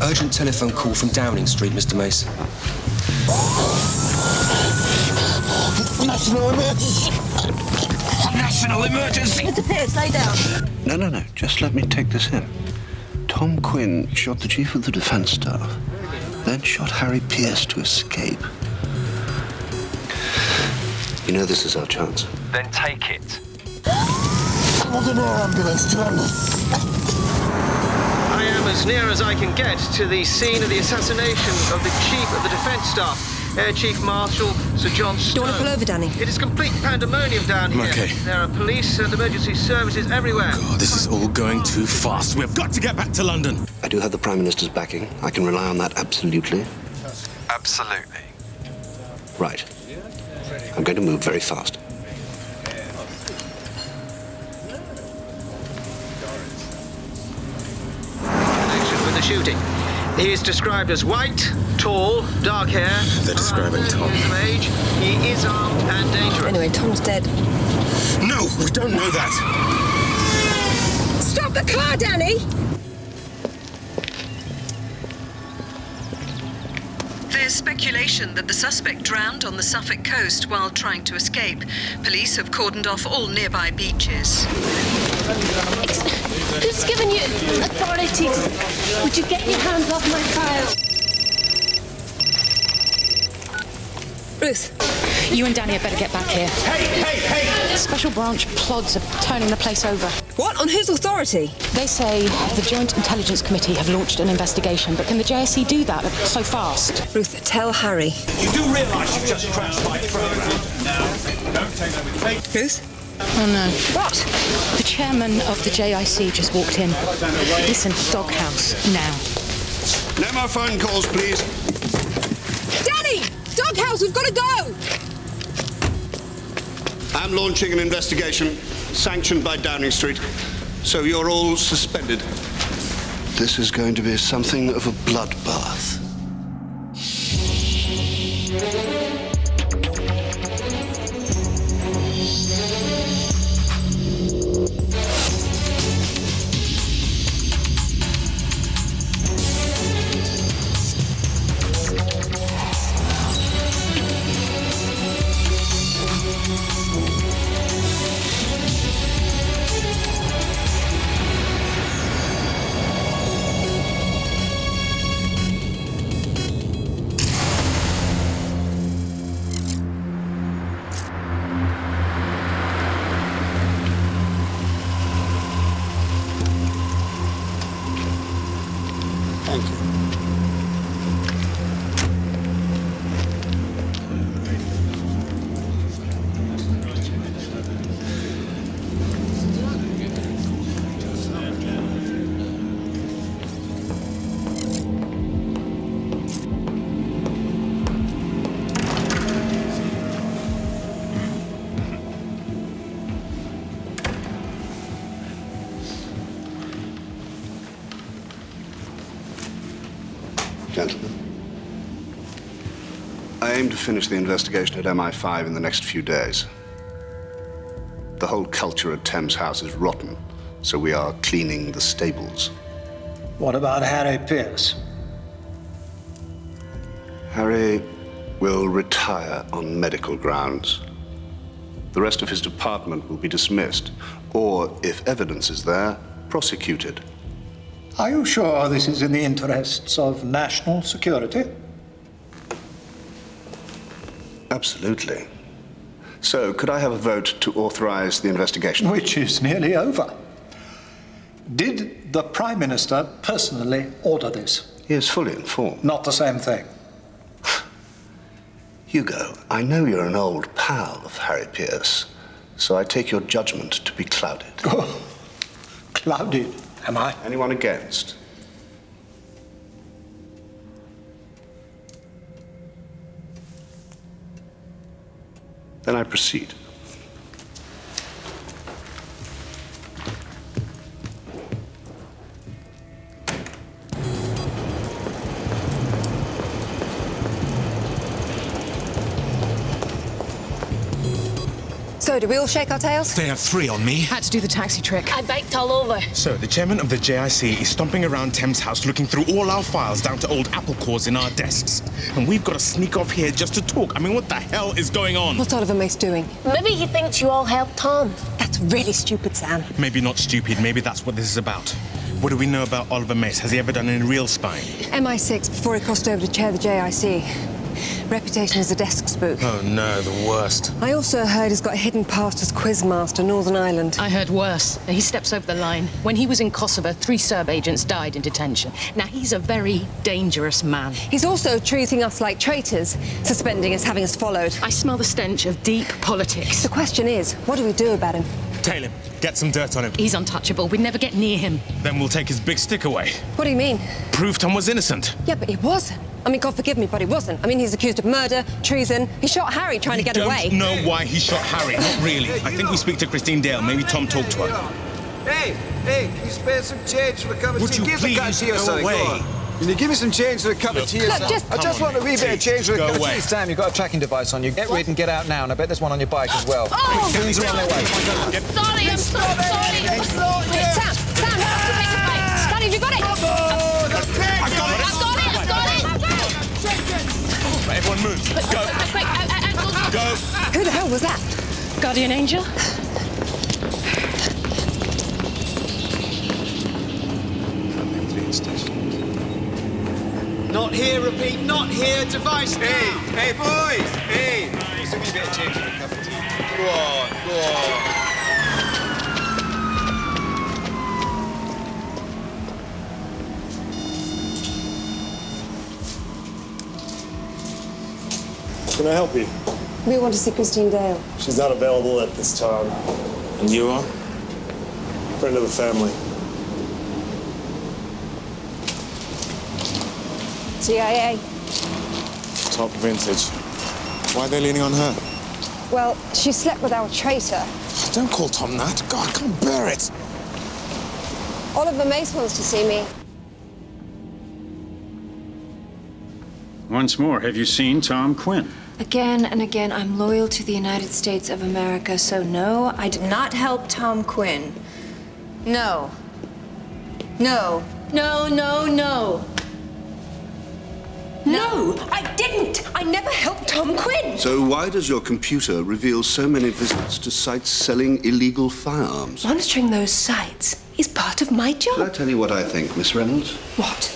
Urgent telephone call from Downing Street, Mr. Mace. National emergency! National emergency! Mr. Pierce, lay down. No. Just let me take this in. Tom Quinn shot the chief of the defense staff, then shot Harry Pierce to escape. You know this is our chance. Then take it. I want an air ambulance to London. I am as near as I can get to the scene of the assassination of the Chief of the Defence Staff, Air Chief Marshal Sir John Stone. Do you want to pull over, Danny? It is complete pandemonium down here. Okay. There are police and emergency services everywhere. God, this is all going too fast. We've got to get back to London. I do have the Prime Minister's backing. I can rely on that absolutely. Absolutely. Right. I'm going to move very fast. Connection with the shooting. He is described as white, tall, dark hair. They're describing Tom. Of age. He is armed and dangerous. Anyway, Tom's dead. No, we don't know that. Stop the car, Danny! There's speculation that the suspect drowned on the Suffolk coast while trying to escape. Police have cordoned off all nearby beaches. Who's given you authority? Would you get your hands off my file? Ruth. You and Danny had better get back here. Hey! Special branch plods are turning the place over. What? On whose authority? They say the Joint Intelligence Committee have launched an investigation, but can the JIC do that so fast? Ruth, tell Harry. You do realise you've just crashed my program? No, don't take that with faith. Ruth? Oh no. What? The chairman of the JIC just walked in. Listen, doghouse, now. No more phone calls, please. Danny! Doghouse, we've got to go! I'm launching an investigation sanctioned by Downing Street, so you're all suspended. This is going to be something of a bloodbath. Thank you. Gentlemen, I aim to finish the investigation at MI5 in the next few days. The whole culture at Thames House is rotten, so we are cleaning the stables. What about Harry Pierce? Harry will retire on medical grounds. The rest of his department will be dismissed, or, if evidence is there, prosecuted. Are you sure this is in the interests of national security? Absolutely. So, could I have a vote to authorize the investigation? Which is nearly over. Did the Prime Minister personally order this? He is fully informed. Not the same thing. Hugo, I know you're an old pal of Harry Pierce, so I take your judgment to be clouded. Oh, clouded, am I? Anyone against? Then I proceed. So, do we all shake our tails? They have 3 on me. Had to do the taxi trick. I baked all over. So, the chairman of the JIC is stomping around Thames House looking through all our files down to old apple cores in our desks. And we've got to sneak off here just to talk. I mean, what the hell is going on? What's Oliver Mace doing? Maybe he thinks you all helped Tom. That's really stupid, Sam. Maybe not stupid. Maybe that's what this is about. What do we know about Oliver Mace? Has he ever done any real spying? MI6 before he crossed over to chair the JIC. Reputation as a desk spook. Oh, no, the worst. I also heard he's got a hidden past as quizmaster, Northern Ireland. I heard worse. He steps over the line. When he was in Kosovo, 3 Serb agents died in detention. Now, he's a very dangerous man. He's also treating us like traitors, suspending us, having us followed. I smell the stench of deep politics. The question is, what do we do about him? Tail him. Get some dirt on him. He's untouchable. We'd never get near him. Then we'll take his big stick away. What do you mean? Prove Tom was innocent. Yeah, but he wasn't. I mean, God forgive me, but he wasn't. I mean, he's accused of murder, treason. He shot Harry trying to get away. I don't know why he shot Harry. Not really. I think we speak to Christine Dale. Maybe Tom talked to her. Hey, can you spare some change for a cup of Would tea? you Give the cup of please tea or go something. away? Go on. Can you give me some change for a cup of tea or something? just- I just want a wee bit of change for a cup of tea. Sam, you've got a tracking device on you. Get rid and get out now, and I bet there's one on your bike as well. Oh! Things are on their way. Sorry, I'm so sorry. Wait, Sam, you have to make a fight. Danny, have you got it? I got it. I've got it. Right, everyone move. Go. Go. Who the hell was that? Guardian angel? Not here, repeat, not here, device now. Hey, boys! Hey! Just a wee bit of change for a cup of tea. Go on, go on. Can I help you? We want to see Christine Dale. She's not available at this time. And you are? Friend of the family. CIA. Top vintage. Why are they leaning on her? Well, she slept with our traitor. Don't call Tom that. God, I can't bear it. Oliver Mace wants to see me. Once more, have you seen Tom Quinn? Again and again, I'm loyal to the United States of America, so no, I did not help Tom Quinn. No. No. No, no, no. No, I didn't! I never helped Tom Quinn! So why does your computer reveal so many visits to sites selling illegal firearms? Monitoring those sites is part of my job. Shall I tell you what I think, Miss Reynolds? What?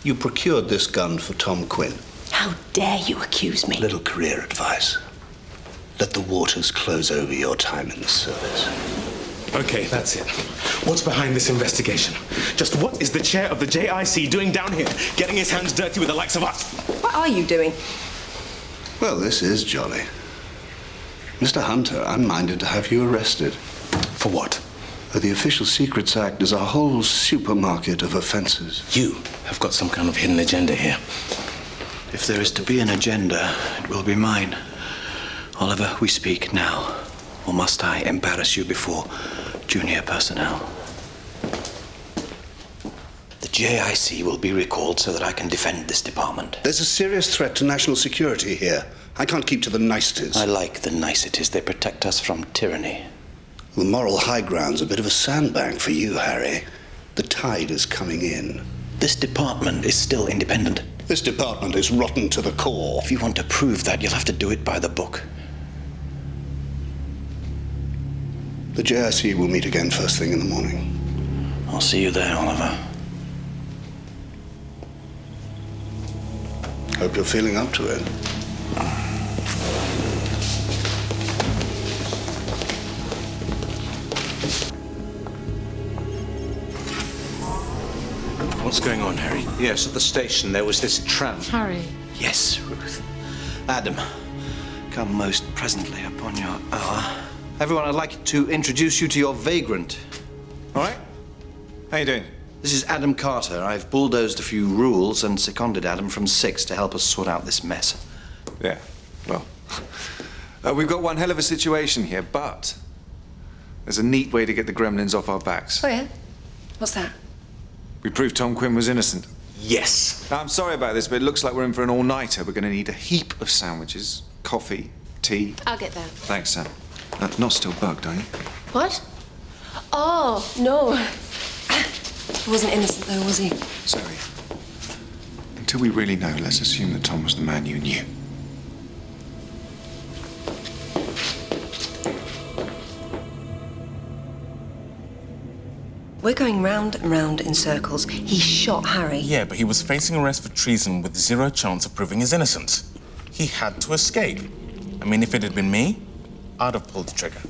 You procured this gun for Tom Quinn. How dare you accuse me? Little career advice. Let the waters close over your time in the service. Okay, that's it. What's behind this investigation? Just what is the chair of the JIC doing down here, getting his hands dirty with the likes of us? What are you doing? Well, this is jolly. Mr. Hunter, I'm minded to have you arrested. For what? The Official Secrets Act is a whole supermarket of offenses. You have got some kind of hidden agenda here. If there is to be an agenda, it will be mine. Oliver, we speak now. Or must I embarrass you before junior personnel? The JIC will be recalled so that I can defend this department. There's a serious threat to national security here. I can't keep to the niceties. I like the niceties. They protect us from tyranny. The moral high ground's a bit of a sandbank for you, Harry. The tide is coming in. This department is still independent. This department is rotten to the core. If you want to prove that, you'll have to do it by the book. The JIC will meet again first thing in the morning. I'll see you there, Oliver. Hope you're feeling up to it. What's going on, Harry? Yes, at the station there was this tramp. Harry. Yes, Ruth. Adam, come most presently upon your hour. Everyone, I'd like to introduce you to your vagrant. All right? How you doing? This is Adam Carter. I've bulldozed a few rules and seconded Adam from 6 to help us sort out this mess. Yeah, well, we've got one hell of a situation here, but there's a neat way to get the gremlins off our backs. Oh, yeah? What's that? We proved Tom Quinn was innocent. Yes. Now, I'm sorry about this, but it looks like we're in for an all-nighter. We're going to need a heap of sandwiches, coffee, tea? I'll get that. Thanks, Sam. Not still bugged, are you? What? Oh, no. He wasn't innocent, though, was he? Sorry. Until we really know, let's assume that Tom was the man you knew. We're going round and round in circles. He shot Harry. Yeah, but he was facing arrest for treason with zero chance of proving his innocence. He had to escape. I mean, if it had been me, I'd have pulled the trigger.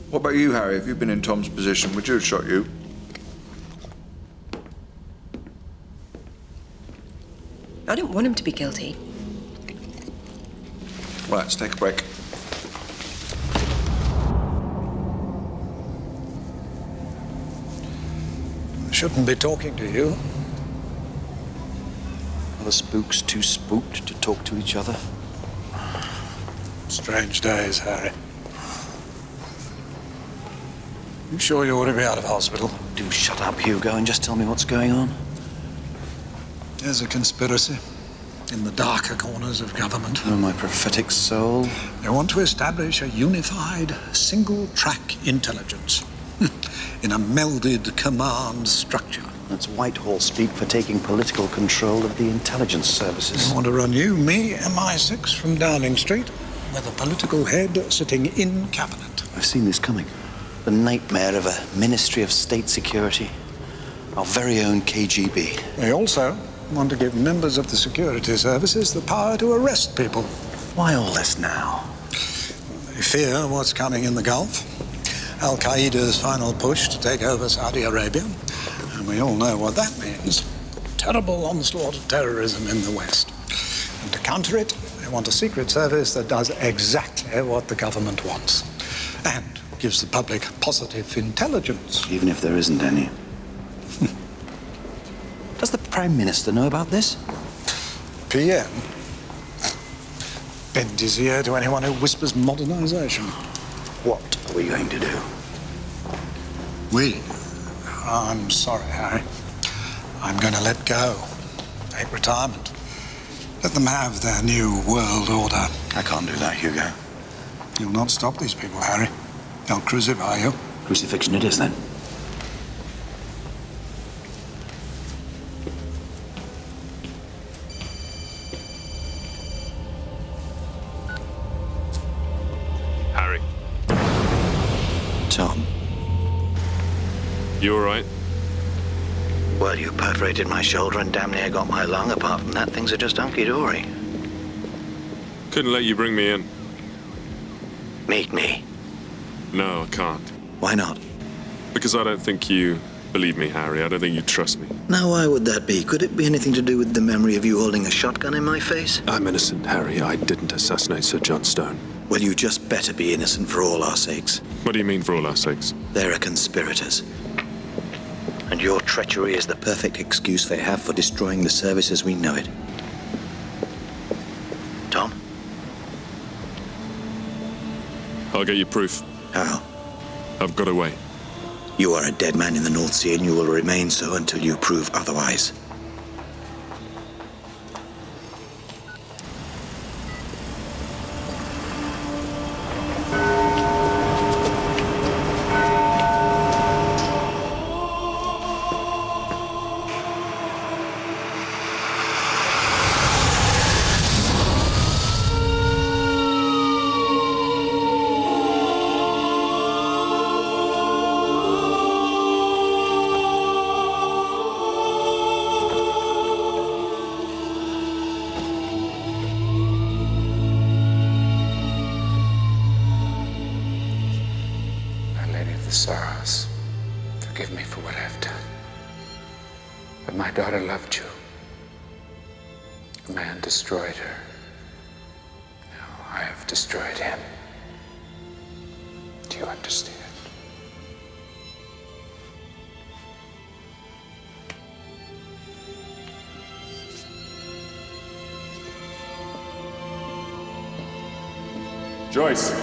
What about you, Harry? If you'd been in Tom's position, would you have shot you? I didn't want him to be guilty. Right, let's take a break. I shouldn't be talking to you. Are the spooks too spooked to talk to each other? Strange days, Harry. You sure you ought to be out of hospital? Do shut up, Hugo, and just tell me what's going on. There's a conspiracy in the darker corners of government. Oh, my prophetic soul. They want to establish a unified, single-track intelligence in a melded command structure. That's Whitehall speak for taking political control of the intelligence services. They want to run you, me, MI6 from Downing Street, with a political head sitting in cabinet. I've seen this coming. The nightmare of a Ministry of State Security. Our very own KGB. They also want to give members of the security services the power to arrest people. Why all this now? They fear what's coming in the Gulf. Al-Qaeda's final push to take over Saudi Arabia. And we all know what that means. Terrible onslaught of terrorism in the West. And to counter it, they want a secret service that does exactly what the government wants. And gives the public positive intelligence. Even if there isn't any. Does the Prime Minister know about this? PM. Bend his ear to anyone who whispers modernization. What are we going to do? We? I'm sorry, Harry. I'm going to let go. Take retirement. Let them have their new world order. I can't do that, Hugo. You'll not stop these people, Harry. They'll crucify you. Crucifixion it is, then. Harry. Tom. You all right? Well, you perforated my shoulder and damn near got my lung. Apart from that, things are just hunky-dory. Couldn't let you bring me in. Meet me. No, I can't. Why not? Because I don't think you believe me, Harry. I don't think you trust me. Now, why would that be? Could it be anything to do with the memory of you holding a shotgun in my face? I'm innocent, Harry. I didn't assassinate Sir John Stone. Well, you just better be innocent for all our sakes. What do you mean for all our sakes? There are conspirators. And your treachery is the perfect excuse they have for destroying the service as we know it. Tom? I'll get you proof. How? I've got away. You are a dead man in the North Sea, and you will remain so until you prove otherwise. Sorrows, forgive me for what I've done. But my daughter loved you. A man destroyed her. Now I have destroyed him. Do you understand? Joyce.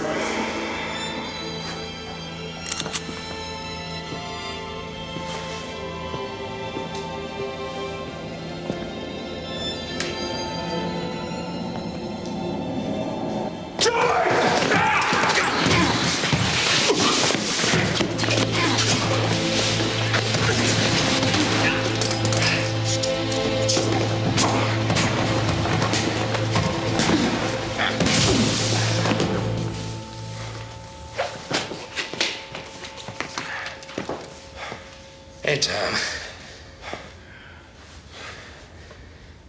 Tom.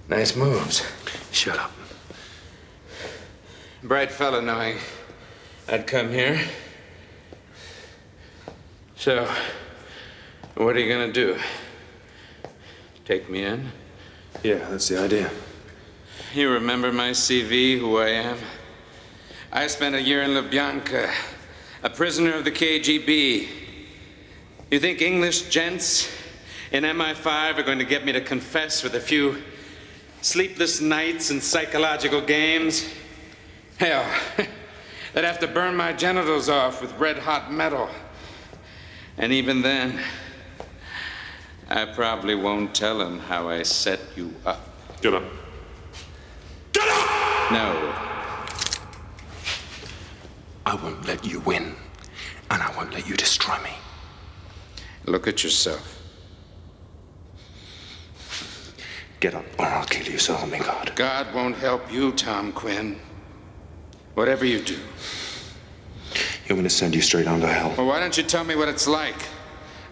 Nice moves. Shut up. Bright fellow knowing I'd come here. So, what are you gonna do? Take me in? Yeah, that's the idea. You remember my CV, who I am? I spent a year in Lubyanka, a prisoner of the KGB. You think English gents in MI5 are going to get me to confess with a few sleepless nights and psychological games? Hell, they'd have to burn my genitals off with red-hot metal. And even then, I probably won't tell them how I set you up. Get up. Get up! No. I won't let you win, and I won't let you destroy me. Look at yourself. Get up, or I'll kill you, so help me God. God won't help you, Tom Quinn. Whatever you do. You're going to send you straight on to hell. Well, why don't you tell me what it's like?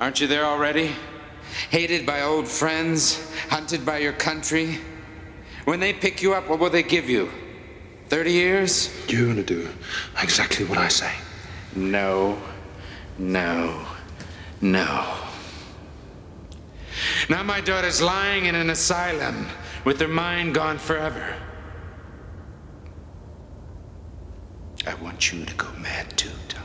Aren't you there already? Hated by old friends, hunted by your country. When they pick you up, what will they give you? 30 years? You're going to do exactly what I say. No, no, no. Now my daughter's lying in an asylum with her mind gone forever. I want you to go mad too, Tom.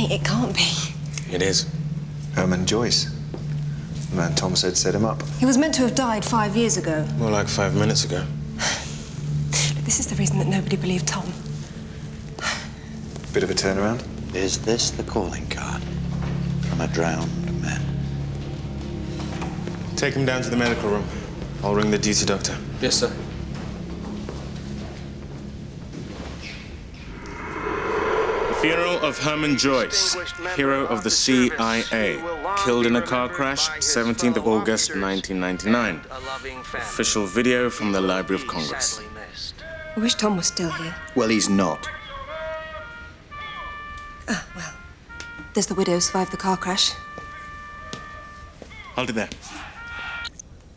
It can't be. It is. Herman Joyce. The man Tom said set him up. He was meant to have died 5 years ago. More like 5 minutes ago. This is the reason that nobody believed Tom. Bit of a turnaround. Is this the calling card from a drowned man? Take him down to the medical room. I'll ring the duty doctor. Yes, sir. Funeral of Herman Joyce, hero of the CIA, killed in a car crash, 17th of August, 1999. Official video from the Library of Congress. I wish Tom was still here. Well, he's not. Ah, well. There's the widow who survived the car crash. Hold it there.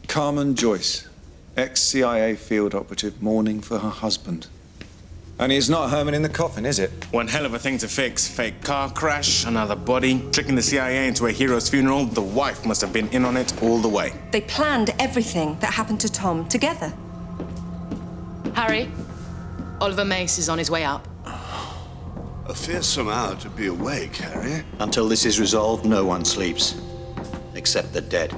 Carmen Joyce, ex-CIA field operative mourning for her husband. And it's not Herman in the coffin, is it? One hell of a thing to fix. Fake car crash, another body, tricking the CIA into a hero's funeral. The wife must have been in on it all the way. They planned everything that happened to Tom together. Harry, Oliver Mace is on his way up. A fearsome hour to be awake, Harry. Until this is resolved, no one sleeps. Except the dead.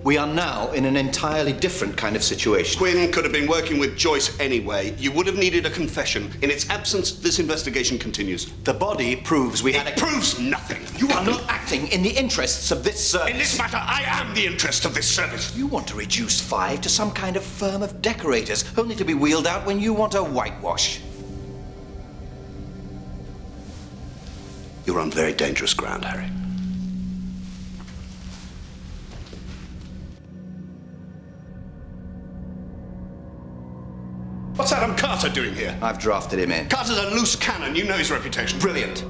We are now in an entirely different kind of situation. Quinn could have been working with Joyce anyway. You would have needed a confession. In its absence, this investigation continues. The body proves we had It proves nothing. You are not acting in the interests of this service. In this matter, I am the interest of this service. You want to reduce Five to some kind of firm of decorators, only to be wheeled out when you want a whitewash. You're on very dangerous ground, Harry. What's Adam Carter doing here? I've drafted him in. Carter's a loose cannon. You know his reputation. Brilliant.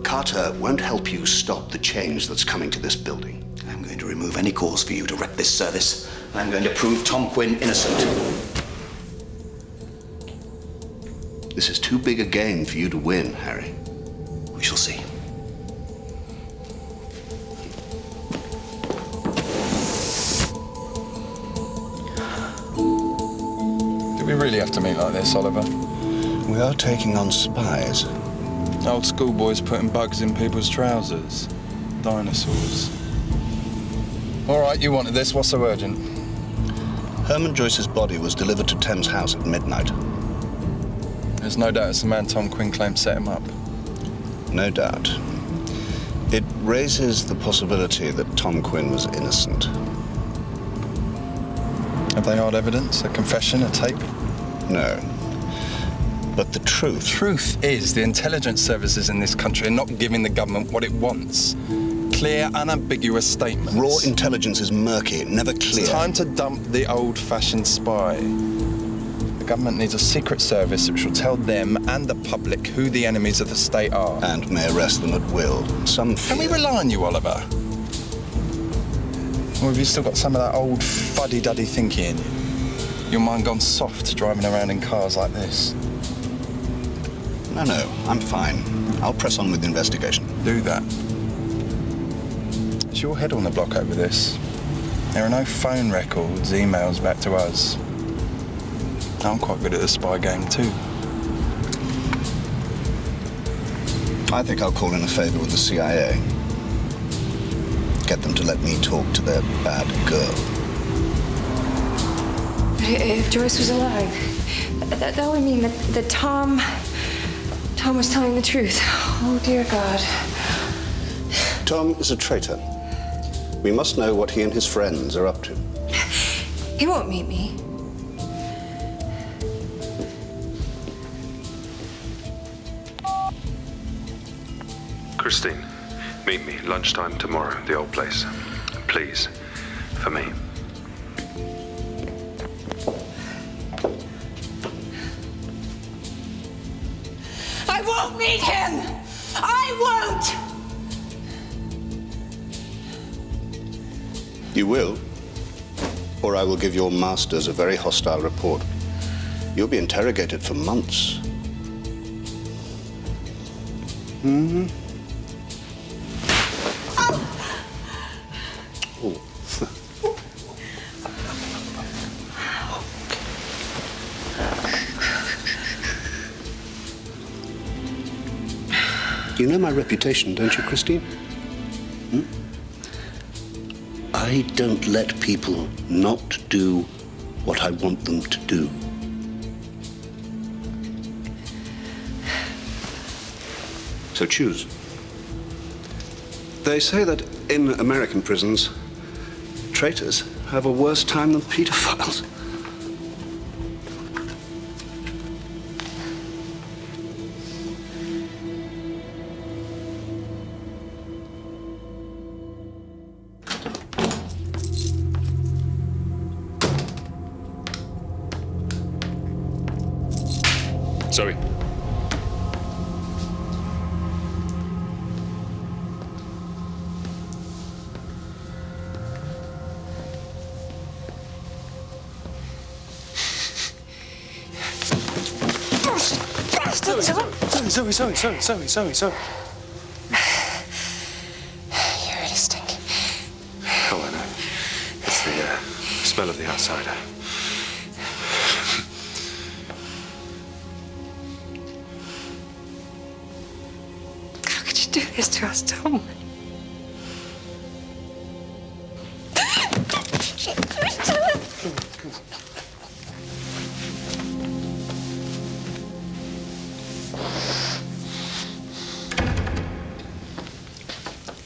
Carter won't help you stop the change that's coming to this building. I'm going to remove any cause for you to wreck this service. I'm going to prove Tom Quinn innocent. This is too big a game for you to win, Harry. We shall see. Did we really have to meet like this, Oliver? We are taking on spies. Old schoolboys putting bugs in people's trousers. Dinosaurs. All right, you wanted this. What's so urgent? Herman Joyce's body was delivered to Thames House at midnight. There's no doubt it's the man Tom Quinn claimed set him up. No doubt. It raises the possibility that Tom Quinn was innocent. Have they hard evidence? A confession? A tape? No. But the truth... The truth is the intelligence services in this country are not giving the government what it wants. Clear, unambiguous statements. Raw intelligence is murky, never clear. It's time to dump the old-fashioned spy. The government needs a secret service which will tell them and the public who the enemies of the state are. And may arrest them at will. Some fear. Can we rely on you, Oliver? Or have you still got some of that old fuddy-duddy thinking in you? Your mind gone soft driving around in cars like this? No, I'm fine. I'll press on with the investigation. Do that. Is your head on the block over this? There are no phone records, emails back to us. I'm quite good at the spy game too. I think I'll call in a favor with the CIA. Get them to let me talk to their bad girl. If Joyce was alive, that would mean that Tom was telling the truth. Oh, dear God. Tom is a traitor. We must know what he and his friends are up to. He won't meet me. Christine, meet me lunchtime tomorrow, the old place. Please, for me. I won't meet him! I won't! You will, or I will give your masters a very hostile report. You'll be interrogated for months. Hmm? Oh. You know my reputation, don't you, Christine? Hmm? I don't let people not do what I want them to do. So choose. They say that in American prisons, traitors have a worse time than pedophiles. Zoe. Zoe. You're really stinking. Oh, I know. It's the smell of the outsider. How could you do this to us, Tom?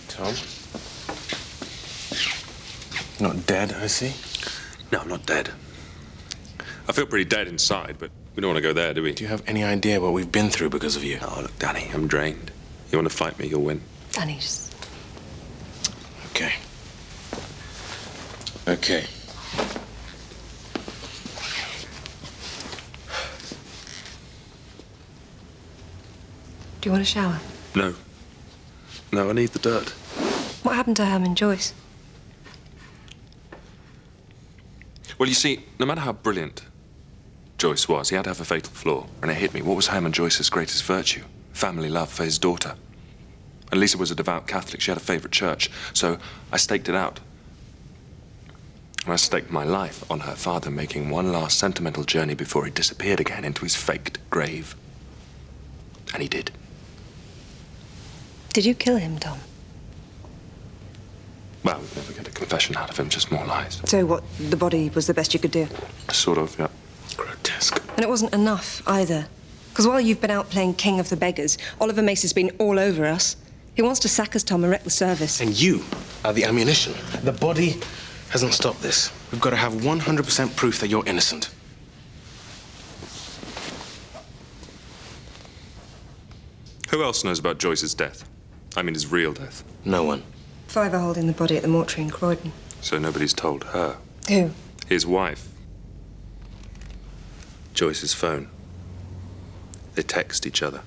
Tom? Not dead, I see. No, I'm not dead. I feel pretty dead inside, but we don't want to go there, do we? Do you have any idea what we've been through because of you? Oh, look, Danny, I'm drained. You want to fight me, you'll win. Danny, just... Okay. Okay. Do you want a shower? No. No, I need the dirt. What happened to Herman Joyce? Well, you see, no matter how brilliant Joyce was, he had to have a fatal flaw. And it hit me. What was Herman Joyce's greatest virtue? Family love for his daughter. And Lisa was a devout Catholic. She had a favorite church. So I staked it out. And I staked my life on her father making one last sentimental journey before he disappeared again into his faked grave. And he did. Did you kill him, Tom? Well, we'd never get a confession out of him, just more lies. So what, the body was the best you could do? Sort of, yeah. Grotesque. And it wasn't enough, either. Because while you've been out playing king of the beggars, Oliver Mace has been all over us. He wants to sack us, Tom, and wreck the service. And you are the ammunition. The body hasn't stopped this. We've got to have 100% proof that you're innocent. Who else knows about Joyce's death? I mean, his real death. No one. 5 are holding the body at the mortuary in Croydon. So nobody's told her. Who? His wife. Joyce's phone. They text each other.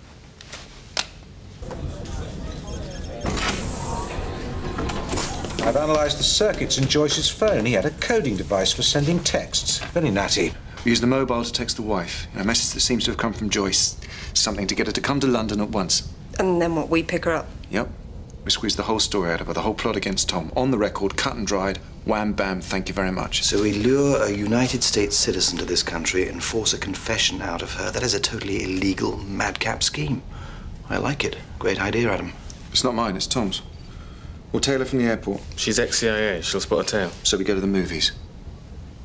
I've analysed the circuits in Joyce's phone. He had a coding device for sending texts. Very natty. We used the mobile to text the wife. A message that seems to have come from Joyce. Something to get her to come to London at once. And then what, we pick her up? Yep. We squeezed the whole story out of her, the whole plot against Tom. On the record, cut and dried. Wham, bam, thank you very much. So we lure a United States citizen to this country and force a confession out of her. That is a totally illegal, madcap scheme. I like it. Great idea, Adam. It's not mine, it's Tom's. We'll tail her from the airport. She's ex-CIA. She'll spot a tail. So we go to the movies.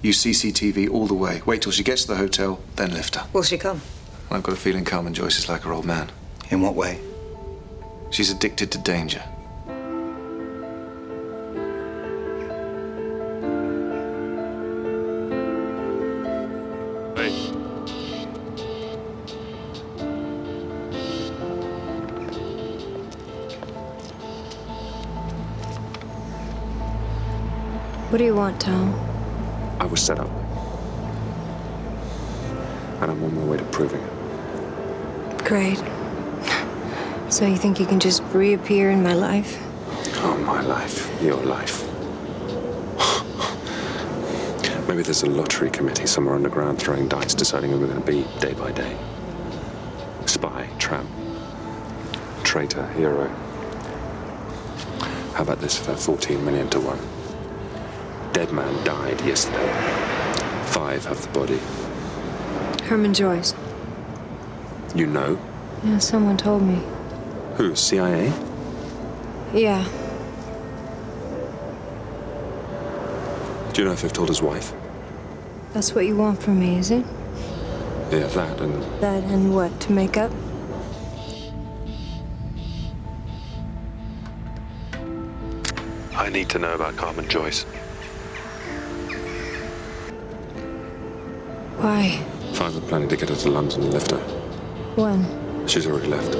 Use CCTV all the way. Wait till she gets to the hotel, then lift her. Will she come? I've got a feeling Carmen Joyce is like her old man. In what way? She's addicted to danger. What do you want, Tom? I was set up. And I'm on my way to proving it. Great. So you think you can just reappear in my life? Oh, my life. Your life. Maybe there's a lottery committee somewhere underground throwing dice, deciding who we're going to be day by day. Spy, tramp, traitor, hero. How about this for 14 million to 1? Dead man died yesterday. 5 have the body. Herman Joyce. You know? Yeah, someone told me. Who, CIA? Yeah. Do you know if they've told his wife? That's what you want from me, is it? Yeah, that and... That and what, to make up? I need to know about Carmen Joyce. Why? 5 are planning to get her to London and lift her. When? She's already left.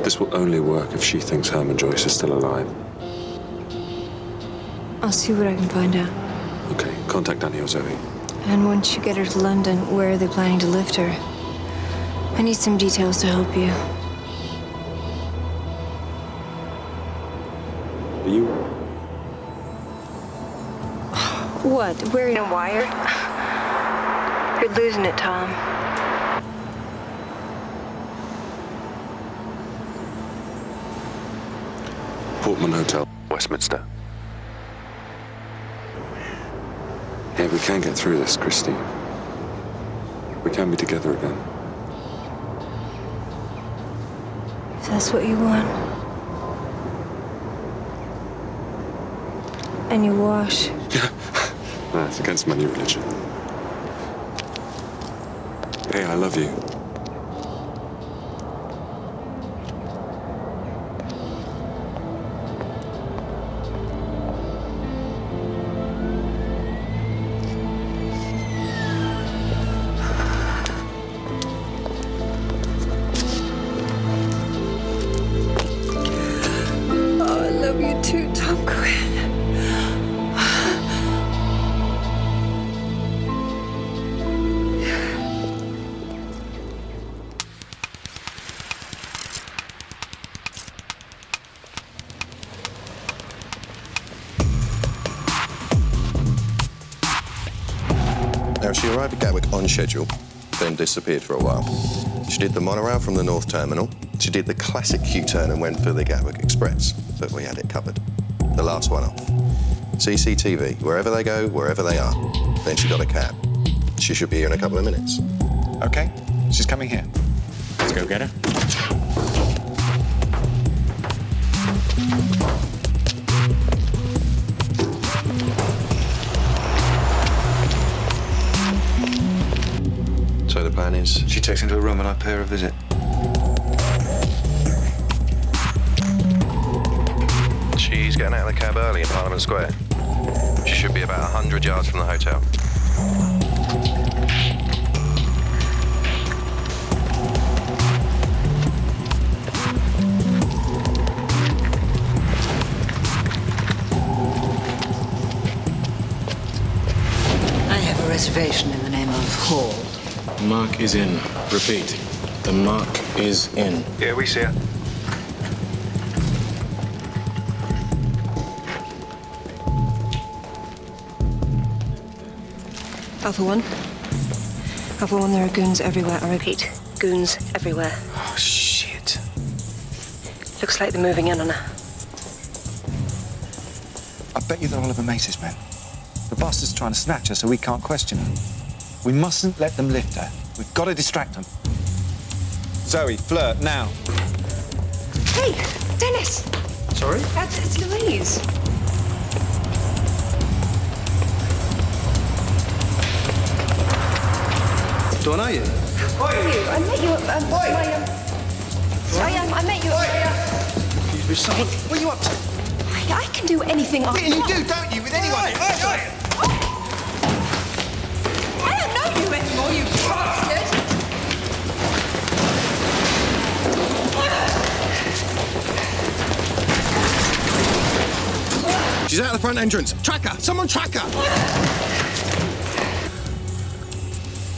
This will only work if she thinks Herman Joyce is still alive. I'll see what I can find out. Okay, contact Danny or Zoe. And once you get her to London, where are they planning to lift her? I need some details to help you. Are you... What, wearing a wire? You're losing it, Tom. Portman Hotel, Westminster. Yeah, we can get through this, Christine. We can be together again. If that's what you want. And you wash. That's against my new religion. Hey, I love you. Oh, I love you too, Tom Quinn. Now, she arrived at Gatwick on schedule, then disappeared for a while. She did the monorail from the North Terminal. She did the classic Q-turn and went for the Gatwick Express, but we had it covered. The last one off. CCTV, wherever they go, wherever they are. Then she got a cab. She should be here in a couple of minutes. Okay, she's coming here. Let's go get her. So the plan is? She takes him to a room and I pay her a visit. She's getting out of the cab early in Parliament Square. She should be about 100 yards from the hotel. I have a reservation in the name of Hall. Mark is in. Repeat. The mark is in. Yeah, we see her. Alpha 1. Alpha 1, there are goons everywhere. I repeat, goons everywhere. Oh, shit. Looks like they're moving in on her. I bet you they're Oliver Mace's men. The bastard's trying to snatch her so we can't question her. We mustn't let them lift her. We've got to distract them. Zoe, flirt, now. Hey, Dennis! Sorry? It's Louise. Dawn, are you? Who are you? I met you at, I met you at, Excuse me, someone. What are you up to? I can do anything I want. You do, don't you, with anyone? I don't know you anymore, you bastard! She's out the front entrance. Track her! Someone track her!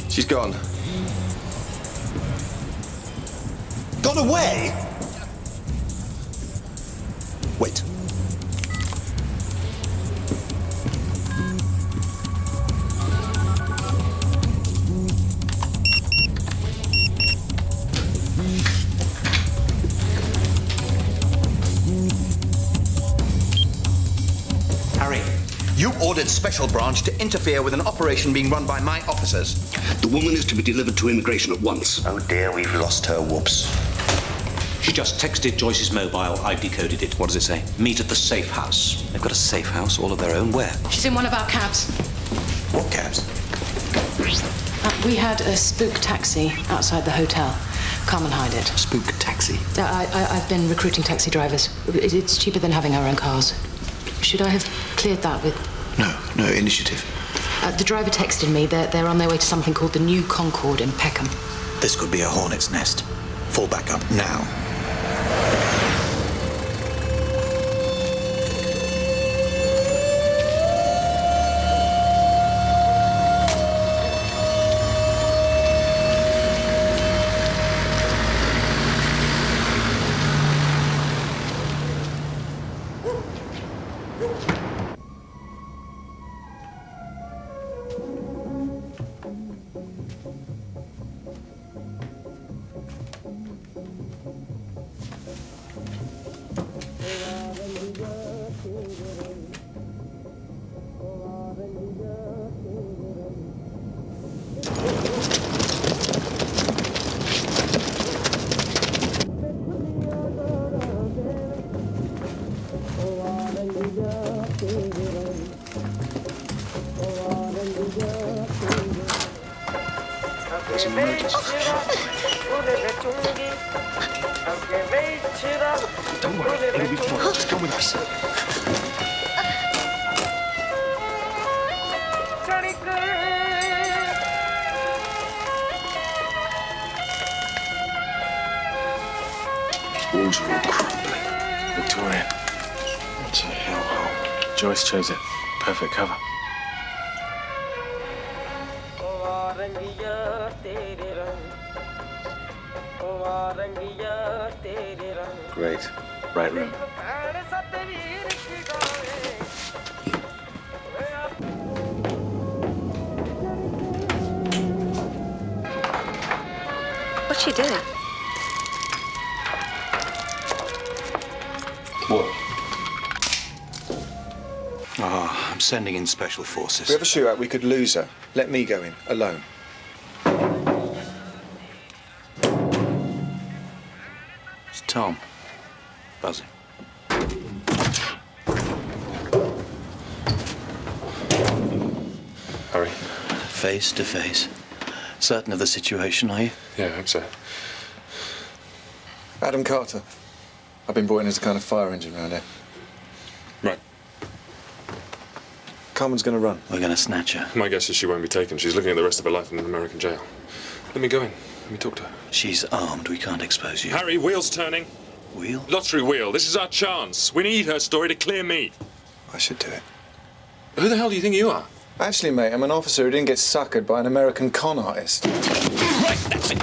She's gone. Gone away? Wait. Harry, you ordered Special Branch to interfere with an operation being run by my officers. The woman is to be delivered to immigration at once. Oh dear, we've lost her. Whoops. She just texted Joyce's mobile. I've decoded it. What does it say? Meet at the safe house. They've got a safe house all of their own. Where? She's in one of our cabs. What cabs? We had a spook taxi outside the hotel. Come and hide it. Spook taxi? I've been recruiting taxi drivers. It's cheaper than having our own cars. Should I have cleared that with... No, initiative. The driver texted me. They're on their way to something called the New Concord in Peckham. This could be a hornet's nest. Fall back up now. There's an emergency. Don't worry, it'll be fine. Just come with us. Walls are all crumbling. Victorian. It's a hellhole. Joyce chose it. Perfect cover. Great. Right room. What's she doing? What? Ah, I'm sending in special forces. If we have a shootout, we could lose her. Let me go in, alone. It's Tom. Buzzing. Harry? Face to face. Certain of the situation, are you? Yeah, I hope so. Adam Carter. I've been brought in as a kind of fire engine around here. Right. Carmen's gonna run. We're gonna snatch her. My guess is she won't be taken. She's looking at the rest of her life in an American jail. Let me go in. Let me talk to her. She's armed. We can't expose you. Harry, wheel's turning. Wheel? Lottery wheel. This is our chance. We need her story to clear me. I should do it. Who the hell do you think you are? Actually, mate, I'm an officer who didn't get suckered by an American con artist. Right, that's it.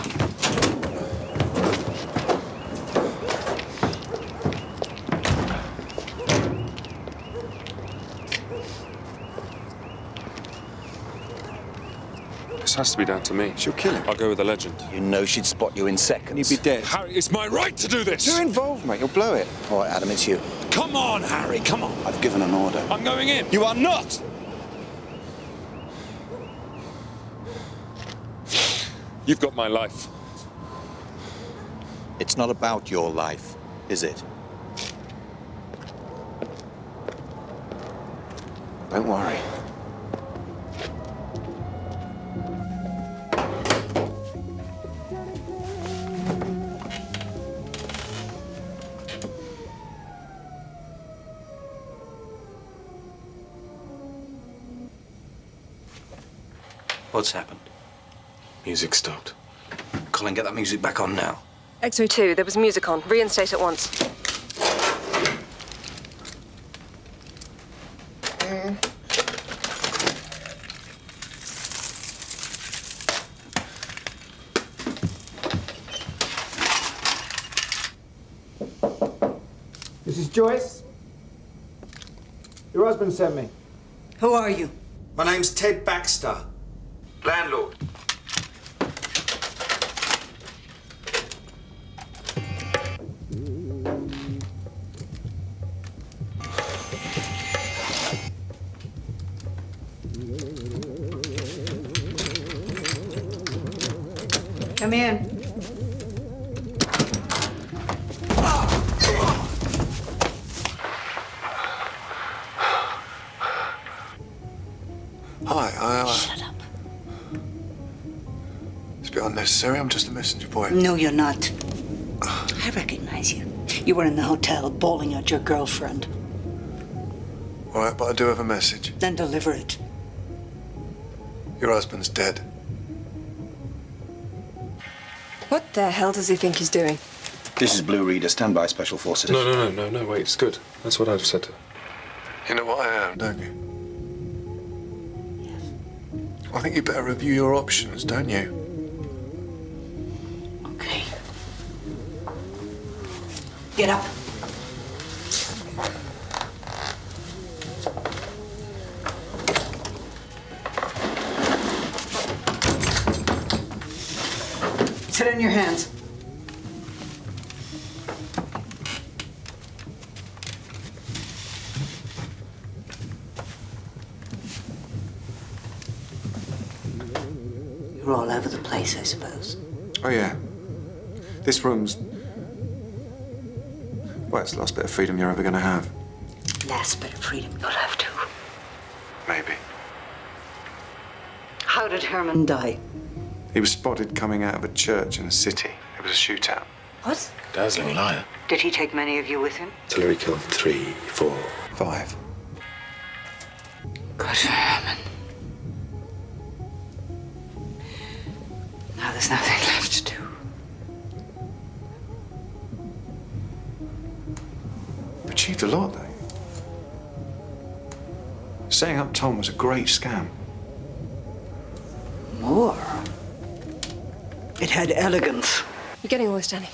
This has to be down to me. She'll kill him. I'll go with the legend. You know she'd spot you in seconds. You'd be dead. Harry, it's my right to do this. You're involved, mate. You'll blow it. All right, Adam, it's you. Come on, Harry, come on. I've given an order. I'm going in. You are not! You've got my life. It's not about your life, is it? Don't worry. What's happened? Music stopped. Colin, get that music back on now. X-ray 2, there was music on. Reinstate at once. This is Joyce. Your husband sent me. Who are you? My name's Ted Baxter. Landlord. Come in. Hi, Shut up. It's a bit unnecessary. I'm just a messenger boy. No, you're not. I recognize you. You were in the hotel bawling out your girlfriend. All right, but I do have a message. Then deliver it. Your husband's dead. What the hell does he think he's doing? This is Blue Reader. Stand by, Special Forces. No, wait, it's good. That's what I've said to her. You know what I am, don't you? I think you better review your options, don't you? Okay. Get up. Sit on your hands. You're all over the place, I suppose. Oh, yeah. This room's... well, it's the last bit of freedom you're ever going to have. Last bit of freedom you'll have too. Maybe. How did Herman die? He was spotted coming out of a church in a city. It was a shootout. What? Dazzling liar. Did he take many of you with him? Till he killed 3, 4, 5. Good for Herman. Now there's nothing left to do. Achieved a lot, though. Setting up Tom was a great scam. More. It had elegance. You're getting all this, Danny.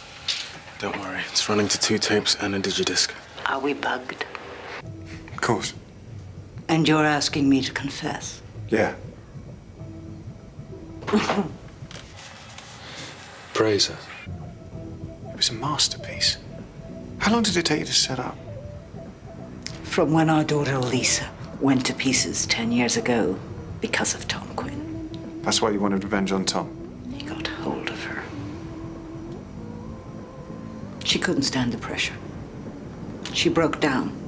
Don't worry, it's running to 2 tapes and a digidisc. Are we bugged? Of course. And you're asking me to confess? Yeah. Praise her. It was a masterpiece. How long did it take you to set up? From when our daughter Lisa went to pieces 10 years ago because of Tom Quinn. That's why you wanted revenge on Tom? He got hold of her. She couldn't stand the pressure. She broke down.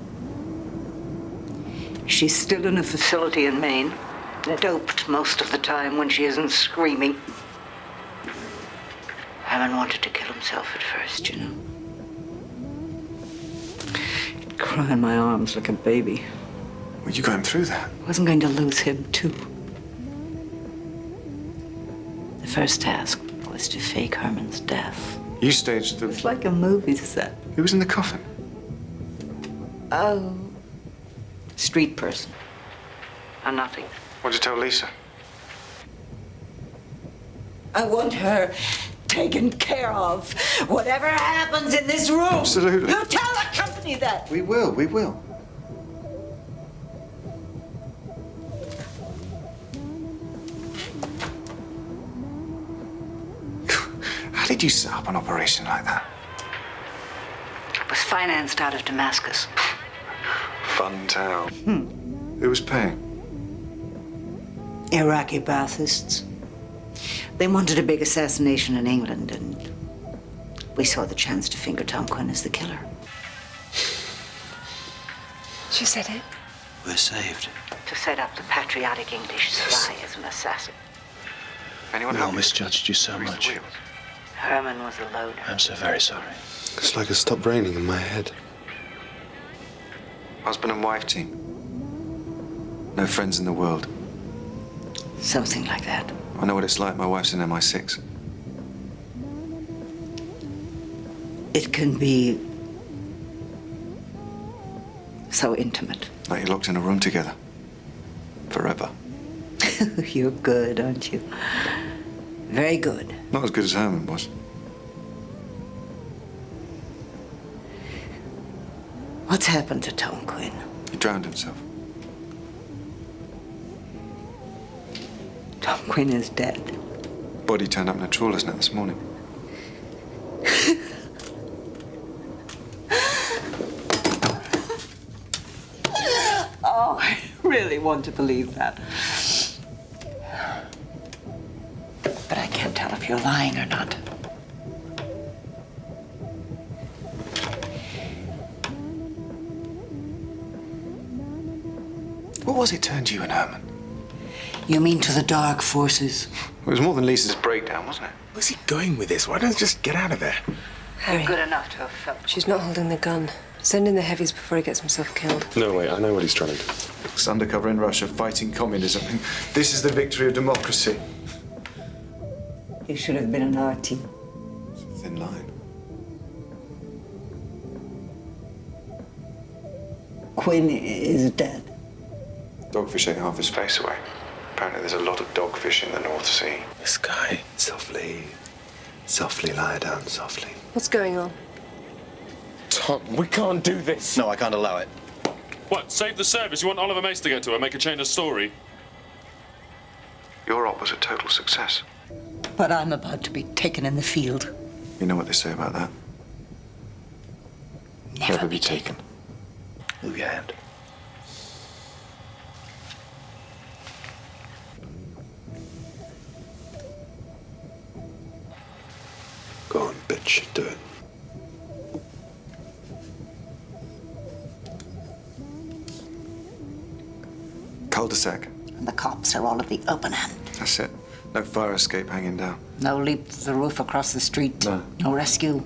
She's still in a facility in Maine, doped most of the time when she isn't screaming. Herman wanted to kill himself at first, you know. He'd cry in my arms like a baby. Were you going through that? I wasn't going to lose him, too. The first task was to fake Herman's death. You staged the... It's like a movie set. Who was in the coffin? Oh. Street person. A nothing. What'd you tell Lisa? I want her taken care of. Whatever happens in this room. Absolutely. You tell the company that. We will, we will. How did you set up an operation like that? It was financed out of Damascus. Fun town. Who was paying? Iraqi Baathists. They wanted a big assassination in England, and we saw the chance to finger Tom Quinn as the killer. She said it. We're saved. To set up the patriotic English spy as an assassin. Anyone We all help? misjudged you so much. Herman was a loader. I'm so very sorry. It's like it stopped raining in my head. Husband and wife team. No friends in the world. Something like that. I know what it's like. My wife's in MI6. It can be so intimate. Like you're locked in a room together. Forever. You're good, aren't you? Very good. Not as good as Herman was. What's happened to Tom Quinn? He drowned himself. Tom Quinn is dead. Body turned up in a trawler's net this morning. Oh, I really want to believe that. But I can't tell if you're lying or not. What was it turned you and Herman? You mean to the dark forces? It was more than Lisa's breakdown, wasn't it? Where's he going with this? Why don't you just get out of there? Harry, Good enough to have felt. she's not holding the gun. Send in the heavies before he gets himself killed. No, wait, I know what he's trying to do. It's undercover in Russia, fighting communism. This is the victory of democracy. You should have been on our team. Thin line. Quinn is dead. Dogfish ate half his face away. Apparently there's a lot of dogfish in the North Sea. This guy. Softly. Softly lie down, softly. What's going on? Tom, we can't do this. No, I can't allow it. What, save the service? You want Oliver Mace to get to her, make her change her story? Your op was a total success. But I'm about to be taken in the field. You know what they say about that? Never be taken. Move your hand. Go on, bitch, do it. Cul-de-sac. And the cops are all at the open end. That's it. No fire escape hanging down. No leap to the roof across the street. No. No rescue.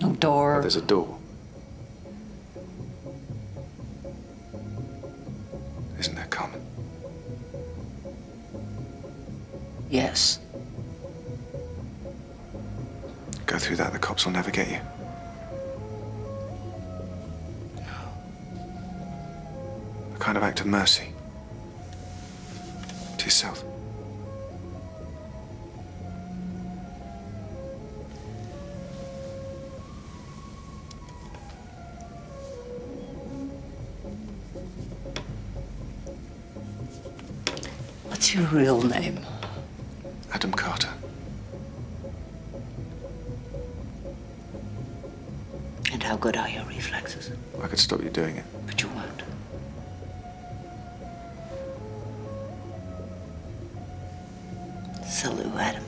No door. But there's a door. Isn't there, Carmen? Yes. Go through that, the cops will never get you. A kind of act of mercy. To yourself. What's your real name? Adam Carter. And how good are your reflexes? I could stop you doing it. But you won't. salute, Adam.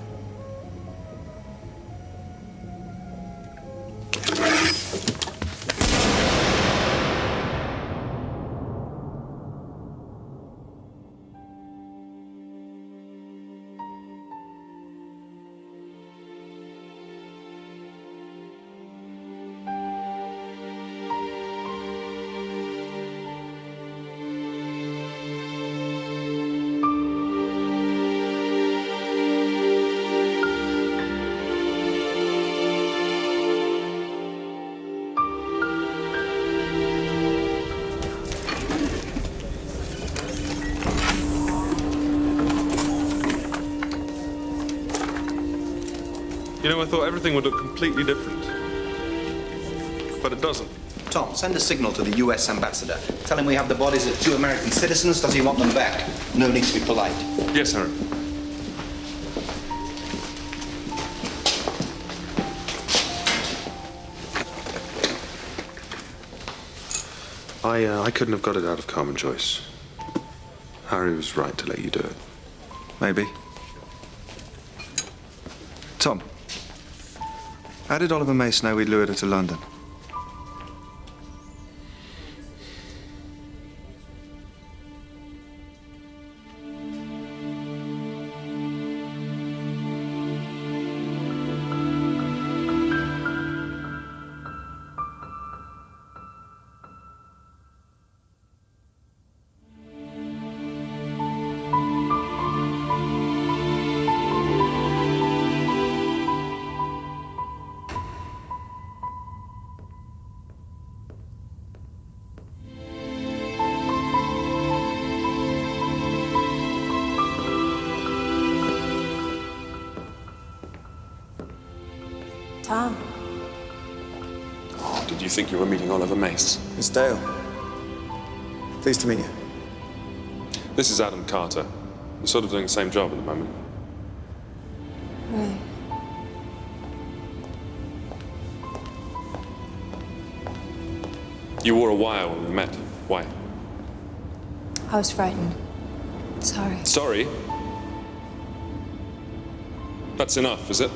You know, I thought everything would look completely different. But it doesn't. Tom, send a signal to the US ambassador. Tell him we have the bodies of 2 American citizens. Does he want them back? No need to be polite. Yes, Harry. I couldn't have got it out of Carmen Joyce. Harry was right to let you do it. Maybe. Tom, how did Oliver Mace know we'd lured her to London? Tom. Oh, did you think you were meeting Oliver Mace? It's Dale. Pleased to meet you. This is Adam Carter. We're sort of doing the same job at the moment. Right. You wore a wire when we met. Why? I was frightened. Sorry. Sorry? That's enough, is it?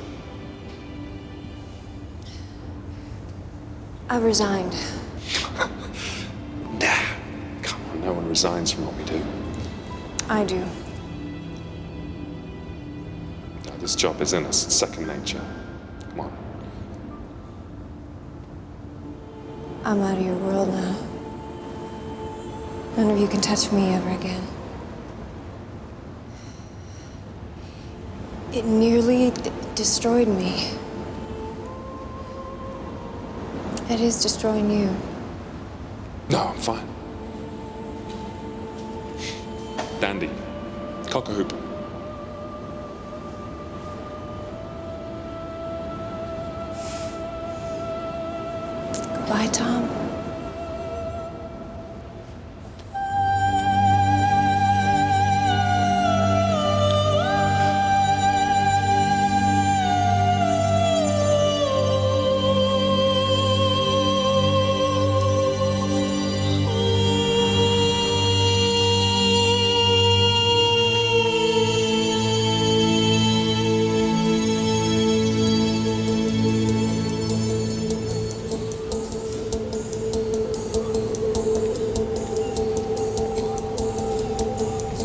I resigned. Nah. Come on, no one resigns from what we do. I do. No, this job is in us. It's second nature. Come on. I'm out of your world now. None of you can touch me ever again. It nearly destroyed me. It is destroying you. No, I'm fine. Dandy. Cock a hoop. Goodbye, Tom.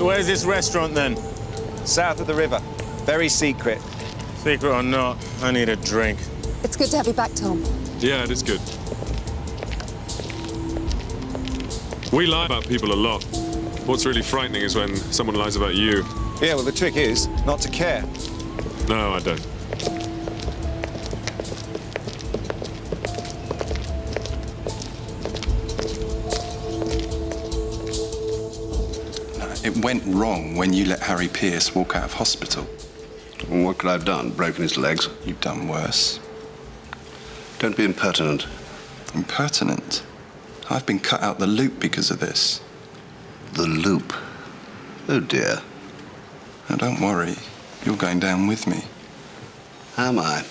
Where's this restaurant then? South of the river. Very secret. Secret or not, I need a drink. It's good to have you back, Tom. Yeah, it is good. We lie about people a lot. What's really frightening is when someone lies about you. Yeah, well, the trick is not to care. No, I don't. It went wrong when you let Harry Pierce walk out of hospital. Well, what could I have done? Broken his legs? You've done worse. Don't be impertinent. Impertinent? I've been cut out the loop because of this. The loop? Oh, dear. Now, don't worry. You're going down with me. Am I?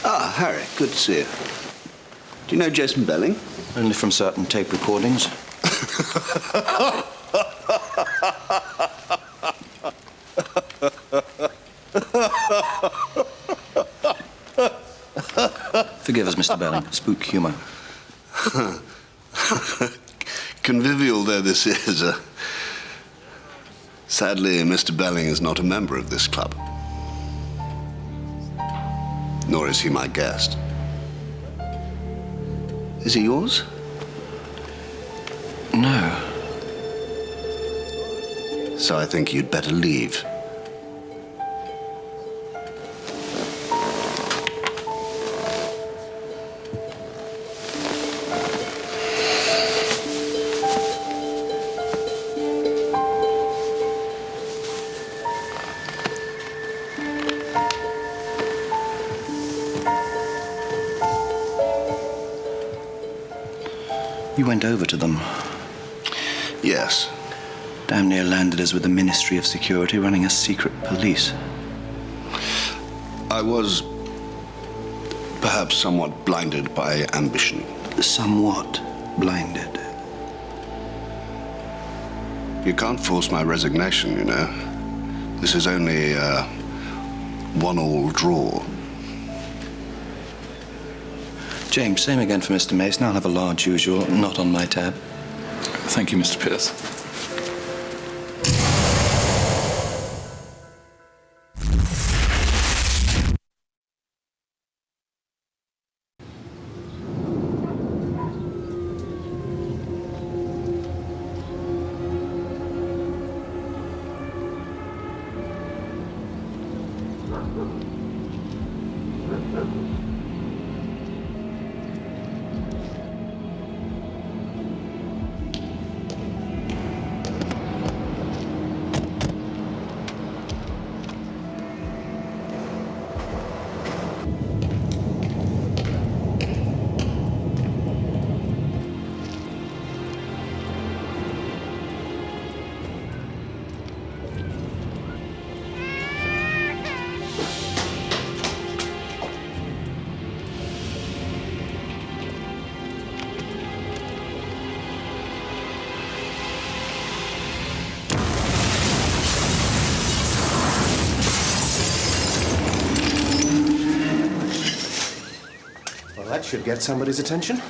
Ah, Harry, good to see you. Do you know Jason Belling? Only from certain tape recordings. Forgive us, Mr. Belling. Spook humor. Convivial though this is, sadly, Mr. Belling is not a member of this club. Nor is he my guest. Is he yours? No. So I think you'd better leave. You went over to them. Yes. Damn near landed us with the Ministry of Security running a secret police. I was perhaps somewhat blinded by ambition. Somewhat blinded? You can't force my resignation, you know. This is only a one-all draw. James, same again for Mr. Mace. Now I'll have a large usual, not on my tab. Thank you, Mr. Pierce. That should get somebody's attention.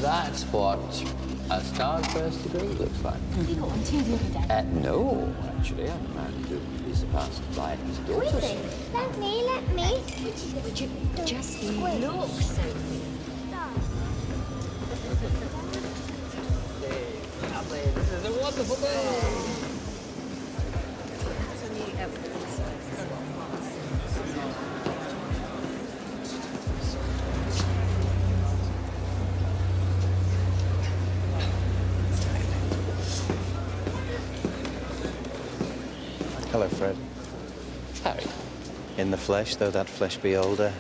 That's what a star's first degree looks like. You got one too the other day. No, actually, I'm a man who is passed by his daughter. Really? Let me. Would you just look, Sophie? This is a wonderful day. Hello, Fred. Harry. In the flesh, though that flesh be older.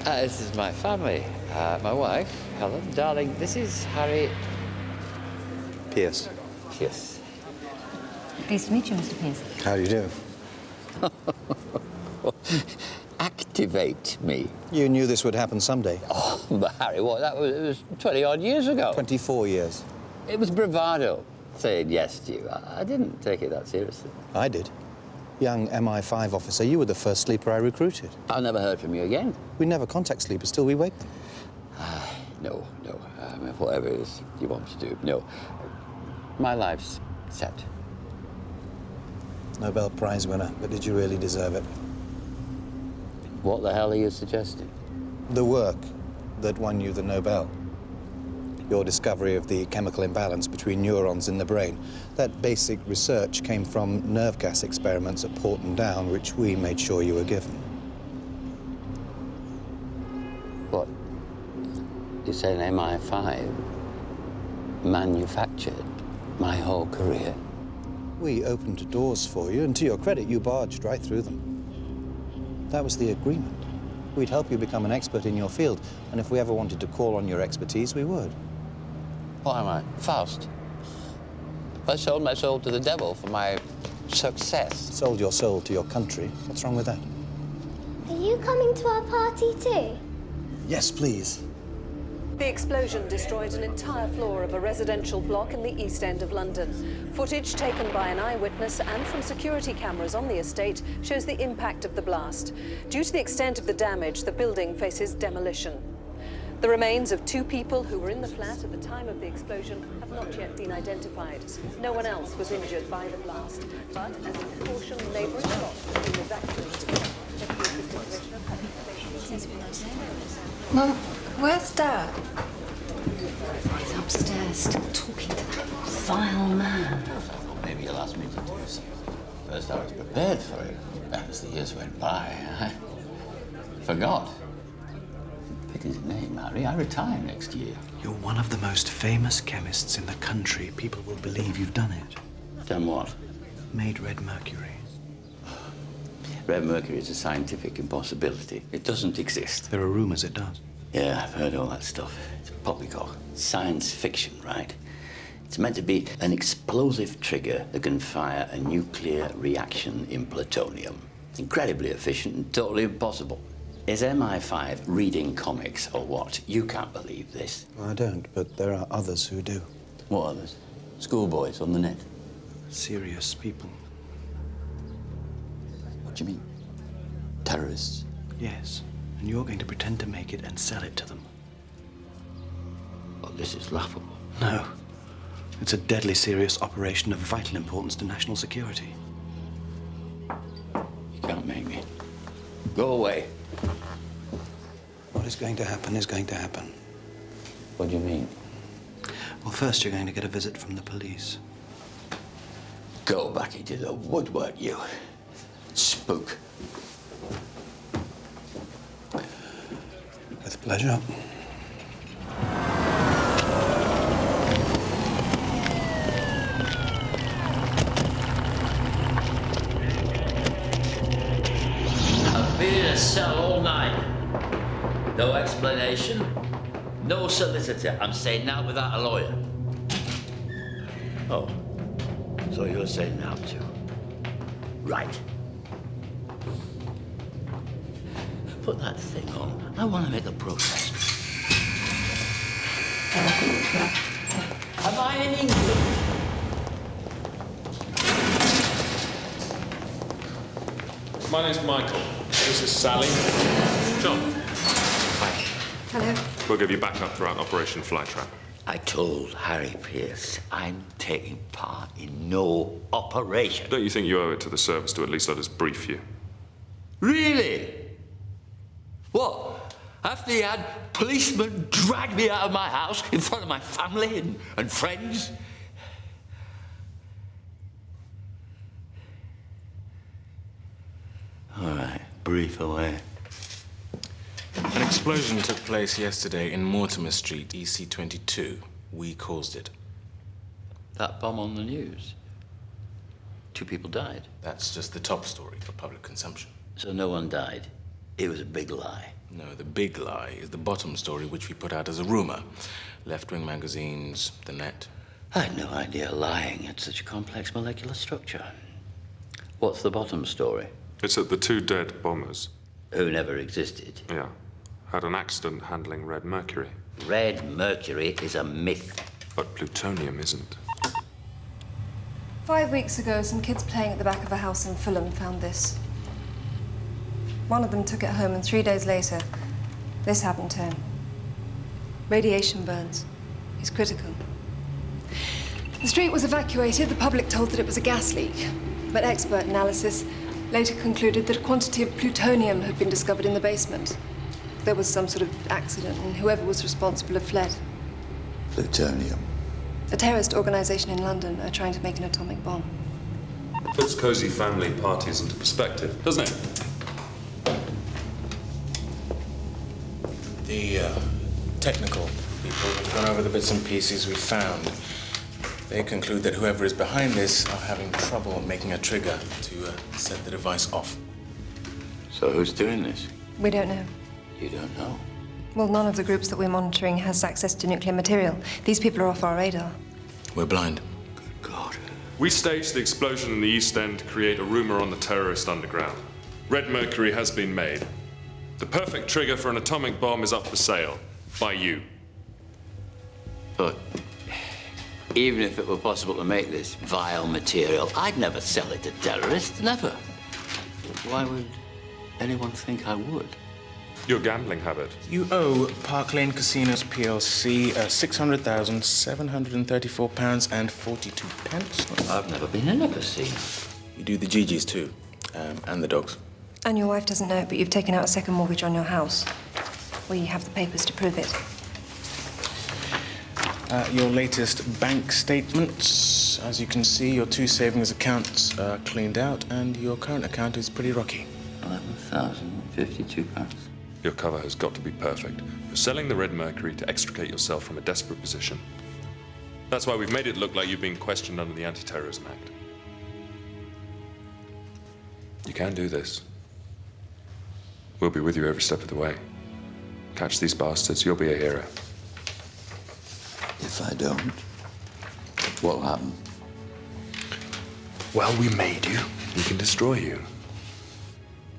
This is my family. My wife, Helen. Darling, this is Harry... Pierce. Yes. Pleased to meet you, Mr. Pierce. How do you do? Activate me. You knew this would happen someday. Oh, but Harry, what? It was 20-odd years ago. 24 years. It was bravado saying yes to you. I didn't take it that seriously. I did. Young MI5 officer, you were the first sleeper I recruited. I never heard from you again. We never contact sleepers till we wake them. No. Whatever it is you want to do, no. My life's set. Nobel Prize winner, but did you really deserve it? What the hell are you suggesting? The work that won you the Nobel. Your discovery of the chemical imbalance between neurons in the brain. That basic research came from nerve gas experiments at Porton Down, which we made sure you were given. What? You say an MI5 manufactured my whole career? We opened doors for you, and to your credit, you barged right through them. That was the agreement. We'd help you become an expert in your field, and if we ever wanted to call on your expertise, we would. What am I, Faust? I sold my soul to the devil for my success. Sold your soul to your country. What's wrong with that? Are you coming to our party too? Yes, please. The explosion destroyed an entire floor of a residential block in the East End of London. Footage taken by an eyewitness and from security cameras on the estate shows the impact of the blast. Due to the extent of the damage, the building faces demolition. The remains of 2 people who were in the flat at the time of the explosion have not yet been identified. No one else was injured by the blast, but as a precaution, neighbouring blocks have been evacuated. Mum, where's Dad? He's upstairs, still talking to that vile man. Maybe you'll ask me to do something. First, I was prepared for it. As the years went by, I forgot. Pick his name, Harry. I retire next year. You're one of the most famous chemists in the country. People will believe you've done it. Done what? Made red mercury. Red mercury is a scientific impossibility. It doesn't exist. There are rumors it does. Yeah, I've heard all that stuff. It's poppycock. Science fiction, right? It's meant to be an explosive trigger that can fire a nuclear reaction in plutonium. Incredibly efficient and totally impossible. Is MI5 reading comics or what? You can't believe this. I don't, but there are others who do. What others? Schoolboys on the net? Serious people. What do you mean? Terrorists? Yes. And you're going to pretend to make it and sell it to them. Well, this is laughable. No. It's a deadly serious operation of vital importance to national security. You can't make me. Go away. What is going to happen is going to happen. What do you mean? Well, first you're going to get a visit from the police. Go back into the woodwork, you spook. With pleasure. I've been in a cell all night. No explanation, no solicitor. I'm staying now without a lawyer. Oh, so you're saying now too? Right. Put that thing on. I want to make a protest. Am I in England? My name's Michael. This is Sally. John. Hi. Hello. We'll give you backup throughout Operation Flytrap. I told Harry Pierce I'm taking part in no operation. Don't you think you owe it to the service to at least let us brief you? Really? What? After he had policemen drag me out of my house in front of my family and friends? All right, brief away. An explosion took place yesterday in Mortimer Street, EC22. We caused it. That bomb on the news? 2 people died. That's just the top story for public consumption. So no one died. It was a big lie. No, the big lie is the bottom story, which we put out as a rumor. Left-wing magazines, the net. I had no idea lying had such a complex molecular structure. What's the bottom story? It's that the 2 dead bombers... Who never existed. Yeah. Had an accident handling red mercury. Red mercury is a myth. But plutonium isn't. 5 weeks ago, some kids playing at the back of a house in Fulham found this. One of them took it home, and 3 days later, this happened to him. Radiation burns. He's critical. The street was evacuated. The public told that it was a gas leak. But expert analysis later concluded that a quantity of plutonium had been discovered in the basement. There was some sort of accident, and whoever was responsible had fled. Plutonium. A terrorist organization in London are trying to make an atomic bomb. Puts cozy family parties into perspective, doesn't it? The technical people have gone over the bits and pieces we found. They conclude that whoever is behind this are having trouble making a trigger to set the device off. So who's doing this? We don't know. You don't know? Well, none of the groups that we're monitoring has access to nuclear material. These people are off our radar. We're blind. We staged the explosion in the East End to create a rumor on the terrorist underground. Red Mercury has been made. The perfect trigger for an atomic bomb is up for sale. By you. But even if it were possible to make this vile material, I'd never sell it to terrorists. Never. Why would anyone think I would? Your gambling habit. You owe Park Lane Casinos PLC £600,734 and 42 pence. I've never been in a casino. You do the GGs too, and the dogs. And your wife doesn't know it, but you've taken out a second mortgage on your house. We have the papers to prove it. Your latest bank statements. As you can see, your 2 savings accounts are cleaned out, and your current account is pretty rocky. £11,052. Your cover has got to be perfect. You're selling the Red Mercury to extricate yourself from a desperate position. That's why we've made it look like you've been questioned under the Anti-Terrorism Act. You can do this. We'll be with you every step of the way. Catch these bastards, you'll be a hero. If I don't, what'll happen? Well, we made you. We can destroy you.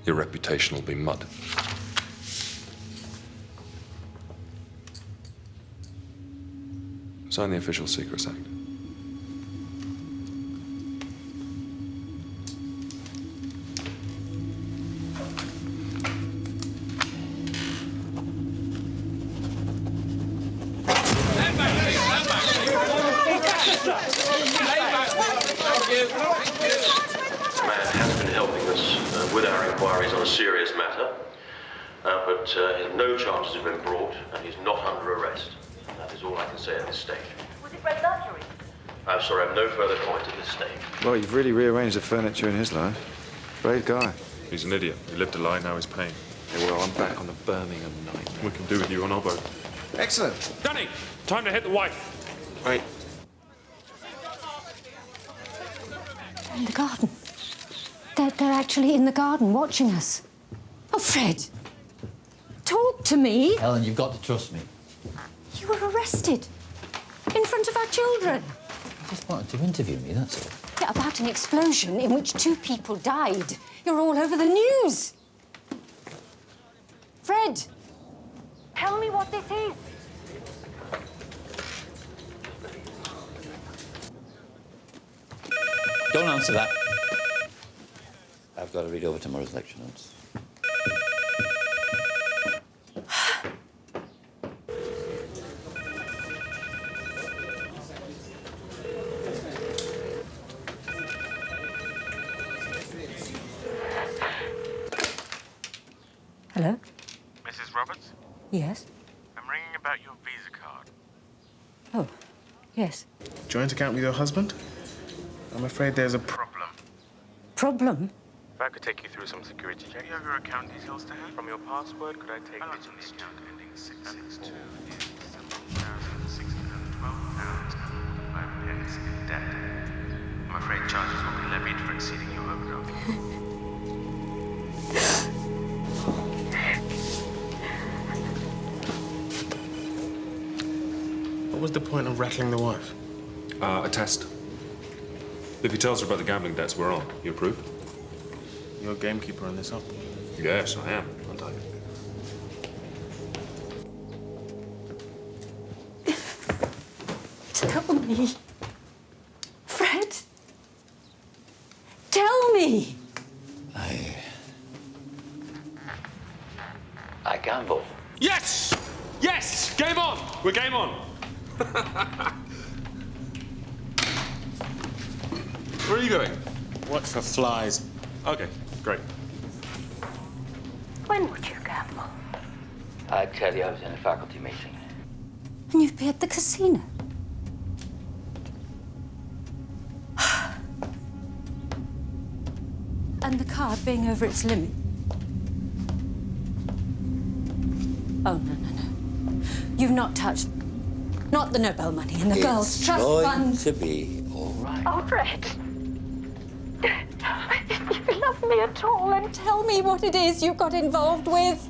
Your reputation will be mud. Sign the Official Secrets Act. With our inquiries on a serious matter, but no charges have been brought, and he's not under arrest. That is all I can say at this stage. Was it Red Mercury? I'm sorry, I have no further comment at this stage. Well, you've really rearranged the furniture in his life. Brave guy. He's an idiot. He lived a lie, now he's paying. Yeah, well, I'm back on the Birmingham night. We can do with you on our boat. Excellent. Danny, time to hit the wife. Right. In the garden. They're actually in the garden watching us. Oh, Fred. Talk to me. Helen, you've got to trust me. You were arrested. In front of our children. You just wanted to interview me, that's all. Yeah, about an explosion in which 2 people died. You're all over the news. Fred. Tell me what this is. Don't answer that. I've got to read over tomorrow's lecture notes. Hello? Mrs. Roberts? Yes? I'm ringing about your Visa card. Oh, yes. Joint account with your husband? I'm afraid there's a problem. Problem? If I could take you through some security checks. Do you have your account details to hand? From your password, could I take digits on the account ending 662 is £7,612.05 in debt. I'm afraid charges will be levied for exceeding your overdraft. What was the point of rattling the wife? A test. If he tells her about the gambling debts we're on, you approve? You're a gamekeeper on this, huh? Yes, I am, aren't I? Tell me. Fred. Tell me. I gamble. Yes! Yes! Game on! We're game on! Where are you going? What for flies? Okay, great. When would you gamble? I'd tell you I was in a faculty meeting. And you've been at the casino. And the card being over its limit. Oh, no. You've not touched... Not the Nobel money and the girls' trust fund. It's going to be all right. Oh, Fred. If you love me at all, and Tell me what it is you got involved with.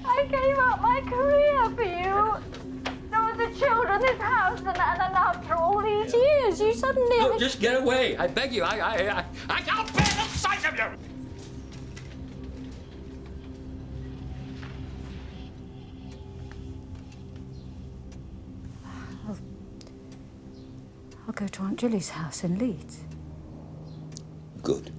I gave up my career for you. There were the children, this house, and after all these years, you suddenly... Look, just get away. I beg you. I can't bear the sight of you. I'll go to Aunt Julie's house in Leeds. Good.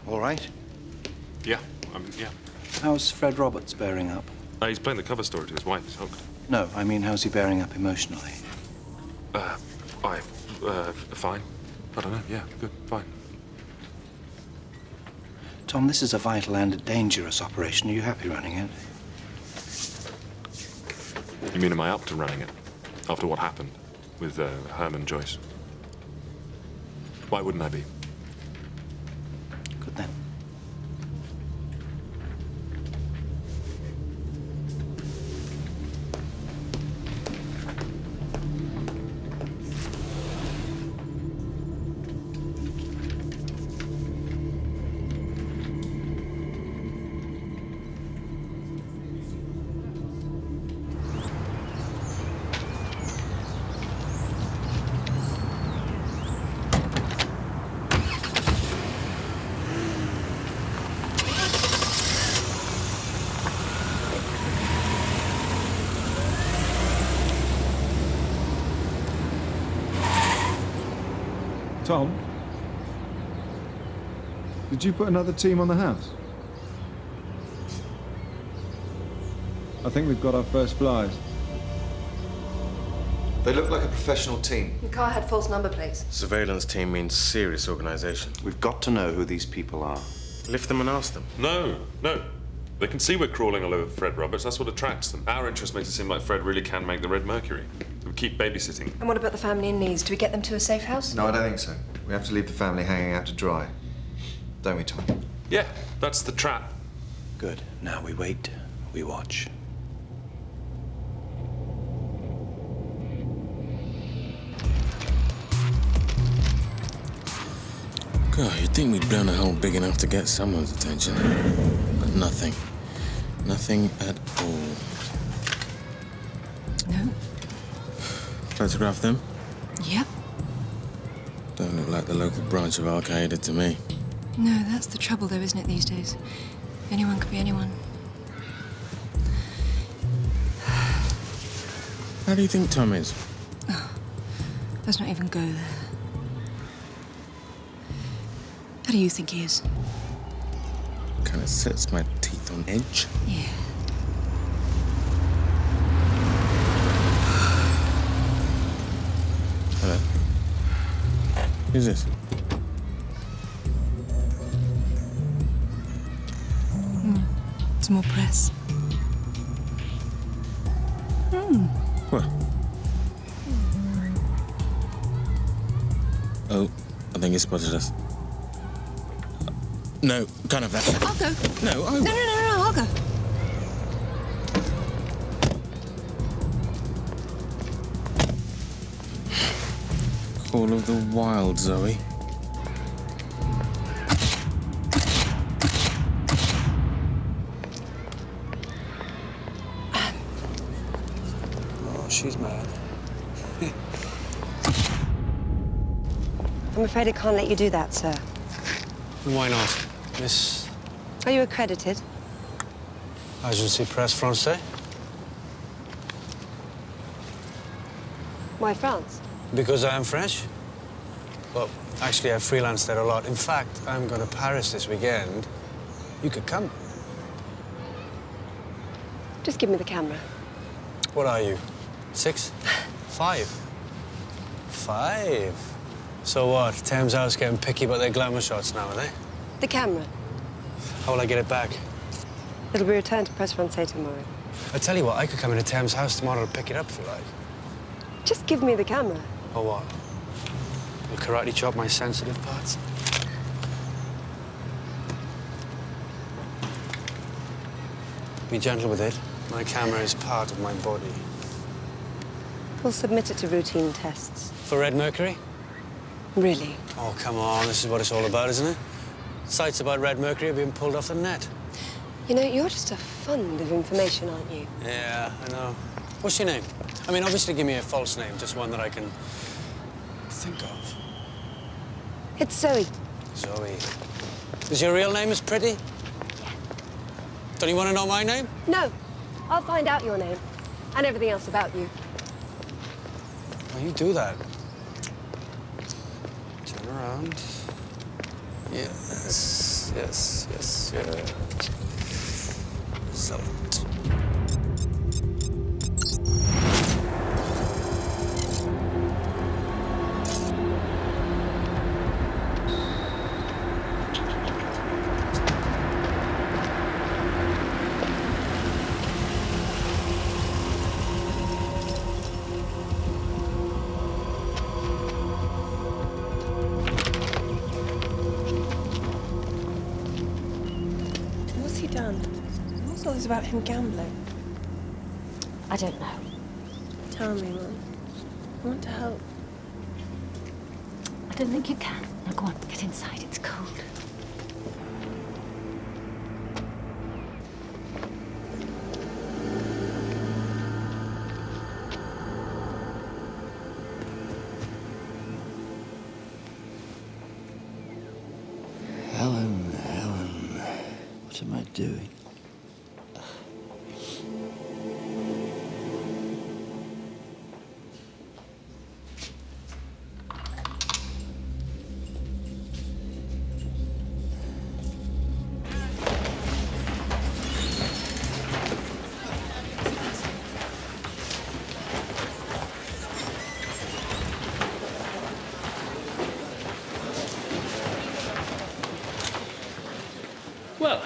All right? Yeah, yeah. How's Fred Roberts bearing up? He's playing the cover story to his wife. He's hooked. No, I mean, how's he bearing up emotionally? Fine. I don't know. Yeah, good, fine. Tom, this is a vital and dangerous operation. Are you happy running it? You mean, am I up to running it? After what happened with Herman Joyce? Why wouldn't I be? Good then. Tom? Did you put another team on the house? I think we've got our first flies. They look like a professional team. The car had false number plates. Surveillance team means serious organization. We've got to know who these people are. Lift them and ask them. No. They can see we're crawling all over Fred Roberts. That's what attracts them. Our interest makes it seem like Fred really can make the Red Mercury. We keep babysitting. And what about the family in Leeds? Do we get them to a safe house? No, I don't think so. We have to leave the family hanging out to dry. Don't we, Tom? Yeah, that's the trap. Good. Now we wait, we watch. God, you'd think we'd blown a hole big enough to get someone's attention. But nothing. Nothing at all. No. Photograph them? Yep. Don't look like the local branch of Al-Qaeda to me. No, that's the trouble, though, isn't it, these days? Anyone could be anyone. How do you think Tom is? Oh, let's not even go there. How do you think he is? Kind of sets my teeth on edge. Yeah. Hello. Who's this? It's more press. What? Oh, I think he spotted us. No, can't have that. I'll go. No, I... No, I'll go. Call of the Wild, Zoe. Oh, she's mad. I'm afraid I can't let you do that, sir. Why not, Miss Are you accredited? Agence Presse Française? Why France? Because I am French? Well, actually, I freelance there a lot. In fact, I'm going to Paris this weekend. You could come. Just give me the camera. What are you? 6? 5? 5? So what? Thames House getting picky about their glamour shots now, are they? The camera. How will I get it back? It'll be returned to Presse Française tomorrow. I tell you what, I could come into Thames House tomorrow to pick it up if you like. Just give me the camera. Or what? Will karate chop my sensitive parts? Be gentle with it. My camera is part of my body. We'll submit it to routine tests. For red mercury? Really? Oh, come on. This is what it's all about, isn't it? Sites about red mercury are being pulled off the net. You know, you're just a fund of information, aren't you? Yeah, I know. What's your name? I mean, obviously give me a false name, just one that I can think of. It's Zoe. Zoe. Is your real name as pretty? Yeah. Don't you want to know my name? No. I'll find out your name and everything else about you. Well, you do that. Turn around. Yes, yes, yes, yes. Salt. What's he done? What's all this about him gambling? I don't know. Tell me, Mum. I want to help. I don't think you can. Now go on, get inside. It's cold. Helen, what am I doing? Well,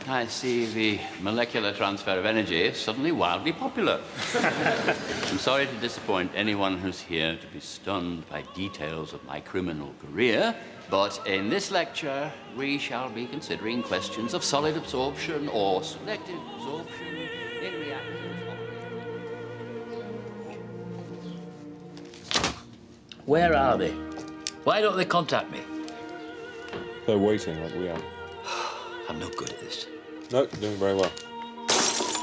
I see the molecular transfer of energy is suddenly wildly popular. I'm sorry to disappoint anyone who's here to be stunned by details of my criminal career, but in this lecture, we shall be considering questions of solid absorption or selective absorption in reactions. Where are they? Why don't they contact me? They're waiting like we are. I'm not good at this. No, doing very well.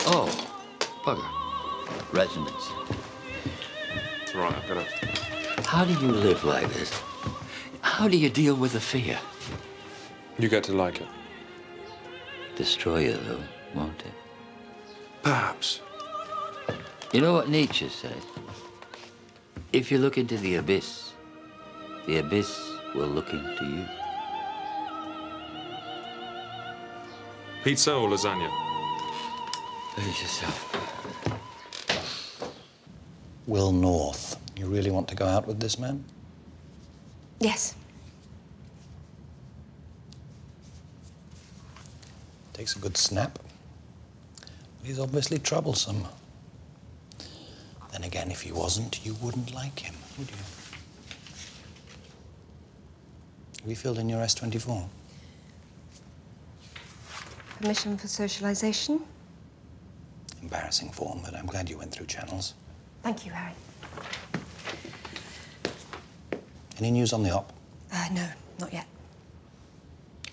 Oh, bugger. Resonance. It's all right, I've got it. How do you live like this? How do you deal with the fear? You get to like it. Destroy you, though, won't it? Perhaps. You know what Nietzsche said? If you look into the abyss will look into you. Pizza or lasagna? Please yourself. Will North, you really want to go out with this man? Yes. Takes a good snap. He's obviously troublesome. Then again, if he wasn't, you wouldn't like him, would you? Have you filled in your S24? Permission for socialization? Embarrassing form, but I'm glad you went through channels. Thank you, Harry. Any news on the op? No, not yet.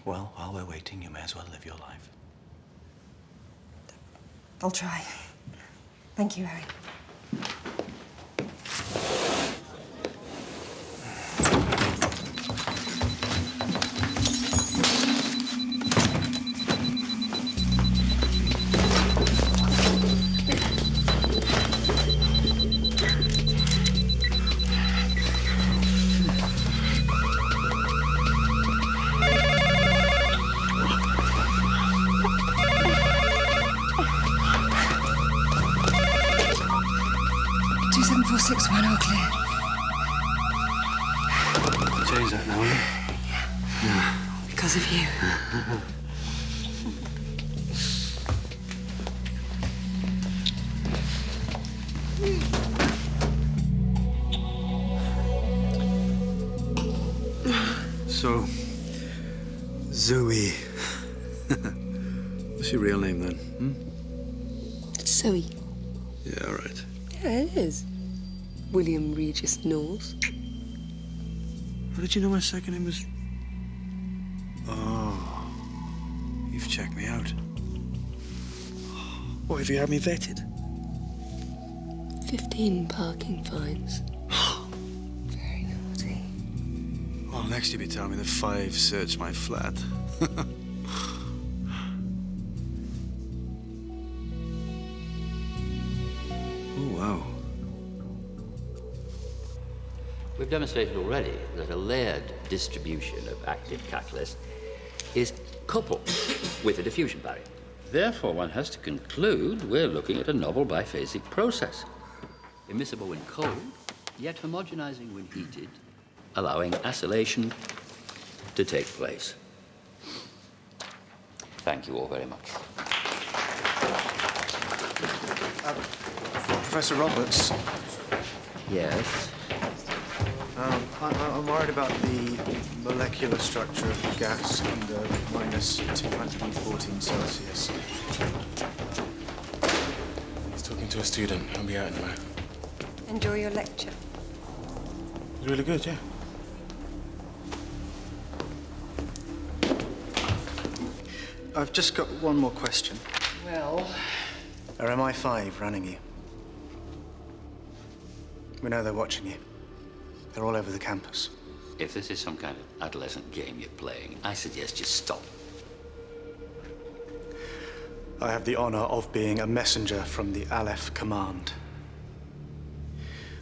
Well, while we're waiting, you may as well live your life. I'll try. Thank you, Harry. All clear. Change that now, will you? Yeah. Because of you. your real name, then? It's Zoe. Yeah, all right. Yeah, it is. William Regis Knowles. How did you know my second name was... Oh, you've checked me out. What, have you had me vetted? 15 parking fines. Very naughty. Well, next you'll be telling me that 5 searched my flat. Oh, wow. We've demonstrated already that a layered distribution of active catalyst is coupled with a diffusion barrier. Therefore, one has to conclude we're looking at a novel biphasic process. Immiscible when cold, yet homogenizing when heated, allowing acylation to take place. Thank you all very much. Professor Roberts. Yes? I'm worried about the molecular structure of the gas under minus 214 Celsius. He's talking to a student. I'll be out in a moment. Enjoy your lecture. It's really good, yeah. I've just got one more question. Well? Are MI5 running you? We know they're watching you. They're all over the campus. If this is some kind of adolescent game you're playing, I suggest you stop. I have the honor of being a messenger from the Aleph Command.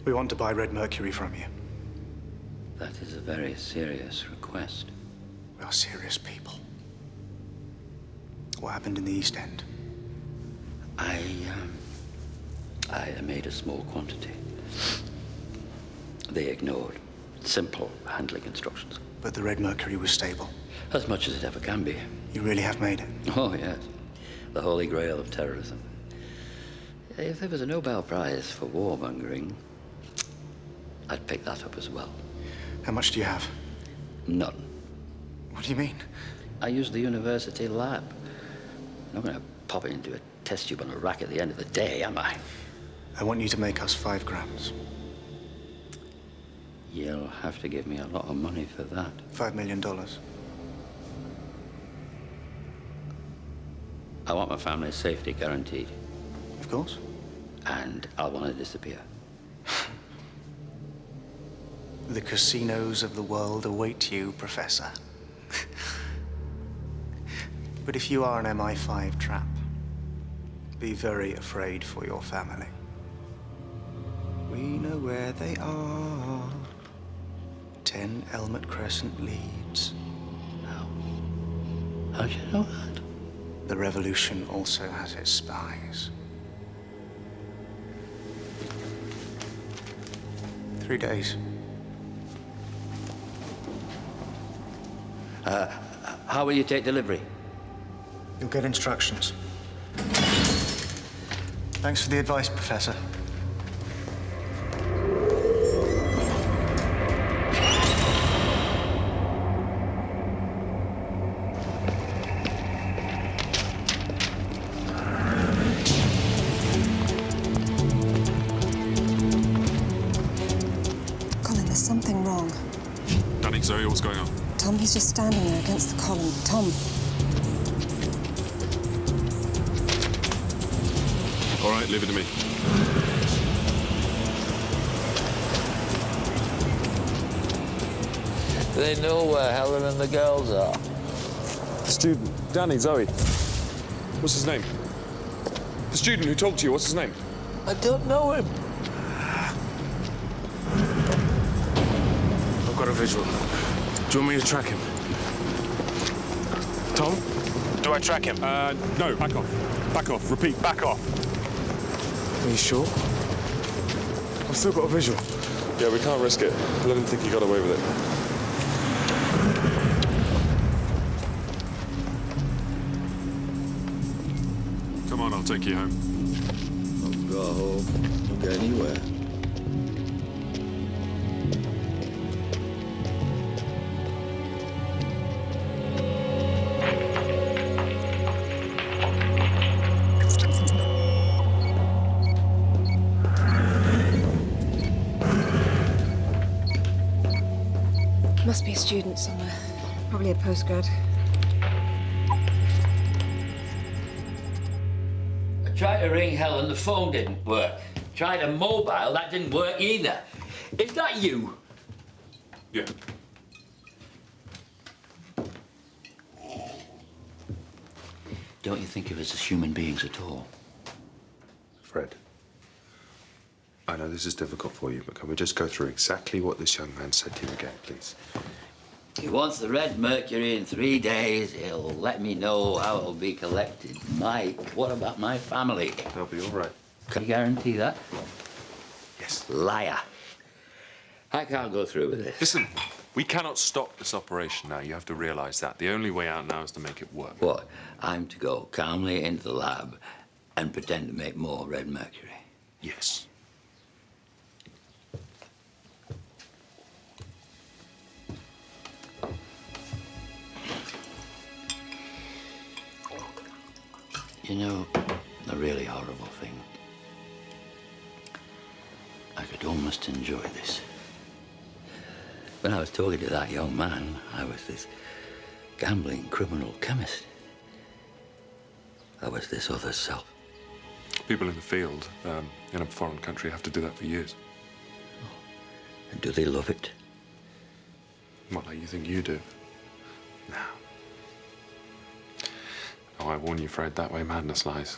We want to buy Red Mercury from you. That is a very serious request. We are serious people. What happened in the East End? I made a small quantity. They ignored simple handling instructions. But the Red Mercury was stable. As much as it ever can be. You really have made it? Oh, yes. The holy grail of terrorism. If there was a Nobel Prize for warmongering, I'd pick that up as well. How much do you have? None. What do you mean? I use the university lab. I'm not going to pop it into a test tube on a rack at the end of the day, am I? I want you to make us 5 grams. You'll have to give me a lot of money for that. $5 million. I want my family's safety guaranteed. Of course. And I'll want to disappear. The casinos of the world await you, Professor. But if you are an MI5 trap, be very afraid for your family. We know where they are. 10 Elmet Crescent Leeds. How'd you know that? The revolution also has its spies. 3 days. How will you take delivery? You'll get instructions. Thanks for the advice, Professor. Colin, there's something wrong. Danny, Zoe, what's going on? Tom, he's just standing there against the column. Tom. All right, leave it to me. They know where Helen and the girls are. The student, Danny, Zoe. What's his name? The student who talked to you, what's his name? I don't know him. I've got a visual. Do you want me to track him? Tom? Do I track him? No, back off. Back off. Repeat, back off. Are you sure? I've still got a visual. Yeah, we can't risk it. Let him think he got away with it. Come on, I'll take you home. Don't go home. Don't get anywhere. Must be a student somewhere. Probably a postgrad. I tried to ring Helen, the phone didn't work. Tried a mobile, that didn't work either. Is that you? Yeah. Don't you think of us as human beings at all? Fred, I know this is difficult for you, but can we just go through exactly what this young man said to you again, please? He wants the red mercury in 3 days. He'll let me know how it'll be collected. Mike, what about my family? They'll be all right. Can you guarantee that? Yes. Liar. I can't go through with this. Listen, we cannot stop this operation now. You have to realize that. The only way out now is to make it work. What? I'm to go calmly into the lab and pretend to make more red mercury? Yes. You know, a really horrible thing. I could almost enjoy this. When I was talking to that young man, I was this gambling criminal chemist. I was this other self. People in the field, in a foreign country, have to do that for years. And do they love it? What, like you think you do? No. Oh, I warn you, Fred, that way madness lies.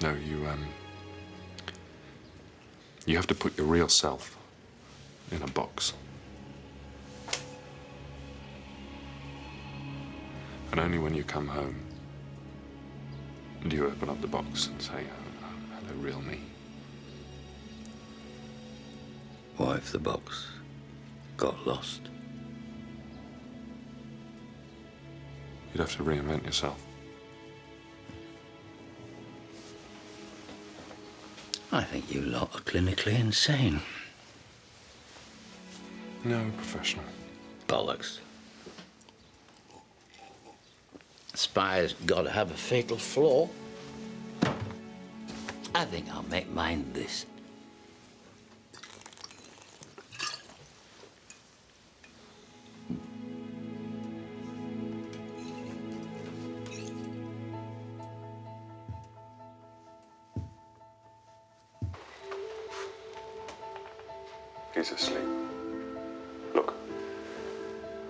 No, you have to put your real self in a box. And only when you come home do you open up the box and say, hello, real me. What if the box got lost? You'd have to reinvent yourself. I think you lot are clinically insane. No, professional. Bollocks. Spy's got to have a fatal flaw. I think I'll make mine this. He's asleep. Look,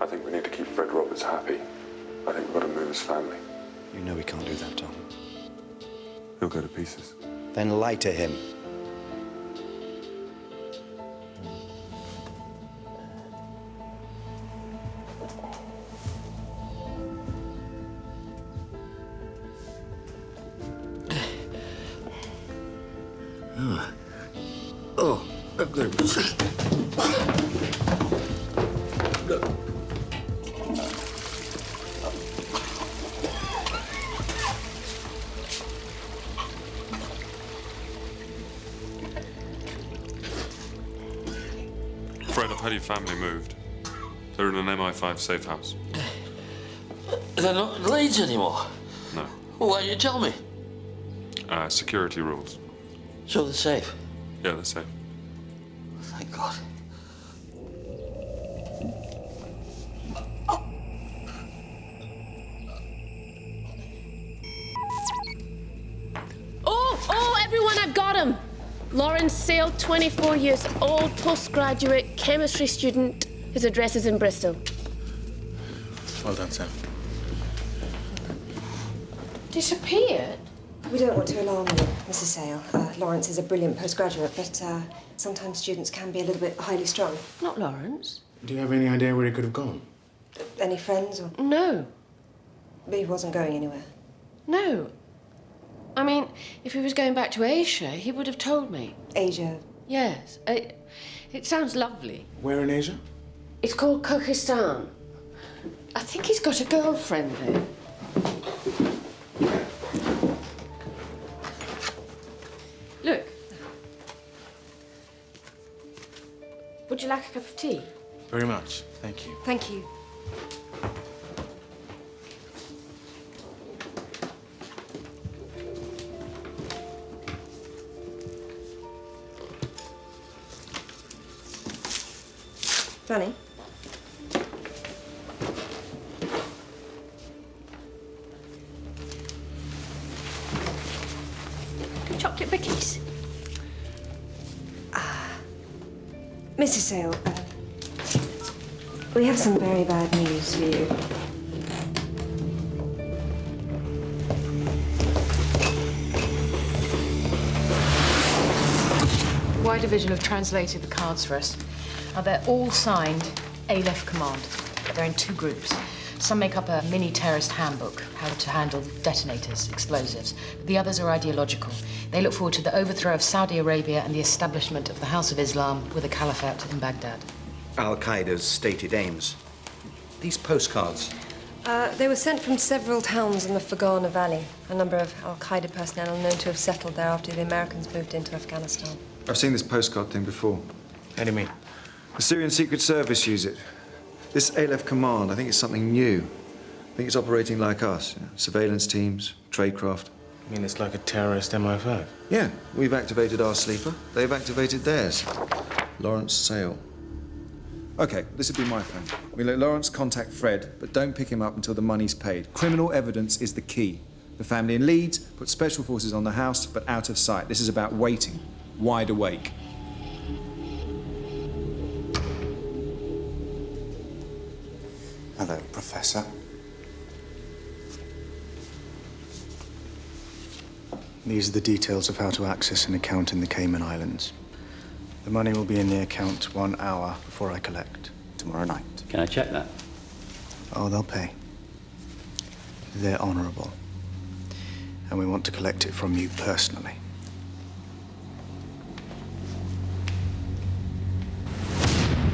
I think we need to keep Fred Roberts happy. I think we've got to move his family. You know we can't do that, Tom. He'll go to pieces. Then lie to him. Oh, I've got to see. Fred, I've had your family moved. They're in an MI5 safe house. They're not in Leeds anymore. No. Well, why didn't you tell me? Security rules. So they're safe? Yeah, they're safe. Thank God. Oh, everyone, I've got him. Lawrence Sale, 24 years old, postgraduate chemistry student. His address is in Bristol. Well done, Sam. Disappeared? We don't want to alarm you, Mrs. Sale. Lawrence is a brilliant postgraduate, but sometimes students can be a little bit highly strung. Not Lawrence. Do you have any idea where he could have gone? Any friends or...? No. But he wasn't going anywhere. No. I mean, if he was going back to Asia, he would have told me. Asia? Yes. It sounds lovely. Where in Asia? It's called Kyrgyzstan. I think he's got a girlfriend there. Look. Would you like a cup of tea? Very much. Thank you. Thank you. Funny. Chocolate brickies. Mrs. Sale, we have some very bad news for you. Y Division have translated the cards for us. Now, they're all signed Aleph Command. They're in two groups. Some make up a mini terrorist handbook, how to handle detonators, explosives. The others are ideological. They look forward to the overthrow of Saudi Arabia and the establishment of the House of Islam with a caliphate in Baghdad. Al-Qaeda's stated aims. These postcards. They were sent from several towns in the Fergana Valley. A number of Al-Qaeda personnel are known to have settled there after the Americans moved into Afghanistan. I've seen this postcard thing before. How do you mean? The Syrian Secret Service use it. This Aleph Command, I think it's something new. I think it's operating like us. Surveillance teams, tradecraft. I mean, it's like a terrorist MI5. Yeah, we've activated our sleeper. They've activated theirs. Lawrence Sale. Okay, this would be my phone. We let Lawrence contact Fred, but don't pick him up until the money's paid. Criminal evidence is the key. The family in Leeds put special forces on the house, but out of sight. This is about waiting, wide awake. Hello, Professor. These are the details of how to access an account in the Cayman Islands. The money will be in the account 1 hour before I collect, tomorrow night. Can I check that? Oh, they'll pay. They're honorable. And we want to collect it from you personally.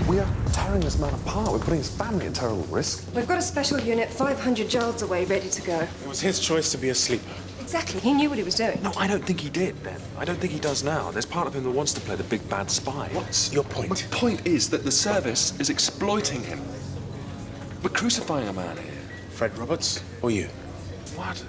We are tearing this man apart. We're putting his family at terrible risk. We've got a special unit 500 yards away, ready to go. It was his choice to be a sleeper. Exactly. He knew what he was doing. No, I don't think he did, Ben. I don't think he does now. There's part of him that wants to play the big bad spy. What's your point? My point is that the service is exploiting him. We're crucifying a man here. Fred Roberts or you? What?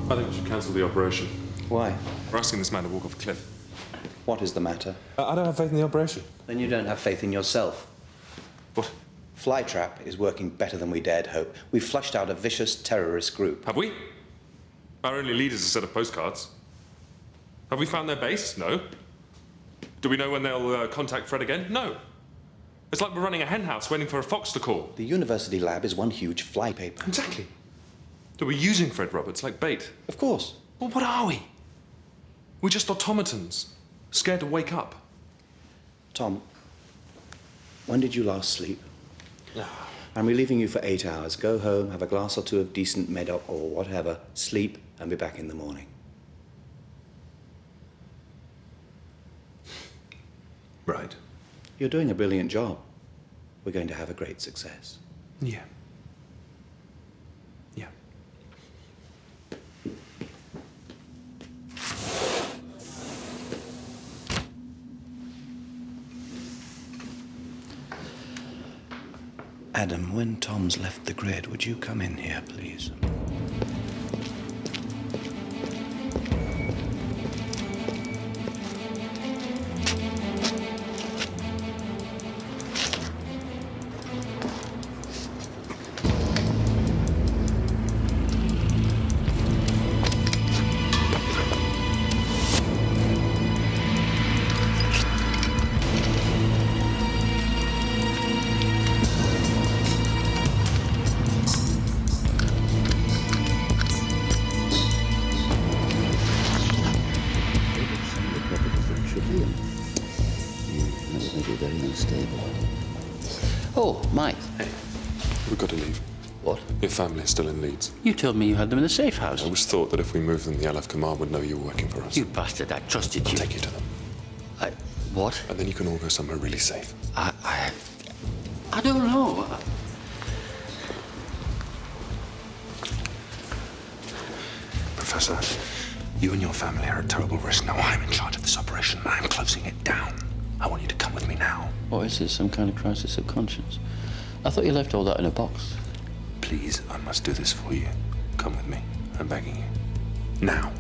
I think we should cancel the operation. Why? We're asking this man to walk off a cliff. What is the matter? I don't have faith in the operation. Then you don't have faith in yourself. What? Flytrap is working better than we dared hope. We've flushed out a vicious terrorist group. Have we? Our only lead is a set of postcards. Have we found their base? No. Do we know when they'll contact Fred again? No. It's like we're running a hen house waiting for a fox to call. The university lab is one huge flypaper. Exactly. So we're using Fred Roberts like bait. Of course. Well, what are we? We're just automatons, scared to wake up. Tom, when did you last sleep? I'm relieving you for 8 hours. Go home, have a glass or two of decent Medoc or whatever, sleep, and be back in the morning. Right. You're doing a brilliant job. We're going to have a great success. Yeah. Yeah. Adam, when Tom's left the grid, would you come in here, please? Oh, Mike. Hey, we've got to leave. What? Your family is still in Leeds. You told me you had them in a safe house. I always thought that if we moved them, the Aleph Command would know you were working for us. You bastard, I trusted you. I'll take you to them. What? And then you can all go somewhere really safe. I don't know. Professor. You and your family are at terrible risk. Now I'm in charge of this operation, and I'm closing it down. I want you to come with me now. What is this, some kind of crisis of conscience? I thought you left all that in a box. Please, I must do this for you. Come with me. I'm begging you. Now.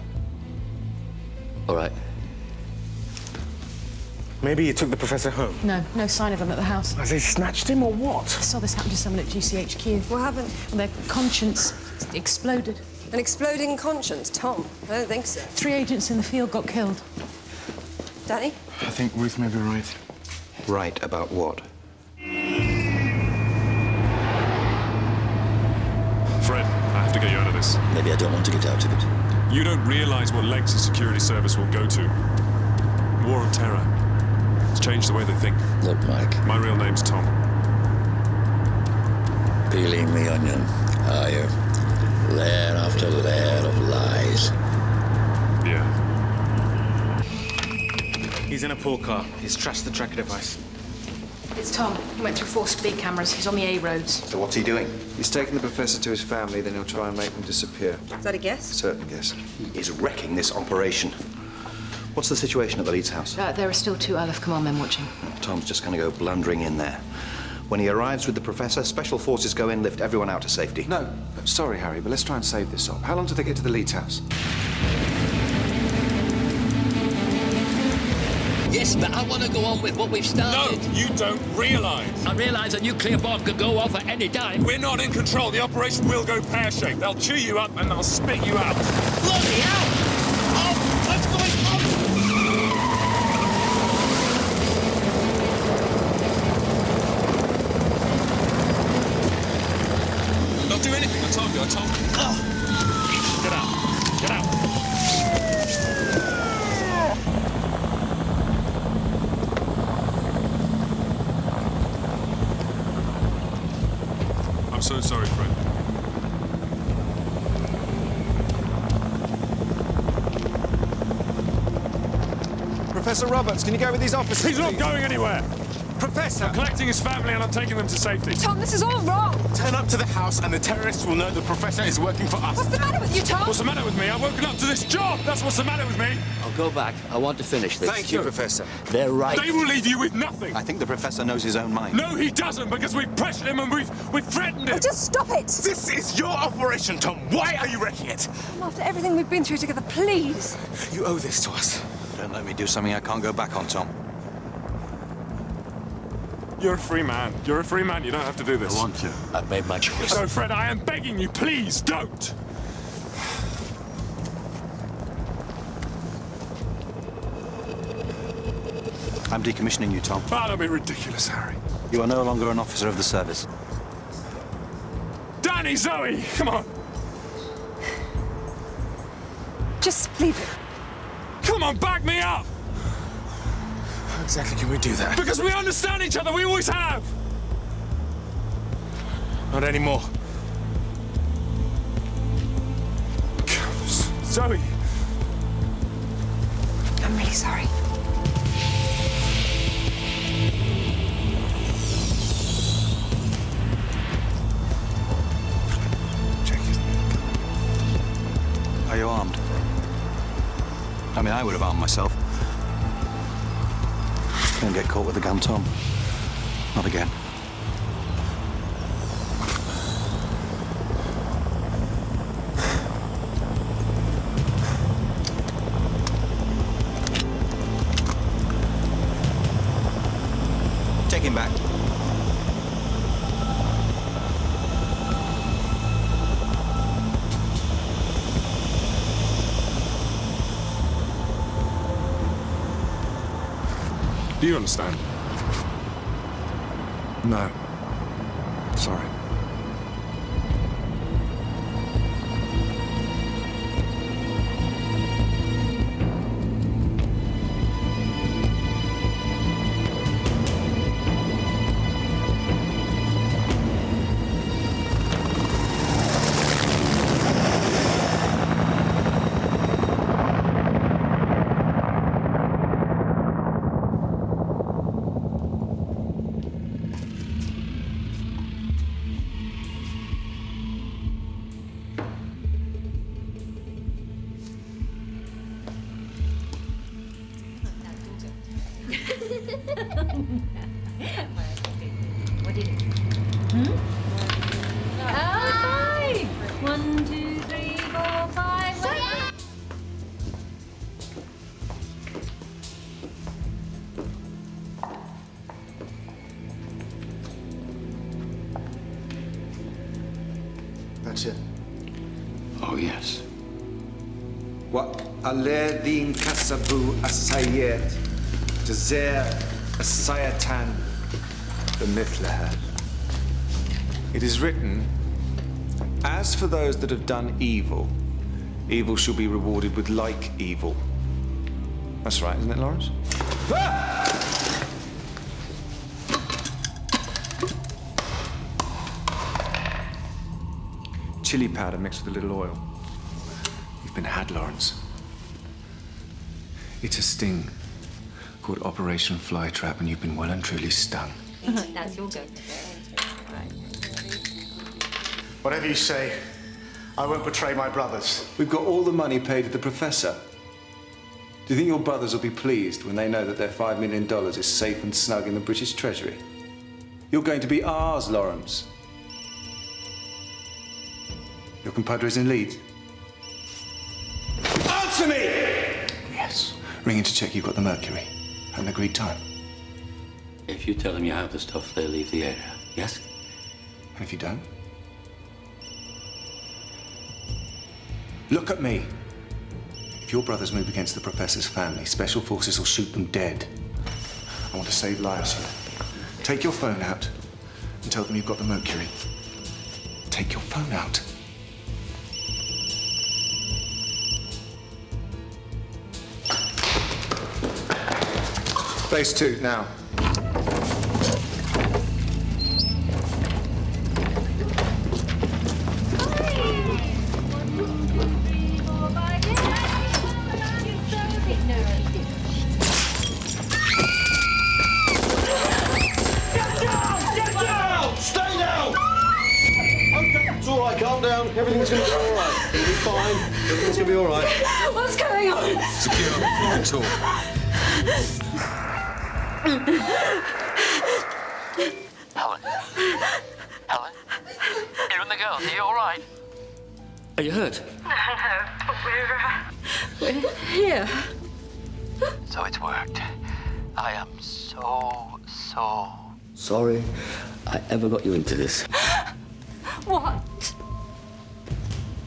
All right. Maybe you took the professor home. No sign of them at the house. Has they snatched him or what? I saw this happen to someone at GCHQ. What happened? Their conscience exploded. An exploding conscience? Tom, I don't think so. 3 agents in the field got killed. Danny? I think Ruth may be right. Right about what? Fred, I have to get you out of this. Maybe I don't want to get out of it. You don't realize what lengths a security service will go to. War on terror. It's changed the way they think. Look, Mike. My real name's Tom. Peeling the onion, are you? Layer after layer of lies. Yeah. He's in a pool car. He's trashed the tracker device. It's Tom. He went through 4 speed cameras. He's on the A roads. So what's he doing? He's taking the professor to his family, then he'll try and make them disappear. Is that a guess? Certain guess. He is wrecking this operation. What's the situation at the Leeds house? There are still 2 ILF command men watching. Tom's just going to go blundering in there. When he arrives with the professor, special forces go in, lift everyone out to safety. No, sorry, Harry, but let's try and save this up. How long till they get to the Leeds house? Yes, but I want to go on with what we've started. No, you don't realize. I realize a nuclear bomb could go off at any time. We're not in control. The operation will go pear-shaped. They'll chew you up and they'll spit you out. Bloody hell! Oh, what's going on? Don't do anything. I told you. Oh. Get out. Get out. I'm so sorry, Fred. Professor Roberts, can you go with these officers? He's not going anywhere. Professor! I'm collecting his family and I'm taking them to safety. Tom, this is all wrong. Turn up to the house and the terrorists will know the professor is working for us. What's the matter with you, Tom? What's the matter with me? I've woken up to this job. That's what's the matter with me. I'll go back. I want to finish this. Thank you, Professor. They're right. They will leave you with nothing. I think the professor knows his own mind. No, he doesn't, because we've pressured him and we've threatened him. Oh, just stop it. This is your operation, Tom. Why are you wrecking it? Tom, after everything we've been through together, please. You owe this to us. Don't let me do something I can't go back on, Tom. You're a free man. You're a free man. You don't have to do this. I want to. I've made my choice. No, Fred, I am begging you, please don't. I'm decommissioning you, Tom. Oh, don't be ridiculous, Harry. You are no longer an officer of the service. Danny, Zoe, come on. Just leave it. Come on, back me up. How exactly can we do that? Because we understand each other. We always have. Not anymore. Zoe. I'm really sorry. Are you armed? I mean, I would have armed myself. Don't get caught with a gun, Tom. Not again. Take him back. Do you understand? No. Sorry. What did it? Five! 1, 2, 3, 4, 5. So yeah. That's it. Oh, yes. وَالَّذِينَ كَسَبُوا السَّيِّئَاتِ جَزَاءً سَيِّئَةً بِمِثْلِهَا. It is written, as for those that have done evil, evil shall be rewarded with like evil. That's right, isn't it, Lawrence? Chili powder mixed with a little oil. You've been had, Lawrence. It's a sting called Operation Flytrap, and you've been well and truly stung. That's your go. Whatever you say, I won't betray my brothers. We've got all the money paid to the professor. Do you think your brothers will be pleased when they know that their $5 million is safe and snug in the British Treasury? You're going to be ours, Lawrence. Your compadre is in Leeds. Answer me! Yes. Ring in to check you've got the mercury. At an agreed time. If you tell them you have the stuff, they'll leave the area, yes? And if you don't? Look at me. If your brothers move against the professor's family, special forces will shoot them dead. I want to save lives here. Take your phone out and tell them you've got the mercury. Take your phone out. Phase 2, now. Everything's gonna be all right. It'll be fine. Everything's gonna be all right. What's going on? Secure. You can talk. Helen? Helen? You and the girls, are you all right? Are you hurt? No, we're here. So it's worked. I am so Sorry I ever got you into this. What?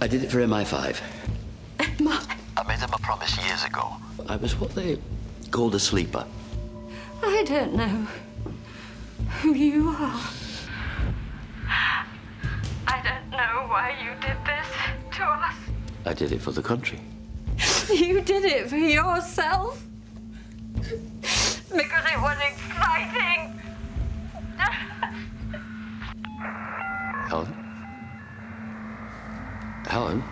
I did it for MI5. I made them a promise years ago. I was what they called a sleeper. I don't know who you are. I don't know why you did this to us. I did it for the country. You did it for yourself. Because it was exciting. Helen? Helen?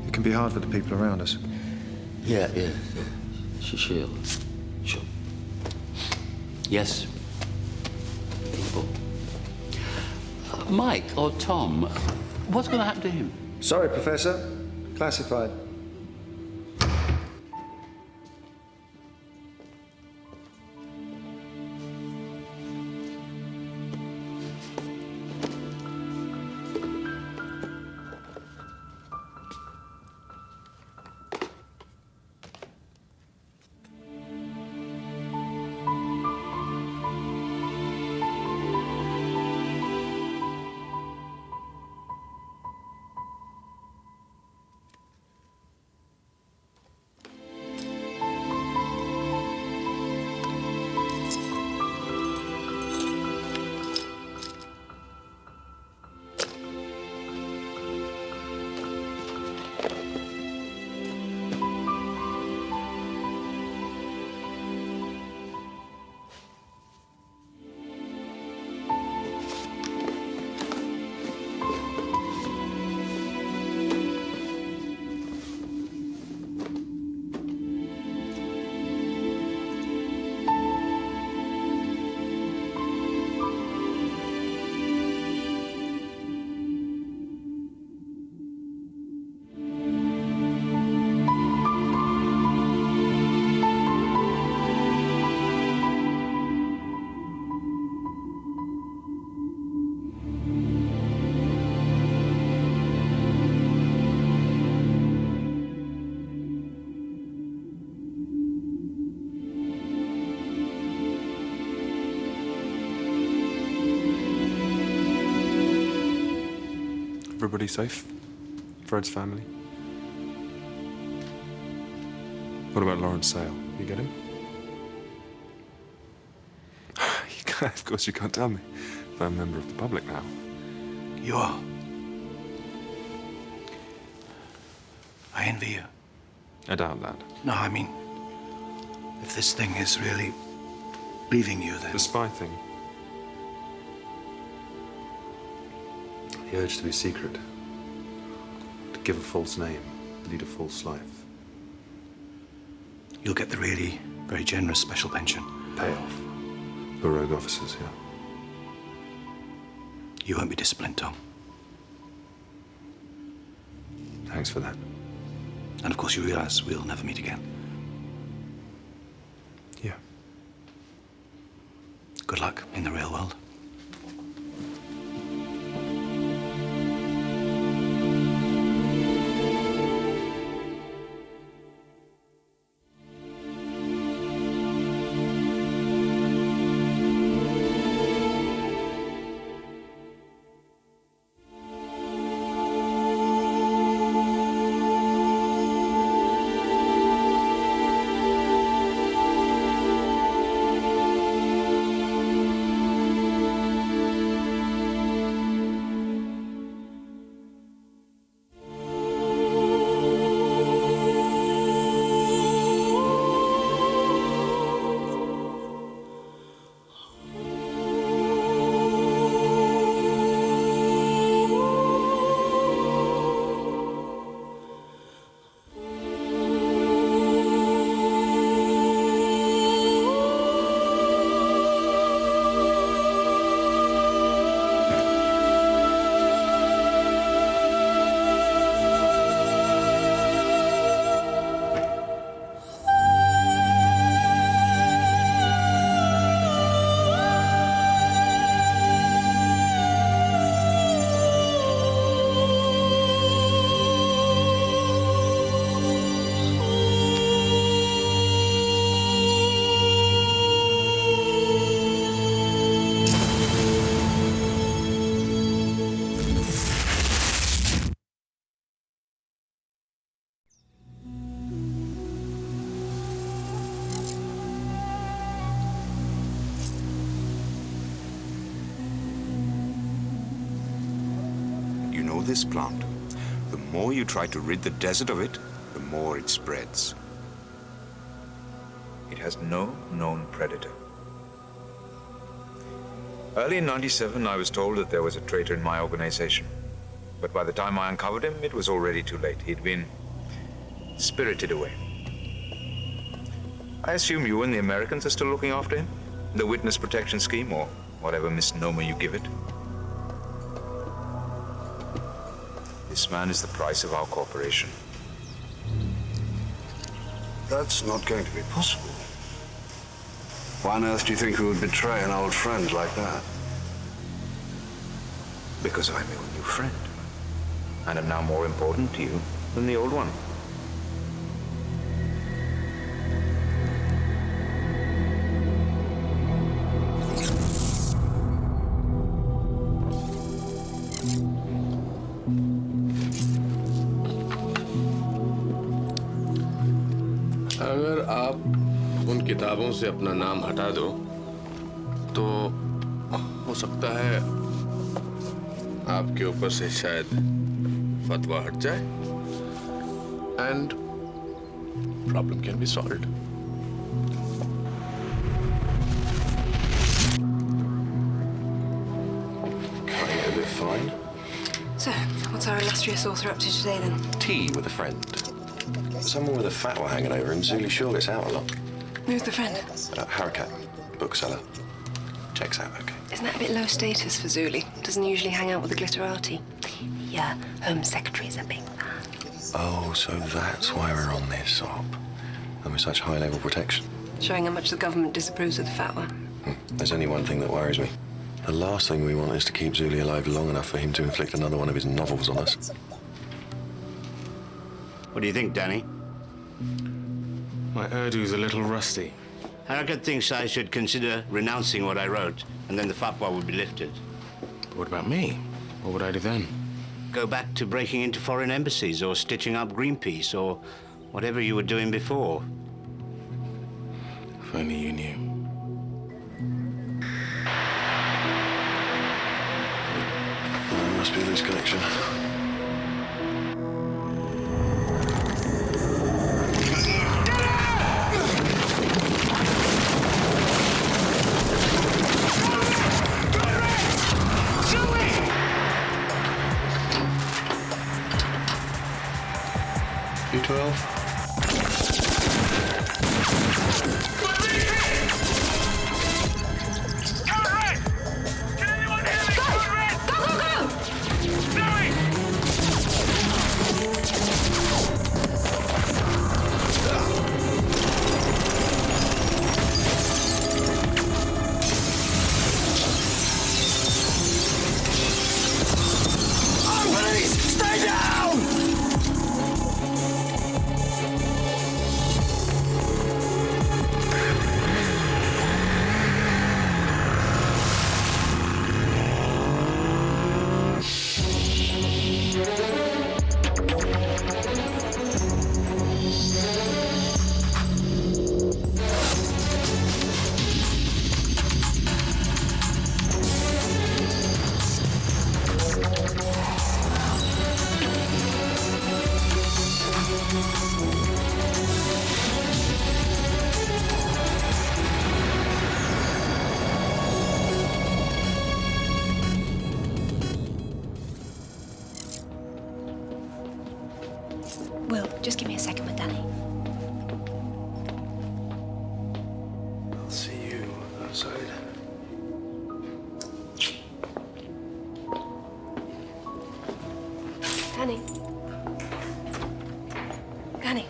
It can be hard for the people around us. Yeah. She'll. Yes. People. Mike or Tom, what's going to happen to him? Sorry, Professor. Classified. Everybody safe? Fred's family? What about Lawrence Sale? You get him? You can't, of course you can't tell me. I'm a member of the public now. You are. I envy you. I doubt that. No, I mean, if this thing is really leaving you, then... The spy thing. The urge to be secret. To give a false name. Lead a false life. You'll get the really very generous special pension. Payoff. For rogue officers, yeah. You won't be disciplined, Tom. Thanks for that. And of course you realize we'll never meet again. Yeah. Good luck in the real world. This plant, the more you try to rid the desert of it, the more it spreads. It has no known predator. Early in '97, I was told that there was a traitor in my organization. But by the time I uncovered him, it was already too late. He'd been spirited away. I assume you and the Americans are still looking after him? The witness protection scheme, or whatever misnomer you give it? This man is the price of our cooperation. That's not going to be possible. Why on earth do you think we would betray an old friend like that? Because I'm your new friend. And am now more important to you than the old one. अगर आप उन किताबों से अपना नाम हटा दो तो हो सकता है आपके ऊपर से शायद फतवा हट जाए and problem can be solved. Cutting it a bit fine. So, what's our illustrious author up to today then? Tea with a friend. Someone with a fatwa hanging over him. Zuli sure gets out a lot. Who's the friend? Harakat, bookseller. Checks out okay. Isn't that a bit low status for Zuli? Doesn't usually hang out with the glitterati. The Home Secretary's a big fan. Oh, so that's why we're on this op. And with such high-level protection. Showing how much the government disapproves of the fatwa. There's only one thing that worries me. The last thing we want is to keep Zuli alive long enough for him to inflict another one of his novels on us. What do you think, Danny? My Urdu's a little rusty. Harakat thinks I should consider renouncing what I wrote, and then the fatwa would be lifted. What about me? What would I do then? Go back to breaking into foreign embassies or stitching up Greenpeace or whatever you were doing before. If only you knew. There must be a loose connection. U12. Will, just give me a second with Danny. I'll see you outside. Danny. Danny.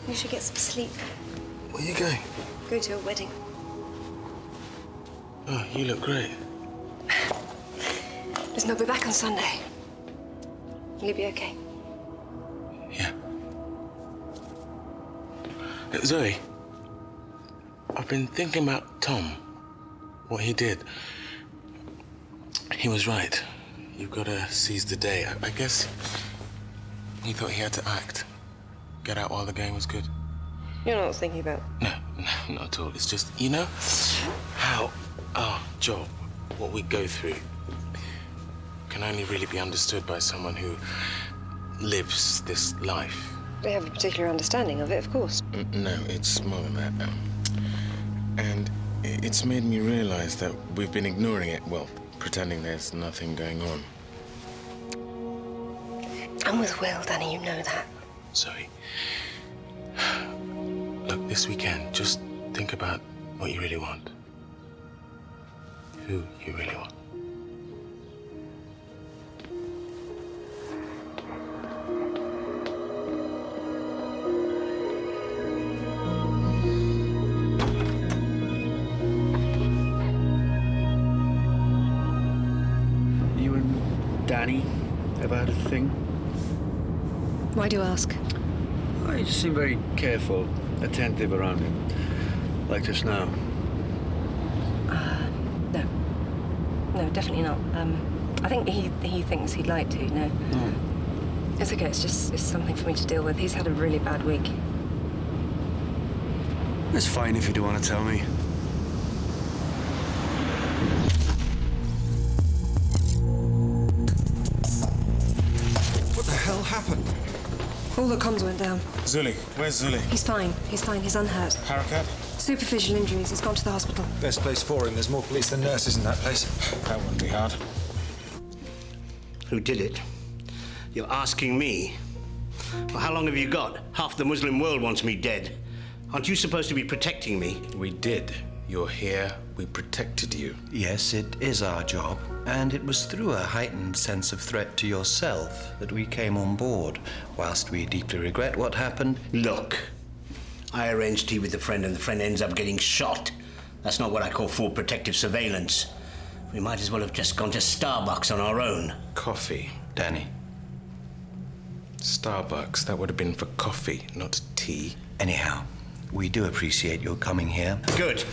You should get some sleep. Where are you going? Go to a wedding. Oh, you look great. Listen, I'll be back on Sunday. Will you be okay? Zoe, I've been thinking about Tom, what he did. He was right. You've got to seize the day. I guess he thought he had to act. Get out while the game was good. You're not thinking about... No, not at all. It's just, you know, how our job, what we go through, can only really be understood by someone who lives this life. They have a particular understanding of it, of course. No, it's more than that. And it's made me realize that we've been ignoring it, well, pretending there's nothing going on. I'm with Will, Danny, you know that. Zoe, look, this weekend, just think about what you really want. Who you really want. You and Danny ever had a thing? Why do you ask? You just seem very careful, attentive around him. Like just now. No. No, definitely not. I think he thinks he'd like to, no. No. It's okay, it's something for me to deal with. He's had a really bad week. It's fine if you don't want to tell me. What the hell happened? All the comms went down. Zuli, where's Zuli? He's fine. He's fine. He's unhurt. Harakat? Superficial injuries. He's gone to the hospital. Best place for him. There's more police than nurses in that place. That wouldn't be hard. Who did it? You're asking me? Well, how long have you got? Half the Muslim world wants me dead. Aren't you supposed to be protecting me? We did. You're here. We protected you. Yes, it is our job. And it was through a heightened sense of threat to yourself that we came on board. Whilst we deeply regret what happened... Look, I arranged tea with a friend and the friend ends up getting shot. That's not what I call full protective surveillance. We might as well have just gone to Starbucks on our own. Coffee. Danny. Starbucks, that would have been for coffee, not tea. Anyhow, we do appreciate your coming here. Good.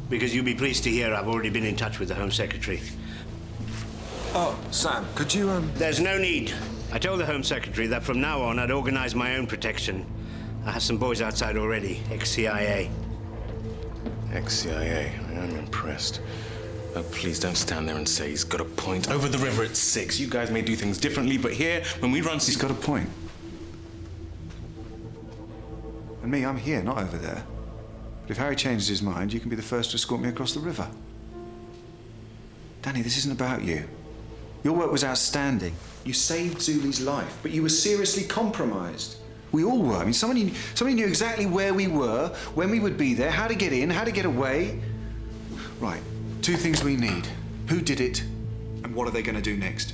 Because you'll be pleased to hear I've already been in touch with the Home Secretary. Oh, Sam, could you, There's no need. I told the Home Secretary that from now on I'd organize my own protection. I have some boys outside already, ex-CIA. Ex-CIA. I'm impressed. Oh, please don't stand there and say he's got a point. Over the river at 6. You guys may do things differently, but here, when we run... He's got a point. And me, I'm here, not over there. But if Harry changes his mind, you can be the first to escort me across the river. Danny, this isn't about you. Your work was outstanding. You saved Zuli's life, but you were seriously compromised. We all were. I mean, somebody knew exactly where we were, when we would be there, how to get in, how to get away. Right, 2 things we need. Who did it, and what are they going to do next?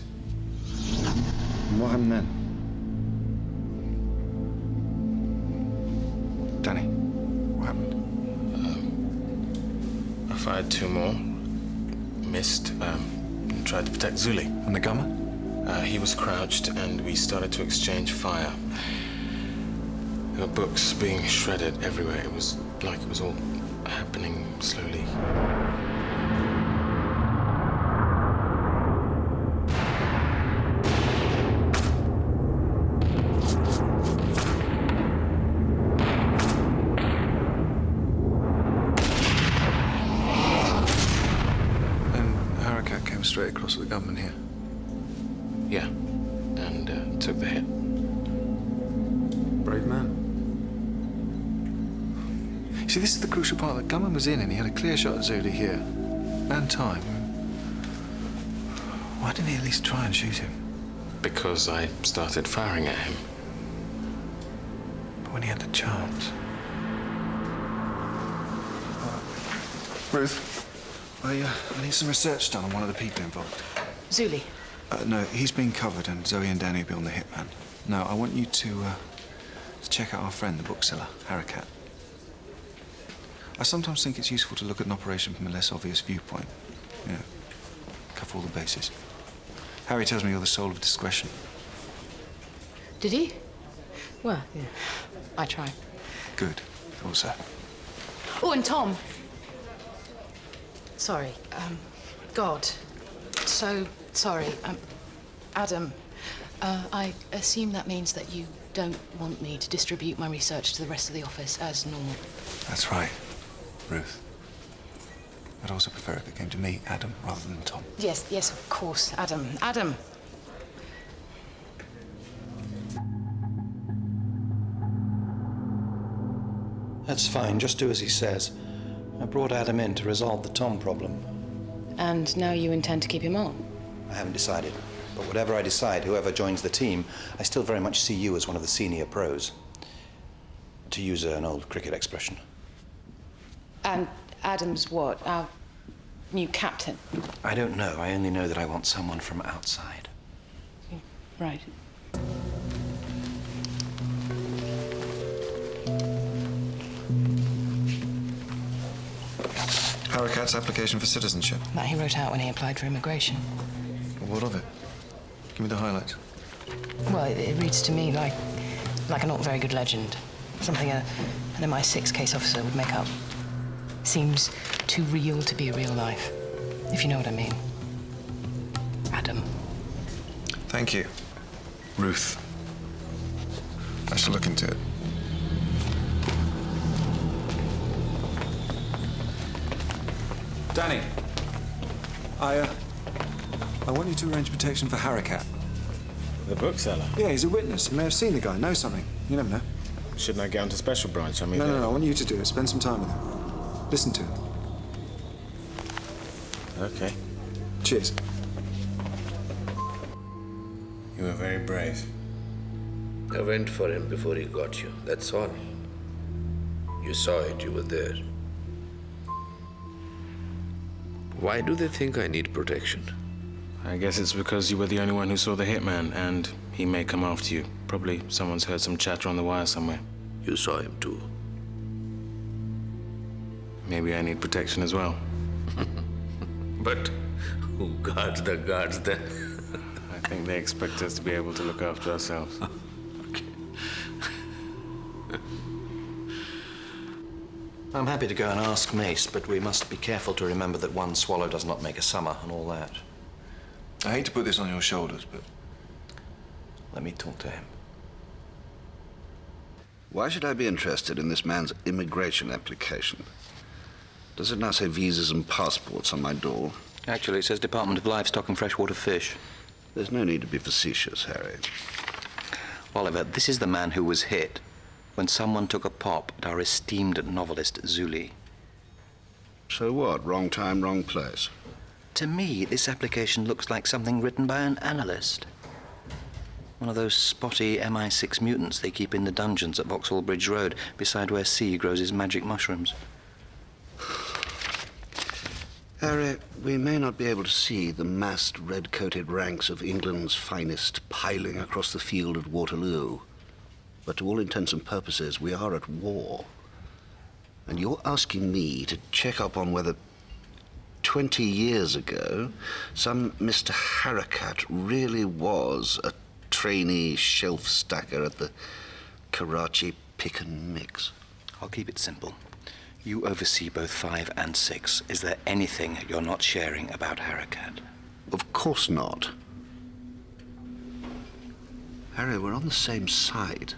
And what happened then? Danny, what happened? I fired 2 more. Missed, and tried to protect Zuli. And the gunman? He was crouched, and we started to exchange fire. There were books being shredded everywhere. It was like it was all happening slowly. Straight across the gunman here. Yeah, and took the hit. Brave man. See, this is the crucial part. The gunman was in and he had a clear shot at Zuli here. And time. Why didn't he at least try and shoot him? Because I started firing at him. But when he had the chance. Ruth? I need some research done on one of the people involved. Zuli? No, he's been covered, and Zoe and Danny will be on the hitman. Now, I want you to check out our friend, the bookseller, Harakat. I sometimes think it's useful to look at an operation from a less obvious viewpoint. You know, cover all the bases. Harry tells me you're the soul of discretion. Did he? Well, yeah, I try. Good. Thought so. Oh, and Tom. Sorry. God. So sorry. Adam, I assume that means that you don't want me to distribute my research to the rest of the office as normal. That's right, Ruth. I'd also prefer if it came to me, Adam, rather than Tom. Yes, yes, of course, Adam. Adam! That's fine. Just do as he says. I brought Adam in to resolve the Tom problem. And now you intend to keep him on? I haven't decided. But whatever I decide, whoever joins the team, I still very much see you as one of the senior pros. To use an old cricket expression. And Adam's what? Our new captain? I don't know. I only know that I want someone from outside. Right. Harakat's application for citizenship. That he wrote out when he applied for immigration. Well, what of it? Give me the highlights. Well, it reads to me like a not very good legend. Something an MI6 case officer would make up. Seems too real to be real life, if you know what I mean. Adam. Thank you, Ruth. I shall look into it. Danny, I want you to arrange protection for Harakat. The bookseller? Yeah, he's a witness. He may have seen the guy, know something. You never know. Shouldn't I get onto special branch? I mean... No, I want you to do it. Spend some time with him. Listen to him. Okay. Cheers. You were very brave. I went for him before he got you, that's all. You saw it, you were there. Why do they think I need protection? I guess it's because you were the only one who saw the hitman, and he may come after you. Probably someone's heard some chatter on the wire somewhere. You saw him too. Maybe I need protection as well. But who guards the guards then? I think they expect us to be able to look after ourselves. I'm happy to go and ask Mace, but we must be careful to remember that one swallow does not make a summer and all that. I hate to put this on your shoulders, but let me talk to him. Why should I be interested in this man's immigration application? Does it now say visas and passports on my door? Actually, it says Department of Livestock and Freshwater Fish. There's no need to be facetious, Harry. Oliver, this is the man who was hit when someone took a pop at our esteemed novelist, Zuli. So what? Wrong time, wrong place. To me, this application looks like something written by an analyst. One of those spotty MI6 mutants they keep in the dungeons at Vauxhall Bridge Road, beside where C grows his magic mushrooms. Harry, we may not be able to see the massed red-coated ranks of England's finest piling across the field at Waterloo, but to all intents and purposes, we are at war. And you're asking me to check up on whether 20 years ago, some Mr. Harakat really was a trainee shelf stacker at the Karachi Pick and Mix. I'll keep it simple. You oversee both 5 and 6. Is there anything you're not sharing about Harakat? Of course not. Harry, we're on the same side.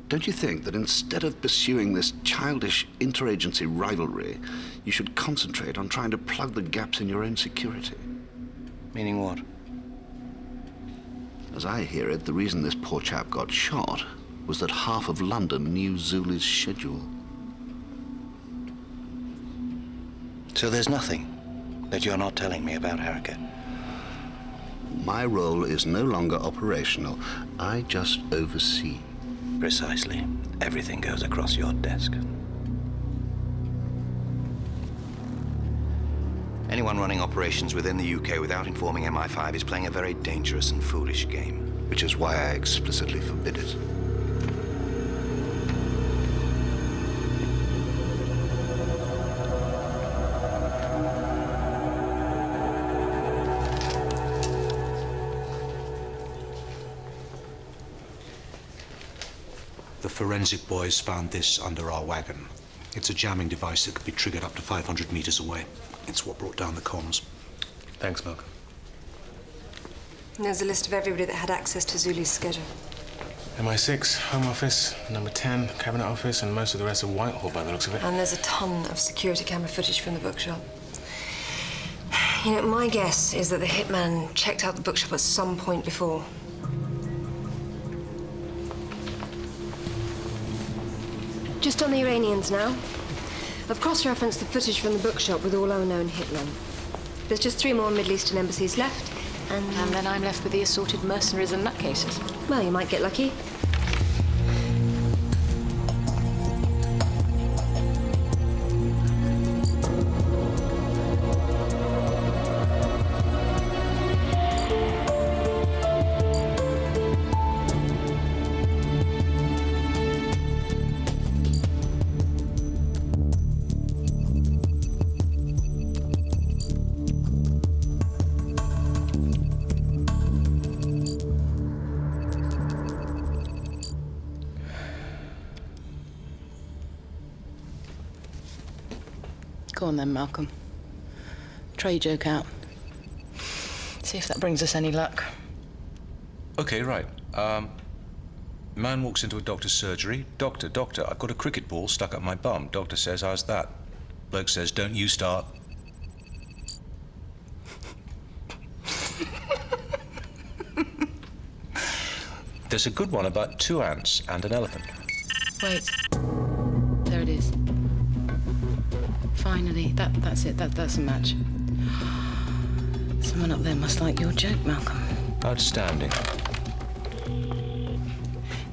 Don't you think that instead of pursuing this childish interagency rivalry, you should concentrate on trying to plug the gaps in your own security? Meaning what? As I hear it, the reason this poor chap got shot was that half of London knew Zuli's schedule. So there's nothing that you're not telling me about Harakat? My role is no longer operational. I just oversee. Precisely. Everything goes across your desk. Anyone running operations within the UK without informing MI5 is playing a very dangerous and foolish game. Which is why I explicitly forbid it. The forensic boys found this under our wagon. It's a jamming device that could be triggered up to 500 meters away. It's what brought down the comms. Thanks, Malcolm. And there's a list of everybody that had access to Zuli's schedule. MI6, Home Office, number 10, Cabinet Office, and most of the rest of Whitehall by the looks of it. And there's a ton of security camera footage from the bookshop. You know, my guess is that the hitman checked out the bookshop at some point before. Just on the Iranians now. I've cross-referenced the footage from the bookshop with all our known hitmen. There's just 3 more Middle Eastern embassies left, and then I'm left with the assorted mercenaries and nutcases. Well, you might get lucky. Go on then, Malcolm. Try your joke out. See if that brings us any luck. Okay, right. Man walks into a doctor's surgery. Doctor, I've got a cricket ball stuck up my bum. Doctor says, how's that? Bloke says, don't you start. There's a good one about 2 ants and an elephant. Wait. There it is. Finally. That's it. That's a match. Someone up there must like your joke, Malcolm. Outstanding.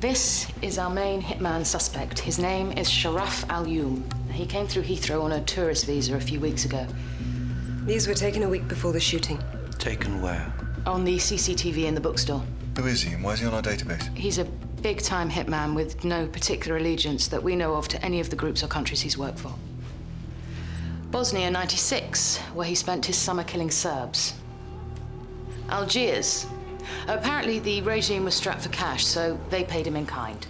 This is our main hitman suspect. His name is Sharaf Al-Youm. He came through Heathrow on a tourist visa a few weeks ago. These were taken a week before the shooting. Taken where? On the CCTV in the bookstore. Who is he and why is he on our database? He's a big-time hitman with no particular allegiance that we know of to any of the groups or countries he's worked for. Bosnia, 96, where he spent his summer killing Serbs. Algiers. Apparently the regime was strapped for cash, so they paid him in kind,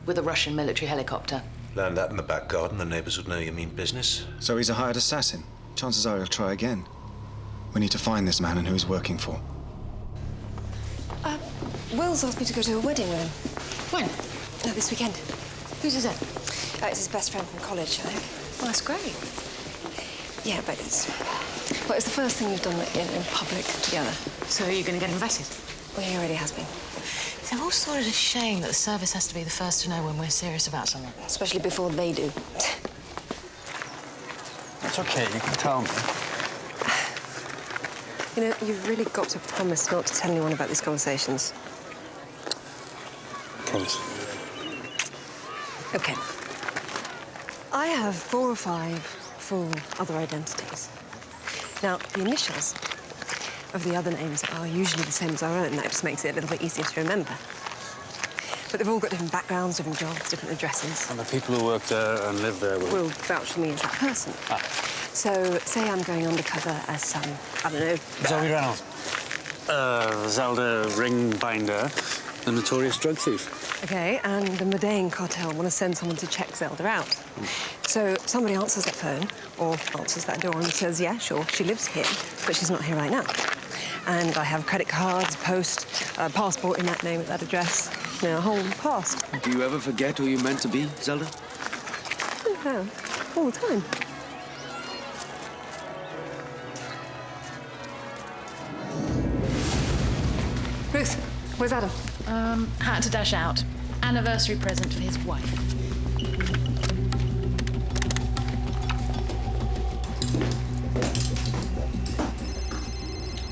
with a Russian military helicopter. Land that in the back garden, the neighbors would know you mean business. So he's a hired assassin. Chances are he'll try again. We need to find this man and who he's working for. Will's asked me to go to a wedding with him. When? This weekend. Whose is it? It's his best friend from college, I think. Oh, that's great. Yeah, but it's the first thing we've done in public together. So you're going to get invited? Well, he already has been. They've all thought it a shame that the service has to be the first to know when we're serious about someone. Especially before they do. It's okay, you can tell me. You know, you've really got to promise not to tell anyone about these conversations. Promise. Okay. I have 4 or 5 full other identities. Now, the initials of the other names are usually the same as our own. That just makes it a little bit easier to remember. But they've all got different backgrounds, different jobs, different addresses. And the people who work there and live there will vouch for me as that person. Ah. So, say I'm going undercover as some, I don't know... Zoe Reynolds. Zelda Ringbinder, the notorious drug thief. OK, and the Medellin cartel want to send someone to check Zelda out. So somebody answers that phone, or answers that door and says, yeah, sure, she lives here, but she's not here right now. And I have credit cards, post, passport in that name at that address, you know, a whole past. Do you ever forget who you're meant to be, Zelda? Yeah, all the time. Ruth, where's Adam? Had to dash out. Anniversary present for his wife.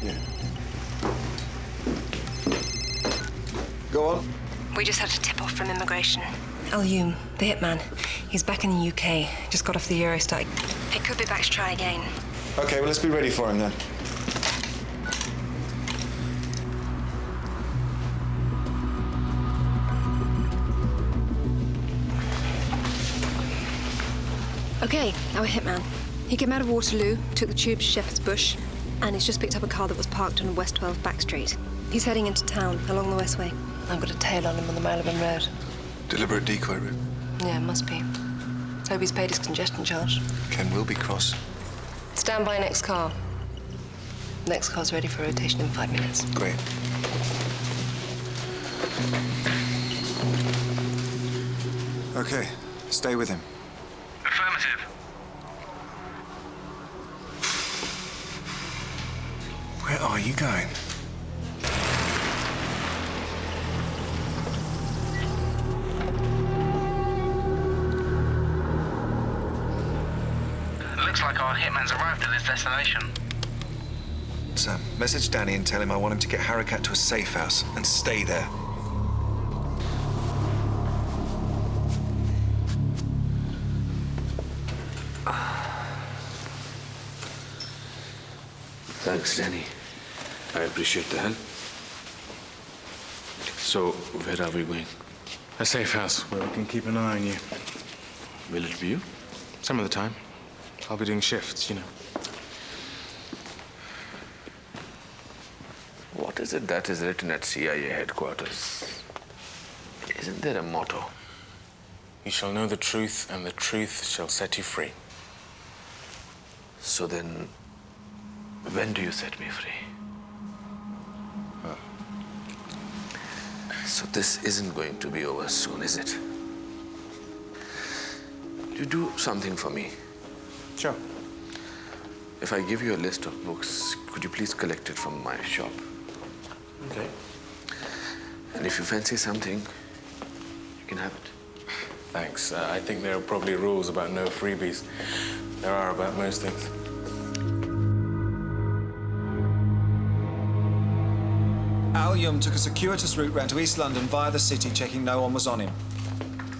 Yeah. Go on. We just had a tip-off from immigration. Al Hume, the hitman. He's back in the UK. Just got off the Eurostar. He could be back to try again. Okay, well, let's be ready for him then. OK, our hitman. He came out of Waterloo, took the tube to Shepherd's Bush, and he's just picked up a car that was parked on West 12 Back Street. He's heading into town, along the Westway. I've got a tail on him on the Marylebone Road. Deliberate decoy route. Yeah, must be. Hope he's paid his congestion charge. Ken will be cross. Stand by next car. Next car's ready for rotation in 5 minutes. Great. Okay, stay with him. Affirmative. Where are you going? Looks like our hitman's arrived at his destination. Sam, message Danny and tell him I want him to get Harakat to a safe house and stay there. Thanks, Danny. I appreciate the help. So, where are we going? A safe house where we can keep an eye on you. Will it be you? Some of the time. I'll be doing shifts, you know. What is it that is written at CIA headquarters? Isn't there a motto? You shall know the truth, and the truth shall set you free. So then, when do you set me free? So this isn't going to be over soon, is it? You do something for me. Sure. If I give you a list of books, could you please collect it from my shop? Okay. And if you fancy something, you can have it. Thanks. I think there are probably rules about no freebies. There are about most things. Al Yum took a circuitous route round to East London via the city, checking no one was on him.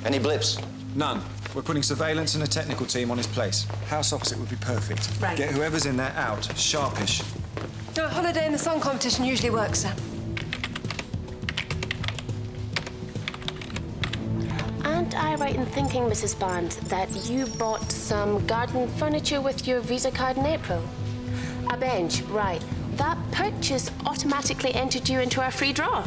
Any blips? None. We're putting surveillance and a technical team on his place. House opposite would be perfect. Right. Get whoever's in there out, sharpish. A holiday in the song competition usually works, Sam. Aren't I right in thinking, Mrs. Barnes, that you bought some garden furniture with your Visa card in April? A bench, right. That purchase automatically entered you into our free draw.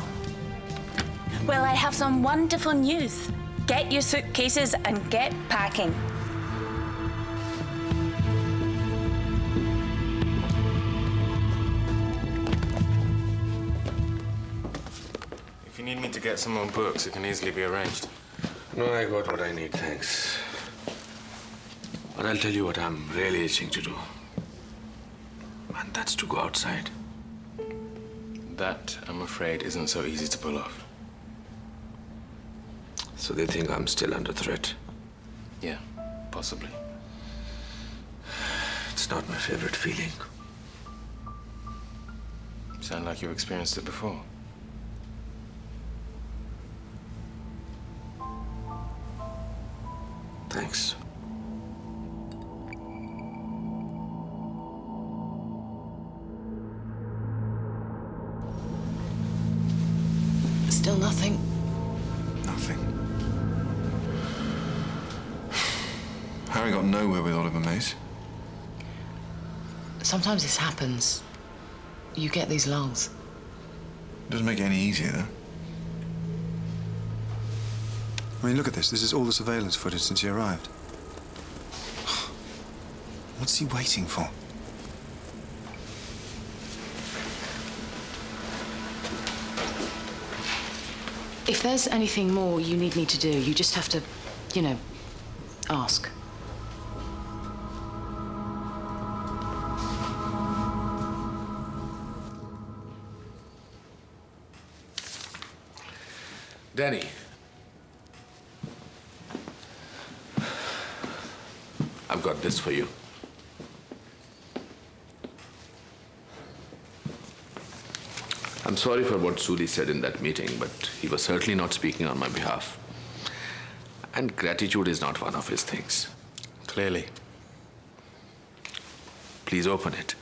Well, I have some wonderful news. Get your suitcases and get packing. If you need me to get some more books, it can easily be arranged. No, I got what I need, thanks. But I'll tell you what I'm really itching to do. And that's to go outside. That, I'm afraid, isn't so easy to pull off. So they think I'm still under threat? Yeah, possibly. It's not my favorite feeling. Sound like you've experienced it before. Thanks. Still nothing. Nothing. Harry got nowhere with Oliver Mace. Sometimes this happens. You get these lulls. Doesn't make it any easier, though. I mean, look at this. This is all the surveillance footage since he arrived. What's he waiting for? If there's anything more you need me to do, you just have to, you know, ask. Danny. I've got this for you. I'm sorry for what Suli said in that meeting, but he was certainly not speaking on my behalf. And gratitude is not one of his things. Clearly. Please open it.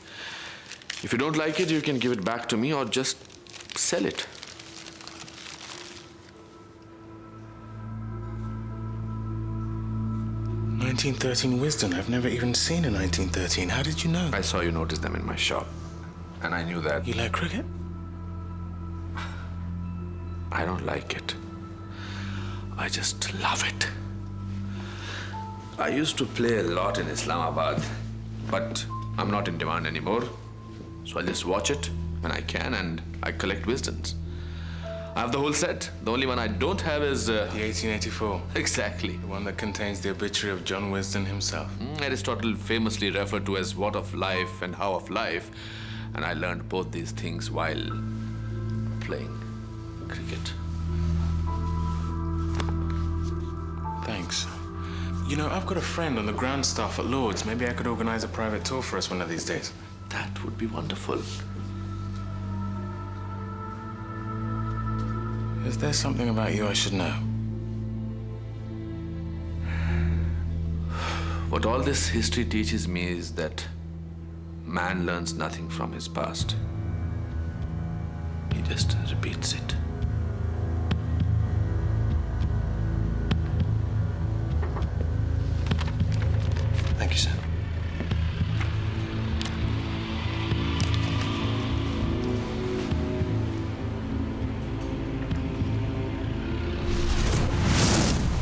If you don't like it, you can give it back to me or just sell it. "1913 Wisdom. I've never even seen a 1913. How did you know? I saw you notice them in my shop. And I knew that... You like cricket? I don't like it. I just love it. I used to play a lot in Islamabad, but I'm not in demand anymore. So I just watch it when I can, and I collect wisdoms. I have the whole set. The only one I don't have is... The 1884. Exactly. The one that contains the obituary of John Wisdom himself. Aristotle famously referred to as what of life and how of life. And I learned both these things while playing cricket. Thanks. You know, I've got a friend on the ground staff at Lord's. Maybe I could organize a private tour for us one of these days. That would be wonderful. Is there something about you I should know? What all this history teaches me is that man learns nothing from his past. He just repeats it. Thank you, sir.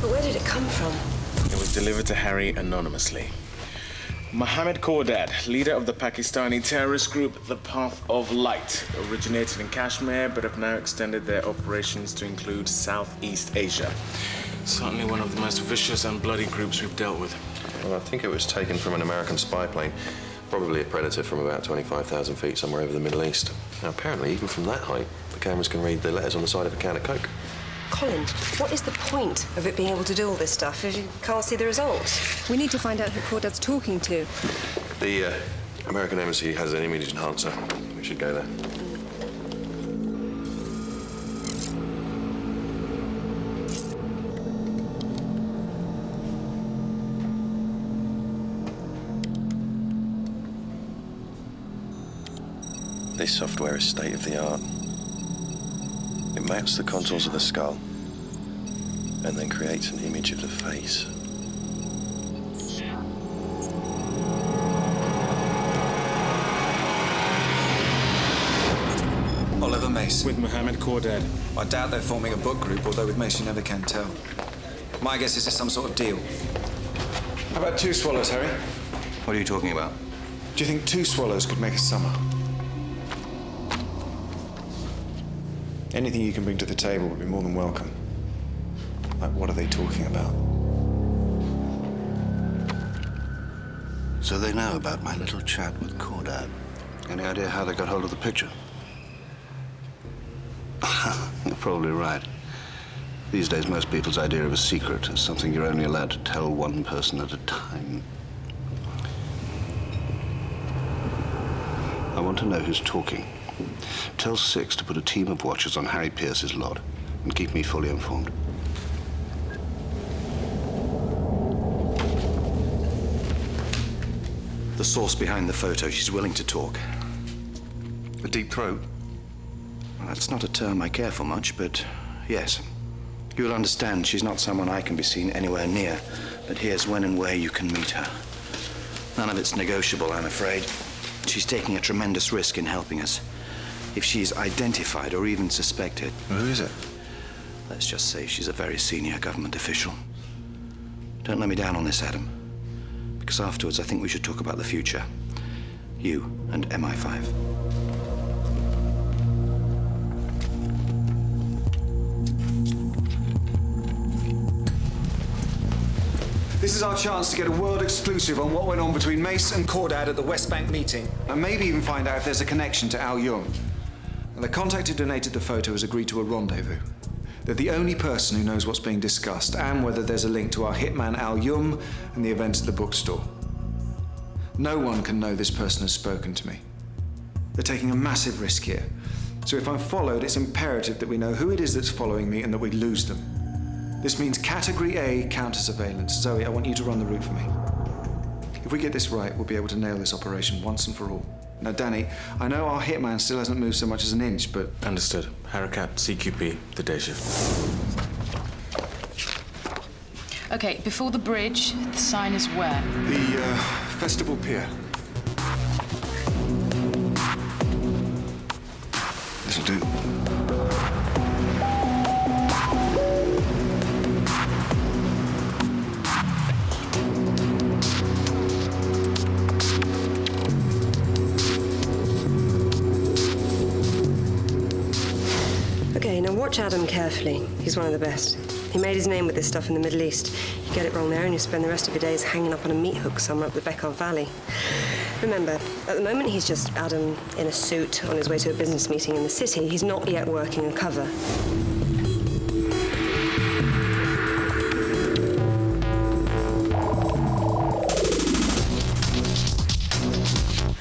But where did it come from? It was delivered to Harry anonymously. Mohammed Khordad, leader of the Pakistani terrorist group The Path of Light, originated in Kashmir but have now extended their operations to include Southeast Asia. Certainly one of the most vicious and bloody groups we've dealt with. Well, I think it was taken from an American spy plane. Probably a Predator from about 25,000 feet somewhere over the Middle East. Now, apparently, even from that height, the cameras can read the letters on the side of a can of Coke. Colin, what is the point of it being able to do all this stuff if you can't see the results? We need to find out who Khordad's talking to. The American embassy has an image enhancer. We should go there. This software is state-of-the-art. It maps the contours of the skull and then creates an image of the face. Oliver Mace. With Mohammed Khordad. I doubt they're forming a book group, although with Mace you never can tell. My guess is it's some sort of deal. How about 2 swallows, Harry? What are you talking about? Do you think 2 swallows could make a summer? Anything you can bring to the table would be more than welcome. Like, what are they talking about? So they know about my little chat with Cordad. Any idea how they got hold of the picture? You're probably right. These days, most people's idea of a secret is something you're only allowed to tell one person at a time. I want to know who's talking. Tell Six to put a team of watchers on Harry Pierce's lot and keep me fully informed. The source behind the photo, she's willing to talk. A deep throat? Well, that's not a term I care for much, but yes. You'll understand she's not someone I can be seen anywhere near, but here's when and where you can meet her. None of it's negotiable, I'm afraid. She's taking a tremendous risk in helping us. If she's identified or even suspected... Well, who is it? Let's just say she's a very senior government official. Don't let me down on this, Adam. Because afterwards, I think we should talk about the future. You and MI5. This is our chance to get a world exclusive on what went on between Mace and Cordad at the West Bank meeting. And maybe even find out if there's a connection to Al Yung. And the contact who donated the photo has agreed to a rendezvous. They're the only person who knows what's being discussed and whether there's a link to our hitman Al Yung and the events at the bookstore. No one can know this person has spoken to me. They're taking a massive risk here. So if I'm followed, it's imperative that we know who it is that's following me and that we lose them. This means Category A counter-surveillance. Zoe, I want you to run the route for me. If we get this right, we'll be able to nail this operation once and for all. Now, Danny, I know our hitman still hasn't moved so much as an inch, but... Understood. Harakat, CQP, the day shift. Okay, before the bridge, the sign is where? The, Festival Pier. This'll do. Okay, now watch Adam carefully. He's one of the best. He made his name with this stuff in the Middle East. You get it wrong there and you spend the rest of your days hanging up on a meat hook somewhere up the Beckov Valley. Remember, at the moment he's just Adam in a suit on his way to a business meeting in the city. He's not yet working a cover.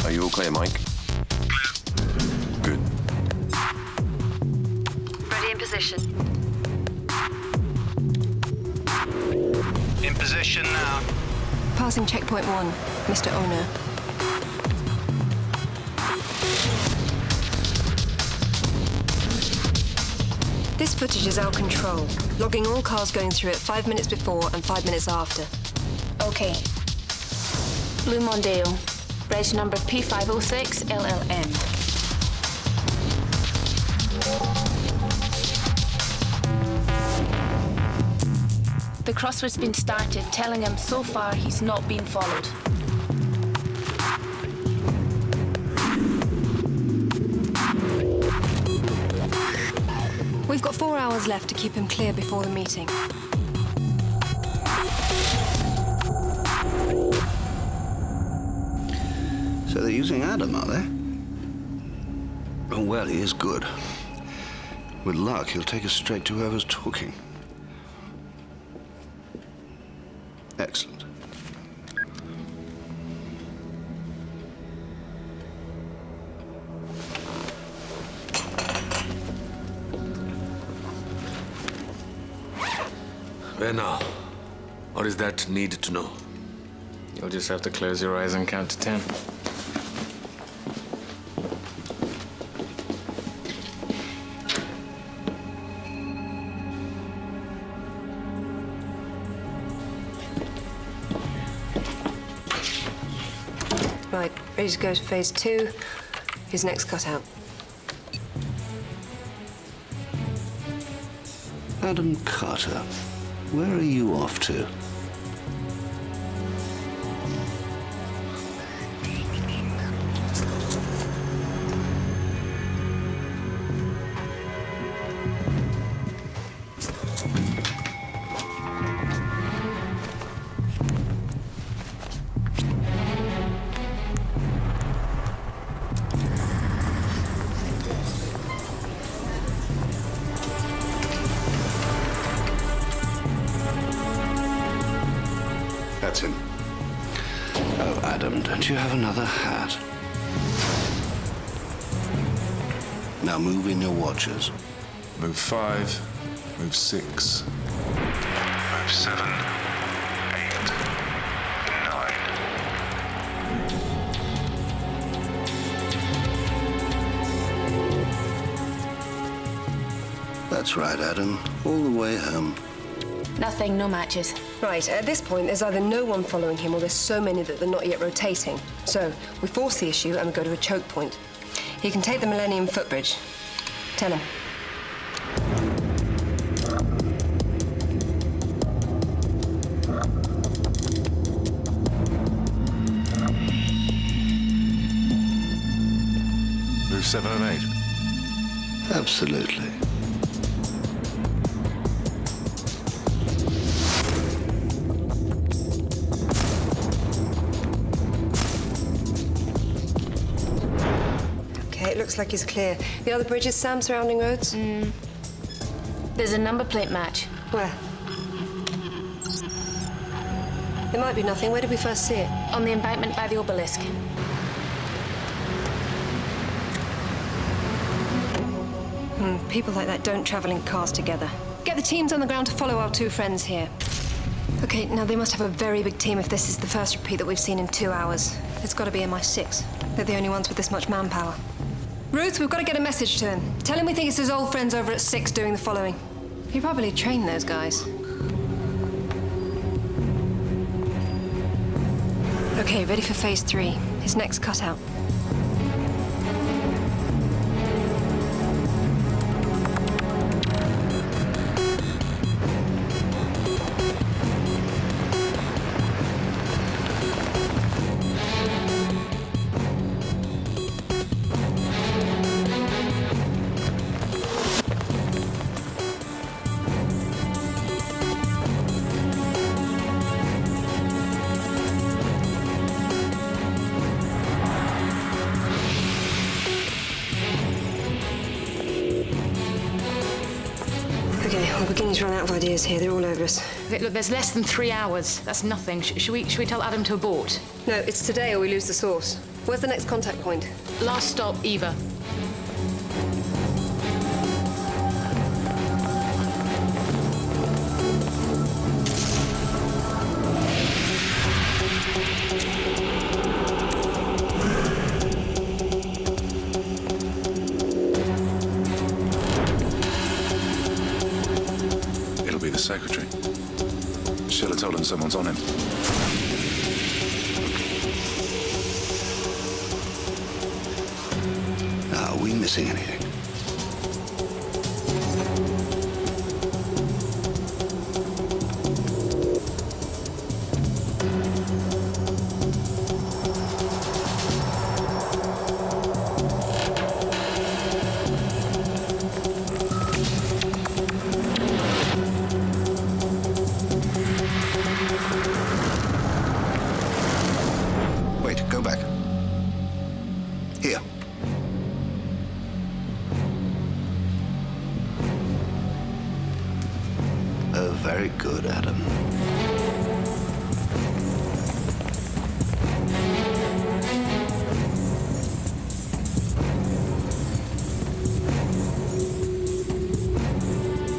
Are you all clear, Mike? Good. Ready in position. In position now. Passing checkpoint 1, Mr. Owner. This footage is our control, logging all cars going through it 5 minutes before and 5 minutes after. Okay. Blue Mondale, reg number P506 LLM. The crossword's been started, telling him so far he's not been followed. We've got 4 hours left to keep him clear before the meeting. So they're using Adam, are they? Oh, well, he is good. With luck, he'll take us straight to whoever's talking. Excellent. Where now? Or is that need to know? You'll just have to close your eyes and count to 10. Right, ready to go to phase 2. His next cutout. Adam Carter. Where are you off to? That's him. Oh, Adam, don't you have another hat? Now move in your watches. Move 5, move 6, move 7, 8, 9. That's right, Adam. All the way home. Nothing, no matches. Right, at this point, there's either no one following him or there's so many that they're not yet rotating. So, we force the issue and we go to a choke point. He can take the Millennium Footbridge. Tell him. Move 7 and 8. Absolutely. It looks like he's clear. The other bridges, Sam, surrounding roads? There's a number plate match. Where? There might be nothing. Where did we first see it? On the embankment by the obelisk. People like that don't travel in cars together. Get the teams on the ground to follow our two friends here. Okay, now they must have a very big team if this is the first repeat that we've seen in 2 hours. It's got to be MI6. They're the only ones with this much manpower. Ruth, we've got to get a message to him. Tell him we think it's his old friends over at 6 doing the following. He probably trained those guys. Okay, ready for phase 3. His next cutout. We're beginning to run out of ideas here. They're all over us. Okay, look, there's less than 3 hours. That's nothing. Should we tell Adam to abort? No, it's today or we lose the source. Where's the next contact point? Last stop, Eva. Secretary. She'll have told him someone's on him. Are we missing anything? Go back. Here. Oh, very good, Adam.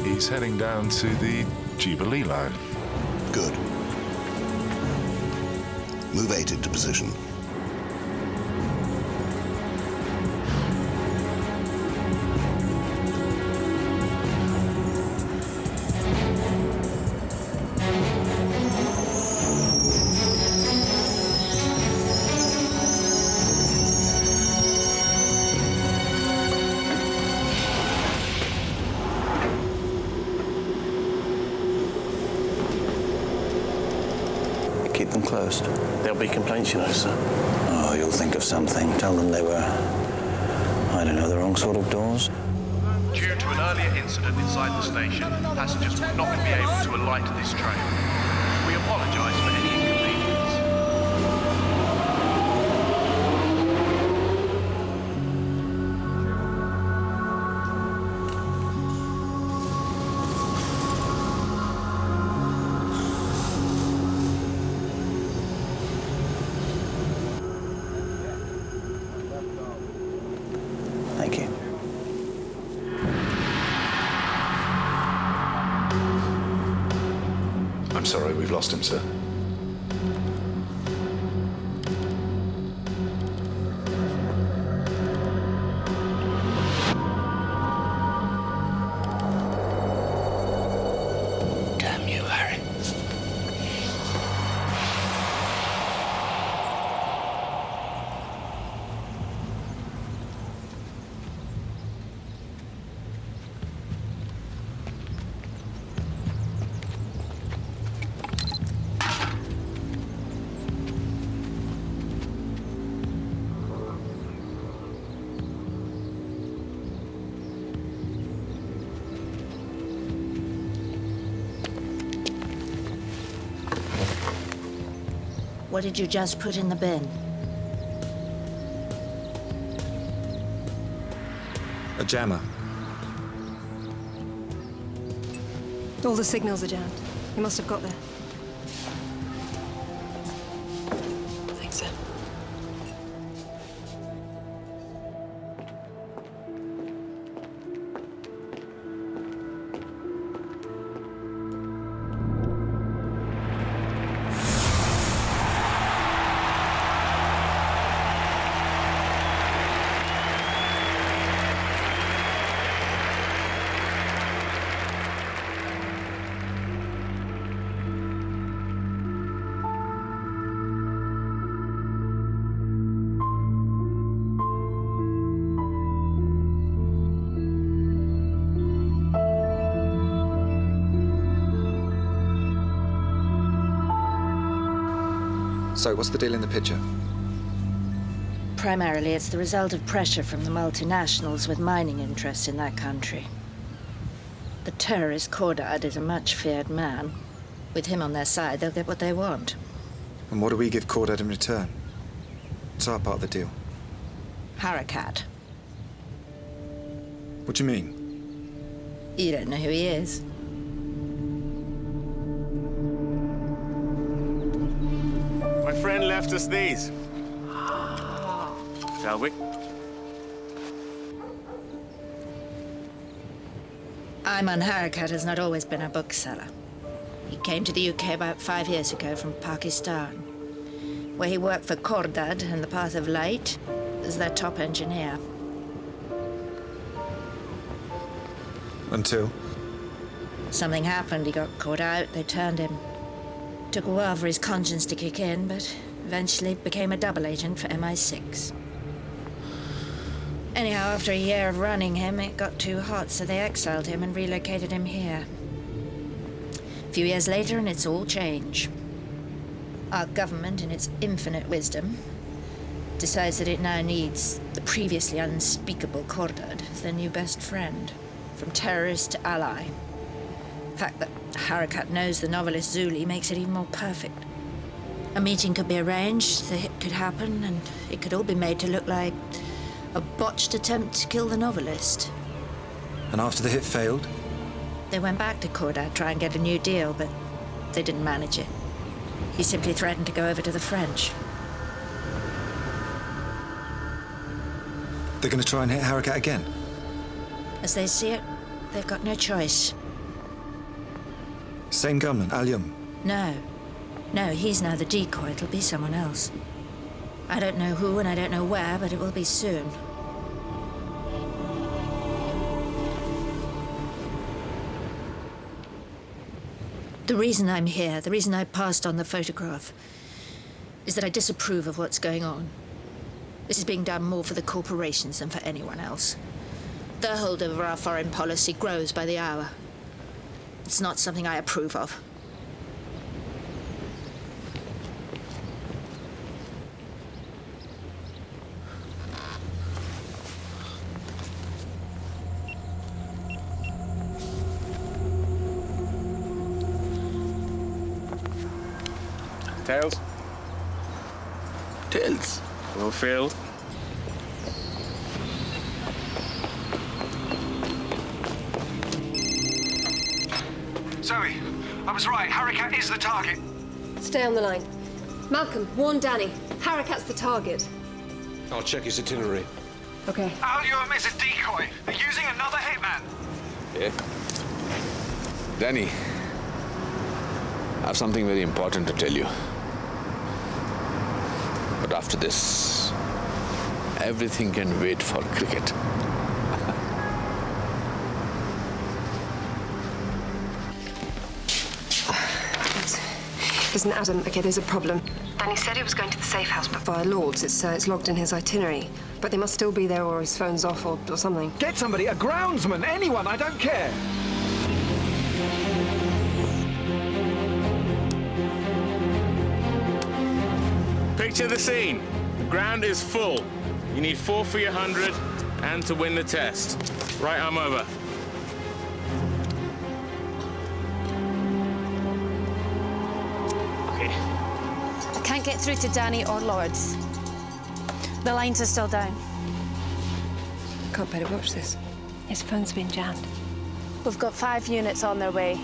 He's heading down to the Jubilee line. Good. Move 8 into position. closed? There'll be complaints, you know, sir. Oh, you'll think of something. Tell them they were, I don't know, the wrong sort of doors. Due to an earlier incident inside the station, passengers will not be able to alight this train. We apologise for any inconvenience. Thank you. I'm sorry, we've lost him, sir. Damn you, Harry. What did you just put in the bin? A jammer. All the signals are jammed. You must have got there. Thanks, sir. So, what's the deal in the picture? Primarily, it's the result of pressure from the multinationals with mining interests in that country. The terrorist Cordard is a much-feared man. With him on their side, they'll get what they want. And what do we give Cordad in return? What's our part of the deal? Harakat. What do you mean? You don't know who he is. My friend left us these. Shall we? Ayman Harakat has not always been a bookseller. He came to the UK about 5 years ago from Pakistan, where he worked for Cordad and the Path of Light as their top engineer. Until? Something happened, he got caught out, they turned him. Took a while for his conscience to kick in, but eventually became a double agent for MI6. Anyhow, after a year of running him, it got too hot, so they exiled him and relocated him here. A few years later, and it's all change. Our government, in its infinite wisdom, decides that it now needs the previously unspeakable Cordad as their new best friend, from terrorist to ally. The fact that Harakat knows the novelist Zuli makes it even more perfect. A meeting could be arranged, the hit could happen, and it could all be made to look like a botched attempt to kill the novelist. And after the hit failed? They went back to Cordad to try and get a new deal, but they didn't manage it. He simply threatened to go over to the French. They're going to try and hit Harakat again? As they see it, they've got no choice. Same gunman, Al-Yum? No. No, he's now the decoy. It'll be someone else. I don't know who and I don't know where, but it will be soon. The reason I'm here, the reason I passed on the photograph, is that I disapprove of what's going on. This is being done more for the corporations than for anyone else. Their hold over our foreign policy grows by the hour. It's not something I approve of. Tails? Tails. Well filled. Zoe, I was right. Harakat is the target. Stay on the line. Malcolm, warn Danny. Harakat's the target. I'll check his itinerary. Okay. Al-Yum is a decoy. They're using another hitman. Yeah. Danny, I have something very important to tell you. But after this, everything can wait for cricket. Listen, Adam, okay, there's a problem. Danny said he was going to the safe house, but via Lord's. It's logged in his itinerary. But they must still be there, or his phone's off, or something. Get somebody, a groundsman, anyone, I don't care. Picture the scene. The ground is full. You need 4 for your 100 and to win the test. Right arm over. Can't get through to Danny or Lords. The lines are still down. Can't bear to watch this. His phone's been jammed. We've got 5 units on their way.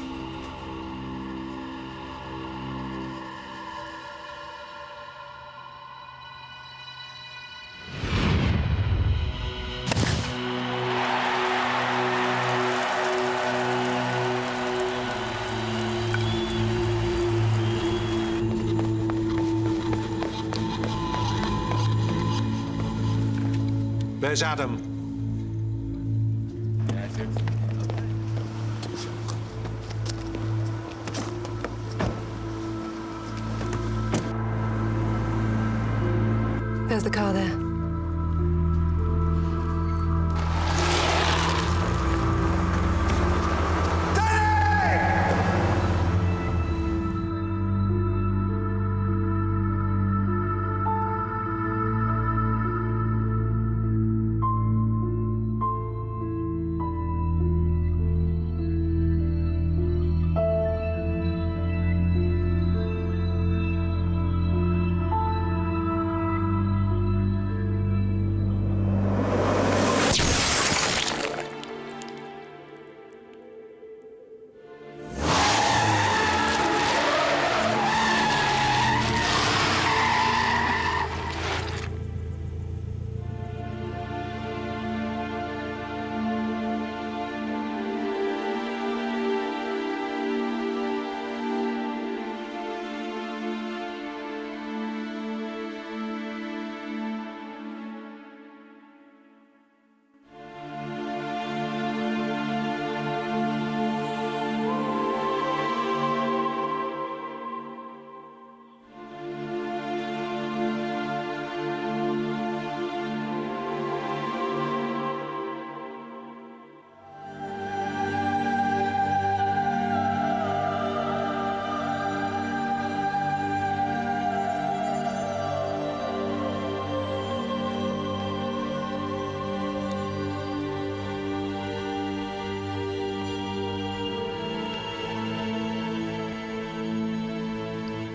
There's Adam. That's it. There's the car there.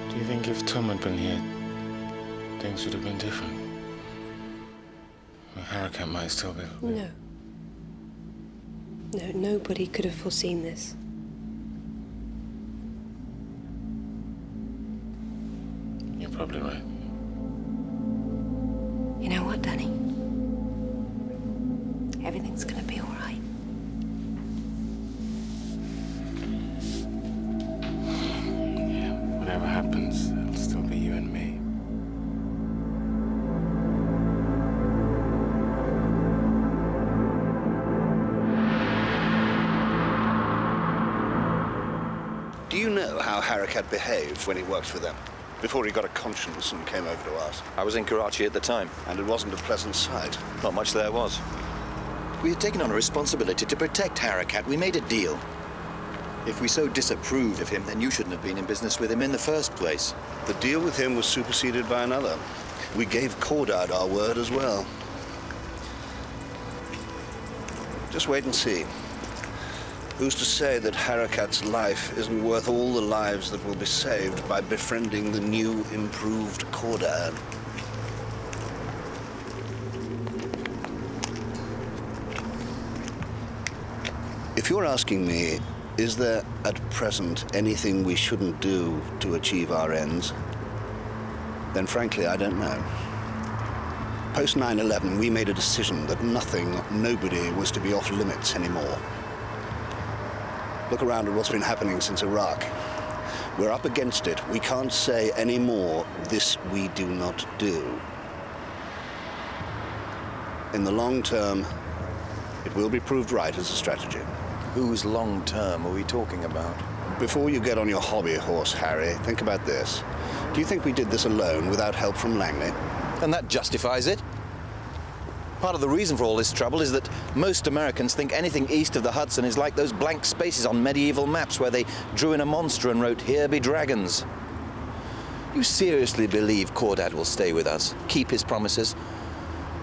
Do you think if Tom had been here, things would have been different? Well, Harakat might still be. No. No, nobody could have foreseen this. You're probably right. You know what, Danny? Everything's gonna be all right. Whatever happens, it'll still be you and me. Do you know how Harakat behaved when he worked for them? Before he got a conscience and came over to us? I was in Karachi at the time. And it wasn't a pleasant sight. Not much there was. We had taken on a responsibility to protect Harakat. We made a deal. If we so disapproved of him, then you shouldn't have been in business with him in the first place. The deal with him was superseded by another. We gave Cordard our word as well. Just wait and see. Who's to say that Harakat's life isn't worth all the lives that will be saved by befriending the new, improved Cordad? If you're asking me, is there at present anything we shouldn't do to achieve our ends? Then frankly, I don't know. Post 9/11, we made a decision that nobody was to be off limits anymore. Look around at what's been happening since Iraq. We're up against it. We can't say anymore, this we do not do. In the long term, it will be proved right as a strategy. Whose long term are we talking about? Before you get on your hobby horse, Harry, think about this. Do you think we did this alone without help from Langley? And that justifies it. Part of the reason for all this trouble is that most Americans think anything east of the Hudson is like those blank spaces on medieval maps where they drew in a monster and wrote, "Here be dragons." You seriously believe Cordad will stay with us, keep his promises?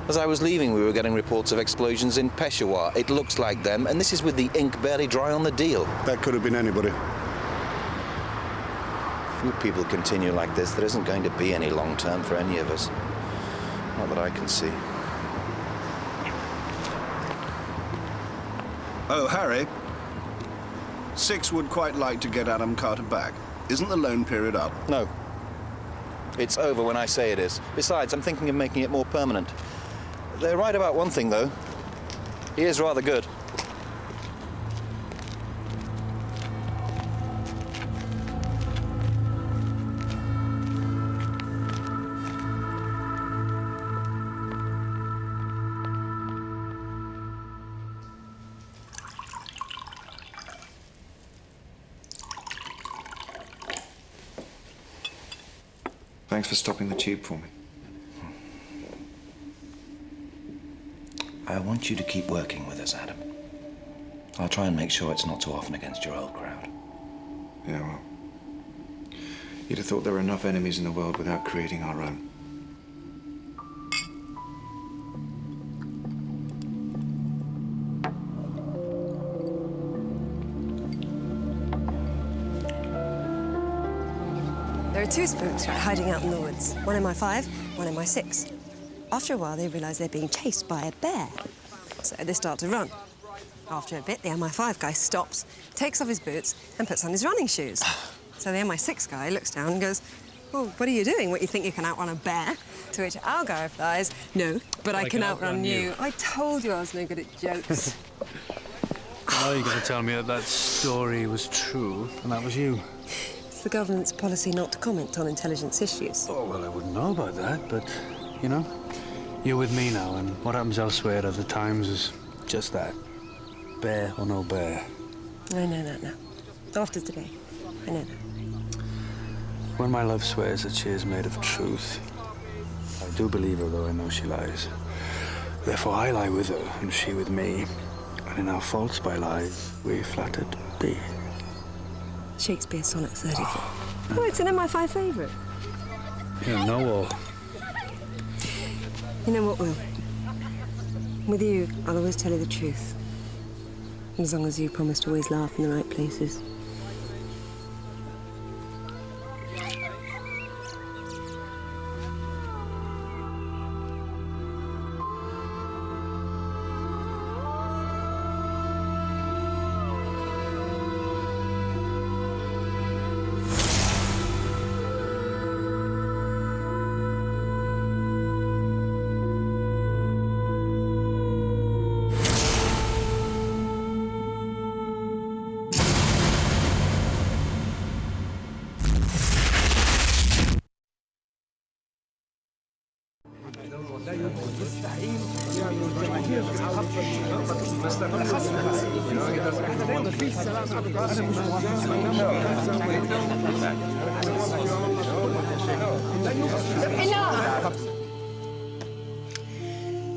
As I was leaving, we were getting reports of explosions in Peshawar. It looks like them, and this is with the ink barely dry on the deal. That could have been anybody. If you people continue like this, there isn't going to be any long term for any of us. Not that I can see. Oh, Harry. 6 would quite like to get Adam Carter back. Isn't the loan period up? No. It's over when I say it is. Besides, I'm thinking of making it more permanent. They're right about one thing, though. He is rather good. Thanks for stopping the tube for me. I want you to keep working with us, Adam. I'll try and make sure it's not too often against your old crowd. Yeah, well, you'd have thought there were enough enemies in the world without creating our own. There are 2 spooks hiding out in the woods. One MI5, one MI6. After a while, they realise they're being chased by a bear. So they start to run. After a bit, the MI5 guy stops, takes off his boots, and puts on his running shoes. So the MI6 guy looks down and goes, "Well, what are you doing? What, you think you can outrun a bear?" To which our guy replies, "No, but I can outrun you. I told you I was no good at jokes." Now you're going to tell me that that story was true, and that was you. It's the government's policy not to comment on intelligence issues. Oh, well, I wouldn't know about that, but, you know, you're with me now, and what happens elsewhere at the times is just that. Bear or no bear. I know that now. After today, I know that. When my love swears that she is made of truth, I do believe her, though I know she lies. Therefore, I lie with her, and she with me. And in our faults by lies, we flattered be. Shakespeare Sonnet 34. Oh, it's an MI5 favourite. You know all. You know what, Will? With you, I'll always tell you the truth. As long as you promise to always laugh in the right places.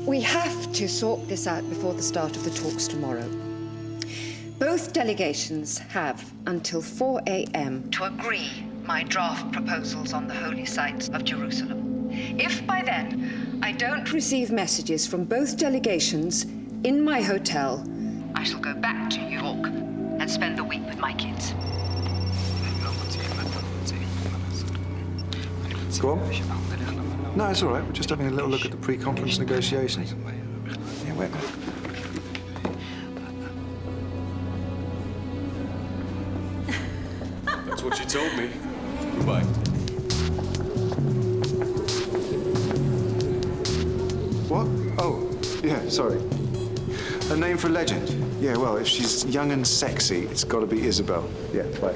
We have to sort this out before the start of the talks tomorrow. Both delegations have until 4 a.m. to agree my draft proposals on the holy sites of Jerusalem. If by then I don't receive messages from both delegations in my hotel, I shall go back to New York and spend the week with my kids. Go on. No, it's all right. We're just having a little look at the pre-conference negotiations. Yeah, wait a minute. That's what she told me. Goodbye. What? Oh, yeah, sorry. A name for a legend. Yeah, well, if she's young and sexy, it's got to be Isabel. Yeah, bye.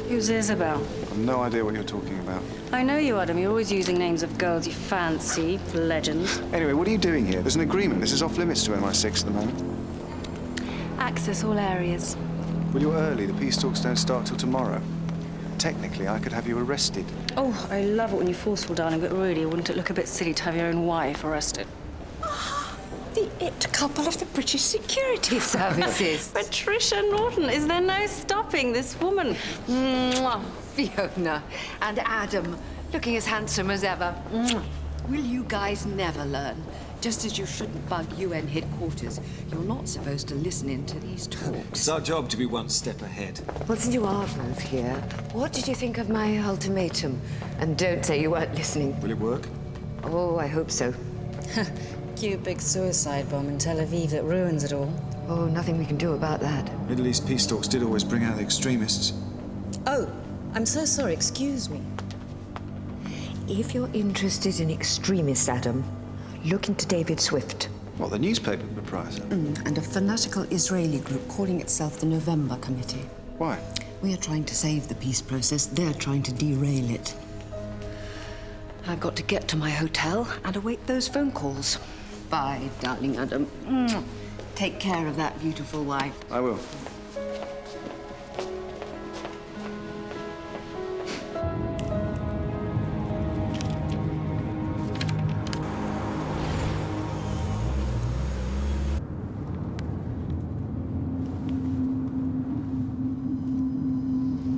Who's Isabel? I've no idea what you're talking about. I know you, Adam. You're always using names of girls you fancy, legends. Anyway, what are you doing here? There's an agreement. This is off limits to MI6 at the moment. Access all areas. Well, you're early. The peace talks don't start till tomorrow. Technically, I could have you arrested. Oh, I love it when you're forceful, darling, but really, wouldn't it look a bit silly to have your own wife arrested? The it couple of the British security services. Patricia Norton, is there no stopping this woman? Mwah. Fiona and Adam, looking as handsome as ever. Mwah. Will you guys never learn? Just as you shouldn't bug UN headquarters, you're not supposed to listen in to these talks. It's our job to be one step ahead. Well, since you are both here, what did you think of my ultimatum? And don't say you weren't listening. Will it work? Oh, I hope so. Cute big suicide bomb in Tel Aviv that ruins it all. Oh, nothing we can do about that. Middle East peace talks did always bring out the extremists. Oh, I'm so sorry. Excuse me. If you're interested in extremists, Adam, look into David Swift. What, the newspaper proprietor? And a fanatical Israeli group calling itself the November Committee. Why? We are trying to save the peace process. They're trying to derail it. I've got to get to my hotel and await those phone calls. Bye, darling Adam. Take care of that beautiful wife. I will.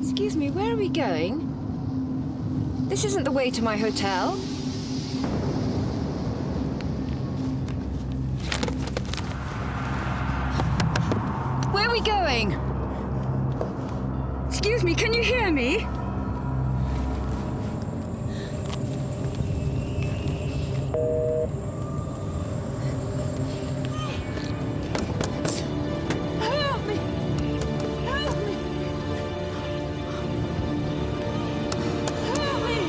Excuse me, where are we going? This isn't the way to my hotel. Where are we going? Excuse me, can you hear me? Help me! Help me! Help me!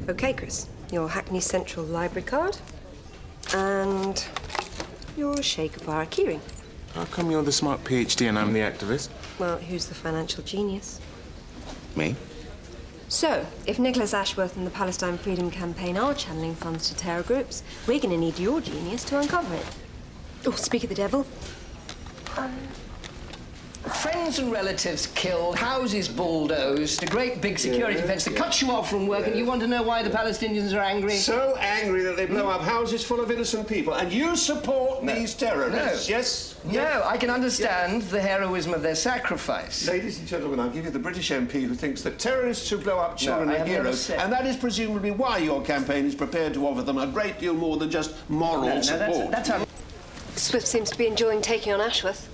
Okay, Chris. Your Hackney Central Library card. And your Shaker Bar keyring. How come you're the smart PhD and I'm the activist? Well, who's the financial genius? Me? So, if Nicholas Ashworth and the Palestine Freedom Campaign are channeling funds to terror groups, we're going to need your genius to uncover it. Oh, speak of the devil. Friends and relatives killed, houses bulldozed, a great big security fence that cuts you off from work, and you want to know why the Palestinians are angry? So angry that they blow up houses full of innocent people, and you support these terrorists, No. yes? No, I can understand the heroism of their sacrifice. Ladies and gentlemen, I'll give you the British MP who thinks that terrorists who blow up children I are have never heroes, said- and that is presumably why your campaign is prepared to offer them a great deal more than just moral support. That's how... Swift seems to be enjoying taking on Ashworth.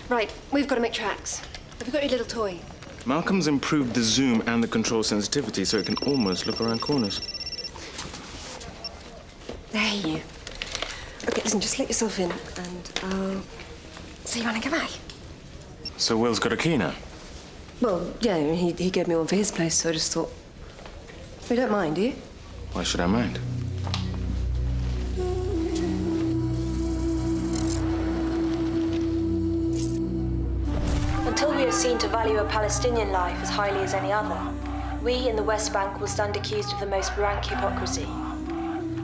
Right, we've got to make tracks. Have you got your little toy? Malcolm's improved the zoom and the control sensitivity so it can almost look around corners. There you. Okay, listen, just let yourself in, and I'll see you when I get back. So Will's got a key now? Well, yeah, he gave me one for his place, so I just thought... You don't mind, do you? Why should I mind? Until we are seen to value a Palestinian life as highly as any other, we in the West Bank will stand accused of the most rank hypocrisy.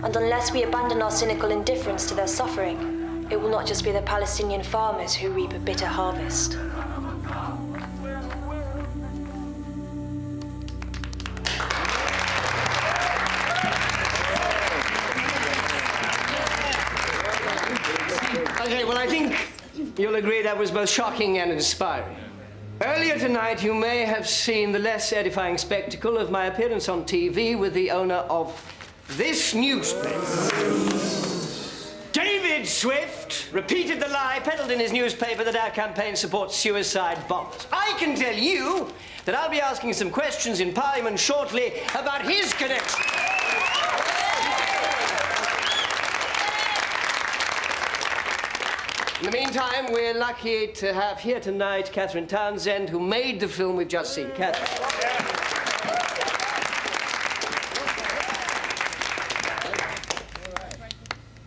And unless we abandon our cynical indifference to their suffering, it will not just be the Palestinian farmers who reap a bitter harvest. Okay, well, I think you'll agree that was both shocking and inspiring. Earlier tonight, you may have seen the less edifying spectacle of my appearance on TV with the owner of this newspaper. David Swift repeated the lie peddled in his newspaper that our campaign supports suicide bombers. I can tell you that I'll be asking some questions in Parliament shortly about his connection. In the meantime, we're lucky to have here tonight Catherine Townsend, who made the film we've just seen. Catherine.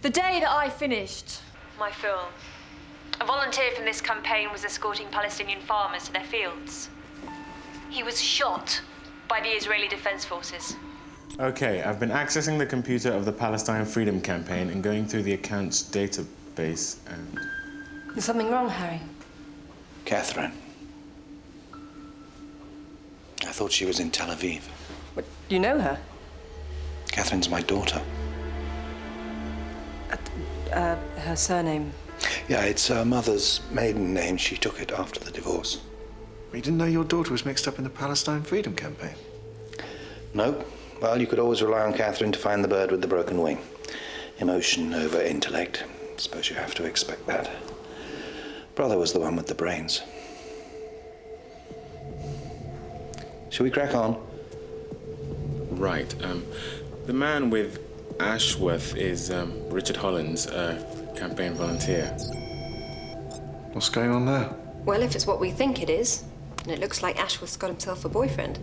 The day that I finished My film. A volunteer from this campaign was escorting Palestinian farmers to their fields. He was shot by the Israeli Defense Forces. Okay, I've been accessing the computer of the Palestine Freedom Campaign and going through the account's database and... Is something wrong, Harry? Catherine. I thought she was in Tel Aviv. But do you know her? Catherine's my daughter. Her surname? Yeah, it's her mother's maiden name. She took it after the divorce. You didn't know your daughter was mixed up in the Palestine Freedom Campaign? No. Well, you could always rely on Catherine to find the bird with the broken wing. Emotion over intellect. Suppose you have to expect that. Brother was the one with the brains. Shall we crack on? Right. The man with Ashworth is Richard Hollins, a campaign volunteer. What's going on there? Well, if it's what we think it is, and it looks like Ashworth's got himself a boyfriend.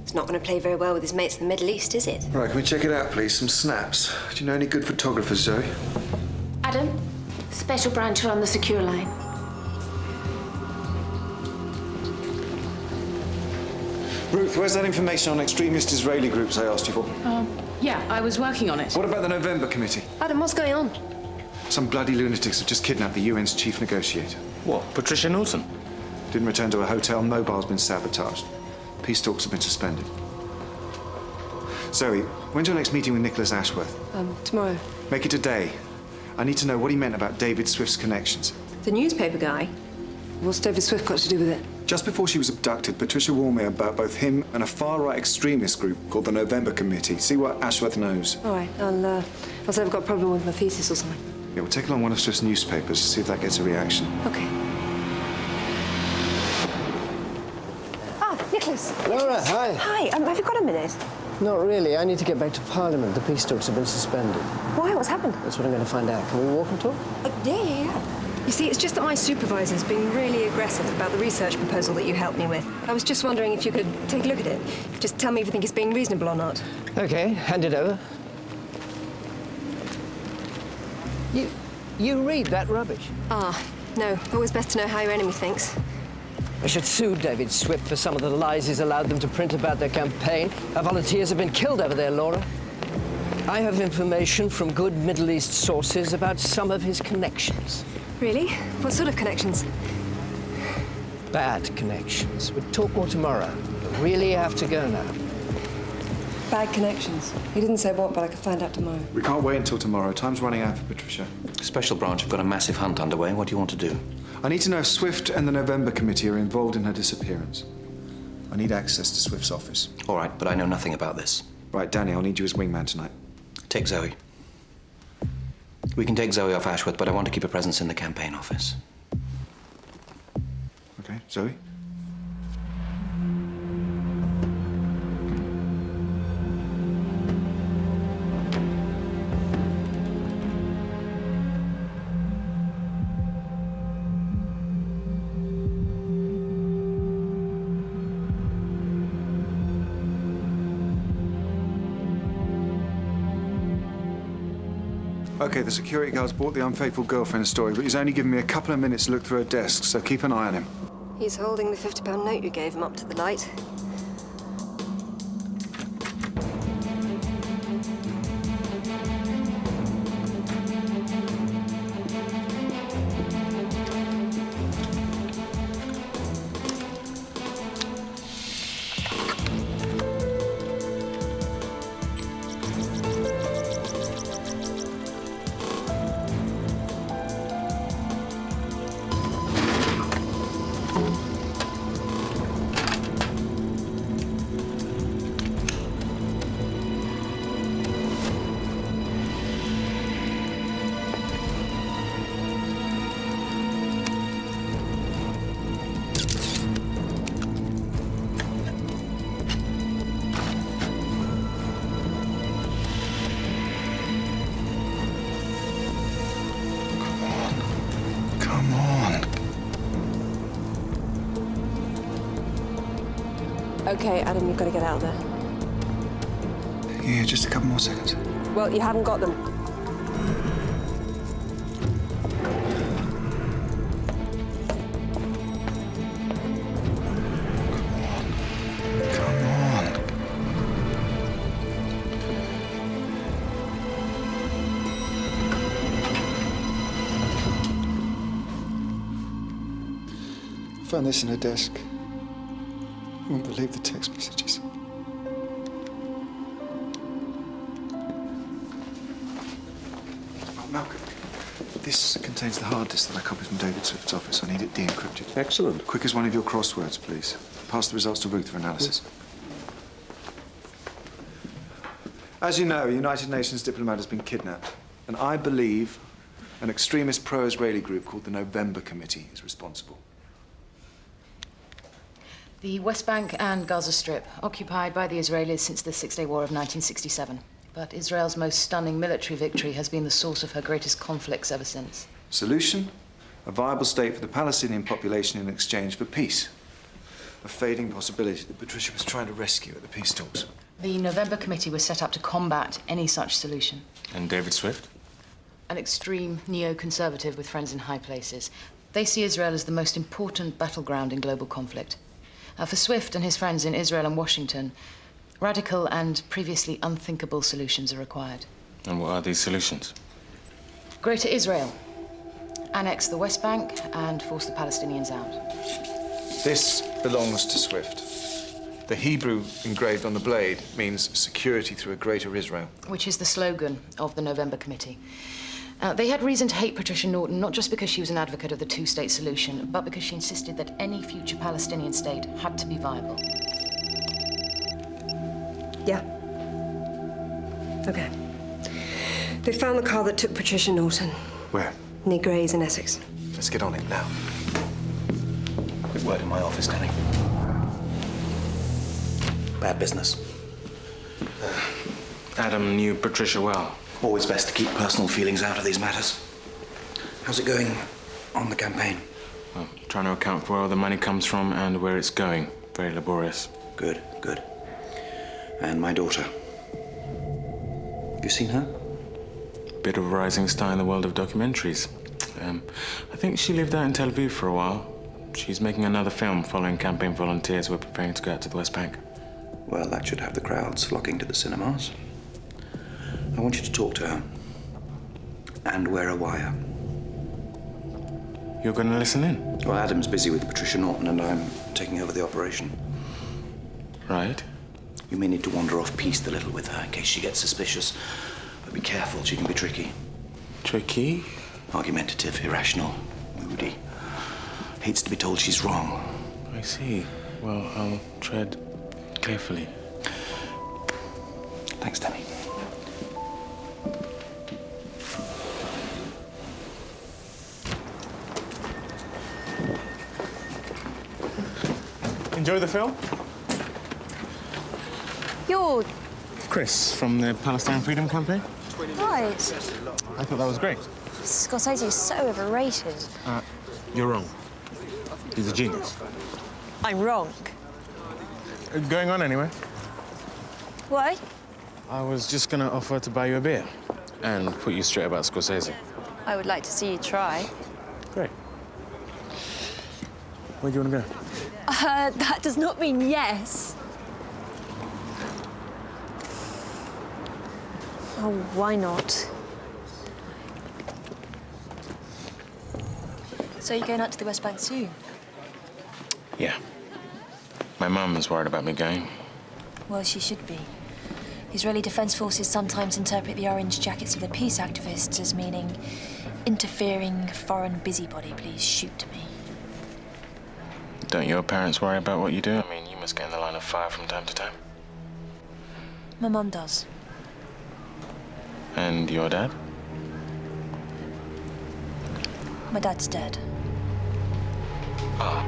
It's not going to play very well with his mates in the Middle East, is it? Right, can we check it out, please? Some snaps. Do you know any good photographers, Zoe? Adam, special branch on the secure line. Ruth, where's that information on extremist Israeli groups I asked you for? Yeah, I was working on it. What about the November Committee? Adam, what's going on? Some bloody lunatics have just kidnapped the UN's chief negotiator. What, Patricia Norton? Didn't return to her hotel, mobile's been sabotaged. Peace talks have been suspended. Zoe, when's your next meeting with Nicholas Ashworth? Tomorrow. Make it today. I need to know what he meant about David Swift's connections. The newspaper guy? What's David Swift got to do with it? Just before she was abducted, Patricia warned me about both him and a far-right extremist group called the November Committee. See what Ashworth knows. All right, I'll say I've got a problem with my thesis or something. Yeah, we'll take along one of Swift's newspapers, see if that gets a reaction. Okay. Nicholas. Laura, hi. Hi, have you got a minute? Not really. I need to get back to Parliament. The peace talks have been suspended. Why? What's happened? That's what I'm going to find out. Can we walk and talk? Yeah. You see, it's just that my supervisor's been really aggressive about the research proposal that you helped me with. I was just wondering if you could take a look at it. Just tell me if you think it's being reasonable or not. Okay, hand it over. You read that rubbish? No. Always best to know how your enemy thinks. I should sue David Swift for some of the lies he's allowed them to print about their campaign. Our volunteers have been killed over there, Laura. I have information from good Middle East sources about some of his connections. Really? What sort of connections? Bad connections. We'll talk more tomorrow. I really have to go now. Bad connections. He didn't say what, but I could find out tomorrow. We can't wait until tomorrow. Time's running out for Patricia. Special branch have got a massive hunt underway. What do you want to do? I need to know if Swift and the November Committee are involved in her disappearance. I need access to Swift's office. All right, but I know nothing about this. Right, Danny, I'll need you as wingman tonight. Take Zoe. We can take Zoe off Ashworth, but I want to keep a presence in the campaign office. Okay, Zoe? Okay, the security guard's bought the unfaithful girlfriend story, but he's only given me a couple of minutes to look through her desk, so keep an eye on him. He's holding the £50 note you gave him up to the light. Okay, Adam, you've got to get out of there. Yeah, just a couple more seconds. Well, you haven't got them. I found this in her desk. You won't believe the text messages. Oh, Malcolm, this contains the hard disk that I copied from David Swift's office. I need it de-encrypted. Excellent. Quick as one of your crosswords, please. Pass the results to Ruth for analysis. As you know, a United Nations diplomat has been kidnapped, and I believe an extremist pro-Israeli group called the November Committee is responsible. The West Bank and Gaza Strip, occupied by the Israelis since the Six-Day War of 1967. But Israel's most stunning military victory has been the source of her greatest conflicts ever since. Solution? A viable state for the Palestinian population in exchange for peace. A fading possibility that Patricia was trying to rescue at the peace talks. The November Committee was set up to combat any such solution. And David Swift? An extreme neoconservative with friends in high places. They see Israel as the most important battleground in global conflict. For Swift and his friends in Israel and Washington, radical and previously unthinkable solutions are required. And what are these solutions? Greater Israel. Annex the West Bank and force the Palestinians out. This belongs to Swift. The Hebrew engraved on the blade means security through a greater Israel. Which is the slogan of the November Committee. They had reason to hate Patricia Norton, not just because she was an advocate of the two-state solution, but because she insisted that any future Palestinian state had to be viable. Yeah. Okay. They found the car that took Patricia Norton. Where? Near Grays in Essex. Let's get on it now. Quick word in my office, Danny. Bad business. Adam knew Patricia well. Always best to keep personal feelings out of these matters. How's it going on the campaign? Well, trying to account for where all the money comes from and where it's going. Very laborious. Good, good. And my daughter. You seen her? Bit of a rising star in the world of documentaries. I think she lived out in Tel Aviv for a while. She's making another film following campaign volunteers who are preparing to go out to the West Bank. Well, that should have the crowds flocking to the cinemas. I want you to talk to her. And wear a wire. You're going to listen in? Well, Adam's busy with Patricia Norton and I'm taking over the operation. Right. You may need to wander off piste a little with her in case she gets suspicious. But be careful, she can be tricky. Tricky? Argumentative, irrational, moody. Hates to be told she's wrong. I see. Well, I'll tread carefully. Thanks, Danny. Enjoy the film? You're... Chris, from the Palestine Freedom Campaign. right. I thought that was great. Scorsese is so overrated. You're wrong. He's a genius. I'm wrong. Going on anyway? Why? I was just going to offer to buy you a beer and put you straight about Scorsese. I would like to see you try. Great. Where do you want to go? That does not mean yes. Oh, why not? So you're going out to the West Bank soon? Yeah. My mum is worried about me going. Well, she should be. Israeli Defense Forces sometimes interpret the orange jackets of the peace activists as meaning interfering foreign busybody, please shoot me. Don't your parents worry about what you do? I mean, you must get in the line of fire from time to time. My mum does. And your dad? My dad's dead. Ah.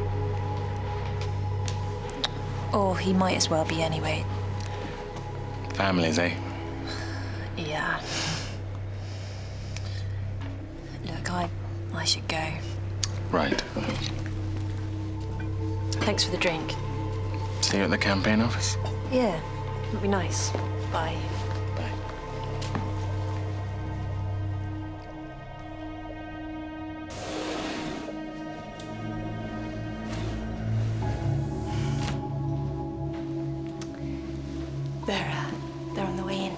Or he might as well be anyway. Families, eh? Yeah. Look, I should go. Right. Thanks for the drink. See See you at the campaign office. Yeah, it'd be nice. Bye. They're on the way in.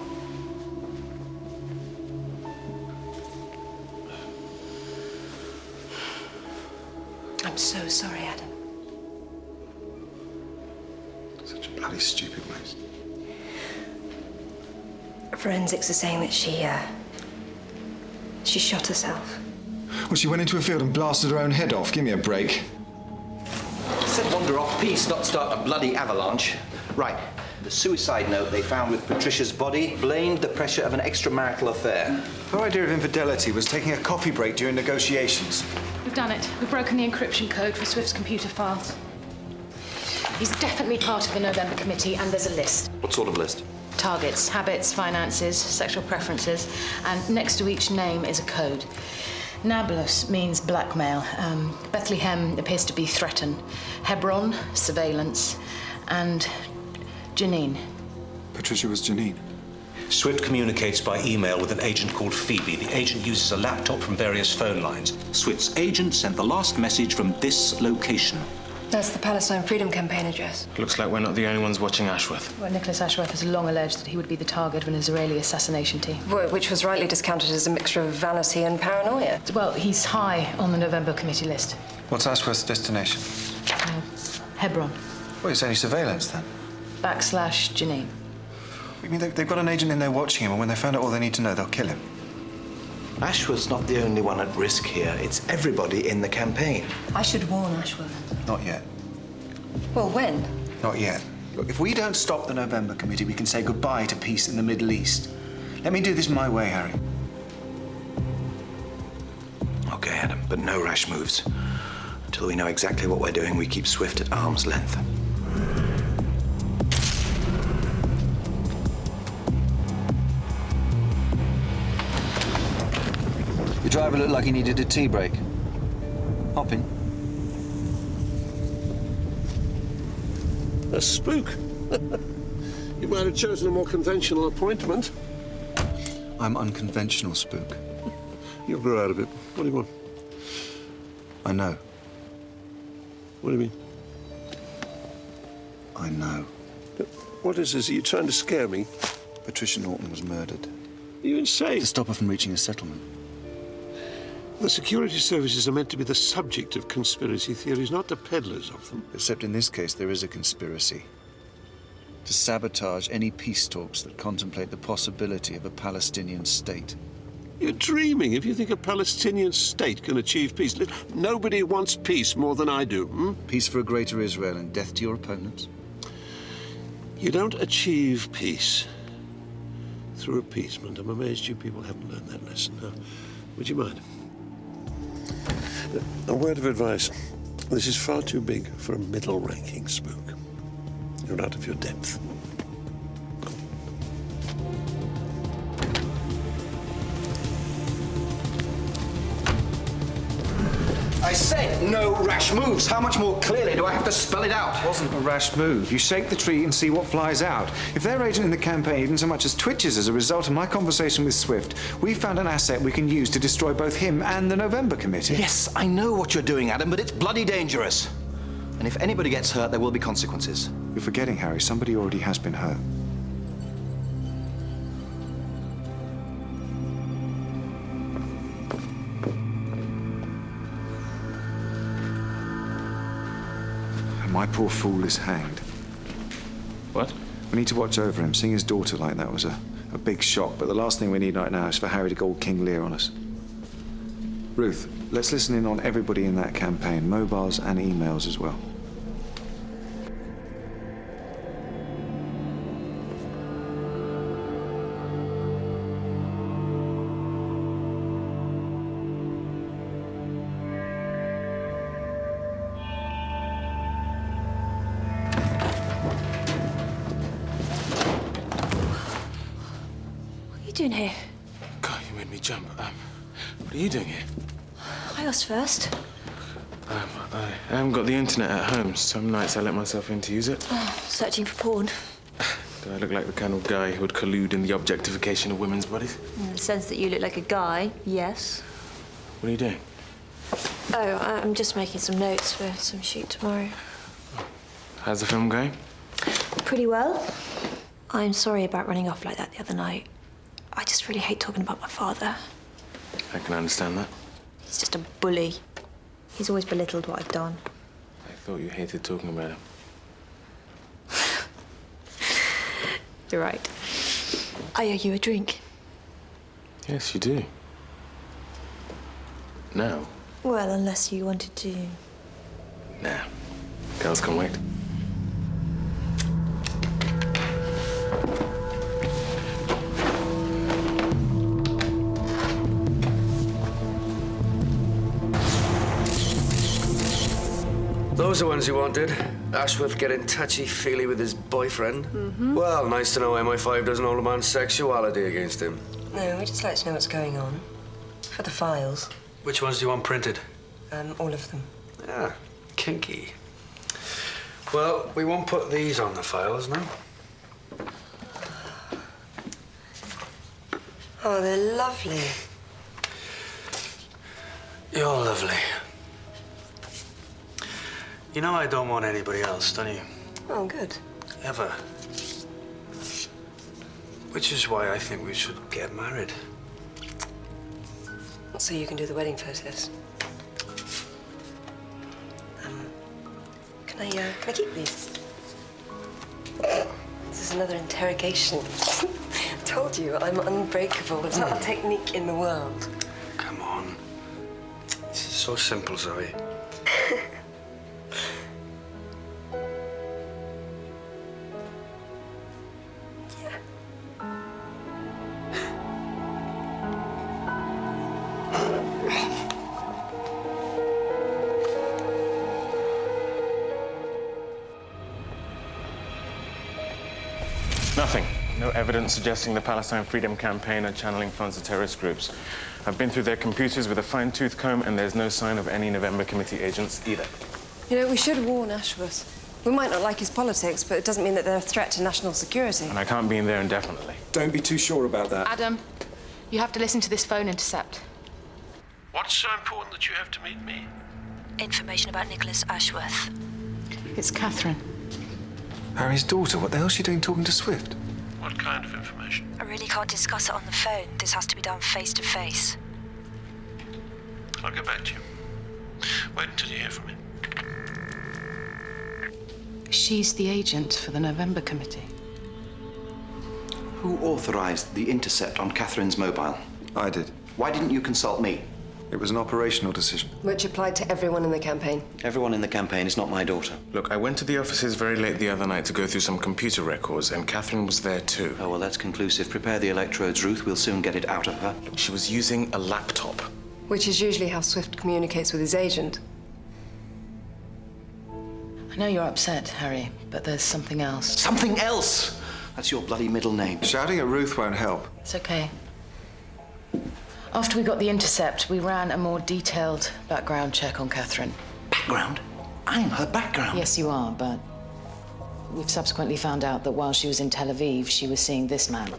I'm so sorry, Adam. Such a bloody stupid waste. Forensics are saying that she shot herself. Well, she went into a field and blasted her own head off. Give me a break. Said wander off peace, not start a bloody avalanche. Right. The suicide note they found with Patricia's body blamed the pressure of an extramarital affair. Her idea of infidelity was taking a coffee break during negotiations. We've done it. We've broken the encryption code for Swift's computer files. He's definitely part of the November committee, and there's a list. What sort of list? Targets, habits, finances, sexual preferences, and next to each name is a code. Nablus means blackmail. Bethlehem appears to be threatened. Hebron, surveillance, and Janine. Patricia was Janine. Swift communicates by email with an agent called Phoebe. The agent uses a laptop from various phone lines. Swift's agent sent the last message from this location. That's the Palestine Freedom Campaign address. Looks like we're not the only ones watching Ashworth. Well, Nicholas Ashworth has long alleged that he would be the target of an Israeli assassination team. Which was rightly discounted as a mixture of vanity and paranoia. Well, he's high on the November committee list. What's Ashworth's destination? Hebron. Well, it's only surveillance, then. /Janine. You mean they've got an agent in there watching him, and when they find out all they need to know, they'll kill him? Ashworth's not the only one at risk here. It's everybody in the campaign. I should warn Ashworth. Not yet. Well, when? Not yet. Look, if we don't stop the November committee, we can say goodbye to peace in the Middle East. Let me do this my way, Harry. Okay, Adam, but no rash moves. Until we know exactly what we're doing, we keep Swift at arm's length. Your driver looked like he needed a tea break. Hop in. A spook. You might have chosen a more conventional appointment. I'm unconventional, Spook. You'll grow out of it. What do you want? I know. What do you mean? I know. What is this? Are you trying to scare me? Patricia Norton was murdered. Are you insane? To stop her from reaching a settlement. The security services are meant to be the subject of conspiracy theories, not the peddlers of them. Except in this case, there is a conspiracy. To sabotage any peace talks that contemplate the possibility of a Palestinian state. You're dreaming if you think a Palestinian state can achieve peace. Nobody wants peace more than I do. Hmm? Peace for a greater Israel and death to your opponents? You don't achieve peace through appeasement. I'm amazed you people haven't learned that lesson. Now, would you mind? A word of advice. This is far too big for a middle-ranking spook. You're out of your depth. I said no rash moves. How much more clearly do I have to spell it out? It wasn't a rash move. You shake the tree and see what flies out. If their agent in the campaign even so much as twitches as a result of my conversation with Swift, we found an asset we can use to destroy both him and the November committee. Yes, I know what you're doing, Adam, but it's bloody dangerous. And if anybody gets hurt, there will be consequences. You're forgetting, Harry. Somebody already has been hurt. My poor fool is hanged. What? We need to watch over him. Seeing his daughter like that was a big shock, but the last thing we need right now is for Harry to go all King Lear on us. Ruth, let's listen in on everybody in that campaign, mobiles and emails as well. What are you doing here? God, you made me jump. What are you doing here? I asked first. I haven't got the internet at home. Some nights I let myself in to use it. Oh, searching for porn. Do I look like the kind of guy who would collude in the objectification of women's bodies? In the sense that you look like a guy, yes. What are you doing? Oh, I'm just making some notes for some shoot tomorrow. How's the film going? Pretty well. I'm sorry about running off like that the other night. I just really hate talking about my father. I can understand that. He's just a bully. He's always belittled what I've done. I thought you hated talking about him. You're right. I owe you a drink. Yes, you do. Now? Well, unless you wanted to. Nah. Girls can wait. Those are the ones you wanted. Ashworth getting touchy-feely with his boyfriend. Mm-hmm. Well, nice to know MI5 doesn't hold a man's sexuality against him. No, we just like to know what's going on. For the files. Which ones do you want printed? All of them. Ah, kinky. Well, we won't put these on the files, no? Oh, they're lovely. You're lovely. You know I don't want anybody else, don't you? Oh, good. Ever. Which is why I think we should get married. So you can do the wedding photos. Can I keep these? This is another interrogation. I told you, I'm unbreakable. There's not a technique in the world. Come on. This is so simple, Zoe. Nothing. No evidence suggesting the Palestine Freedom Campaign are channeling funds to terrorist groups. I've been through their computers with a fine-tooth comb, and there's no sign of any November Committee agents either. You know, we should warn Ashworth. We might not like his politics, but it doesn't mean that they're a threat to national security. And I can't be in there indefinitely. Don't be too sure about that. Adam, you have to listen to this phone intercept. What's so important that you have to meet me? Information about Nicholas Ashworth. It's Catherine. Harry's daughter? What the hell's she doing talking to Swift? What kind of information? I really can't discuss it on the phone. This has to be done face to face. I'll get back to you. Wait until you hear from me. She's the agent for the November Committee. Who authorized the intercept on Catherine's mobile? I did. Why didn't you consult me? It was an operational decision. Which applied to everyone in the campaign. Everyone in the campaign is not my daughter. Look, I went to the offices very late the other night to go through some computer records, and Catherine was there too. Oh, well, that's conclusive. Prepare the electrodes, Ruth. We'll soon get it out of her. She was using a laptop. Which is usually how Swift communicates with his agent. I know you're upset, Harry, but there's something else. Something else? That's your bloody middle name. Shouting at Ruth won't help. It's okay. After we got the intercept, we ran a more detailed background check on Catherine. Background? I'm her background. Yes, you are, but we've subsequently found out that while she was in Tel Aviv, she was seeing this man.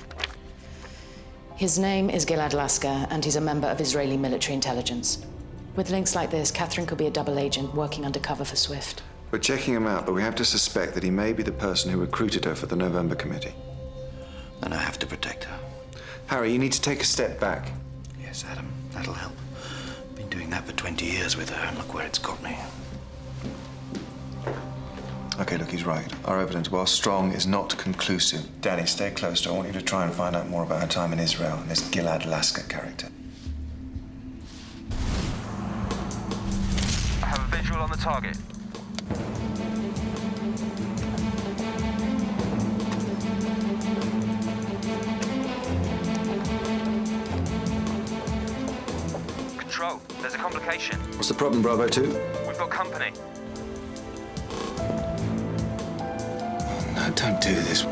His name is Gilad Lasker, and he's a member of Israeli military intelligence. With links like this, Catherine could be a double agent working undercover for Swift. We're checking him out, but we have to suspect that he may be the person who recruited her for the November Committee. And I have to protect her. Harry, you need to take a step back. Yes, Adam, that'll help. Been doing that for 20 years with her, and look where it's got me. Okay, look, he's right. Our evidence, while strong, is not conclusive. Danny, stay close to her. I want you to try and find out more about her time in Israel and this Gilad Lasker character. I have a visual on the target. Control, there's a complication. What's the problem, Bravo 2? We've got company. No, don't do this.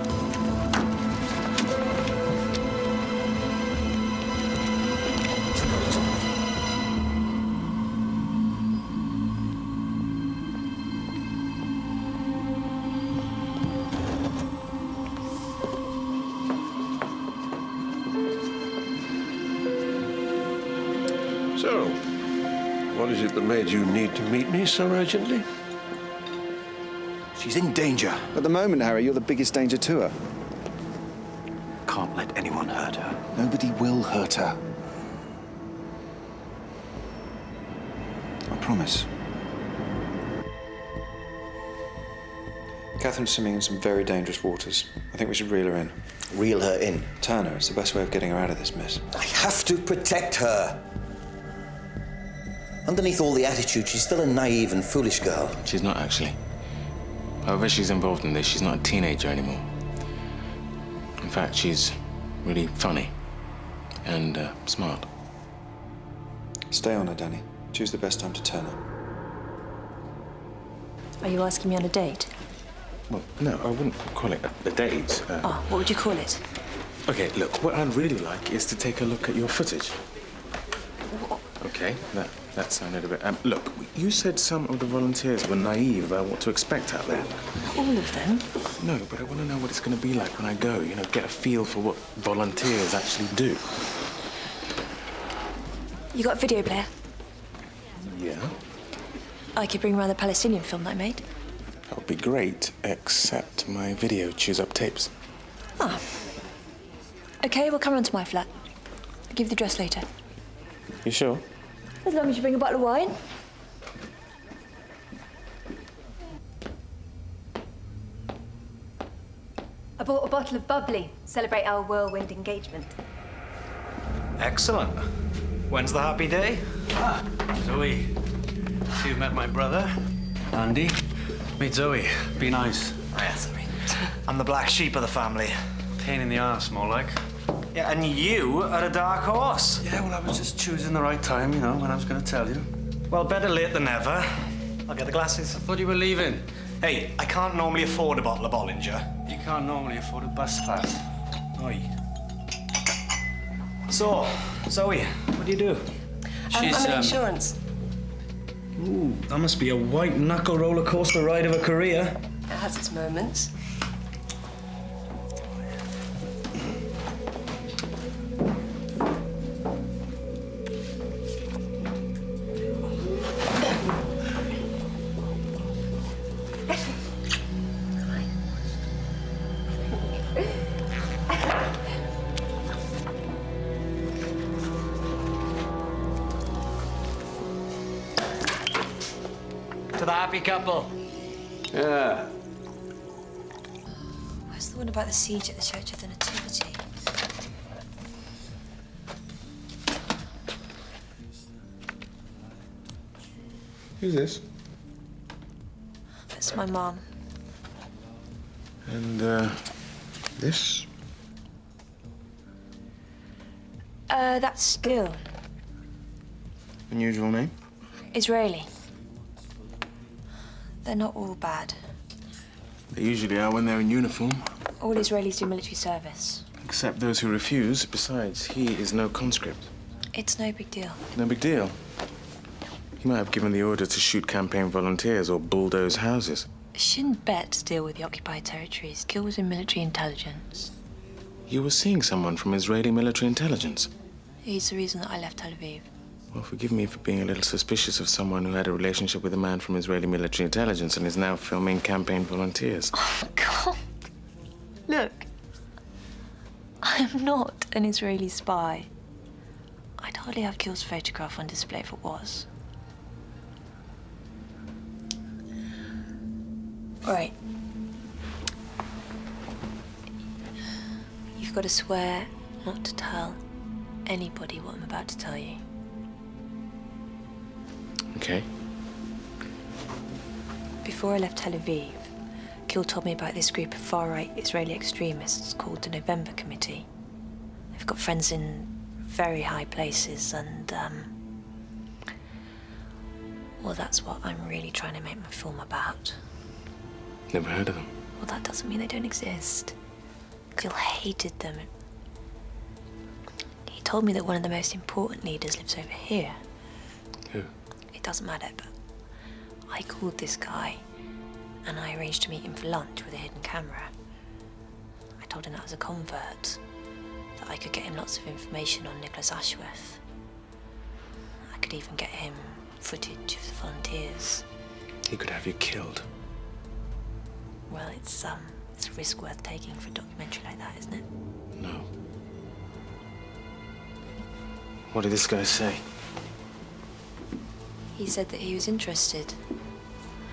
So, what is it that made you need to meet me so urgently? She's in danger. At the moment, Harry, you're the biggest danger to her. Can't let anyone hurt her. Nobody will hurt her. I promise. Catherine's swimming in some very dangerous waters. I think we should reel her in. Reel her in? Turn her. It's the best way of getting her out of this mess. I have to protect her. Underneath all the attitude, she's still a naive and foolish girl. She's not, actually. However she's involved in this, she's not a teenager anymore. In fact, she's really funny and smart. Stay on her, Danny. Choose the best time to turn her. Are you asking me on a date? Well, no, I wouldn't call it a date. Oh, what would you call it? Okay, look, what I'd really like is to take a look at your footage. Okay, that sounded a bit... look, you said some of the volunteers were naive about what to expect out there. All of them? No, but I want to know what it's going to be like when I go, you know, get a feel for what volunteers actually do. You got a video player? Yeah? I could bring around the Palestinian film that I made. That would be great, except my video chews up tapes. Ah. Okay, we'll come round to my flat. I'll give you the address later. You sure? As long as you bring a bottle of wine. I bought a bottle of bubbly. Celebrate our whirlwind engagement. Excellent. When's the happy day? Zoe, so you've met my brother, Andy. Meet Zoe. Be nice. I'm the black sheep of the family. Pain in the arse, more like. Yeah, and you are a dark horse. Yeah, well, I was just choosing the right time, you know, when I was going to tell you. Well, better late than never. I'll get the glasses. I thought you were leaving. Hey, I can't normally afford a bottle of Bollinger. You can't normally afford a bus pass. Oi. So, Zoe, what do you do? I'm in insurance. Ooh, that must be a white knuckle roller coaster ride of a career. It has its moments. To the happy couple. Yeah. Where's the one about the siege at the Church of the Nativity? Who's this? It's my mom. And, this? That's Gil. Unusual name? Israeli. They're not all bad. They usually are when they're in uniform. All Israelis do military service. Except those who refuse. Besides, he is no conscript. It's no big deal. No big deal. He might have given the order to shoot campaign volunteers or bulldoze houses. Shin Bet deal with the occupied territories. Gil was in military intelligence. You were seeing someone from Israeli military intelligence. He's the reason that I left Tel Aviv. Well, forgive me for being a little suspicious of someone who had a relationship with a man from Israeli military intelligence and is now filming campaign volunteers. Oh, God. Look. I'm not an Israeli spy. I'd hardly have Gil's photograph on display if it was. All right. You've got to swear not to tell anybody what I'm about to tell you. Okay. Before I left Tel Aviv, Gil told me about this group of far-right Israeli extremists called the November Committee. They've got friends in very high places and, well, that's what I'm really trying to make my film about. Never heard of them. Well, that doesn't mean they don't exist. Gil hated them. He told me that one of the most important leaders lives over here. Who? It doesn't matter, but I called this guy and I arranged to meet him for lunch with a hidden camera. I told him that was a convert, that I could get him lots of information on Nicholas Ashworth. I could even get him footage of the volunteers. He could have you killed. Well, it's a risk worth taking for a documentary like that, isn't it? No. What did this guy say? He said that he was interested.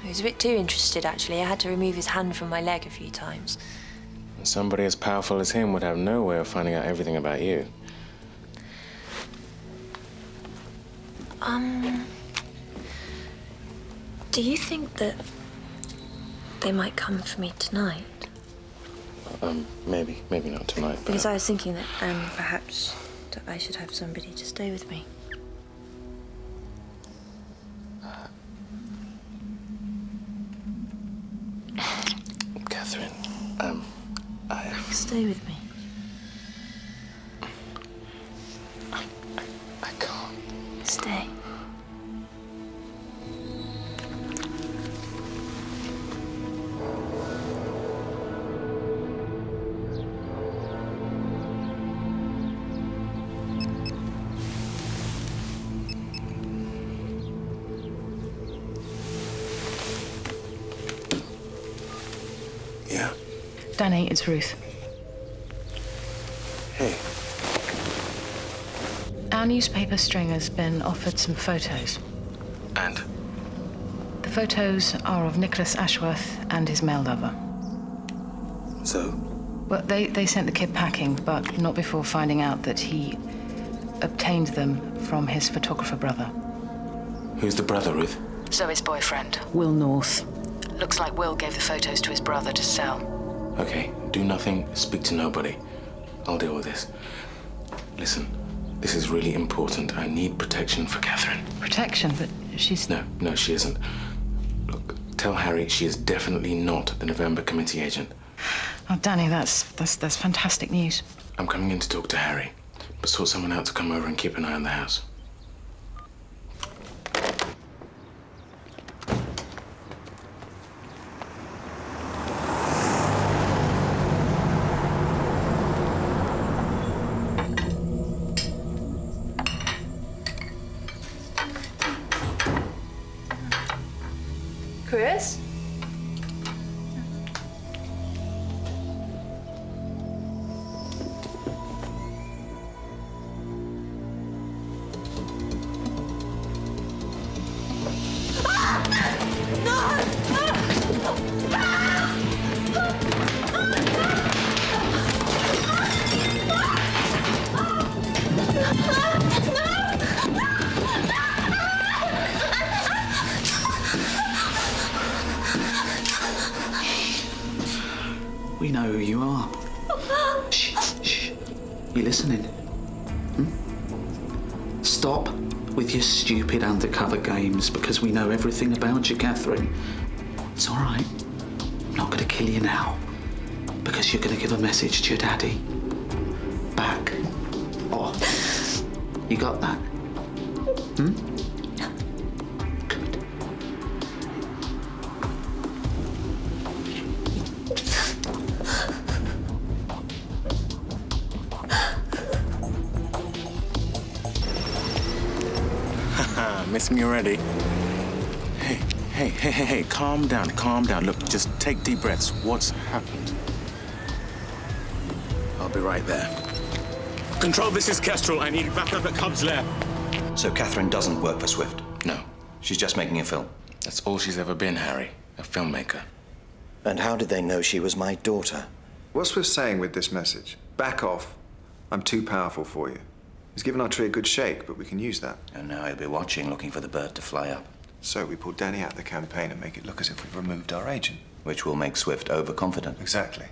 He was a bit too interested, actually. I had to remove his hand from my leg a few times. Somebody as powerful as him would have no way of finding out everything about you. Do you think that they might come for me tonight? Maybe not tonight, but... Because I was thinking that perhaps that I should have somebody to stay with me. Catherine, Stay with me. I can't. Stay. Yeah. Danny, it's Ruth. Hey. Our newspaper string has been offered some photos. And? The photos are of Nicholas Ashworth and his male lover. So? Well, they sent the kid packing, but not before finding out that he obtained them from his photographer brother. Who's the brother, Ruth? Zoe's boyfriend, Will North. Looks like Will gave the photos to his brother to sell. Okay, do nothing, speak to nobody. I'll deal with this. Listen, this is really important. I need protection for Catherine. Protection? But she's... No, she isn't. Look, tell Harry she is definitely not the November committee agent. Oh, Danny, that's fantastic news. I'm coming in to talk to Harry, but sort someone out to come over and keep an eye on the house. Chris? We know who you are. Shh, shh. You listening? Stop with your stupid undercover games, because we know everything about you, Catherine. It's all right. I'm not going to kill you now, because you're going to give a message to your daddy. Back off. You got that? Miss me already? Hey, calm down. Look, just take deep breaths. What's happened? I'll be right there. Control, this is Kestrel. I need backup at Cub's Lair. So Catherine doesn't work for Swift? No. She's just making a film? That's all she's ever been, Harry. A filmmaker. And how did they know she was my daughter? What's Swift saying with this message? Back off. I'm too powerful for you. He's given our tree a good shake, but we can use that. And now he'll be watching, looking for the bird to fly up. So we pull Danny out of the campaign and make it look as if we've removed our agent. Which will make Swift overconfident. Exactly.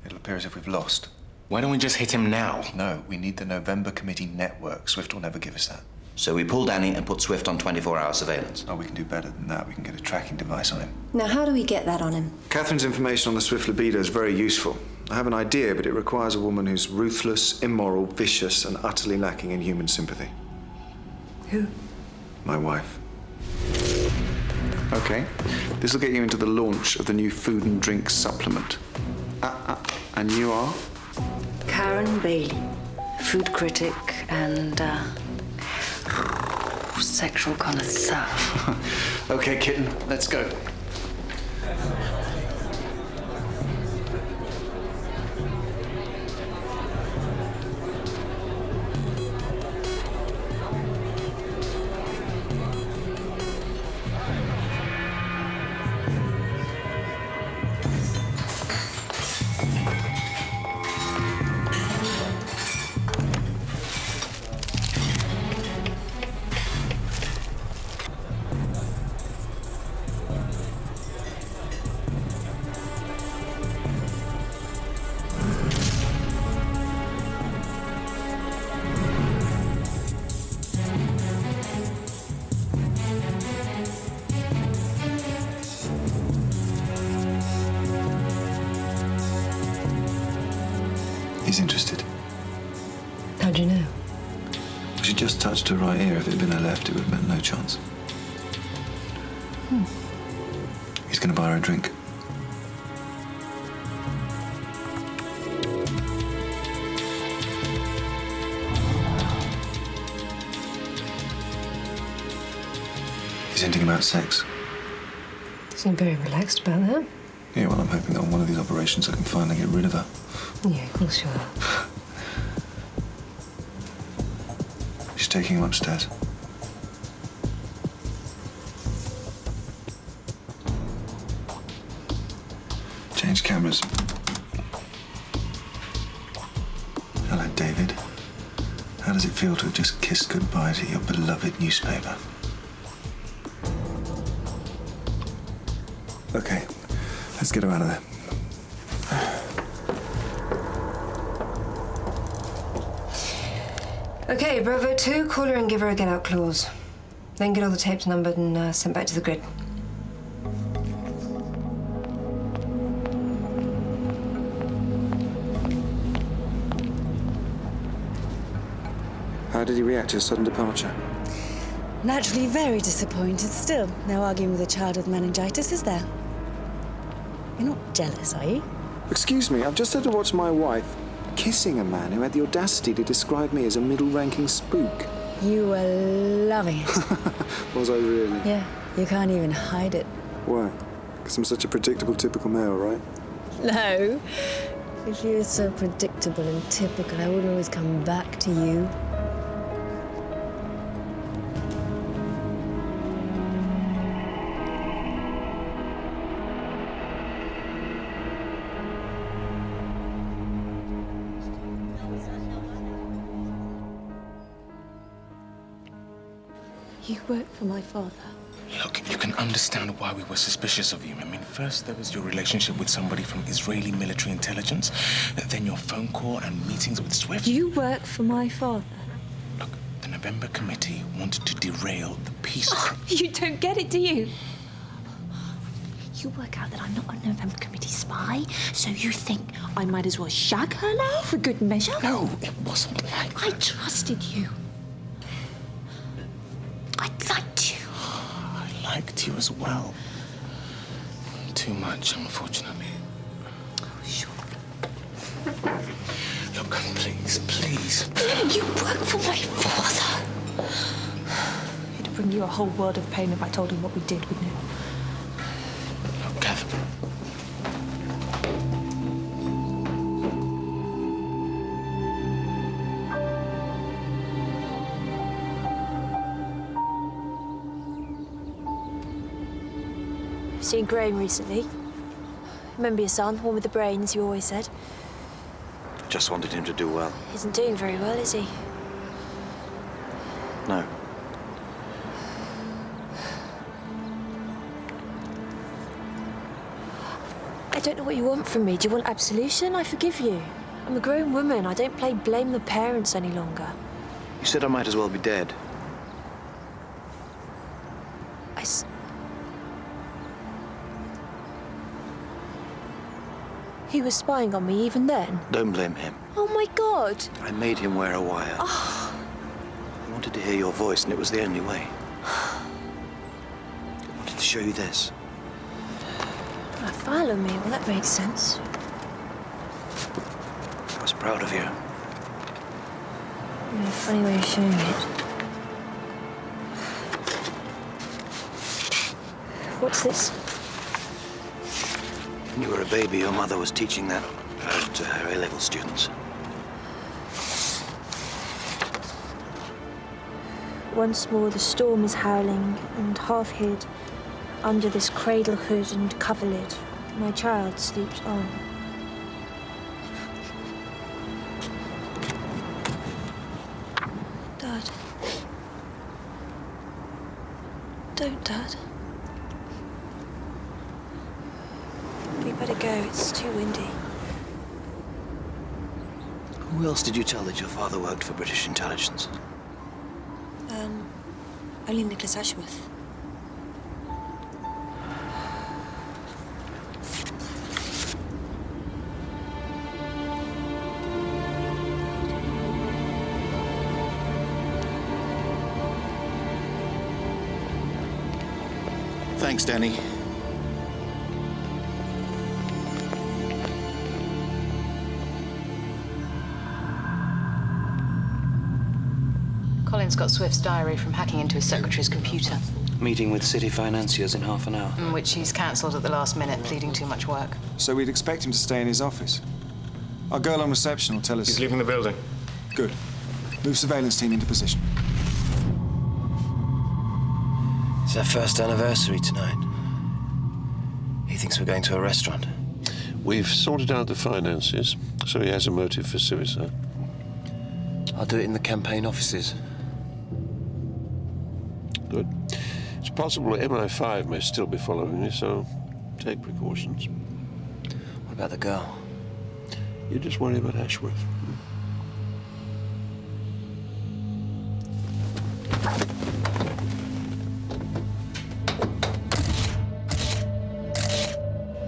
It'll appear as if we've lost. Why don't we just hit him now? No, we need the November Committee network. Swift will never give us that. So we pull Danny and put Swift on 24-hour surveillance. Oh, we can do better than that. We can get a tracking device on him. Now, how do we get that on him? Catherine's information on the Swift libido is very useful. I have an idea, but it requires a woman who's ruthless, immoral, vicious, and utterly lacking in human sympathy. Who? My wife. Okay, this will get you into the launch of the new food and drink supplement. And you are? Karen Bailey, food critic and sexual connoisseur. Okay, kitten, let's go. He's interested. How'd you know? She just touched her right ear. If it had been her left, it would have meant no chance. He's going to buy her a drink. He's hinting about sex. Seem very relaxed about that. Yeah, well, I'm hoping that on one of these operations I can finally get rid of her. Yeah, of course you are. She's taking him upstairs. Change cameras. Hello, David. How does it feel to have just kissed goodbye to your beloved newspaper? Okay, let's get her out of there. Okay, Bravo 2, call her and give her a get-out clause. Then get all the tapes numbered and sent back to the grid. How did he react to your sudden departure? Naturally very disappointed. Still, no arguing with a child with meningitis, is there? You're not jealous, are you? Excuse me, I've just had to watch my wife kissing a man who had the audacity to describe me as a middle-ranking spook. You were loving it. Was I really? Yeah, you can't even hide it. Why? Because I'm such a predictable, typical male, right? No. If you were so predictable and typical, I wouldn't always come back to you. You work for my father. Look, you can understand why we were suspicious of you. I mean, first there was your relationship with somebody from Israeli military intelligence, then your phone call and meetings with Swift. You work for my father. Look, the November committee wanted to derail the peace. You don't get it, do you? You work out that I'm not a November committee spy, so you think I might as well shag her now for good measure? No, it wasn't like I trusted you. I liked you. I liked you as well. Too much, unfortunately. Oh, sure. Look, please, please. You work for my father. It'd bring you a whole world of pain if I told him what we did, wouldn't it? Look, Catherine. Seen Graham recently. Remember your son, one with the brains, you always said. Just wanted him to do well. He isn't doing very well, is he? No. I don't know what you want from me. Do you want absolution? I forgive you. I'm a grown woman. I don't play blame the parents any longer. You said I might as well be dead. He was spying on me even then? Don't blame him. Oh, my God. I made him wear a wire. Oh. I wanted to hear your voice, and it was the only way. I wanted to show you this. A file on me? Well, that makes sense. I was proud of you. Yeah, funny way of showing it. What's this? When you were a baby, your mother was teaching that to her A-level students. Once more the storm is howling, and half hid under this cradle hood and coverlid, my child sleeps on. Dad. Don't, Dad. We better go, it's too windy. Who else did you tell that your father worked for British intelligence? Only Nicholas Ashworth. Thanks, Danny. Colin's got Swift's diary from hacking into his secretary's computer, Meeting with city financiers in half an hour. which he's cancelled at the last minute, pleading too much work. So we'd expect him to stay in his office. Our girl on reception will tell us... He's leaving the building. Good. Move surveillance team into position. It's our first anniversary tonight. He thinks we're going to a restaurant. We've sorted out the finances, so he has a motive for suicide. I'll do it in the campaign offices. Good. It's possible MI5 may still be following me, so take precautions. What about the girl? You just worry about Ashworth.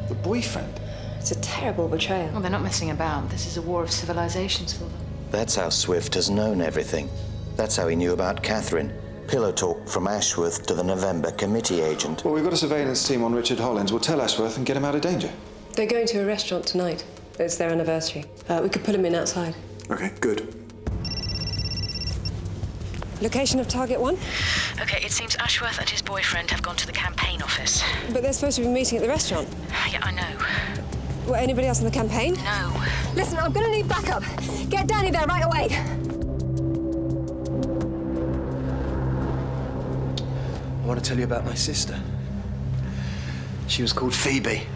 The boyfriend? It's a terrible betrayal. Well, they're not messing about. This is a war of civilizations for them. That's how Swift has known everything. That's how he knew about Catherine. Pillow talk from Ashworth to the November committee agent. Well, we've got a surveillance team on Richard Hollins. We'll tell Ashworth and get him out of danger. They're going to a restaurant tonight. It's their anniversary. We could pull him in outside. Okay, good. Location of target one? Okay, it seems Ashworth and his boyfriend have gone to the campaign office. But they're supposed to be meeting at the restaurant. Yeah, I know. Well, anybody else in the campaign? No. Listen, I'm gonna need backup. Get Danny there right away. I want to tell you about my sister. She was called Phoebe.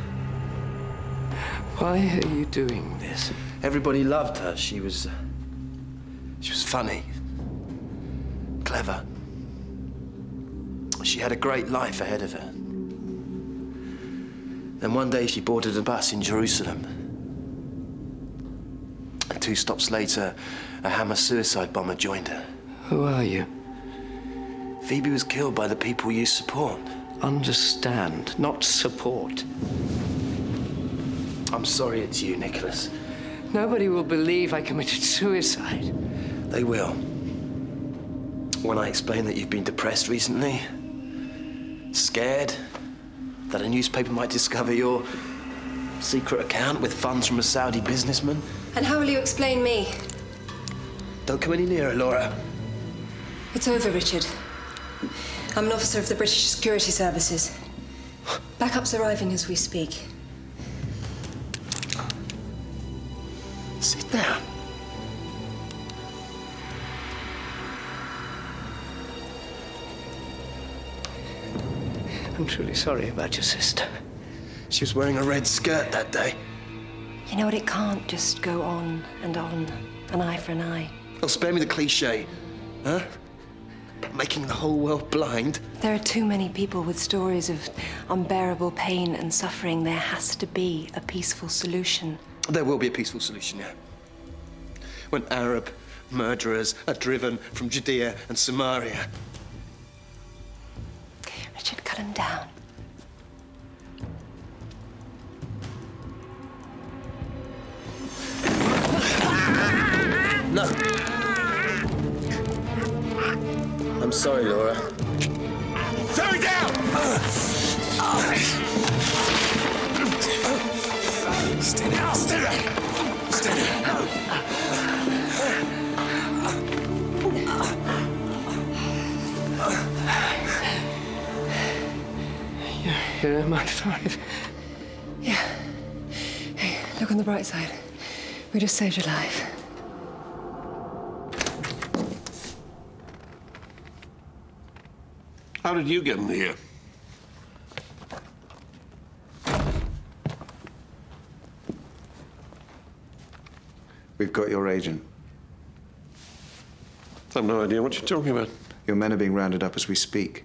Why are you doing this? Everybody loved her. She was funny, clever. She had a great life ahead of her. Then one day she boarded a bus in Jerusalem. And 2 stops later, a Hamas suicide bomber joined her. Who are you? Phoebe was killed by the people you support. Understand, not support. I'm sorry it's you, Nicholas. Nobody will believe I committed suicide. They will. When I explain that you've been depressed recently, scared that a newspaper might discover your secret account with funds from a Saudi businessman. And how will you explain me? Don't come any nearer, Laura. It's over, Richard. I'm an officer of the British Security Services. Backup's arriving as we speak. Sit down. I'm truly sorry about your sister. She was wearing a red skirt that day. You know what? It can't just go on and on. An eye for an eye. Oh, spare me the cliche. Huh? Making the whole world blind. There are too many people with stories of unbearable pain and suffering. There has to be a peaceful solution. There will be a peaceful solution, yeah. When Arab murderers are driven from Judea and Samaria. Richard, cut him down. No. I'm sorry, Laura. Throw it down! Stay down. Stay down. Stay down. You're MI5. Yeah. Hey, look on the bright side. We just saved your life. How did you get in here? We've got your agent. I've no idea what you're talking about. Your men are being rounded up as we speak.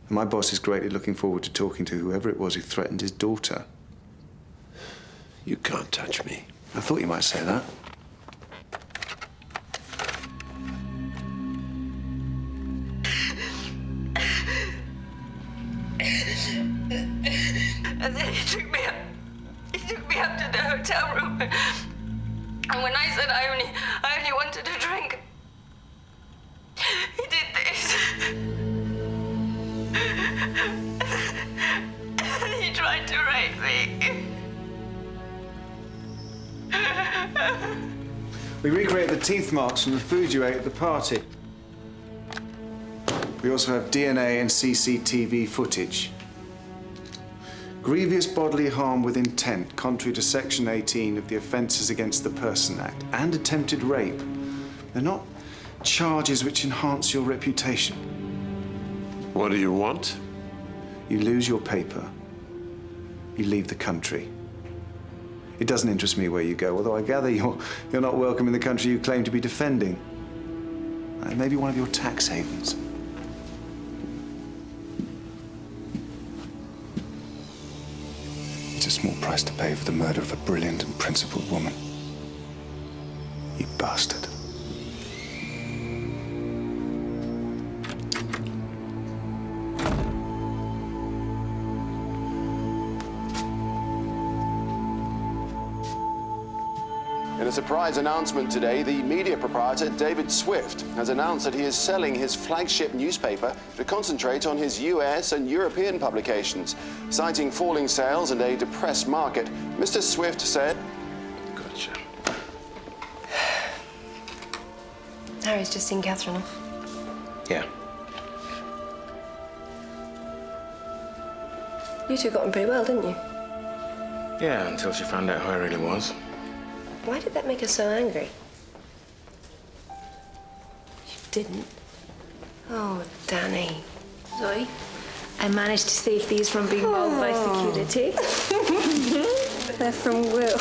And my boss is greatly looking forward to talking to whoever it was who threatened his daughter. You can't touch me. I thought you might say that. And then he took me up to the hotel room. And when I said I only wanted a drink, he did this. He tried to rape me. We recreated the teeth marks from the food you ate at the party. We also have DNA and CCTV footage. Grievous bodily harm with intent, contrary to Section 18 of the Offences Against the Person Act, and attempted rape. They're not charges which enhance your reputation. What do you want? You lose your paper. You leave the country. It doesn't interest me where you go, although I gather you're not welcome in the country you claim to be defending. Maybe one of your tax havens. It's a small price to pay for the murder of a brilliant and principled woman. You bastard. In a surprise announcement today, the media proprietor David Swift has announced that he is selling his flagship newspaper to concentrate on his US and European publications. Citing falling sales and a depressed market, Mr. Swift said... Gotcha. Harry's just seen Catherine off. Yeah. You two got on pretty well, didn't you? Yeah, until she found out who I really was. Why did that make her so angry? You didn't. Oh, Danny. Zoe, I managed to save these from being mauled by security. They're from Will.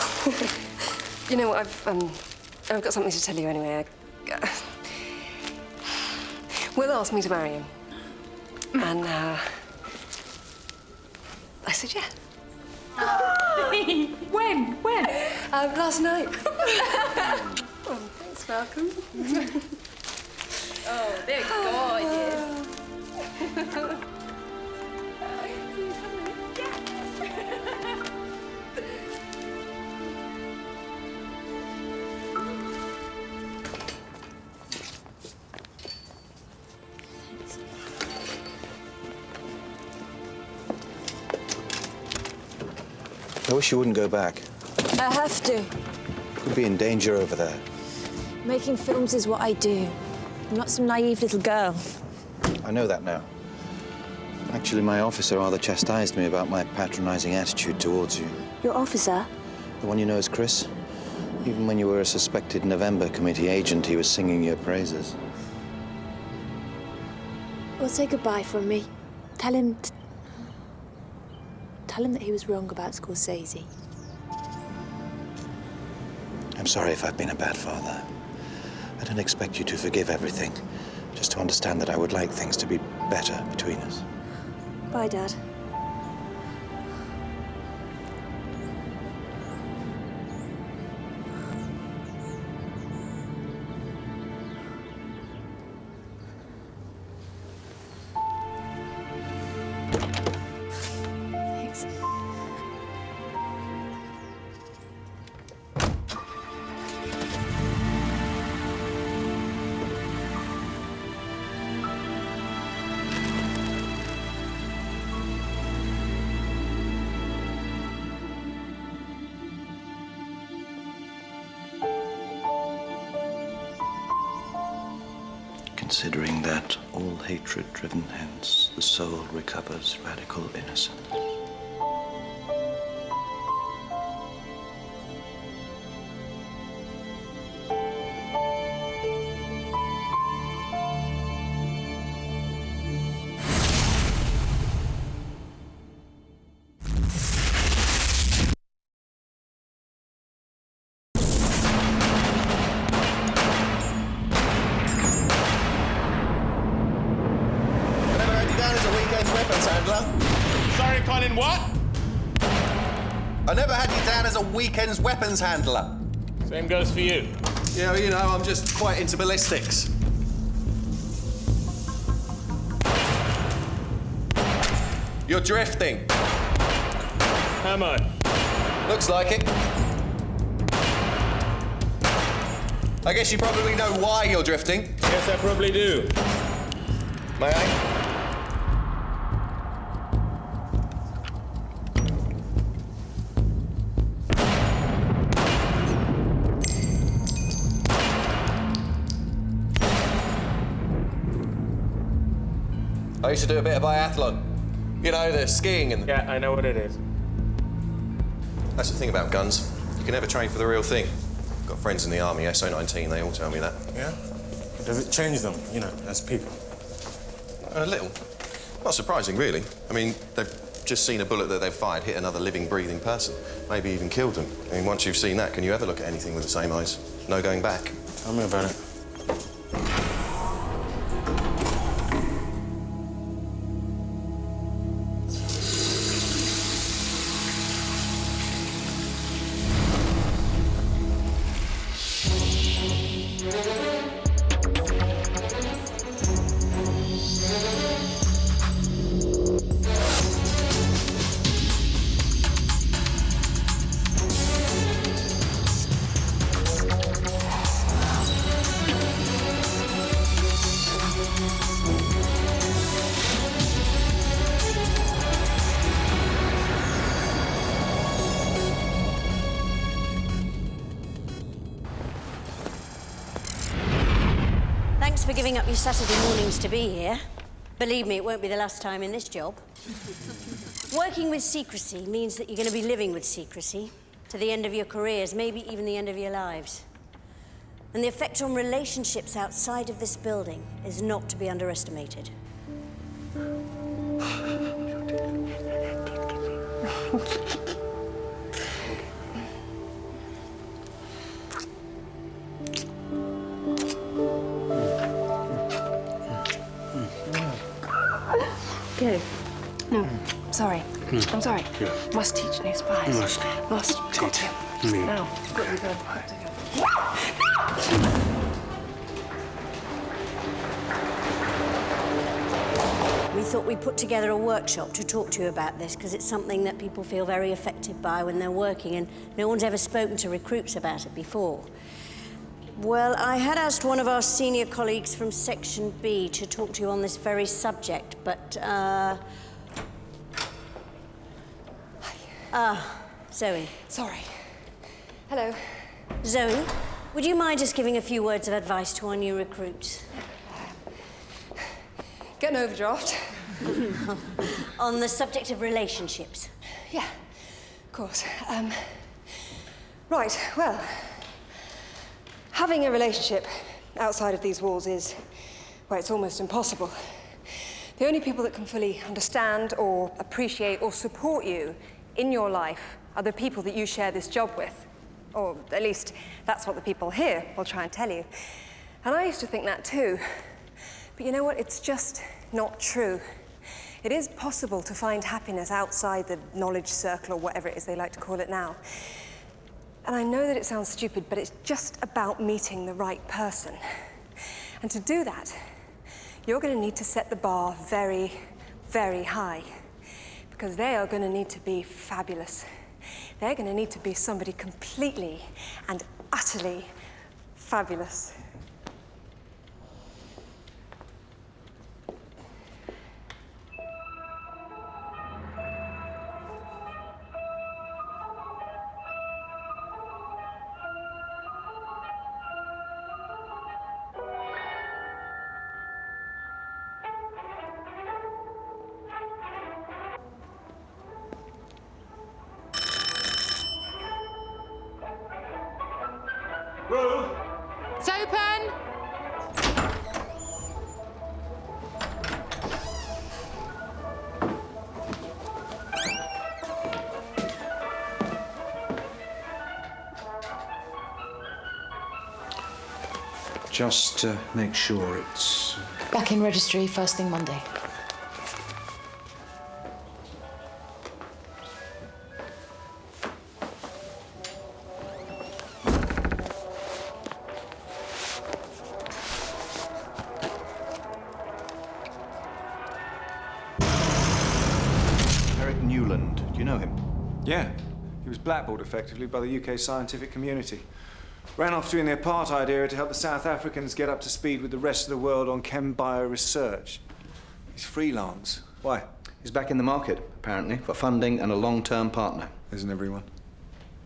You know what? I've got something to tell you anyway. Will asked me to marry him, and I said yeah. When? Last night. Oh, thanks, Malcolm. Oh, they're gorgeous. I wish you wouldn't go back. I have to. Could be in danger over there. Making films is what I do. I'm not some naive little girl. I know that now. Actually, my officer rather chastised me about my patronizing attitude towards you. Your officer? The one you know as Chris? Even when you were a suspected November committee agent, he was singing your praises. Well, say goodbye from me. Tell him that he was wrong about Scorsese. I'm sorry if I've been a bad father. I don't expect you to forgive everything, just to understand that I would like things to be better between us. Bye, Dad. Thanks. Considering that all hatred driven hence the soul recovers radical innocence. Sorry, Colin, what? I never had you down as a weekend's weapons handler. Same goes for you. Yeah, well, you know, I'm just quite into ballistics. You're drifting. Am I? Looks like it. I guess you probably know why you're drifting. Yes, I probably do. May I? I used to do a bit of biathlon. You know, the skiing and... Yeah, I know what it is. That's the thing about guns. You can never train for the real thing. I've got friends in the army, SO19, they all tell me that. Yeah? Does it change them, you know, as people? A little. Not surprising, really. I mean, they've just seen a bullet that they've fired hit another living, breathing person. Maybe even killed them. I mean, once you've seen that, can you ever look at anything with the same eyes? No going back. Tell me about it. Thanks for giving up your Saturday mornings to be here. Believe me, it won't be the last time in this job. Working with secrecy means that you're going to be living with secrecy to the end of your careers, maybe even the end of your lives. And the effect on relationships outside of this building is not to be underestimated. Okay. No, sorry. I'm sorry. Yeah. Must teach new spies. Must Got teach to. me. Now, got to be good. We thought we'd put together a workshop to talk to you about this because it's something that people feel very affected by when they're working, and no one's ever spoken to recruits about it before. Well, I had asked one of our senior colleagues from Section B to talk to you on this very subject, but, Zoe. Sorry. Hello. Zoe, would you mind just giving a few words of advice to our new recruits? Get an overdraft. On the subject of relationships. Yeah, of course. Right, well, having a relationship outside of these walls is, well, it's almost impossible. The only people that can fully understand or appreciate or support you in your life are the people that you share this job with. Or at least that's what the people here will try and tell you. And I used to think that too. But you know what? It's just not true. It is possible to find happiness outside the knowledge circle or whatever it is they like to call it now. And I know that it sounds stupid, but it's just about meeting the right person. And to do that, you're going to need to set the bar very, very high. Because they are going to need to be fabulous. They're going to need to be somebody completely and utterly fabulous. Rue? It's open! Just to make sure it's... Back in registry first thing Monday. Eric Newland, do you know him? Yeah. He was blackballed effectively by the UK scientific community. Ran off during the apartheid era to help the South Africans get up to speed with the rest of the world on chem bio research. He's freelance. Why? He's back in the market, apparently, for funding and a long-term partner. Isn't everyone?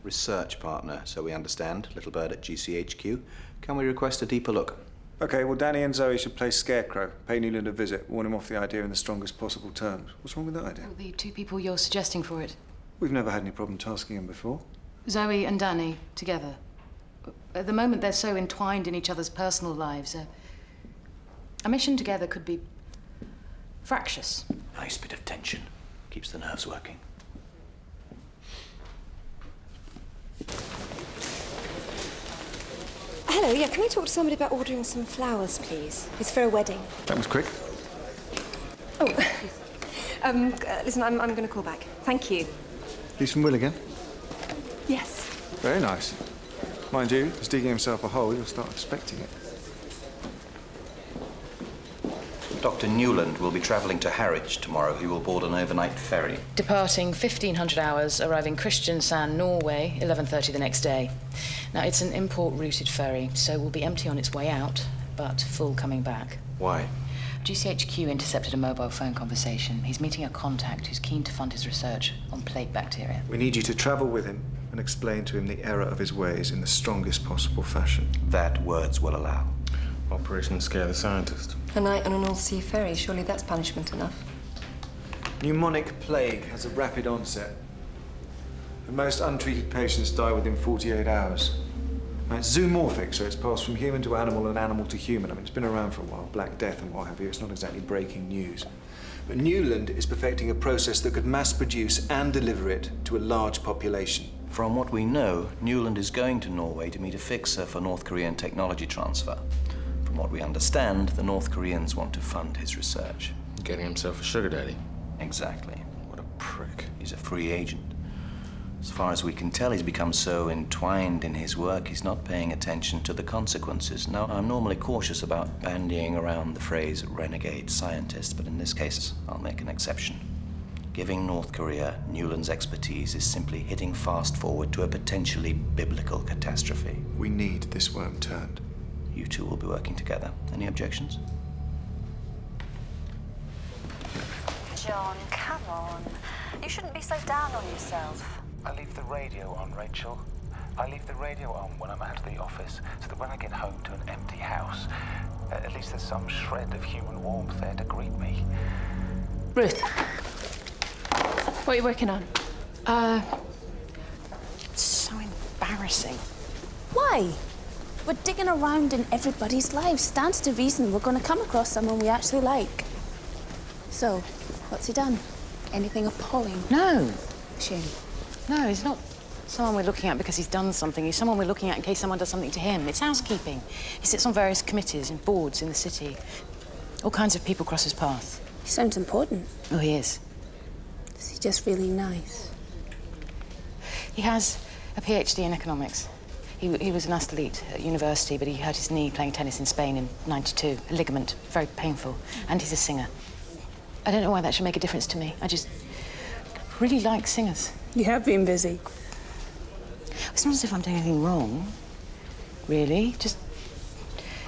Research partner, so we understand. Little bird at GCHQ. Can we request a deeper look? OK, well, Danny and Zoe should play Scarecrow, pay Newland a visit, warn him off the idea in the strongest possible terms. What's wrong with that idea? Well, the two people you're suggesting for it. We've never had any problem tasking him before. Zoe and Danny, together. At the moment, they're so entwined in each other's personal lives. A mission together could be fractious. Nice bit of tension. Keeps the nerves working. Hello, yeah, can I talk to somebody about ordering some flowers, please? It's for a wedding. That was quick. Oh, listen, I'm going to call back. Thank you. He's from Will again? Yes. Very nice. Mind you, he's digging himself a hole, he'll start expecting it. Dr. Newland will be travelling to Harwich tomorrow. He will board an overnight ferry. Departing 1500 hours, arriving Kristiansand, Norway, 11:30 the next day. Now, it's an import-routed ferry, so will be empty on its way out, but full coming back. Why? GCHQ intercepted a mobile phone conversation. He's meeting a contact who's keen to fund his research on plague bacteria. We need you to travel with him and explain to him the error of his ways in the strongest possible fashion. That words will allow. Operation Scare the Scientist. A night on a North Sea ferry, surely that's punishment enough. Pneumonic plague has a rapid onset. And most untreated patients die within 48 hours. Now, it's zoomorphic, so it's passed from human to animal and animal to human. I mean, it's been around for a while, Black Death and what have you. It's not exactly breaking news. But Newland is perfecting a process that could mass produce and deliver it to a large population. From what we know, Newland is going to Norway to meet a fixer for North Korean technology transfer. From what we understand, the North Koreans want to fund his research. Getting himself a sugar daddy. Exactly. What a prick. He's a free agent. As far as we can tell, he's become so entwined in his work, he's not paying attention to the consequences. Now, I'm normally cautious about bandying around the phrase renegade scientist, but in this case, I'll make an exception. Giving North Korea Newland's expertise is simply hitting fast forward to a potentially biblical catastrophe. We need this worm turned. You two will be working together. Any objections? John, come on. You shouldn't be so down on yourself. I leave the radio on, Rachel. I leave the radio on when I'm out of the office, so that when I get home to an empty house, at least there's some shred of human warmth there to greet me. Ruth, what are you working on? It's so embarrassing. Why? We're digging around in everybody's lives. Stands to reason we're going to come across someone we actually like. So, what's he done? Anything appalling? No. Shame. No, he's not someone we're looking at because he's done something. He's someone we're looking at in case someone does something to him. It's housekeeping. He sits on various committees and boards in the city. All kinds of people cross his path. He sounds important. Oh, he is. Is he just really nice? He has a PhD in economics. He was an athlete at university, but he hurt his knee playing tennis in Spain in '92. A ligament, very painful. And he's a singer. I don't know why that should make a difference to me. I just really like singers. You have been busy. It's not as if I'm doing anything wrong, really. Just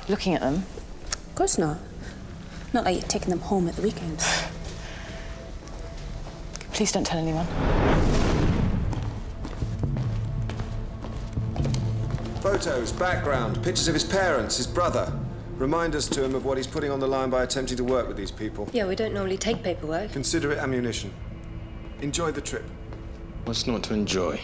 looking at them. Of course not. Not like you're taking them home at the weekends. Please don't tell anyone. Photos, background, pictures of his parents, his brother. Reminders to him of what he's putting on the line by attempting to work with these people. Yeah, we don't normally take paperwork. Consider it ammunition. Enjoy the trip. What's not to enjoy?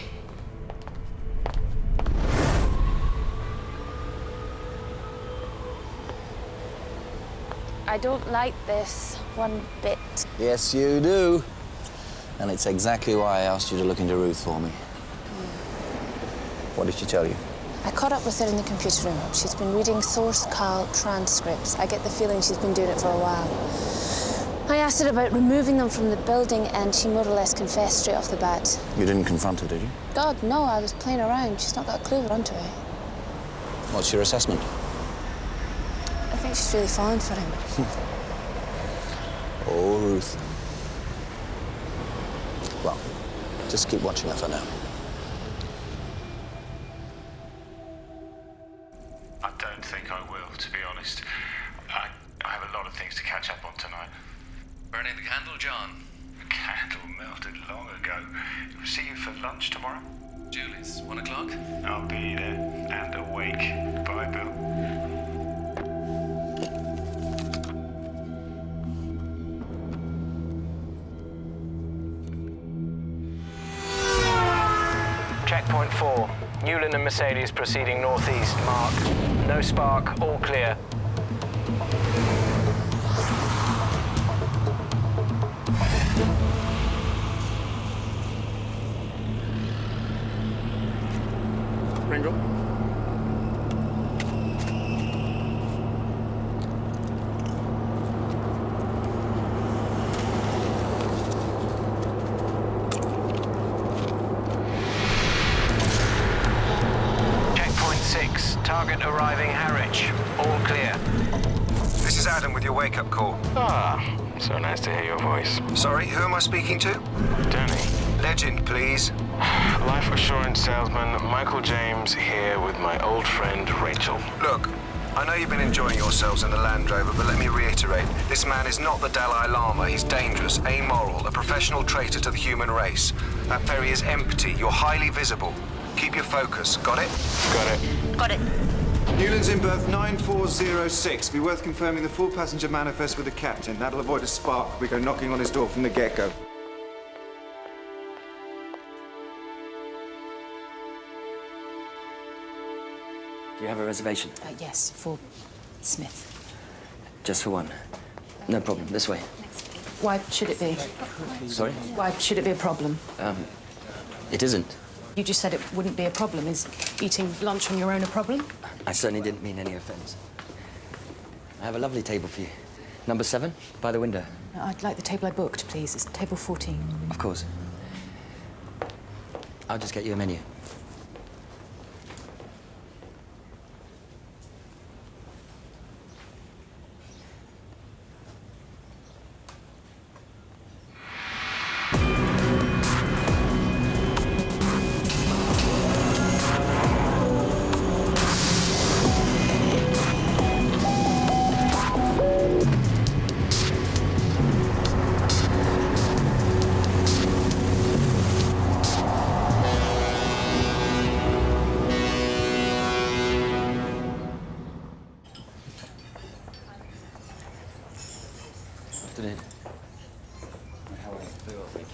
I don't like this one bit. Yes, you do. And it's exactly why I asked you to look into Ruth for me. What did she tell you? I caught up with her in the computer room. She's been reading source Carl transcripts. I get the feeling she's been doing it for a while. I asked her about removing them from the building, and she more or less confessed straight off the bat. You didn't confront her, did you? God, no, I was playing around. She's not got a clue we're onto it. What's your assessment? I think she's really fallen for him. Oh, Ruth. Well, just keep watching her for now. I don't think I will, to be honest. I have a lot of things to catch up on tonight. Burning the candle, John? The candle melted long ago. We'll see you for lunch tomorrow? Julie's, 1 o'clock? I'll be there and awake. Bye, Bill. Checkpoint 4. Newland and Mercedes proceeding northeast. Mark. No spark. All clear. Raindrop. Checkpoint 6. Target arriving Harwich. All clear. This is Adam with your wake-up call. Ah, so nice to hear your voice. Sorry, who am I speaking to? Danny. Legend, please. Life assurance salesman Michael James here with my old friend Rachel. Look, I know you've been enjoying yourselves in the Land Rover, but let me reiterate, this man is not the Dalai Lama. He's dangerous, amoral, a professional traitor to the human race. That ferry is empty. You're highly visible. Keep your focus. Got it? Got it. Got it. Newland's in berth 9406. Be worth confirming the full passenger manifest with the captain. That'll avoid a spark if we go knocking on his door from the get-go. Do you have a reservation? Yes, for Smith. Just for one. No problem. This way. Why should it be? Sorry? Why should it be a problem? It isn't. You just said it wouldn't be a problem. Is eating lunch on your own a problem? I certainly didn't mean any offense. I have a lovely table for you. Number 7, by the window. I'd like the table I booked, please. It's table 14. Of course. I'll just get you a menu. Afternoon. How are you? Very well, thank you.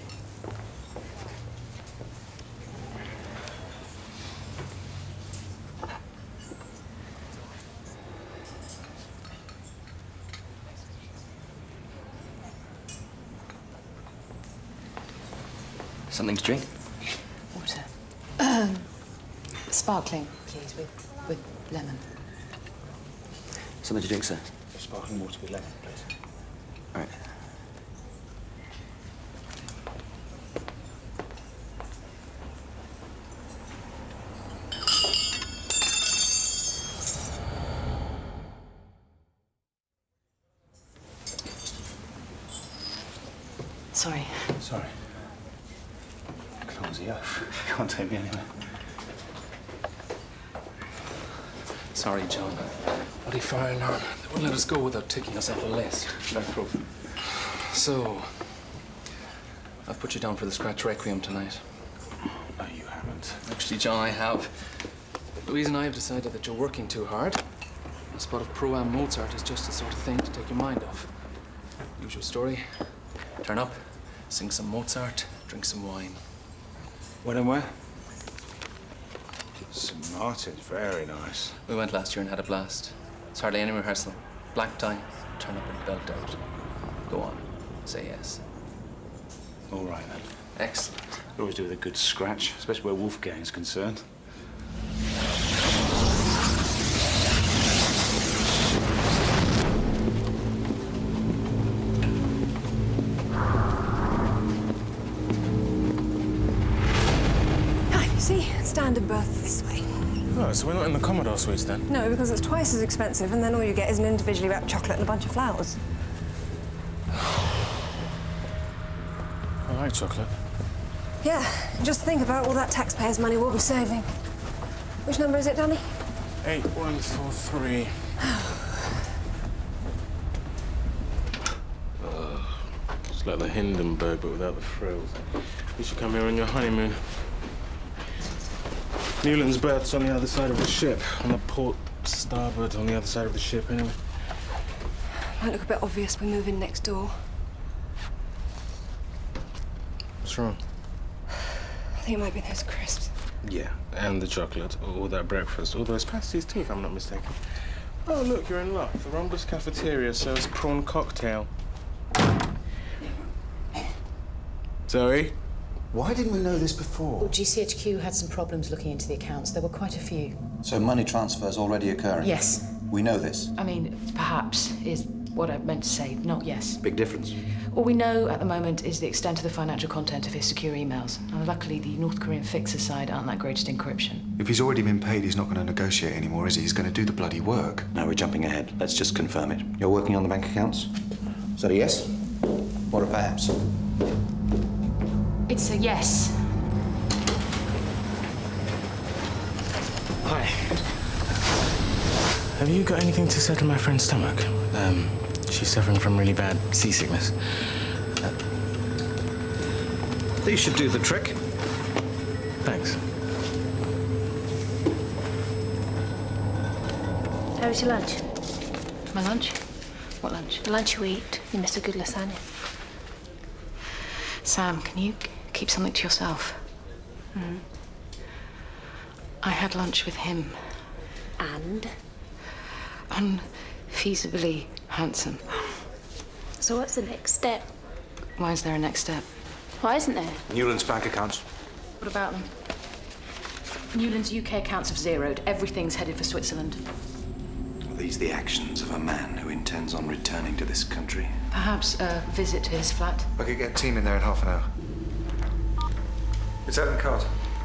Something to drink? Water. Sparkling, please, with lemon. Something to drink, sir? Sparkling water with lemon, please. All right. Sorry. Sorry. Clumsy oaf. Can't take me anywhere. Sorry, John. Bloody fire alarm. They won't let us go without ticking us off a list. No problem. So, I've put you down for the Scratch Requiem tonight. No, you haven't. Actually, John, I have. Louise and I have decided that you're working too hard. A spot of Pro-Am Mozart is just the sort of thing to take your mind off. Usual story. Turn up, sing some Mozart, drink some wine. When and where? St. Martin's, very nice. We went last year and had a blast. It's hardly any rehearsal. Black tie. turn up and belt out. Go on, say yes. All right, then. Excellent. You always do with a good scratch, especially where Wolfgang's concerned. See, standard berth this way. Oh, so we're not in the Commodore suites then? No, because it's twice as expensive, and then all you get is an individually wrapped chocolate and a bunch of flowers. I like chocolate. Yeah, just think about all that taxpayers' money we'll be saving. Which number is it, Danny? 8143. It's like the Hindenburg, but without the frills. You should come here on your honeymoon. Newland's berth's on the other side of the ship, on the port starboard on the other side of the ship, anyway. Might look a bit obvious we move in next door. What's wrong? I think it might be those crisps. Yeah, and the chocolate, all that breakfast, all those pasties too, if I'm not mistaken. Oh, look, you're in luck. The Rhombus Cafeteria serves prawn cocktail. Zoe? Why didn't we know this before? Well, GCHQ had some problems looking into the accounts. There were quite a few. So money transfers already occurring? Yes. We know this? I mean, perhaps is what I meant to say, not yes. Big difference. All we know at the moment is the extent of the financial content of his secure emails. And luckily, the North Korean fixer side aren't that great at encryption. If he's already been paid, he's not going to negotiate anymore, is he? He's going to do the bloody work. No, we're jumping ahead. Let's just confirm it. You're working on the bank accounts? Is that a yes? Or a perhaps? It's a yes. Hi. Have you got anything to settle my friend's stomach? She's suffering from really bad seasickness. These should do the trick. Thanks. How was your lunch? My lunch? What lunch? The lunch you eat. You missed a good lasagna. Sam, can you keep something to yourself? Mm. I had lunch with him. And? Unfeasibly handsome. So what's the next step? Why is there a next step? Why isn't there? Newland's bank accounts. What about them? Newland's UK accounts have zeroed. Everything's headed for Switzerland. Are these the actions of a man who intends on returning to this country? Perhaps a visit to his flat. I could get a team in there in half an hour. It's open card.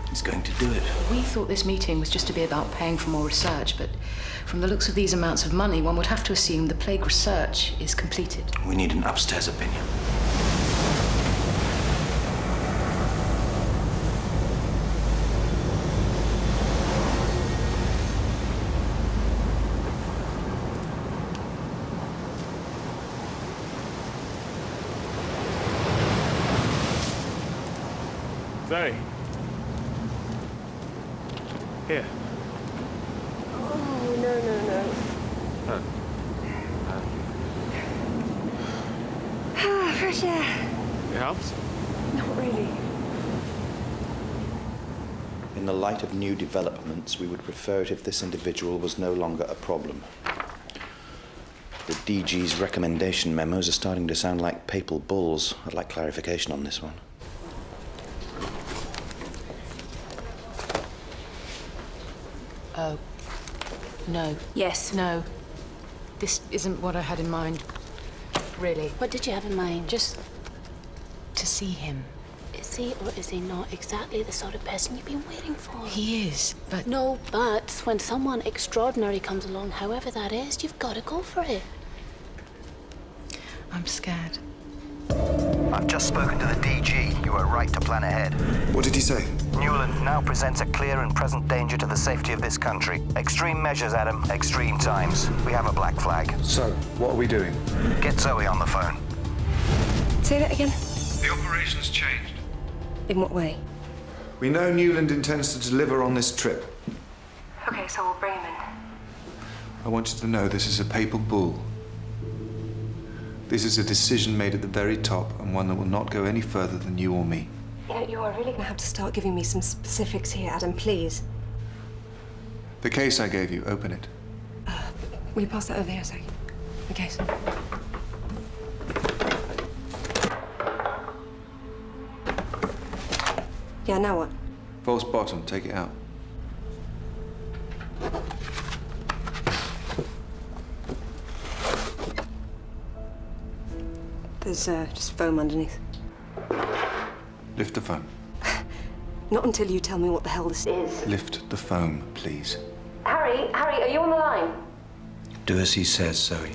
He's going to do it. We thought this meeting was just to be about paying for more research, but from the looks of these amounts of money, one would have to assume the plague research is completed. We need an upstairs opinion. Zoe. Here. Oh, no. Oh. Ah, fresh air. It helps? Not really. In the light of new developments, we would prefer it if this individual was no longer a problem. The DG's recommendation memos are starting to sound like papal bulls. I'd like clarification on this one. Oh. No. Yes. No. This isn't what I had in mind, really. What did you have in mind? Just to see him. Is he or is he not exactly the sort of person you've been waiting for? He is, but... No buts. When someone extraordinary comes along, however that is, you've got to go for it. I'm scared. I've just spoken to the DG. You were right to plan ahead. What did he say? Newland now presents a clear and present danger to the safety of this country. Extreme measures, Adam. Extreme times. We have a black flag. So, what are we doing? Get Zoe on the phone. Say that again. The operation's changed. In what way? We know Newland intends to deliver on this trip. Okay, so we'll bring him in. I want you to know this is a papal bull. This is a decision made at the very top, and one that will not go any further than you or me. You know, you are really going to have to start giving me some specifics here, Adam, please. The case I gave you, open it. Will you pass that over here a second? Okay. Yeah, now what? False bottom, take it out. There's just foam underneath. Lift the foam. Not until you tell me what the hell this is. Lift the foam, please. Harry, are you on the line? Do as he says, Zoe.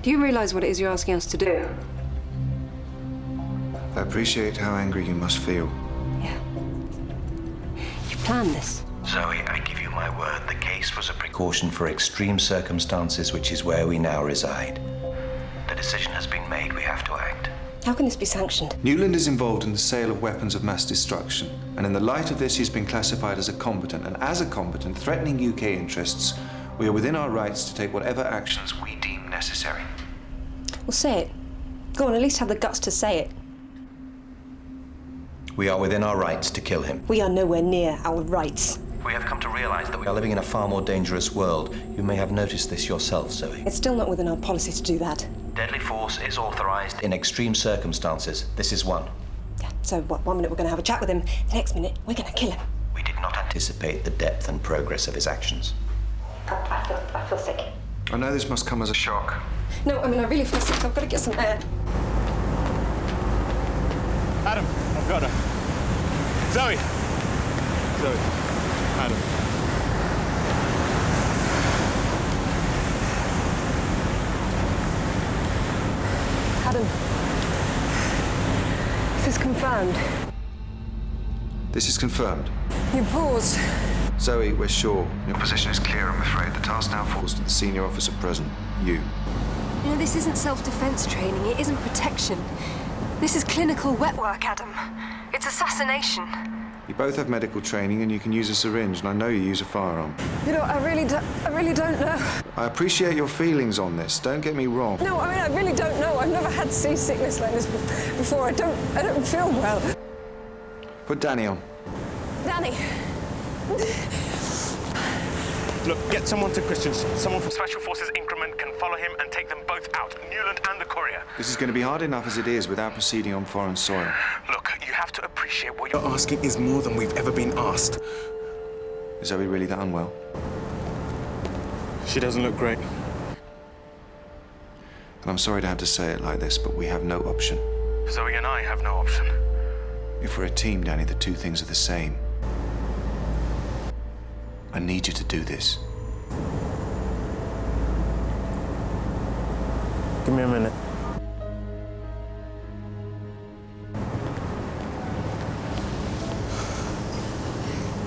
Do you realize what it is you're asking us to do? I appreciate how angry you must feel. Yeah. You planned this. Zoe, I give you my word, the case was a precaution for extreme circumstances, which is where we now reside. The decision has been made, we have to act. How can this be sanctioned? Newland is involved in the sale of weapons of mass destruction, and in the light of this, he's been classified as a combatant, and as a combatant, threatening UK interests, we are within our rights to take whatever actions we deem necessary. Well, say it. Go on, at least have the guts to say it. We are within our rights to kill him. We are nowhere near our rights. We have come to realize that we are living in a far more dangerous world. You may have noticed this yourself, Zoe. It's still not within our policy to do that. Deadly force is authorized in extreme circumstances. This is one. Yeah, so what, 1 minute we're going to have a chat with him, the next minute we're going to kill him. We did not anticipate the depth and progress of his actions. I feel sick. I know this must come as a shock. No, I mean, I really feel sick. I've got to get some air. Adam, I've got her. Zoe! Zoe. Adam. Adam. This is confirmed. This is confirmed. You paused. Zoe, we're sure. Your position is clear, I'm afraid. The task now falls to the senior officer present, you. You know, this isn't self-defense training. It isn't protection. This is clinical wet work, Adam. It's assassination. You both have medical training and you can use a syringe, and I know you use a firearm. You know, I really don't know. I appreciate your feelings on this, don't get me wrong. No, I mean, I really don't know. I've never had seasickness like this before. I don't feel well. Put Danny on. Danny. Look, get someone to Christensen. Someone from Special Forces Increment can follow him and take them both out, Newland and the courier. This is going to be hard enough as it is without proceeding on foreign soil. Look, you have to appreciate what you're asking is more than we've ever been asked. Is Zoe really that unwell? She doesn't look great. And I'm sorry to have to say it like this, but we have no option. Zoe and I have no option. If we're a team, Danny, the two things are the same. I need you to do this. Give me a minute.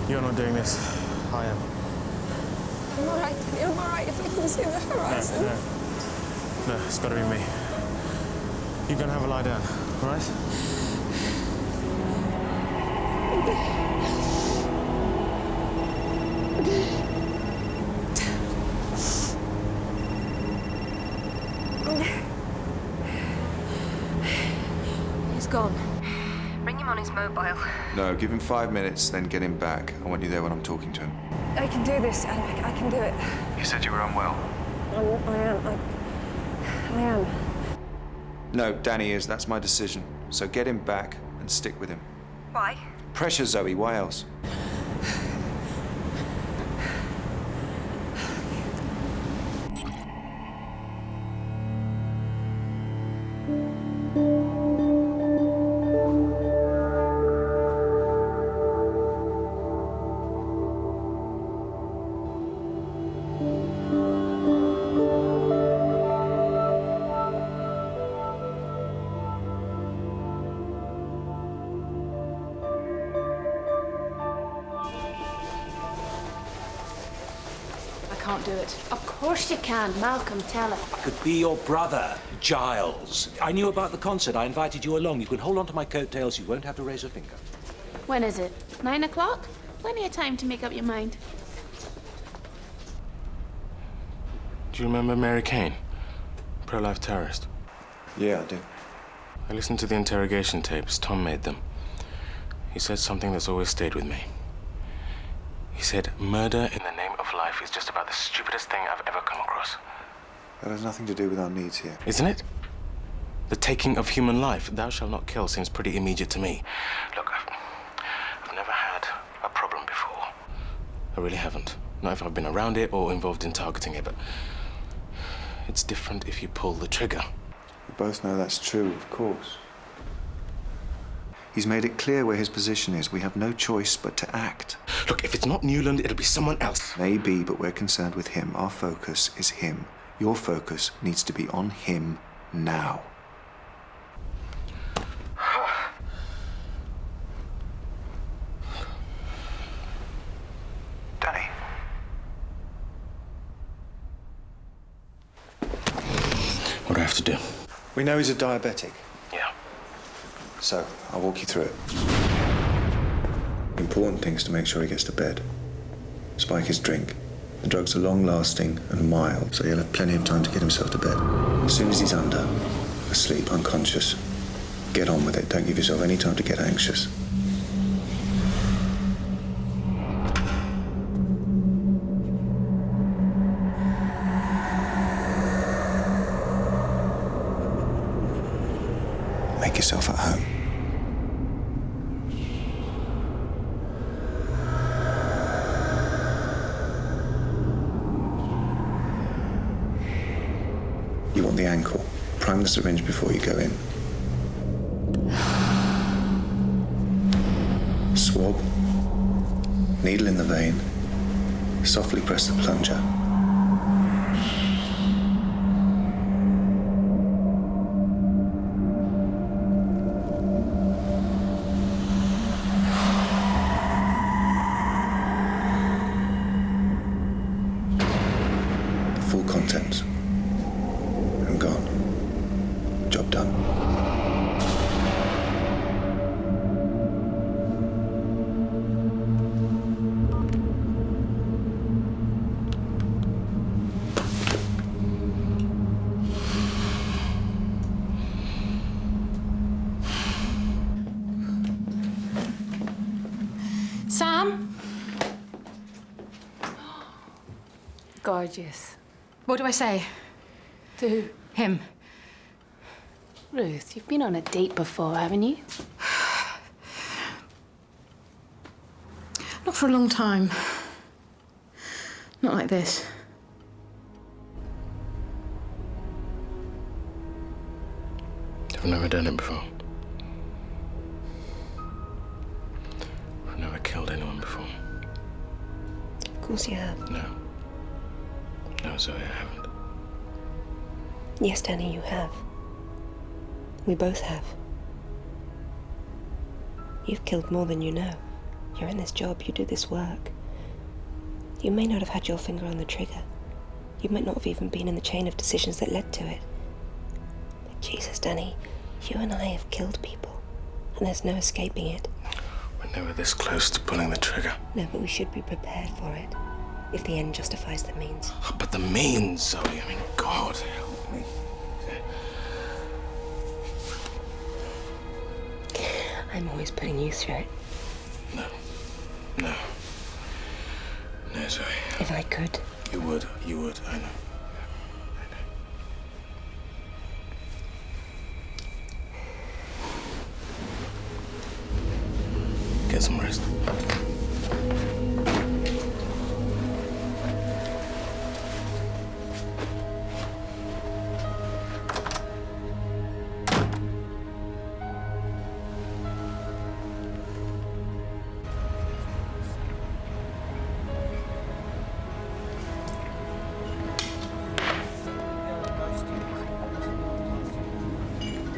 You're not doing this. I am. I'm all right, Danny. I'm all right. If I can see the horizon. No, it's got to be me. You're going to have a lie down, all right? He's gone. Ring him on his mobile. No, give him 5 minutes, then get him back. I want you there when I'm talking to him. I can do this, Adam. I can do it. You said you were unwell. I am. No, Danny is. That's my decision. So get him back and stick with him. Why? Pressure, Zoe. Why else? Can't do it. Of course you can. Malcolm, tell her. I could be your brother, Giles. I knew about the concert. I invited you along. You can hold on to my coattails. You won't have to raise a finger. When is it? 9 o'clock? Plenty of time to make up your mind. Do you remember Mary Kane? Pro-life terrorist. Yeah, I do. I listened to the interrogation tapes. Tom made them. He said something that's always stayed with me. He said, murder in the name of life is just about the stupidest thing I've ever come across. That has nothing to do with our needs here. Isn't it? The taking of human life, thou shalt not kill, seems pretty immediate to me. Look, I've never had a problem before. I really haven't. Not if I've been around it or involved in targeting it, but it's different if you pull the trigger. We both know that's true, of course. He's made it clear where his position is. We have no choice but to act. Look, if it's not Newland, it'll be someone else. Maybe, but we're concerned with him. Our focus is him. Your focus needs to be on him now. Danny. What do I have to do? We know he's a diabetic. Yeah. So, I'll walk you through it. The important thing is to make sure he gets to bed. Spike his drink. The drugs are long-lasting and mild, so he'll have plenty of time to get himself to bed. As soon as he's under, asleep, unconscious, get on with it. Don't give yourself any time to get anxious. Make yourself at home. You want the ankle. Prime the syringe before you go in. Swab. Needle in the vein. Softly press the plunger. The full contents. And gone. Job done. Sam? Gorgeous. What do I say? To who? Him. Ruth, you've been on a date before, haven't you? Not for a long time. Not like this. I've never done it before. I've never killed anyone before. Of course you have. No. No, Zoe, I haven't. Yes, Danny, you have. We both have. You've killed more than you know. You're in this job, you do this work. You may not have had your finger on the trigger. You might not have even been in the chain of decisions that led to it. But Jesus, Danny, you and I have killed people, and there's no escaping it. We're never this close to pulling the trigger. No, but we should be prepared for it, if the end justifies the means. But the means, Zoe, I mean, God help me. I'm always putting you through it. No. No. No, Zoe. If I could. You would, I know. Get some rest.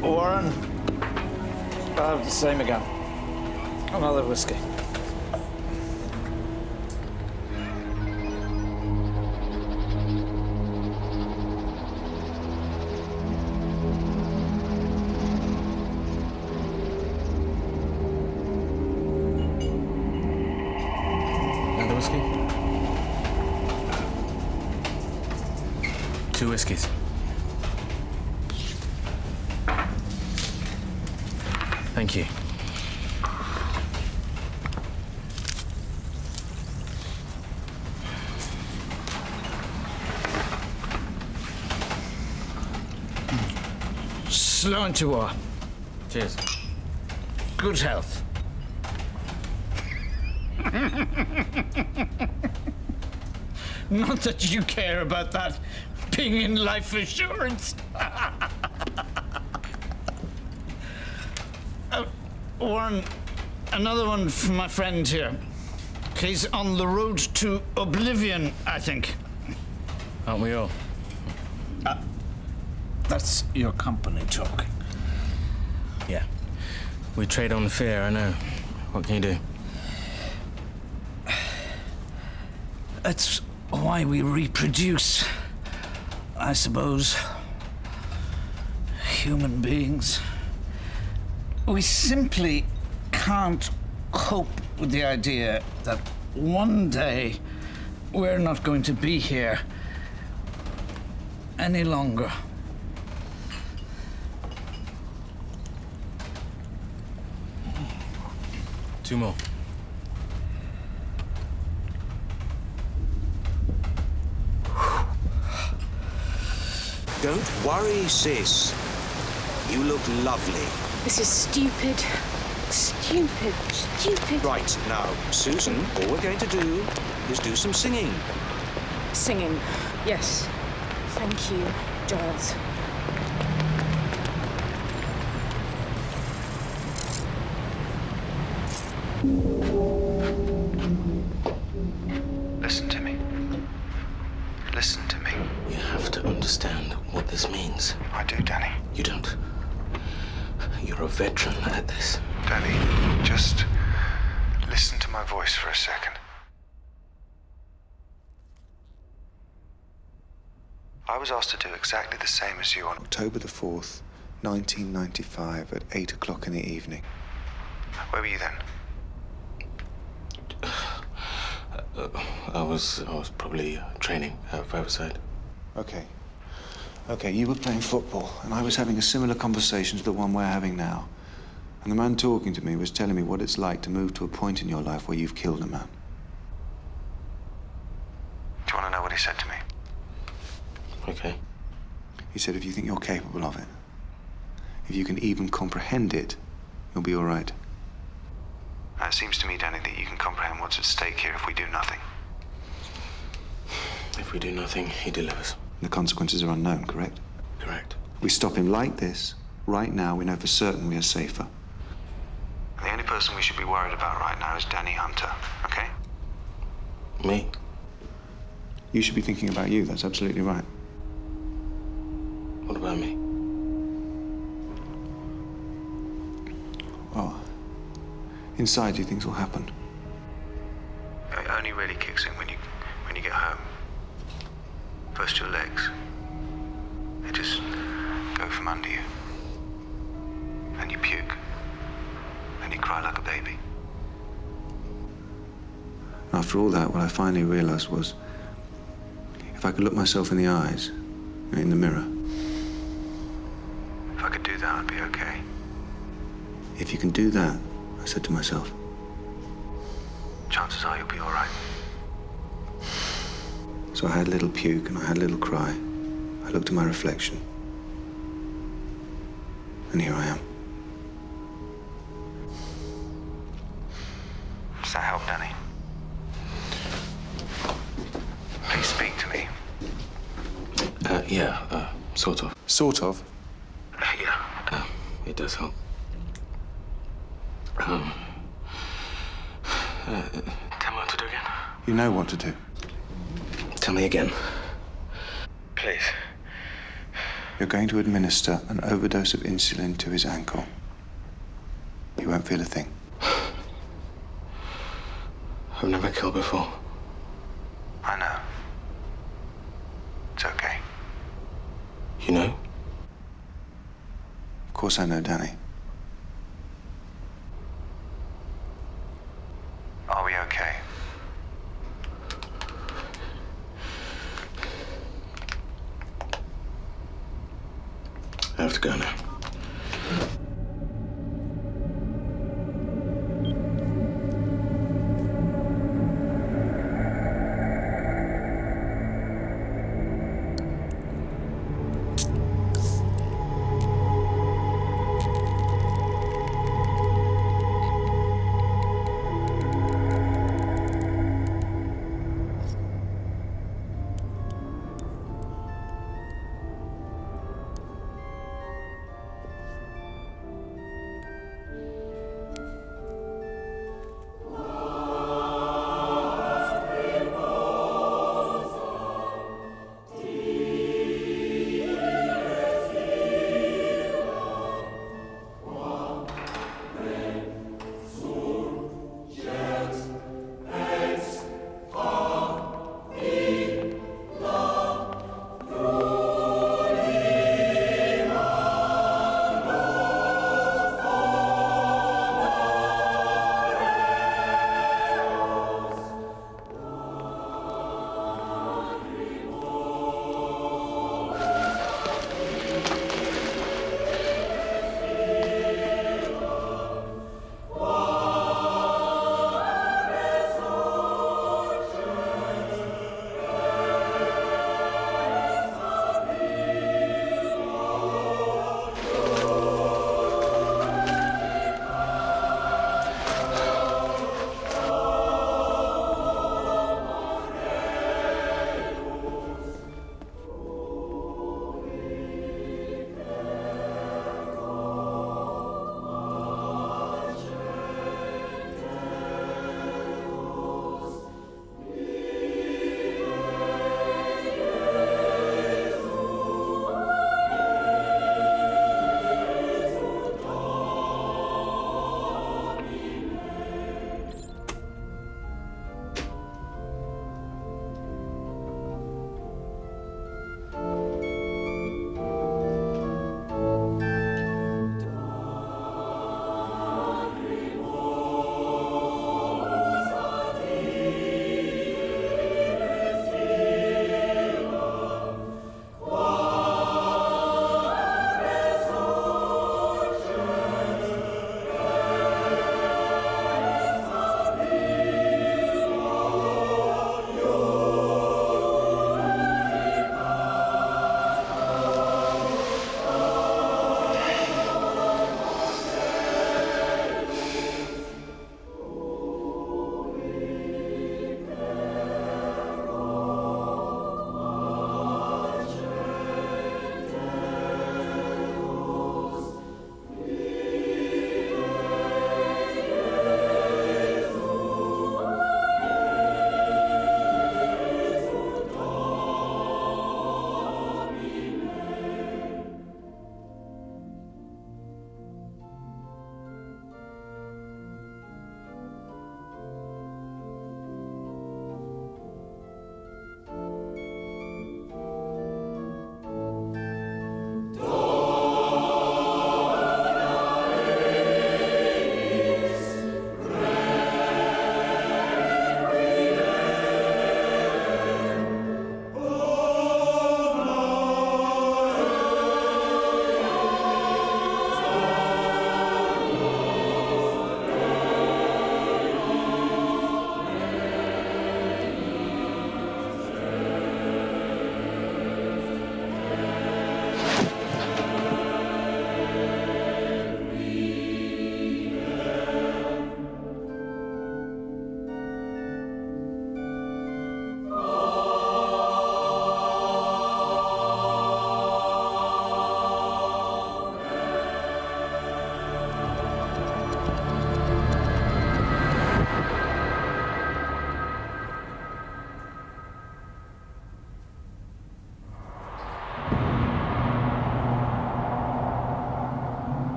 Warren, I'll have the same again. Another whiskey. Another whiskey? 2 whiskeys. Thank you. Slow into war. Cheers. Good health. Not that you care about that being in life assurance. Warren, another one from my friend here. He's on the road to oblivion, I think. Aren't we all? That's your company talking. Yeah. We trade on fear, I know. What can you do? That's why we reproduce, I suppose. Human beings. We simply can't cope with the idea that one day we're not going to be here any longer. Two more. Don't worry, sis. You look lovely. This is stupid. Stupid. Stupid. Right, now, Susan, all we're going to do is do some singing. Singing. Yes. Thank you, Giles. Listen to me. Listen to me. You have to understand what this means. I do, Danny. You don't. You're a veteran at this. Danny, just listen to my voice for a second. I was asked to do exactly the same as you on October the 4th, 1995 at 8 o'clock in the evening. Where were you then? I was probably training at Riverside. Okay, you were playing football, and I was having a similar conversation to the one we're having now. And the man talking to me was telling me what it's like to move to a point in your life where you've killed a man. Do you want to know what he said to me? Okay. He said if you think you're capable of it, if you can even comprehend it, you'll be all right. It seems to me, Danny, that you can comprehend what's at stake here if we do nothing. If we do nothing, he delivers. The consequences are unknown, correct? Correct. We stop him like this, right now, we know for certain we are safer. The only person we should be worried about right now is Danny Hunter, okay? Me? You should be thinking about you, that's absolutely right. What about me? Oh. Inside you, things will happen. It only really kicks in when you get home. First your legs. They just go from under you. Then you puke. Then you cry like a baby. After all that, what I finally realized was if I could look myself in the eyes, in the mirror. If I could do that, I'd be okay. If you can do that, I said to myself, chances are you'll be all right. So I had a little puke and I had a little cry. I looked at my reflection. And here I am. Does that help, Danny? Please speak to me. Yeah, sort of. Sort of? Yeah. It does help. Tell me what to do again. You know what to do. Tell me again. Please. You're going to administer an overdose of insulin to his ankle. You won't feel a thing. I've never killed before. I know. It's okay. You know? Of course I know, Danny. Are we okay? I have to go now.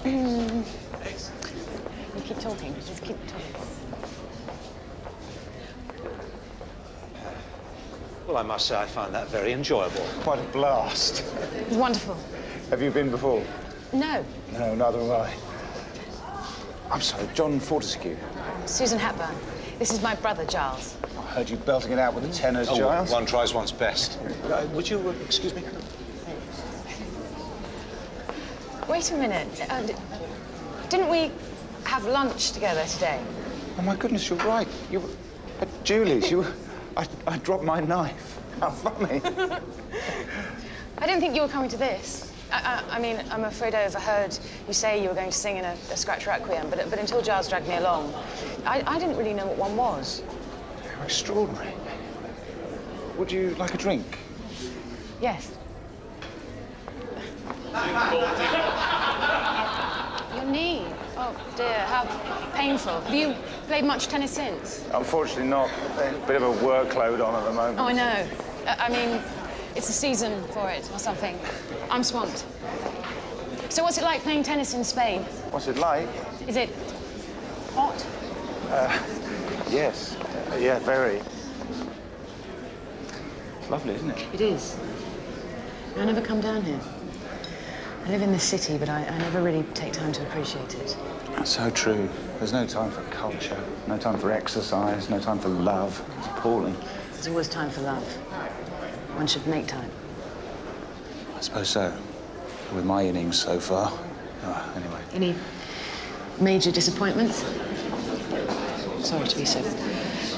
You keep talking. Just keep talking. Well, I must say I found that very enjoyable. Quite a blast. It was wonderful. Have you been before? No. No, neither have I. I'm sorry, John Fortescue. Susan Hepburn. This is my brother, Giles. I heard you belting it out with the tenors, Giles. One tries one's best. Would you excuse me? Wait a minute. Didn't we have lunch together today? Oh, my goodness, you're right. You were at Julie's. I dropped my knife. How funny. I didn't think you were coming to this. I mean, I'm afraid I overheard you say you were going to sing in a scratch requiem, but until Giles dragged me along, I didn't really know what one was. How extraordinary. Would you like a drink? Yes. Your knee. Oh, dear, how painful. Have you played much tennis since? Unfortunately not. A bit of a workload on at the moment. Oh, I know. I mean, it's the season for it or something. I'm swamped. So what's it like playing tennis in Spain? What's it like? Is it hot? Yes. Yeah, very. It's lovely, isn't it? It is. I never come down here. I live in the city, but I never really take time to appreciate it. That's so true. There's no time for culture, no time for exercise, no time for love. It's appalling. There's always time for love. One should make time. I suppose so. With my innings so far. Anyway. Any major disappointments? Sorry to be so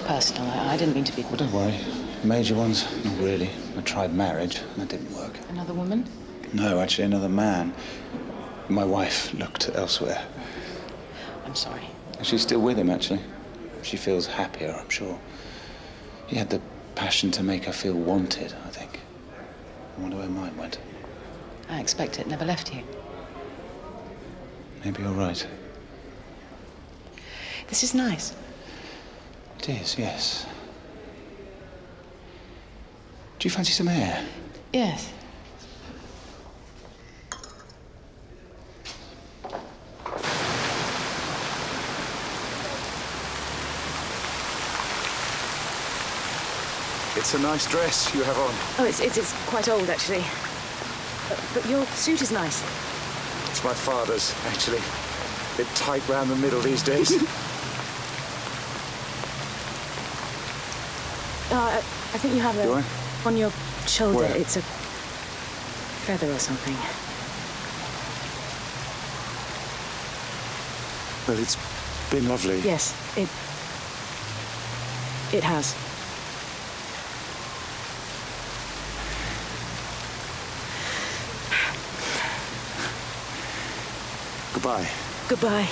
personal. I didn't mean to be... Well, don't worry. Major ones? Not really. I tried marriage, and that didn't work. Another woman? No, actually, another man. My wife looked elsewhere. I'm sorry. She's still with him, actually. She feels happier, I'm sure. He had the passion to make her feel wanted, I think. I wonder where mine went. I expect it never left you. Maybe you're right. This is nice. It is, yes. Do you fancy some air? Yes. It's a nice dress you have on. Oh, it's quite old, actually. But your suit is nice. It's my father's, actually. A bit tight round the middle these days. I think you have Do I? on your shoulder. Where? It's a feather or something. Well, it's been lovely. Yes, it has. Goodbye. Goodbye.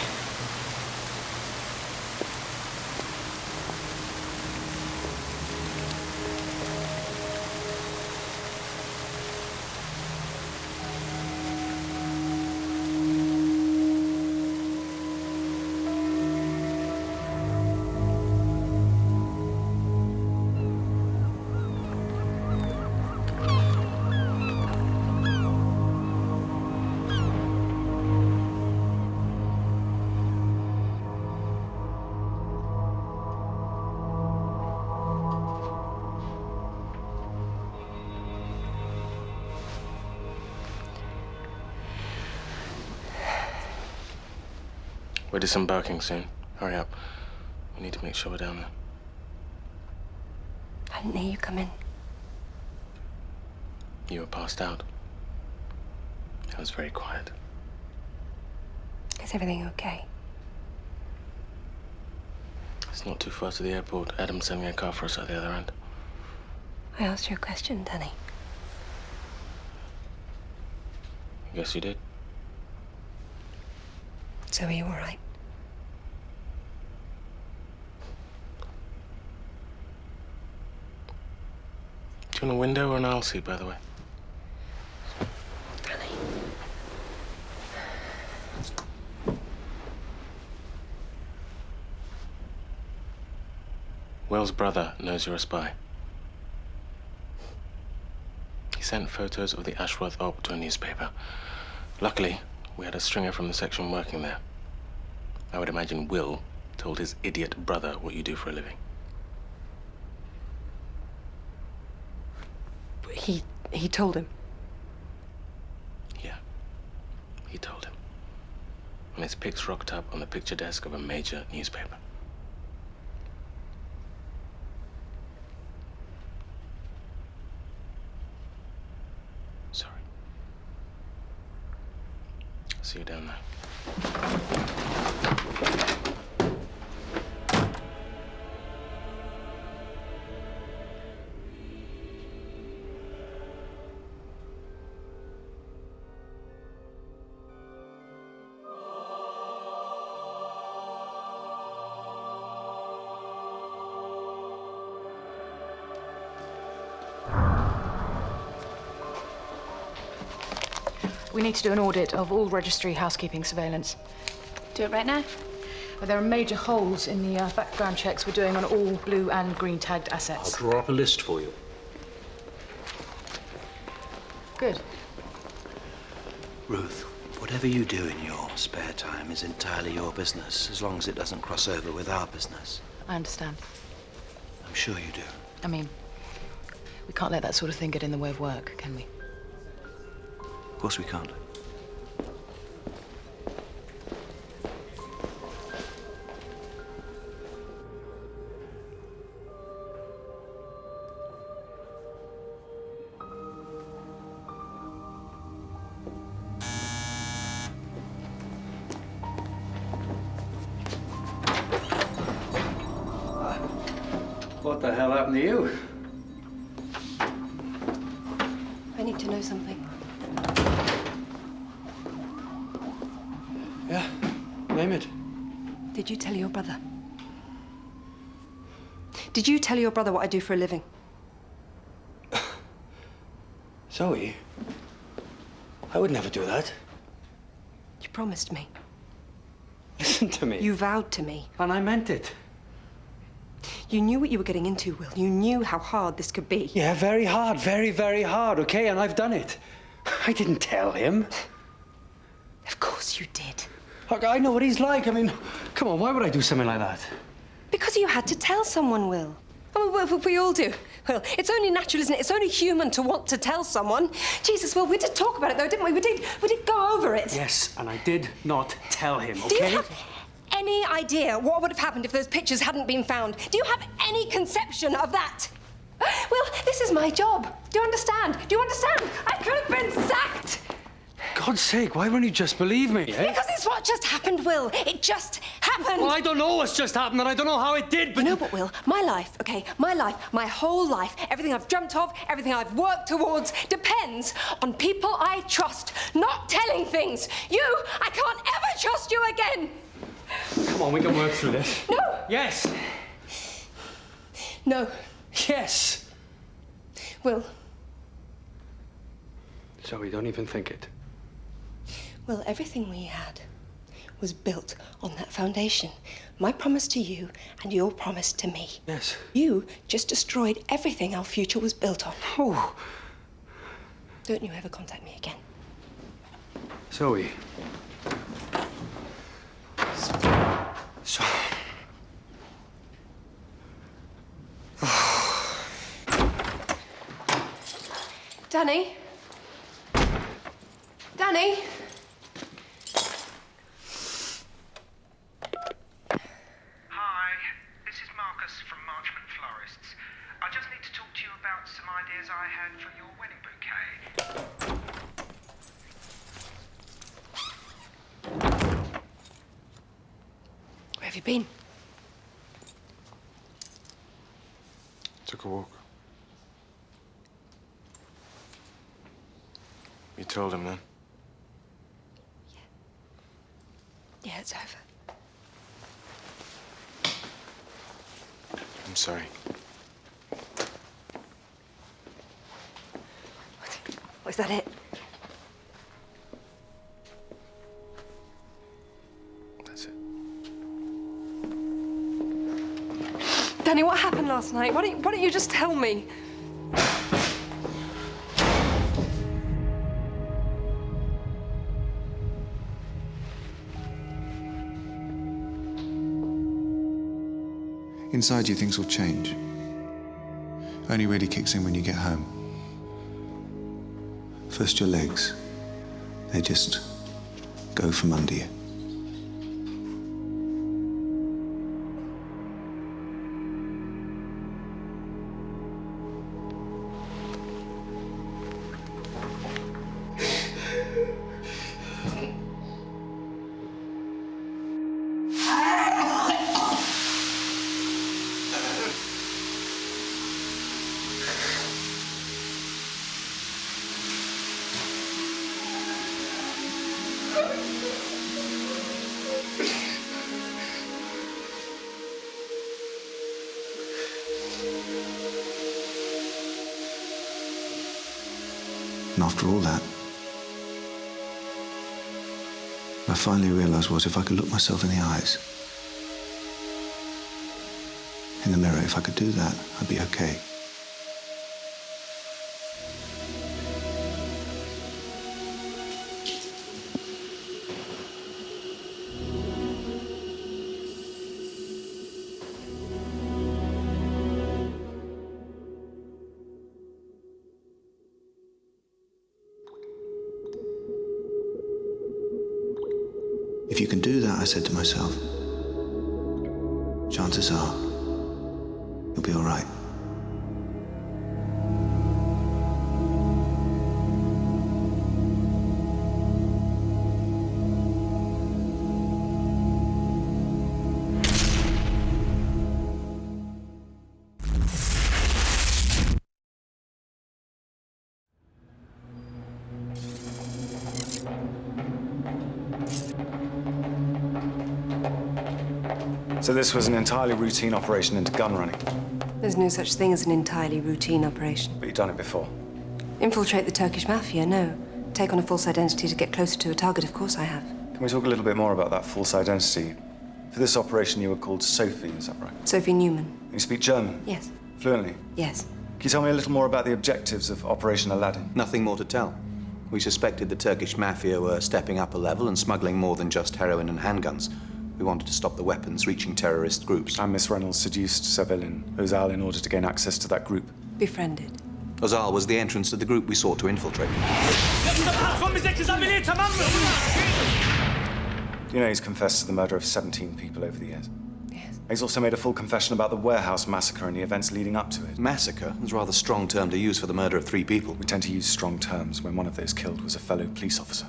We're disembarking soon. Hurry up. We need to make sure we're down there. I didn't hear you come in. You were passed out. It was very quiet. Is everything okay? It's not too far to the airport. Adam's sending a car for us at the other end. I asked you a question, Danny. I guess you did. So are you all right? Do you want a window or an aisle seat, by the way? Danny. Will's brother knows you're a spy. He sent photos of the Ashworth op to a newspaper. Luckily, We had a stringer from the section working there. I would imagine Will told his idiot brother what you do for a living. He told him? Yeah, he told him. And his pics rocked up on the picture desk of a major newspaper. Sorry. See you down there. We need to do an audit of all registry housekeeping surveillance. Do it right now? But there are major holes in the background checks we're doing on all blue and green tagged assets. I'll draw up a list for you. Good. Ruth, whatever you do in your spare time is entirely your business, as long as it doesn't cross over with our business. I understand. I'm sure you do. I mean, we can't let that sort of thing get in the way of work, can we? Of course we can't. What the hell happened to you? I need to know something. Yeah, name it. Did you tell your brother? Did you tell your brother what I do for a living? Zoe, I would never do that. You promised me. Listen to me. You vowed to me. And I meant it. You knew what you were getting into, Will. You knew how hard this could be. Yeah, very hard, very, very hard, okay? And I've done it. I didn't tell him. Of course you did. Look, I know what he's like. I mean, come on, why would I do something like that? Because you had to tell someone, Will. Oh, we all do. Will, it's only natural, isn't it? It's only human to want to tell someone. Jesus, Will, we did talk about it, though, didn't we? We did go over it. Yes, and I did not tell him, okay? Do you have any idea what would have happened if those pictures hadn't been found? Do you have any conception of that? Will, this is my job. Do you understand? Do you understand? I could have been sacked. God's sake, why won't you just believe me, eh? Because it's what just happened, Will. It just happened. Well, I don't know what's just happened, and I don't know how it did, but... You know what, Will? My life, okay? My life, my whole life, everything I've dreamt of, everything I've worked towards, depends on people I trust, not telling things. You, I can't ever trust you again. Come on, we can work through this. No. Yes. No. Yes. Will. Zoe, don't even think it. Will, everything we had was built on that foundation. My promise to you and your promise to me. Yes. You just destroyed everything our future was built on. Oh. Don't you ever contact me again. Zoe. Danny? Danny? Hi, this is Marcus from Marchman Florists. I just need to talk to you about some ideas I had for your wedding bouquet. Where have you been? Took a walk. You told him then? Yeah, it's over. I'm sorry. Was that it? That's it. Danny, what happened last night? Why don't you just tell me? Inside you, things will change. Only really kicks in when you get home. First your legs. They just go from under you. And after all that, what I finally realized was if I could look myself in the eyes, in the mirror, if I could do that, I'd be okay. If you can do that, I said to myself, chances are you'll be all right. So this was an entirely routine operation into gun running. There's no such thing as an entirely routine operation. But you've done it before. Infiltrate the Turkish mafia, no. Take on a false identity to get closer to a target, of course I have. Can we talk a little bit more about that false identity? For this operation, you were called Sophie, is that right? Sophie Newman. You speak German? Yes. Fluently? Yes. Can you tell me a little more about the objectives of Operation Aladdin? Nothing more to tell. We suspected the Turkish mafia were stepping up a level and smuggling more than just heroin and handguns. We wanted to stop the weapons reaching terrorist groups. And Miss Reynolds seduced Seville Ozal in order to gain access to that group. Befriended. Ozal was the entrance to the group we sought to infiltrate. You know he's confessed to the murder of 17 people over the years. Yes. He's also made a full confession about the warehouse massacre and the events leading up to it. Massacre is a rather strong term to use for the murder of 3 people. We tend to use strong terms when one of those killed was a fellow police officer.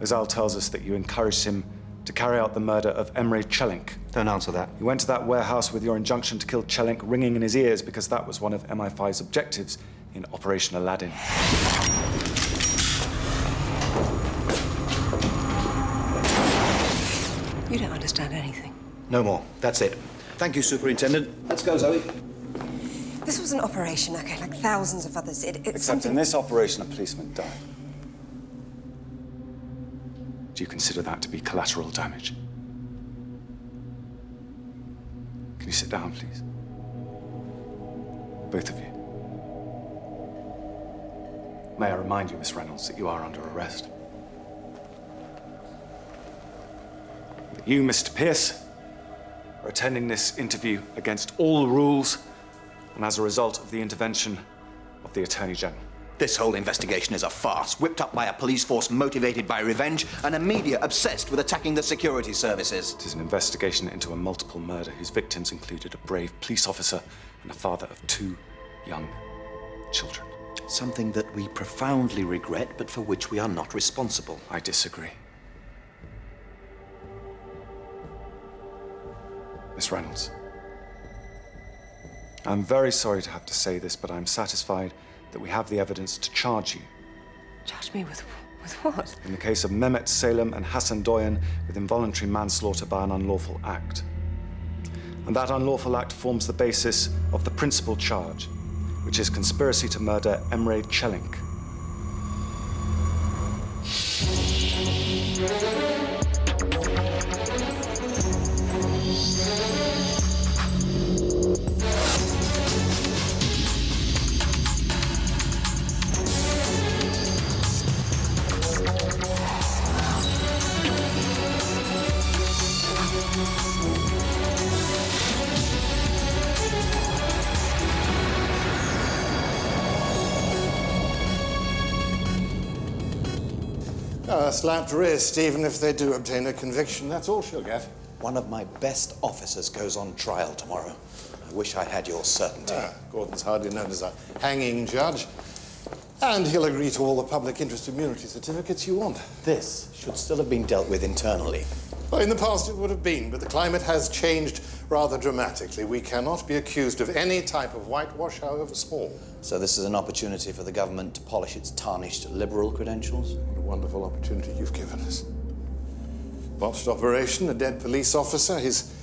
Ozal tells us that you encouraged him to carry out the murder of Emre Çelik. Don't answer that. You went to that warehouse with your injunction to kill Çelik ringing in his ears because that was one of MI5's objectives in Operation Aladdin. You don't understand anything. No more. That's it. Thank you, Superintendent. Let's go, Zoe. This was an operation, okay, like thousands of others. It's Except something... in this operation, a policeman died. Do you consider that to be collateral damage? Can you sit down, please? Both of you. May I remind you, Miss Reynolds, that you are under arrest. That you, Mr. Pierce, are attending this interview against all rules and as a result of the intervention of the Attorney General. This whole investigation is a farce, whipped up by a police force motivated by revenge and a media obsessed with attacking the security services. It is an investigation into a multiple murder whose victims included a brave police officer and a father of 2 young children. Something that we profoundly regret, but for which we are not responsible. I disagree. Miss Reynolds, I'm very sorry to have to say this, but I'm satisfied that we have the evidence to charge you. Charge me with what? In the case of Mehmet Salem and Hassan Doyan with involuntary manslaughter by an unlawful act. And that unlawful act forms the basis of the principal charge, which is conspiracy to murder Emre Çelik. A slapped wrist, even if they do obtain a conviction. That's all she'll get. One of my best officers goes on trial tomorrow. I wish I had your certainty. Gordon's hardly known as a hanging judge. And he'll agree to all the public interest immunity certificates you want. This should still have been dealt with internally. Well, in the past it would have been, but the climate has changed rather dramatically. We cannot be accused of any type of whitewash, however small. So this is an opportunity for the government to polish its tarnished liberal credentials? What a wonderful opportunity you've given us. Botched operation, a dead police officer, his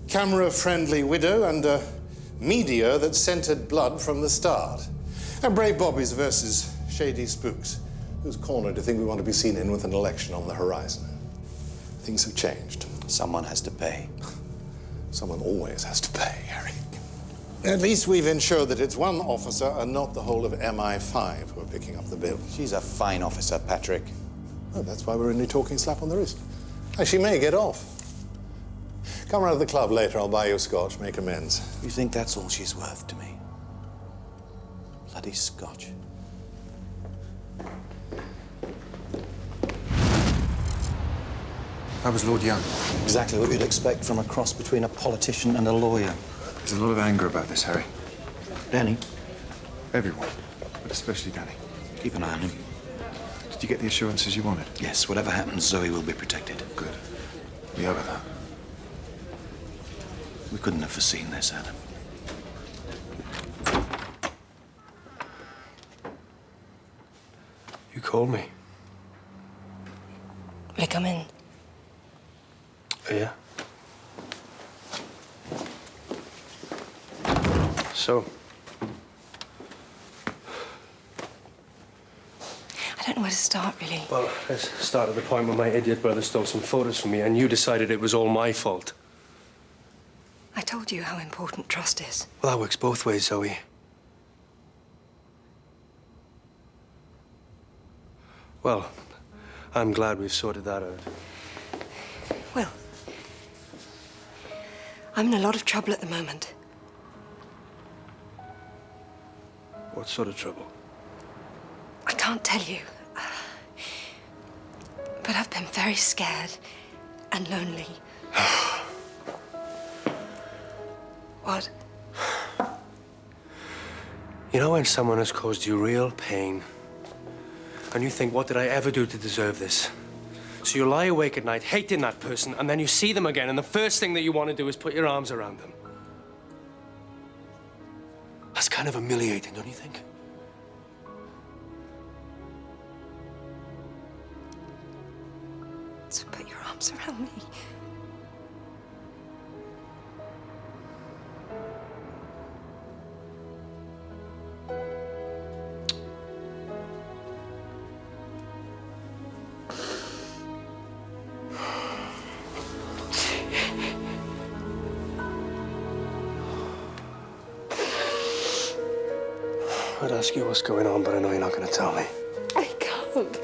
camera-friendly widow, and a media that scented blood from the start. And brave Bobbies versus shady Spooks. Whose corner do you think we want to be seen in with an election on the horizon? Things have changed. Someone has to pay. Someone always has to pay, Harry. At least we've ensured that it's one officer and not the whole of MI5 who are picking up the bill. She's a fine officer, Patrick. Oh, that's why we're only talking slap on the wrist. She may get off. Come round to the club later, I'll buy you a scotch, make amends. You think that's all she's worth to me? Bloody scotch. How was Lord Young? Exactly what you'd expect from a cross between a politician and a lawyer. There's a lot of anger about this, Harry. Danny? Everyone, but especially Danny. Keep an eye on him. Did you get the assurances you wanted? Yes, whatever happens, Zoe will be protected. Good. We owe her that. We couldn't have foreseen this, Adam. You called me. Will you come in? Yeah. So? I don't know where to start, really. Well, let's start at the point where my idiot brother stole some photos from me and you decided it was all my fault. I told you how important trust is. Well, that works both ways, Zoe. Well, I'm glad we've sorted that out. Well, I'm in a lot of trouble at the moment. What sort of trouble? I can't tell you. But I've been very scared and lonely. What? You know when someone has caused you real pain and you think, what did I ever do to deserve this? So you lie awake at night hating that person and then you see them again and the first thing that you want to do is put your arms around them. That's kind of humiliating, don't you think? So put your arms around me. I'd ask you what's going on, but I know you're not going to tell me. I can't.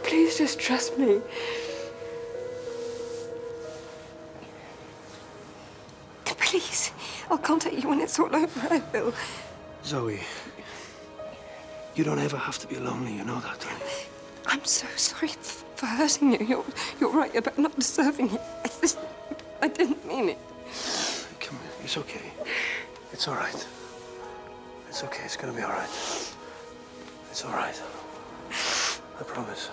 Please just trust me. Please. I'll contact you when it's all over, I will. Zoe, you don't ever have to be lonely, you know that, don't you? I'm so sorry for hurting you. You're right about not deserving it. I didn't mean it. Come here. It's okay. It's all right. It's okay. It's gonna be all right. It's all right. I promise.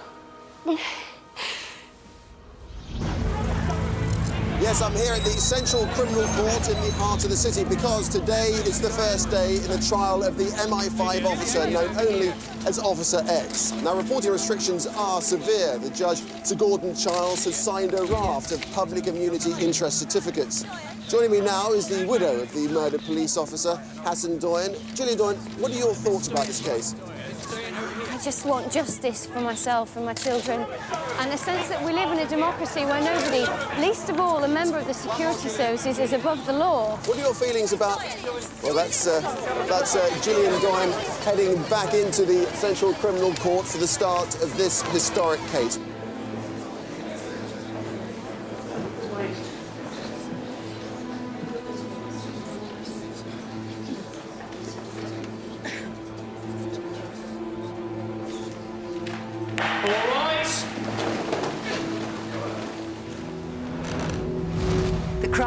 Yes, I'm here at the Central Criminal Court in the heart of the city because today is the first day in the trial of the MI5 officer known only as Officer X. Now, reporting restrictions are severe. The judge, Sir Gordon Childs, has signed a raft of public immunity interest certificates. Joining me now is the widow of the murdered police officer, Hassan Doyen. Gillian Doyen, what are your thoughts about this case? I just want justice for myself and my children, and a sense that we live in a democracy where nobody, least of all a member of the security services, is above the law. What are your feelings about... Well, that's Gillian Doyen heading back into the Central Criminal Court for the start of this historic case.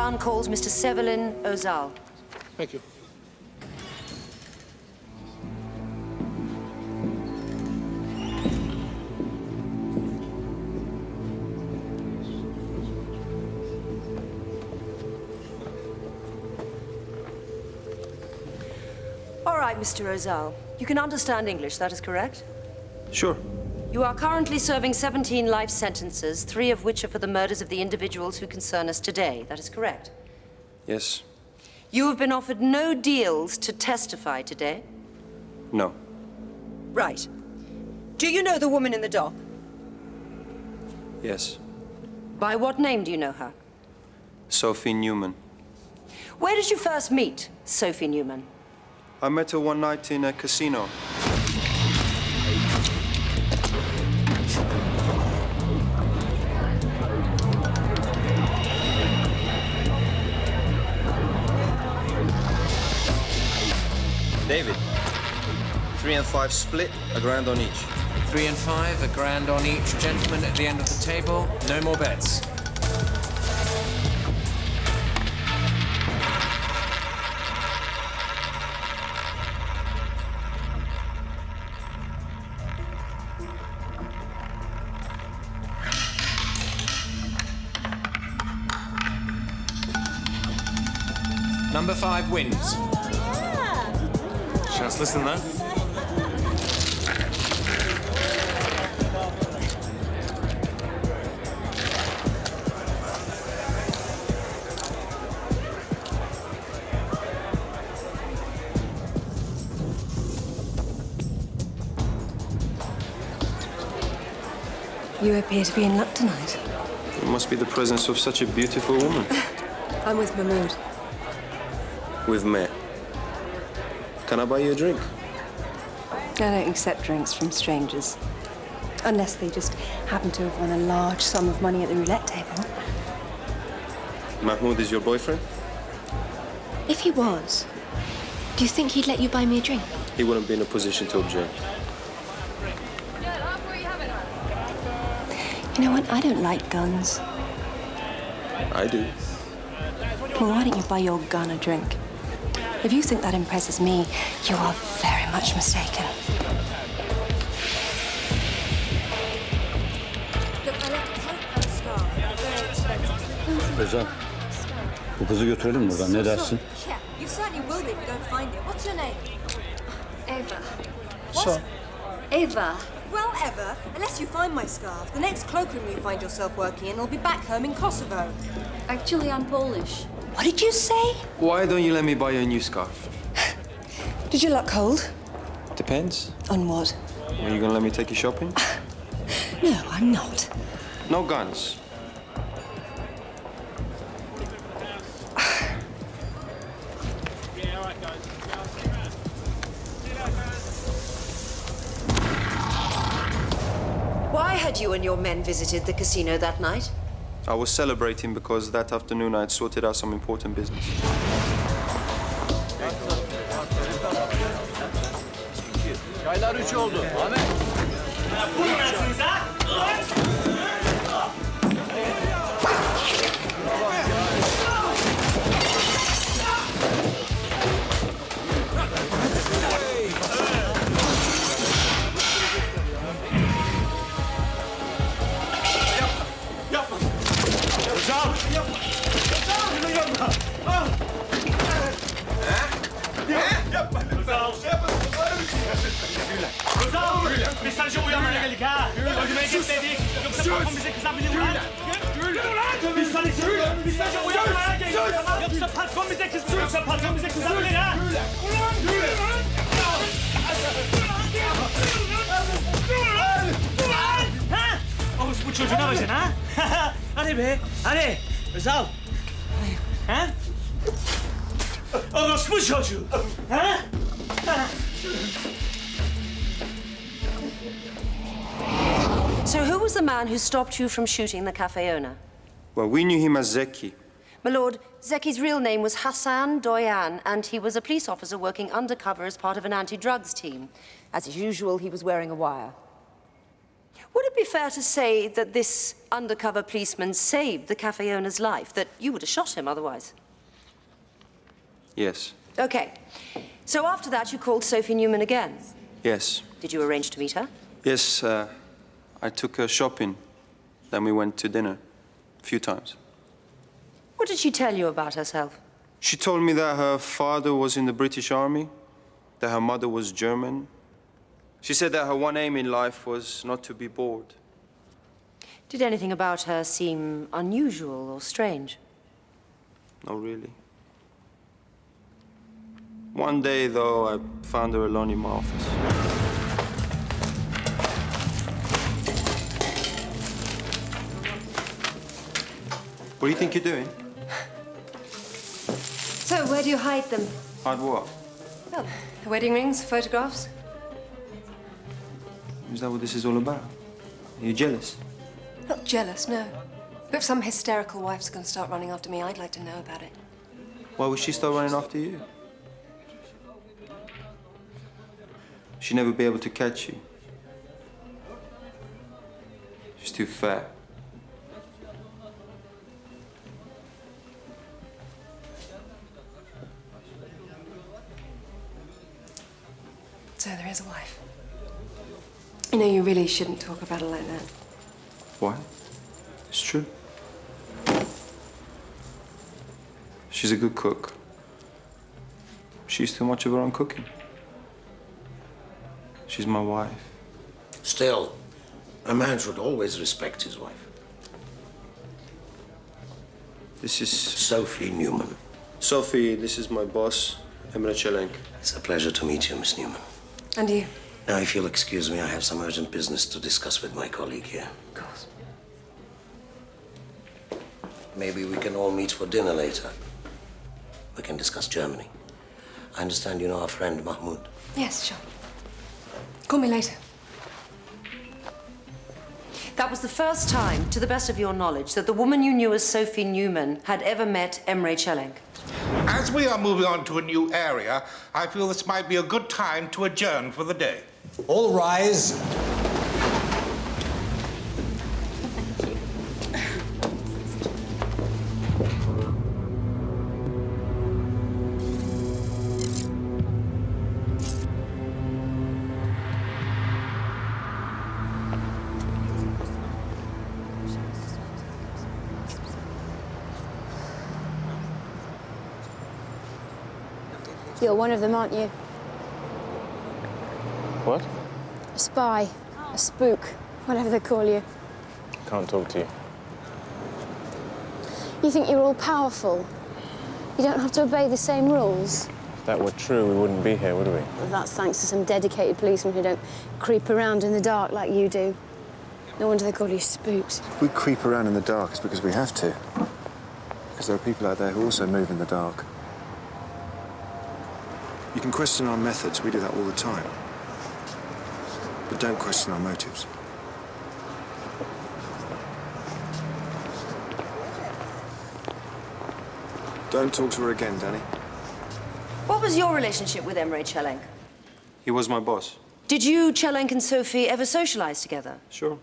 Crown calls Mr. Sevelin Ozal. Thank you. All right, Mr. Ozal. You can understand English, that is correct? Sure. You are currently serving 17 life sentences, 3 of which are for the murders of the individuals who concern us today. That is correct? Yes. You have been offered no deals to testify today? No. Right. Do you know the woman in the dock? Yes. By what name do you know her? Sophie Newman. Where did you first meet Sophie Newman? I met her one night in a casino. David, 3 and 5 split, $1,000 on each. 3 and 5, $1,000 on each. Gentlemen at the end of the table, no more bets. Number 5 wins. Just listen though. You appear to be in luck tonight. It must be the presence of such a beautiful woman. I'm with Mahmood. With me. Can I buy you a drink? I don't accept drinks from strangers. Unless they just happen to have won a large sum of money at the roulette table. Mahmoud is your boyfriend? If he was, do you think he'd let you buy me a drink? He wouldn't be in a position to object. You know what? I don't like guns. I do. Well, why don't you buy your gun a drink? If you think that impresses me, you are very much mistaken. Look, I left a coat and a scarf. They're very expensive. Özel, bu kızı götürelim buradan. Ne dersin? Yeah, you certainly will be if we don't find it. What's your name? Eva. So? Eva. Well, Eva, unless you find my scarf, the next cloakroom you find yourself working in will be back home in Kosovo. Actually, I'm Polish. What did you say? Why don't you let me buy you a new scarf? Did your luck hold? Depends. On what? Are you gonna let me take you shopping? No, I'm not. No guns. Why had you and your men visited the casino that night? I was celebrating because that afternoon I had sorted out some important business. Çaylar 3 oldu. Ahmet. Vurmuyorsunuz ha? Biz sadece uyanmaya geldik ha. Öldürmeye gitmedik. Yoksa patron bize kızabilir ulan. Yürü ulan. Biz sadece uyanmaya geldik. Yoksa patron bize kızabilir. Yoksa patron bize kızabilir ha. Ulan yürü ulan. Ha? Orospu çocuğuna bakacaksın ha? Hadi be. Hadi. Özal. Ha? Orospu çocuğu. Ha? So who was the man who stopped you from shooting the cafe owner? Well, we knew him as Zeki. My lord, Zeki's real name was Hassan Doyan, and he was a police officer working undercover as part of an anti-drugs team. As usual, he was wearing a wire. Would it be fair to say that this undercover policeman saved the cafe owner's life, that you would have shot him otherwise? Yes. Okay. So after that, you called Sophie Newman again? Yes. Did you arrange to meet her? Yes, I took her shopping. Then we went to dinner. A few times. What did she tell you about herself? She told me that her father was in the British Army, that her mother was German. She said that her one aim in life was not to be bored. Did anything about her seem unusual or strange? Not really. One day, though, I found her alone in my office. What do you think you're doing? So, where do you hide them? Hide what? Well, the wedding rings, photographs. Is that what this is all about? Are you jealous? Not jealous, no. But if some hysterical wife's going to start running after me, I'd like to know about it. Why would she start running after you? She'd never be able to catch you. She's too fat. So there is a wife. You know, you really shouldn't talk about her like that. Why? It's true. She's a good cook. She eats too much of her own cooking. She's my wife. Still, a man should always respect his wife. This is... Sophie Newman. Sophie, this is my boss, Emre Çelenk. It's a pleasure to meet you, Miss Newman. And you? Now, if you'll excuse me, I have some urgent business to discuss with my colleague here. Of course. Maybe we can all meet for dinner later. We can discuss Germany. I understand you know our friend, Mahmoud. Yes, sure. Call me later. That was the first time, to the best of your knowledge, that the woman you knew as Sophie Newman had ever met Emre Çelenk. As we are moving on to a new area, I feel this might be a good time to adjourn for the day. All rise. You're one of them, aren't you? What? A spy, a spook, whatever they call you. Can't talk to you. You think you're all powerful? You don't have to obey the same rules? If that were true, we wouldn't be here, would we? Well, that's thanks to some dedicated policemen who don't creep around in the dark like you do. No wonder they call you Spooks. If we creep around in the dark, it's because we have to. Because there are people out there who also move in the dark. You can question our methods, we do that all the time. But don't question our motives. Don't talk to her again, Danny. What was your relationship with Emre Çelenk? He was my boss. Did you, Çelenk and Sophie, ever socialize together? Sure.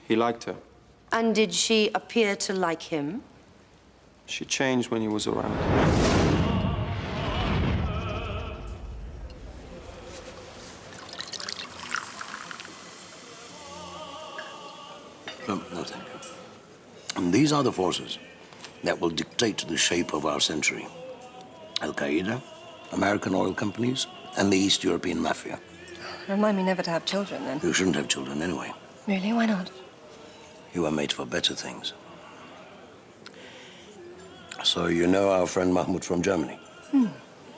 He liked her. And did she appear to like him? She changed when he was around. No, thank you. And these are the forces that will dictate the shape of our century. Al-Qaeda, American oil companies, and the East European mafia. Remind me never to have children, then. You shouldn't have children anyway. Really? Why not? You were made for better things. So you know our friend Mahmoud from Germany?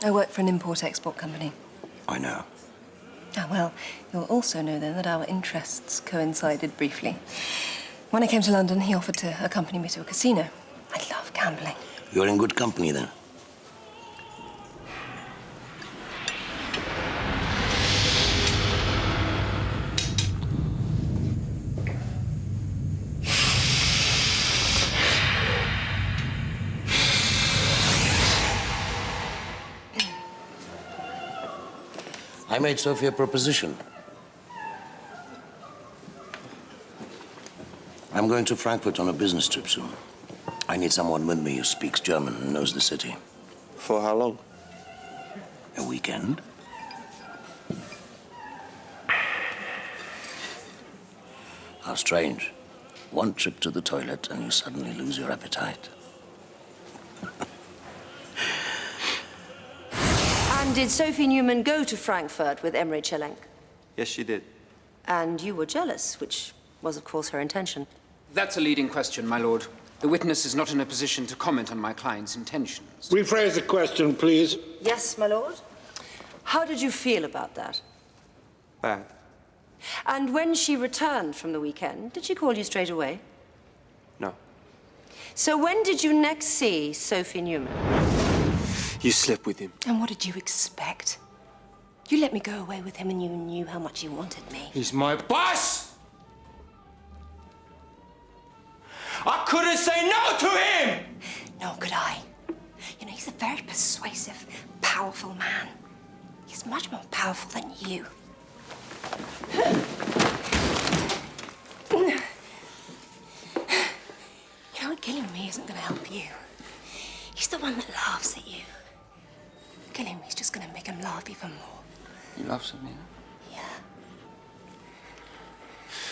I work for an import-export company. I know. Ah, well, you'll also know then that our interests coincided briefly. When I came to London, he offered to accompany me to a casino. I love gambling. You're in good company then. I made Sophie a proposition. I'm going to Frankfurt on a business trip soon. I need someone with me who speaks German and knows the city. For how long? A weekend. How strange. One trip to the toilet and you suddenly lose your appetite. And did Sophie Newman go to Frankfurt with Emre Çelenk? Yes, she did. And you were jealous, which was, of course, her intention. That's a leading question, my lord. The witness is not in a position to comment on my client's intentions. Rephrase the question, please. Yes, my lord. How did you feel about that? Bad. And when she returned from the weekend, did she call you straight away? No. So when did you next see Sophie Newman? You slept with him. And what did you expect? You let me go away with him and you knew how much you wanted me. He's my boss! I couldn't say no to him! Nor could I. You know, he's a very persuasive, powerful man. He's much more powerful than you. You know, killing me isn't going to help you. He's the one that laughs at you. Killing me is just going to make him laugh even more. He laughs at me, huh? Yeah.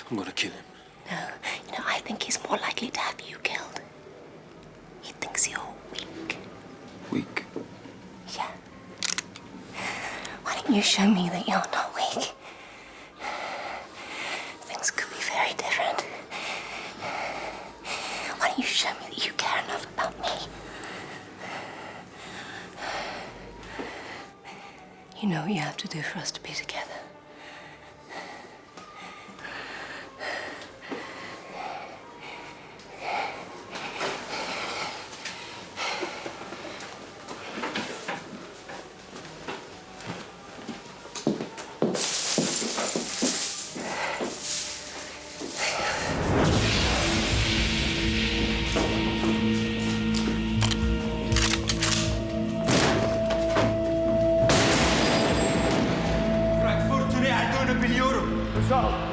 I'm gonna kill him. No, you know, I think he's more likely to have you killed. He thinks you're weak. Weak? Yeah. Why don't you show me that you're not weak? Things could be very different. Why don't you show me that you care enough about me? You know what you have to do for us to be together.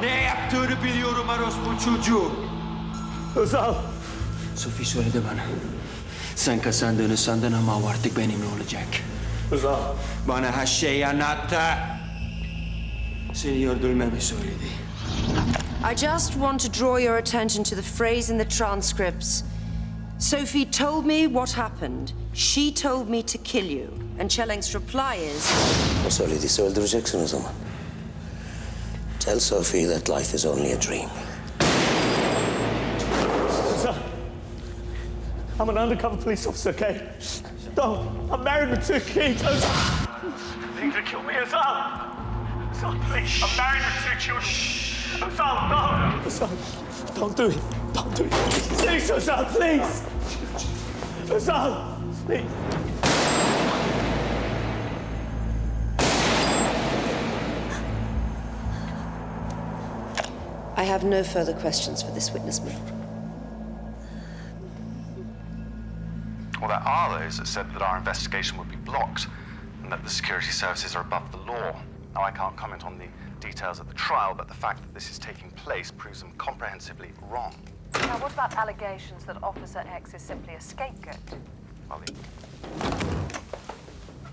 Ne yaptığını biliyorum orospu çocuğu. Özal. Sophie söyledi bana. Sen kazandığını sandın ama o artık benimle olacak. Özal. Bana her şeyi anlattı. Seni öldürmemi söyledi. I just want to draw your attention to the phrase in the transcripts. Sophie told me what happened. She told me to kill you. And Çelenk's reply is... O söylediyse öldüreceksin o zaman. Tell Sophie that life is only a dream. Sir, I'm an undercover police officer, okay? Don't. I'm married with 2 kids. You're gonna kill me, Özal. Özal, please. I'm married with 2 children. Özal, no. Özal, don't do it. Don't do it. Please, Özal, please. Özal, please. I have no further questions for this witness, my lord. Well, there are those that said that our investigation would be blocked and that the security services are above the law. Now, I can't comment on the details of the trial, but the fact that this is taking place proves them comprehensively wrong. Now, what about allegations that Officer X is simply a scapegoat? Well,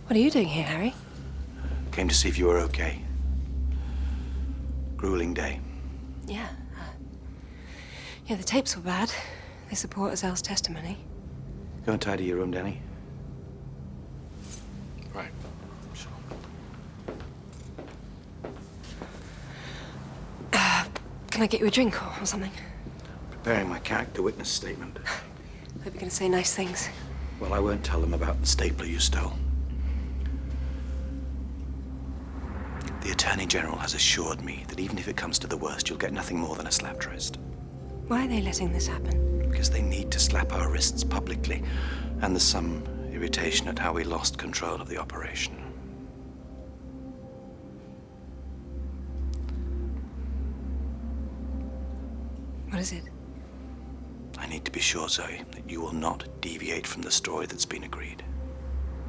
What are you doing here, Harry? came to see if you were okay. Grueling day. Yeah. Yeah, the tapes were bad. They support Azal's testimony. Go and tidy your room, Danny. Right. Can I get you a drink or something? Preparing my character witness statement. Hope you're going to say nice things. Well, I won't tell them about the stapler you stole. The Attorney General has assured me that even if it comes to the worst, you'll get nothing more than a slapped wrist. Why are they letting this happen? Because they need to slap our wrists publicly, and there's some irritation at how we lost control of the operation. What is it? I need to be sure, Zoe, that you will not deviate from the story that's been agreed.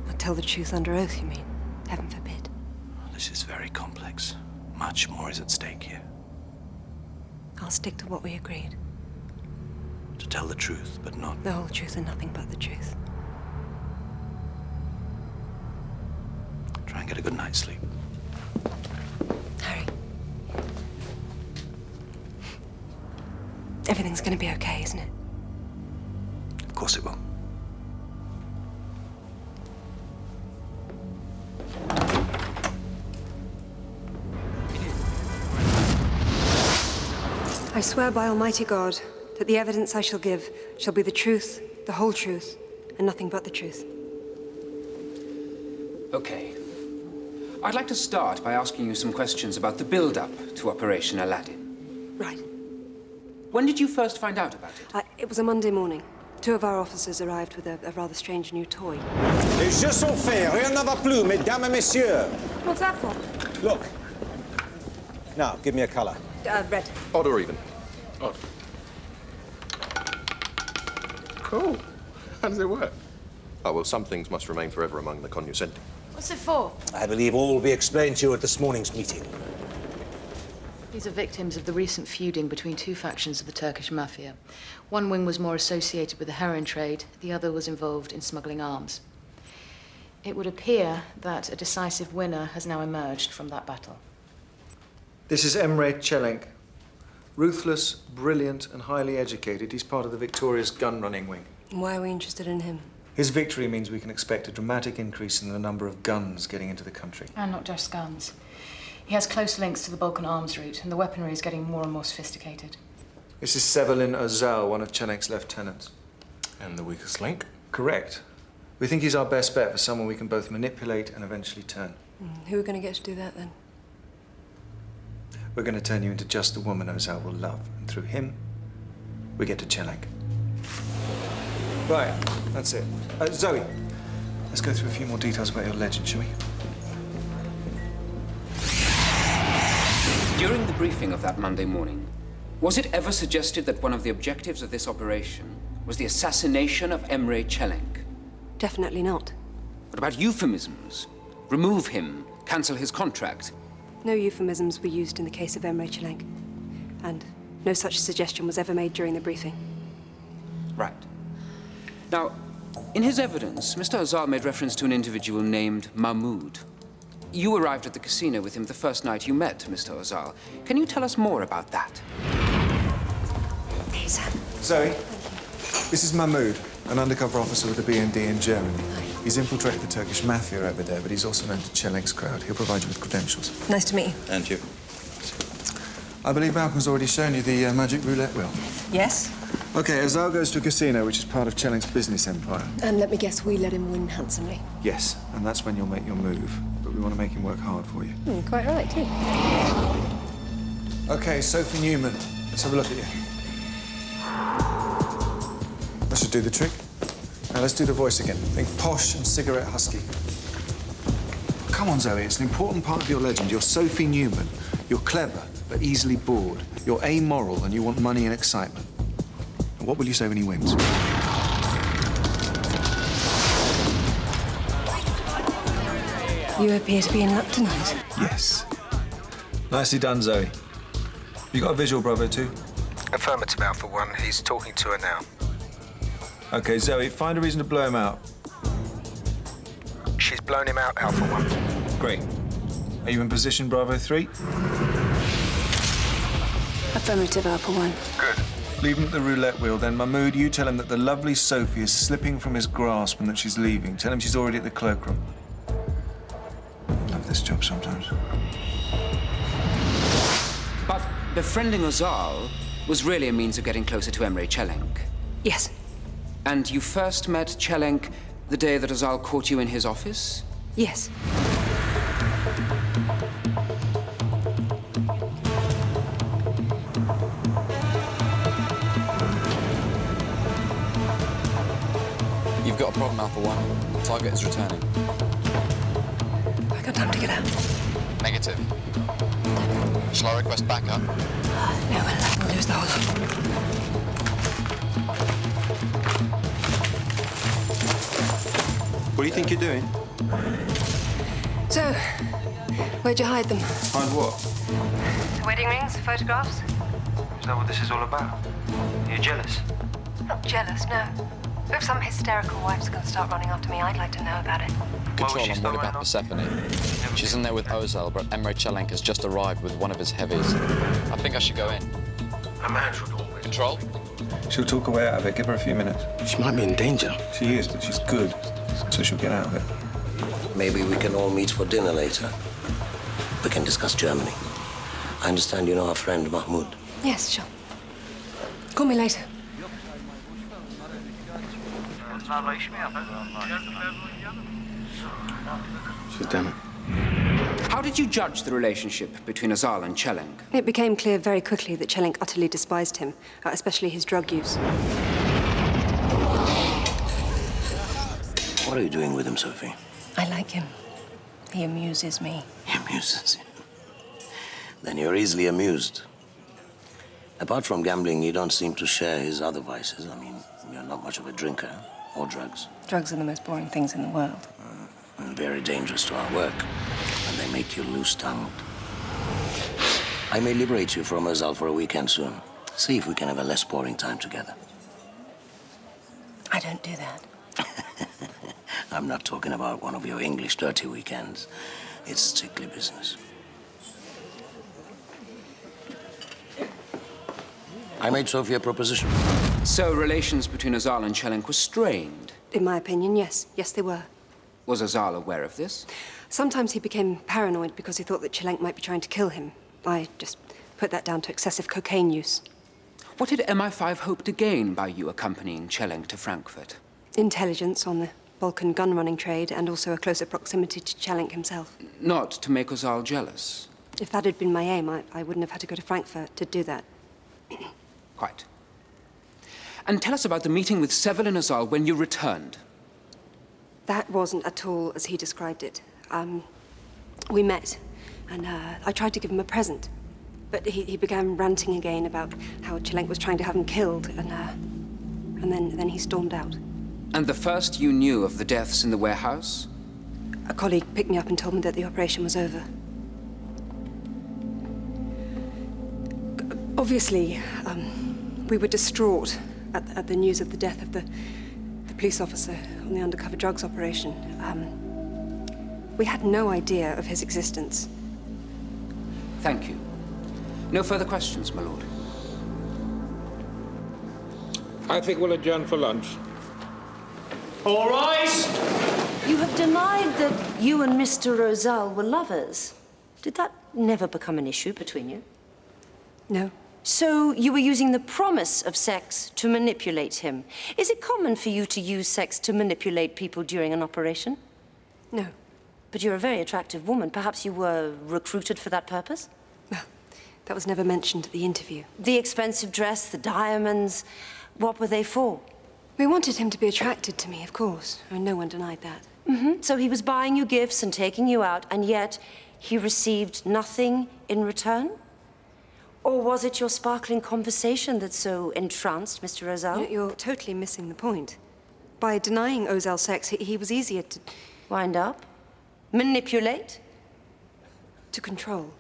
Not tell the truth under oath, you mean? Heaven forbid. This is very complex. Much more is at stake here. I'll stick to what we agreed. To tell the truth, but not... The whole truth and nothing but the truth. Try and get a good night's sleep. Harry. Everything's gonna be okay, isn't it? Of course it will. I swear by Almighty God that the evidence I shall give shall be the truth, the whole truth, and nothing but the truth. Okay. I'd like to start by asking you some questions about the build-up to Operation Aladdin. Right. When did you first find out about it? It was a Monday morning. 2 of our officers arrived with a rather strange new toy. Les jeux sont faits. Rien ne va plus, mesdames et messieurs. What's that for? Look. Now, give me a color. Red. Odd or even? Odd. Cool. How does it work? Oh, well, some things must remain forever among the cognoscenti. What's it for? I believe all will be explained to you at this morning's meeting. These are victims of the recent feuding between 2 factions of the Turkish mafia. One wing was more associated with the heroin trade, the other was involved in smuggling arms. It would appear that a decisive winner has now emerged from that battle. This is Emre Çelenk. Ruthless, brilliant, and highly educated, he's part of the victorious gun-running wing. Why are we interested in him? His victory means we can expect a dramatic increase in the number of guns getting into the country. And not just guns. He has close links to the Balkan arms route, and the weaponry is getting more and more sophisticated. This is Sevelin Özal, one of Çelenk's lieutenants. And the weakest link? Correct. We think he's our best bet for someone we can both manipulate and eventually turn. Who are we going to get to do that, then? We're going to turn you into just the woman Özal will love. And through him, we get to Çelenk. Right, that's it. Zoe, let's go through a few more details about your legend, shall we? During the briefing of that Monday morning, was it ever suggested that one of the objectives of this operation was the assassination of Emre Çelenk? Definitely not. What about euphemisms? Remove him, cancel his contract. No euphemisms were used in the case of Emre Çelenk. And no such suggestion was ever made during the briefing. Right. Now, in his evidence, Mr. Özal made reference to an individual named Mahmoud. You arrived at the casino with him the first night you met Mr. Özal. Can you tell us more about that? Here's Zoe, this is Mahmoud, an undercover officer with the BND in Germany. He's infiltrated the Turkish mafia over there, but he's also known to Çelenk's crowd. He'll provide you with credentials. Nice to meet you. And you. I believe Malcolm's already shown you the magic roulette wheel. Yes? Okay, Özal goes to a casino, which is part of Çelenk's business empire. And let me guess, we let him win handsomely. Yes, and that's when you'll make your move. But we want to make him work hard for you. Quite right, too. Okay, Sophie Newman. Let's have a look at you. That should do the trick. Now let's do the voice again. Think posh and cigarette husky. Come on, Zoe, it's an important part of your legend. You're Sophie Newman. You're clever, but easily bored. You're amoral, and you want money and excitement. And what will you say when he wins? You appear to be in luck tonight. Yes. Nicely done, Zoe. You got a visual, Bravo, too? Affirmative, Alpha 1. He's talking to her now. Okay, Zoe, find a reason to blow him out. She's blown him out, Alpha 1. Great. Are you in position, Bravo 3? Affirmative, Alpha 1. Good. Leave him at the roulette wheel, then. Mahmoud, you tell him that the lovely Sophie is slipping from his grasp and that she's leaving. Tell him she's already at the cloakroom. Love this job sometimes. But befriending Özal was really a means of getting closer to Emre Çelenk. Yes. And you first met Çelenk the day that Özal caught you in his office? Yes. You've got a problem, Alpha 1. Target is returning. I got time to get out. Negative. Shall I request backup? No, we'll lose the whole lot. What do you think you're doing? So, where'd you hide them? Hide what? Wedding rings, photographs? Is that what this is all about? You're jealous? Not jealous, no. If some hysterical wife's gonna start running after me, I'd like to know about it. Control, I'm worried about Persephone. She's in there with Ozal, but Emre Çelenk has just arrived with one of his heavies. I think I should go in. A man should always. Control? She'll talk her way out of it. Give her a few minutes. She might be in danger. She is, but she's good, so she'll get out of it. Maybe we can all meet for dinner later. We can discuss Germany. I understand you know our friend Mahmoud. Yes, sure. Call me later. She's done it. How did you judge the relationship between Ozal and Çelenk? It became clear very quickly that Çelenk utterly despised him, especially his drug use. What are you doing with him, Sophie? I like him. He amuses me. He amuses you. Then you're easily amused. Apart from gambling, you don't seem to share his other vices. I mean, you're not much of a drinker or drugs. Drugs are the most boring things in the world. And very dangerous to our work, and they make you loose-tongued. I may liberate you from Ozal for a weekend soon. See if we can have a less boring time together. I don't do that. I'm not talking about one of your English dirty weekends. It's strictly business. I made Sophie a proposition. So relations between Ozal and Çelenk were strained? In my opinion, yes. Yes, they were. Was Ozal aware of this? Sometimes he became paranoid because he thought that Çelenk might be trying to kill him. I just put that down to excessive cocaine use. What did MI5 hope to gain by you accompanying Çelenk to Frankfurt? Intelligence on the Balkan gun-running trade and also a closer proximity to Çelenk himself. Not to make Ozal jealous? If that had been my aim, I wouldn't have had to go to Frankfurt to do that. Quite. And tell us about the meeting with Seville and Ozal when you returned. That wasn't at all as he described it. We met, and I tried to give him a present. But he began ranting again about how Çelenk was trying to have him killed, and then he stormed out. And the first you knew of the deaths in the warehouse? A colleague picked me up and told me that the operation was over. Obviously, we were distraught at the news of the death of the police officer on the undercover drugs operation. We had no idea of his existence. Thank you. No further questions, my lord. I think we'll adjourn for lunch. All rise! You have denied that you and Mr. Ozal were lovers. Did that never become an issue between you? No. So you were using the promise of sex to manipulate him. Is it common for you to use sex to manipulate people during an operation? No. But you're a very attractive woman. Perhaps you were recruited for that purpose? Well, that was never mentioned at the interview. The expensive dress, the diamonds, what were they for? We wanted him to be attracted to me, of course, and no one denied that. Mm-hmm. So he was buying you gifts and taking you out, and yet he received nothing in return? Or was it your sparkling conversation that so entranced Mr. Ozal? You're totally missing the point. By denying Ozal sex, he was easier to... Wind up? Manipulate? To control.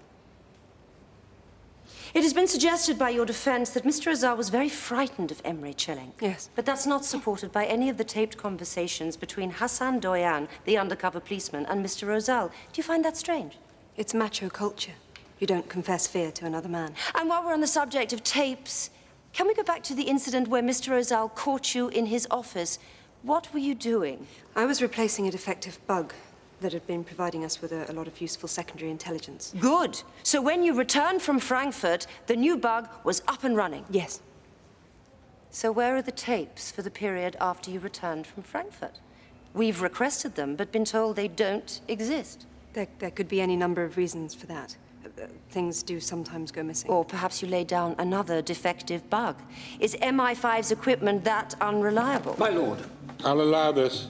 It has been suggested by your defense that Mr. Ozal was very frightened of Emre Çelenk. Yes. But that's not supported by any of the taped conversations between Hassan Doyan, the undercover policeman, and Mr. Ozal. Do you find that strange? It's macho culture. You don't confess fear to another man. And while we're on the subject of tapes, can we go back to the incident where Mr. Ozal caught you in his office? What were you doing? I was replacing a defective bug that had been providing us with a lot of useful secondary intelligence. Good. So when you returned from Frankfurt, the new bug was up and running? Yes. So where are the tapes for the period after you returned from Frankfurt? We've requested them, but been told they don't exist. There could be any number of reasons for that. Things do sometimes go missing. Or perhaps you laid down another defective bug. Is MI5's equipment that unreliable? My lord, I'll allow this.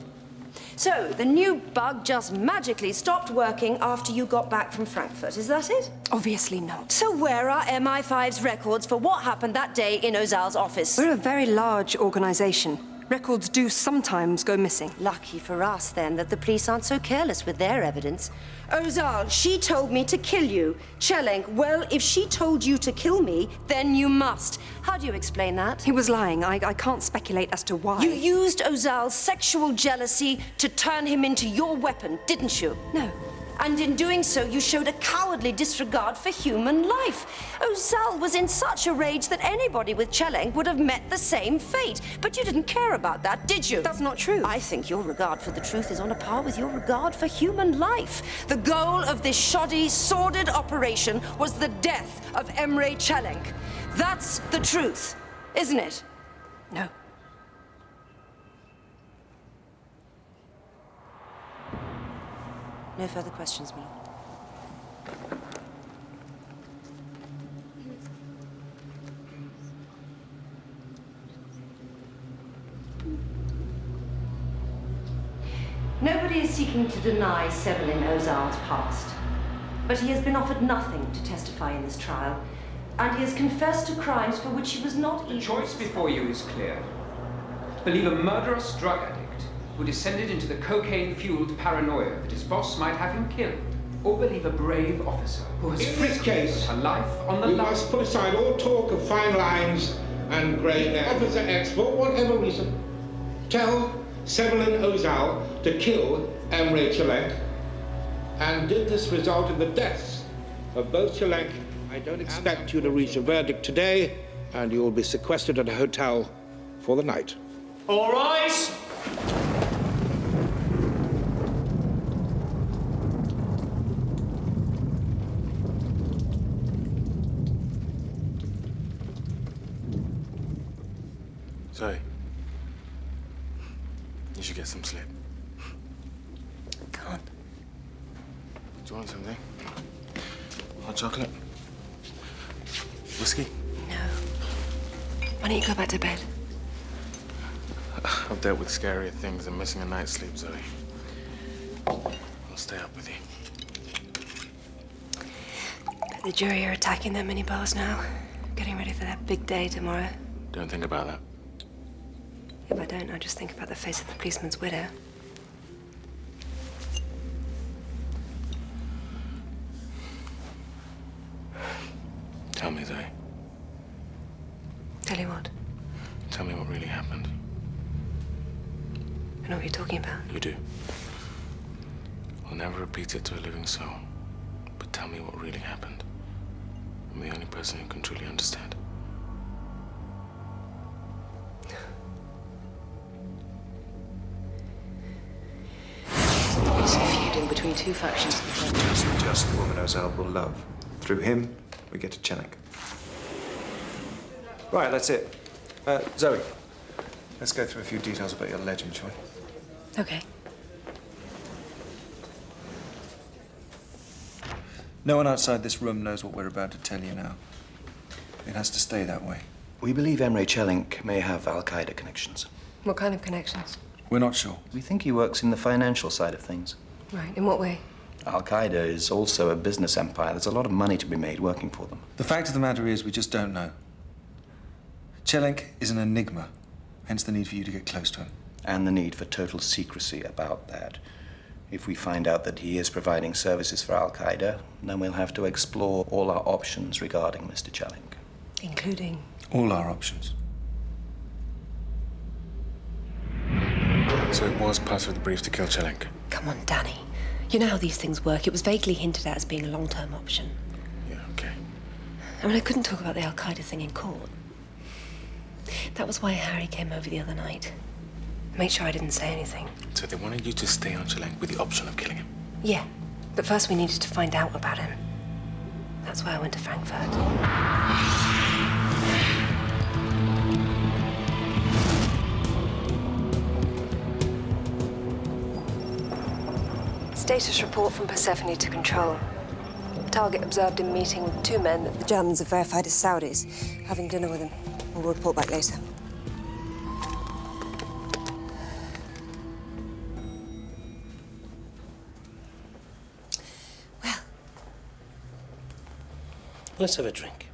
So, the new bug just magically stopped working after you got back from Frankfurt, is that it? Obviously not. So where are MI5's records for what happened that day in Ozal's office? We're a very large organization. Records do sometimes go missing. Lucky for us, then, that the police aren't so careless with their evidence. Ozal, she told me to kill you. Chelenk, well, if she told you to kill me, then you must. How do you explain that? He was lying. I can't speculate as to why. You used Ozal's sexual jealousy to turn him into your weapon, didn't you? No. And in doing so, you showed a cowardly disregard for human life. Ozal was in such a rage that anybody with Chelenk would have met the same fate. But you didn't care about that, did you? That's not true. I think your regard for the truth is on a par with your regard for human life. The goal of this shoddy, sordid operation was the death of Emre Chelenk. That's the truth, isn't it? No. No further questions, my lord. Nobody is seeking to deny Sevelin Ozal's past, but he has been offered nothing to testify in this trial, and he has confessed to crimes for which he was not The choice before you is clear. Believe a murderous drug addict who descended into the cocaine-fueled paranoia that his boss might have him killed, or believe a brave officer who has In this case, a life on the we line. must put aside all talk of fine lines and grey hair. Officer X, for whatever reason, tell Sevelin Ozal to kill Emre Chelenk, and did this result in the deaths of both Chelenk? I don't expect you to reach a verdict today, and you will be sequestered at a hotel for the night. All rise! Zoe, you should get some sleep. Can't. Do you want something? Hot chocolate? Whiskey? No. Why don't you go back to bed? I've dealt with scarier things than missing a night's sleep, Zoe. I'll stay up with you. But the jury are attacking their mini bars now. Getting ready for that big day tomorrow. Don't think about that. If I don't, I just think about the face of the policeman's widow. Tell me, Zoe. Tell you what? Tell me what really happened. I know what you're talking about. You do. I'll never repeat it to a living soul. But tell me what really happened. I'm the only person who can truly understand. It's a feuding between two factions of the Turkish. Just the woman Ozal will love. Through him, we get to Chelenk. Right, that's it. Zoe, let's go through a few details about your legend, shall we? Okay. No one outside this room knows what we're about to tell you now. It has to stay that way. We believe Emre Chelenk may have Al-Qaeda connections. What kind of connections? We're not sure. We think he works in the financial side of things. Right, in what way? Al-Qaeda is also a business empire. There's a lot of money to be made working for them. The fact of the matter is, we just don't know. Chelenk is an enigma, hence the need for you to get close to him. And the need for total secrecy about that. If we find out that he is providing services for Al-Qaeda, then we'll have to explore all our options regarding Mr. Chelenk. Including? All our options. So it was part of the brief to kill Chelenk? Come on, Danny. You know how these things work. It was vaguely hinted at as being a long-term option. Yeah, okay. I mean, I couldn't talk about the Al-Qaeda thing in court. That was why Harry came over the other night. Make sure I didn't say anything. So they wanted you to stay on Chelenk with the option of killing him? Yeah, but first we needed to find out about him. That's why I went to Frankfurt. Status report from Persephone to Control. Target observed in meeting with two men that the Germans have verified as Saudis. Having dinner with them. We'll report back later. Let's have a drink.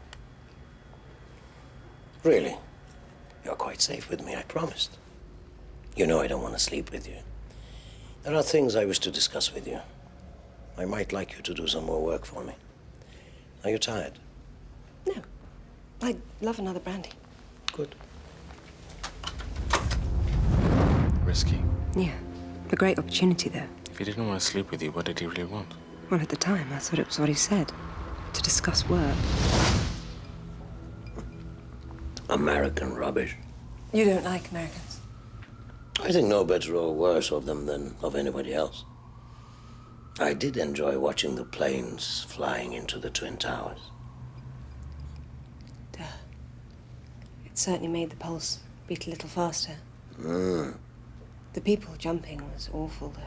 Really? You're quite safe with me, I promised. You know I don't want to sleep with you. There are things I wish to discuss with you. I might like you to do some more work for me. Are you tired? No. I'd love another brandy. Good. Risky. Yeah. A great opportunity, though. If he didn't want to sleep with you, what did he really want? Well, at the time, I thought it was what he said. To discuss work. American rubbish. You don't like Americans? I think no better or worse of them than of anybody else. I did enjoy watching the planes flying into the Twin Towers. It certainly made the pulse beat a little faster. Mm. The people jumping was awful, though.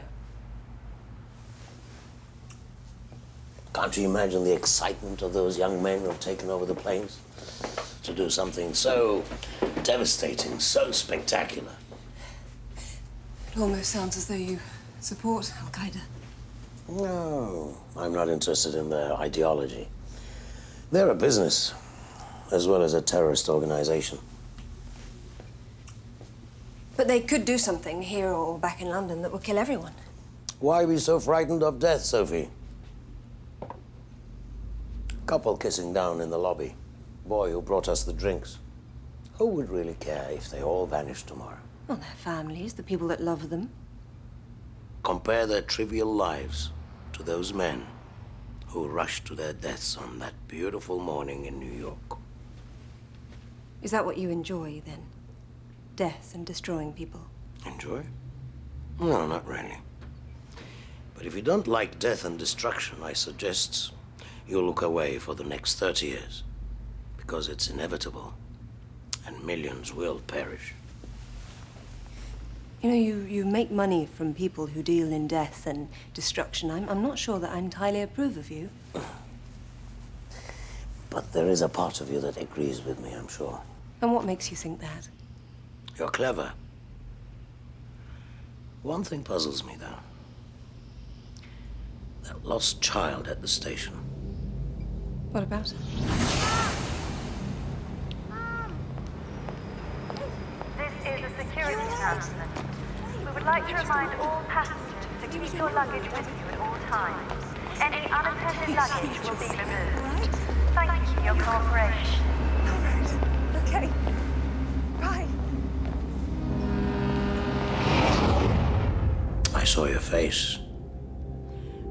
Can't you imagine the excitement of those young men who have taken over the planes? To do something so devastating, so spectacular. It almost sounds as though you support Al-Qaeda. No, I'm not interested in their ideology. They're a business, as well as a terrorist organization. But they could do something here or back in London that will kill everyone. Why be so frightened of death, Sophie? Couple kissing down in the lobby. Boy who brought us the drinks. Who would really care if they all vanished tomorrow? Well, their families, the people that love them. Compare their trivial lives to those men who rushed to their deaths on that beautiful morning in New York. Is that what you enjoy, then? Death and destroying people? Enjoy? No, not really. But if you don't like death and destruction, I suggest you look away for the next 30 years. Because it's inevitable, and millions will perish. You know, you make money from people who deal in death and destruction. I'm not sure that I entirely approve of you. But there is a part of you that agrees with me, I'm sure. And what makes you think that? You're clever. One thing puzzles me, though. That lost child at the station. What about it? This is a security announcement. We would like to remind all passengers to keep your luggage with you at all times. Any unattended luggage will be removed. Thank you for your cooperation. All right. Okay. Bye. I saw your face.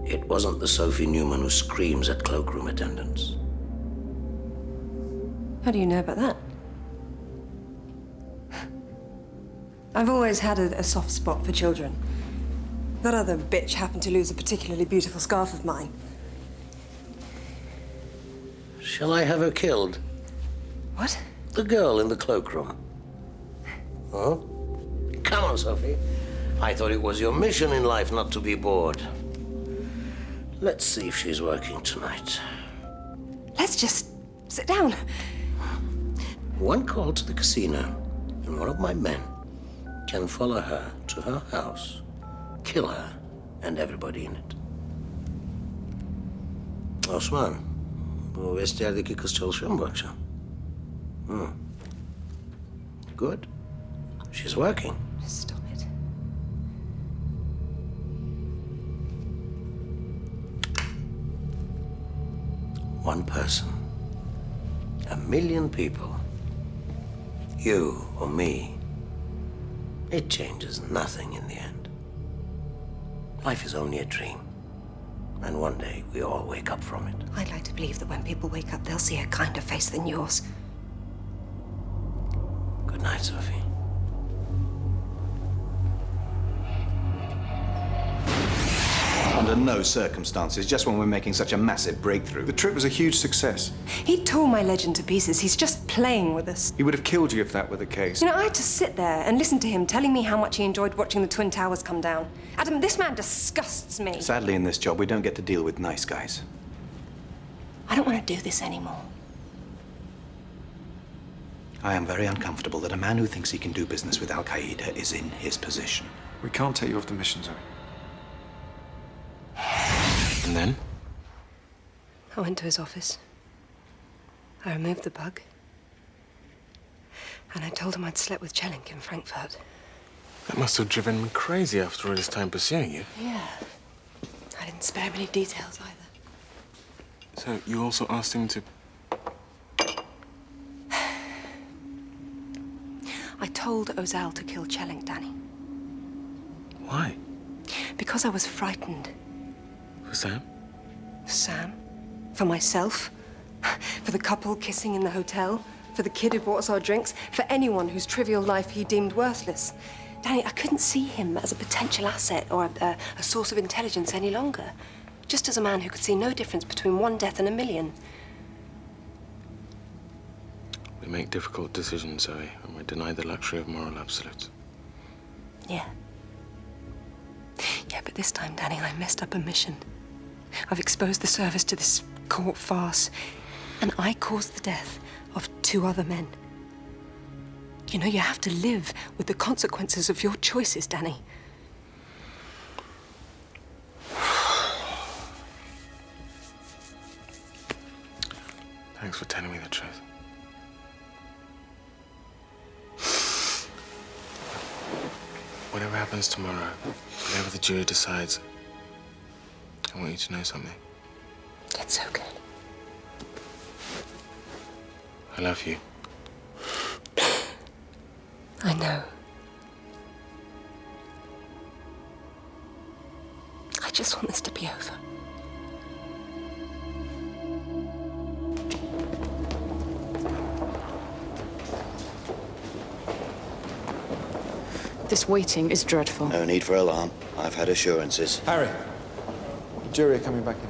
It wasn't the Sophie Newman who screams at cloakroom attendants. How do you know about that? I've always had a soft spot for children. That other bitch happened to lose a particularly beautiful scarf of mine. Shall I have her killed? What? The girl in the cloakroom. Huh? Come on, Sophie. I thought it was your mission in life not to be bored. Let's see if she's working tonight. Let's just sit down. One call to the casino, and one of my men can follow her to her house, kill her, and everybody in it. Osman, bu vestiyerdeki kız çalışıyor mu bu akşam? Good. She's working. Stop it. One person. 1,000,000 people. You or me. It changes nothing in the end. Life is only a dream. And one day we all wake up from it. I'd like to believe that when people wake up, they'll see a kinder face than yours. Good night, Sophie. Under no circumstances, just when we're making such a massive breakthrough. The trip was a huge success. He tore my legend to pieces. He's just playing with us. He would have killed you if that were the case. You know, I had to sit there and listen to him telling me how much he enjoyed watching the Twin Towers come down. Adam, this man disgusts me. Sadly, in this job, we don't get to deal with nice guys. I don't want to do this anymore. I am very uncomfortable that a man who thinks he can do business with Al-Qaeda is in his position. We can't take you off the mission, Zoe. And then? I went to his office. I removed the bug. And I told him I'd slept with Chelink in Frankfurt. That must have driven him crazy after all this time pursuing you. Yeah. I didn't spare him any details either. So you also asked him to... I told Ozal to kill Chelink, Danny. Why? Because I was frightened. For Sam? For Sam. For myself. For the couple kissing in the hotel. For the kid who bought us our drinks. For anyone whose trivial life he deemed worthless. Danny, I couldn't see him as a potential asset or a source of intelligence any longer. Just as a man who could see no difference between one death and a million. We make difficult decisions, Zoe, and we deny the luxury of moral absolutes. Yeah. Yeah, but this time, Danny, I messed up a mission. I've exposed the service to this court farce, and I caused the death of 2 other men. You know, you have to live with the consequences of your choices, Danny. Thanks for telling me the truth. Whatever happens tomorrow, whatever the jury decides, I want you to know something. It's okay. I love you. I know. I just want this to be over. This waiting is dreadful. No need for alarm. I've had assurances. Harry, the jury are coming back in.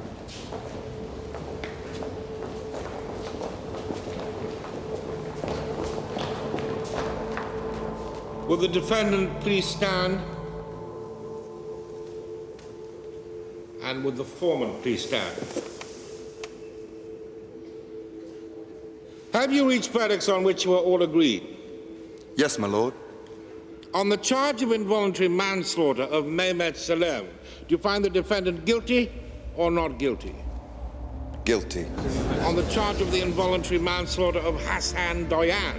Will the defendant please stand? And would the foreman please stand? Have you reached verdicts on which you are all agreed? Yes, my lord. On the charge of involuntary manslaughter of Mehmet Salem, do you find the defendant guilty or not guilty? Guilty. On the charge of the involuntary manslaughter of Hassan Doyan,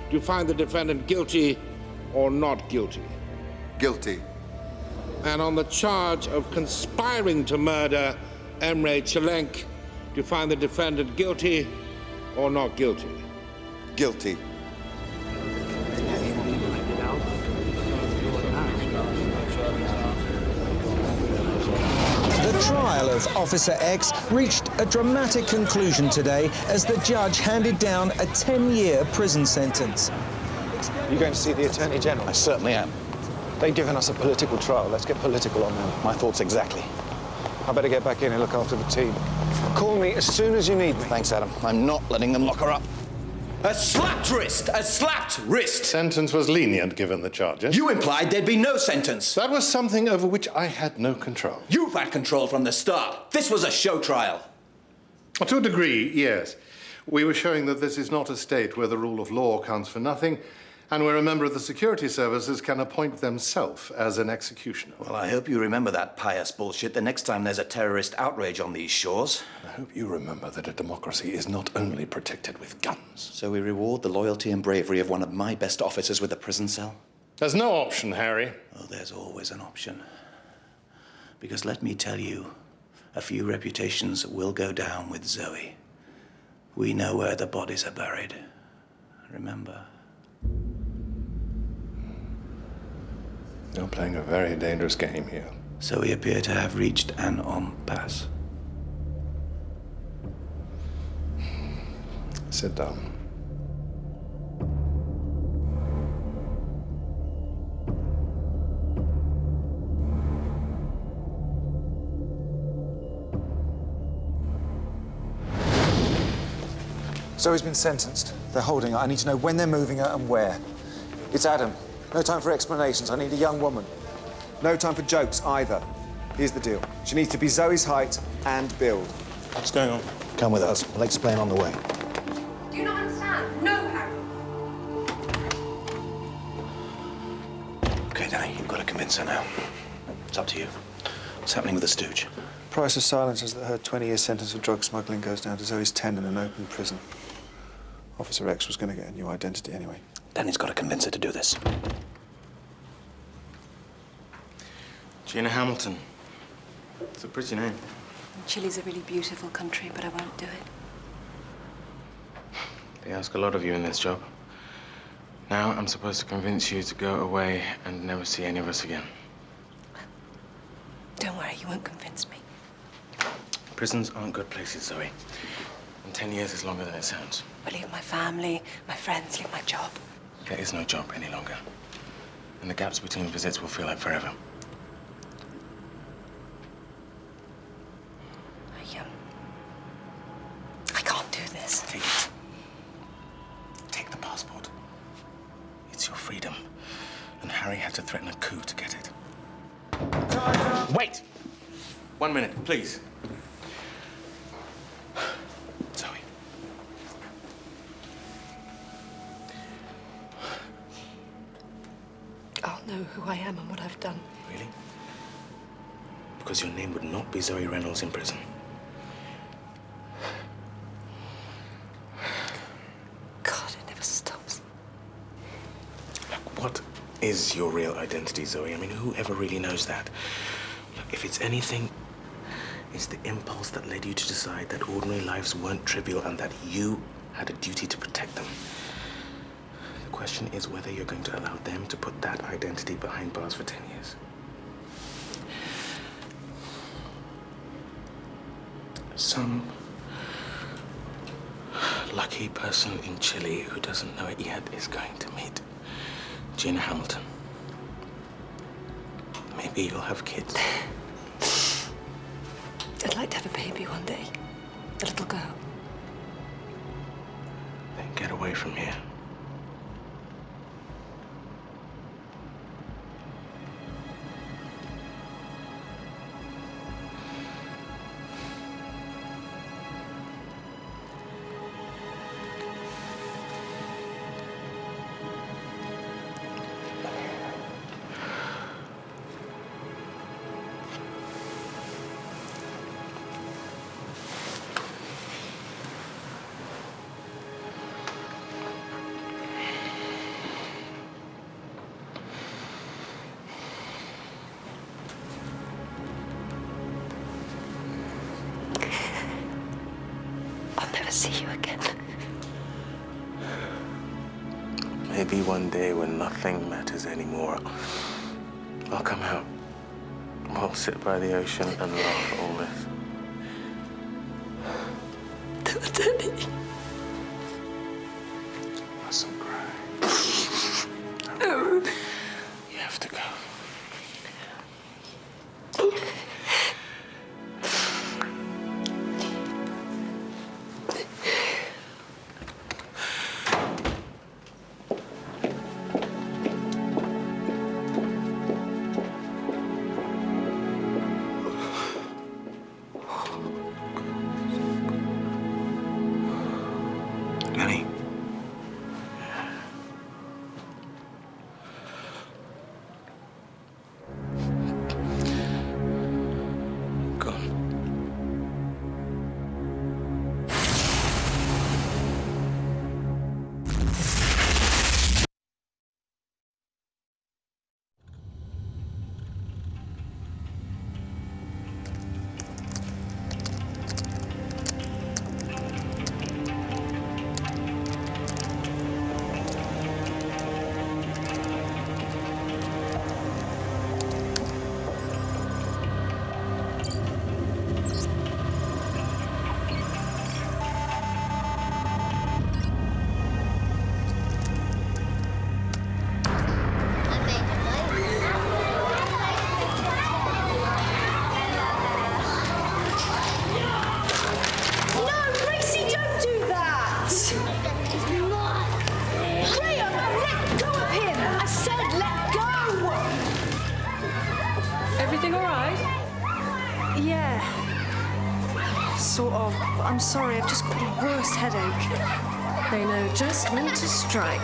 do you find the defendant guilty or not guilty? Guilty. And on the charge of conspiring to murder Emre Çelenk, do you find the defendant guilty or not guilty? Guilty. The trial of Officer X reached a dramatic conclusion today as the judge handed down a 10-year prison sentence. You going to see the Attorney General? I certainly am. They've given us a political trial. Let's get political on them. My thoughts exactly. I better get back in and look after the team. Call me as soon as you need me. Thanks, Adam. I'm not letting them lock her up. A slapped wrist! A slapped wrist! Sentence was lenient given the charges. You implied there'd be no sentence. That was something over which I had no control. You've had control from the start. This was a show trial. To a degree, yes. We were showing that this is not a state where the rule of law counts for nothing, and where a member of the security services can appoint themselves as an executioner. Well, I hope you remember that pious bullshit the next time there's a terrorist outrage on these shores. I hope you remember that a democracy is not only protected with guns. So we reward the loyalty and bravery of one of my best officers with a prison cell? There's no option, Harry. Oh, there's always an option. Because let me tell you, a few reputations will go down with Zoe. We know where the bodies are buried. Remember? You're playing a very dangerous game here. So we appear to have reached an impasse. Sit down. Zoe's been sentenced. They're holding her. I need to know when they're moving her and where. It's Adam. No time for explanations. I need a young woman. No time for jokes either. Here's the deal. She needs to be Zoe's height and build. What's going on? Come with us. We'll explain on the way. Do you not understand? No, Harry. Okay, Danny, you've got to convince her now. It's up to you. What's happening with the stooge? Price of silence is that her 20-year sentence for drug smuggling goes down to Zoe's 10 in an open prison. Officer X was going to get a new identity anyway. Danny's got to convince her to do this. Gina Hamilton. It's a pretty name. Chile's a really beautiful country, but I won't do it. They ask a lot of you in this job. Now I'm supposed to convince you to go away and never see any of us again. Don't worry, you won't convince me. Prisons aren't good places, Zoe. And 10 years is longer than it sounds. I leave my family, my friends, leave my job. There is no job any longer. And the gaps between visits will feel like forever. I can't do this. Take it. Take the passport. It's your freedom. And Harry had to threaten a coup to get it. Wait! 1 minute, please. Zoe. I'll know who I am and what I've done. Really? Because your name would not be Zoe Reynolds in prison. God, it never stops. Look, what is your real identity, Zoe? I mean, who ever really knows that? Look, if it's anything, it's the impulse that led you to decide that ordinary lives weren't trivial and that you had a duty to protect them. The question is whether you're going to allow them to put that identity behind bars for 10 years. Some lucky person in Chile who doesn't know it yet is going to meet Gina Hamilton. Maybe you'll have kids. I'd like to have a baby one day. A little girl. Then get away from here. See you again. Maybe one day when nothing matters anymore, I'll come out. We'll sit by the ocean and laugh at all this. Daddy. Mustn't cry. You have to go. Annie. Gone. Sort of. I'm sorry, I've just got the worst headache. They know just when to strike.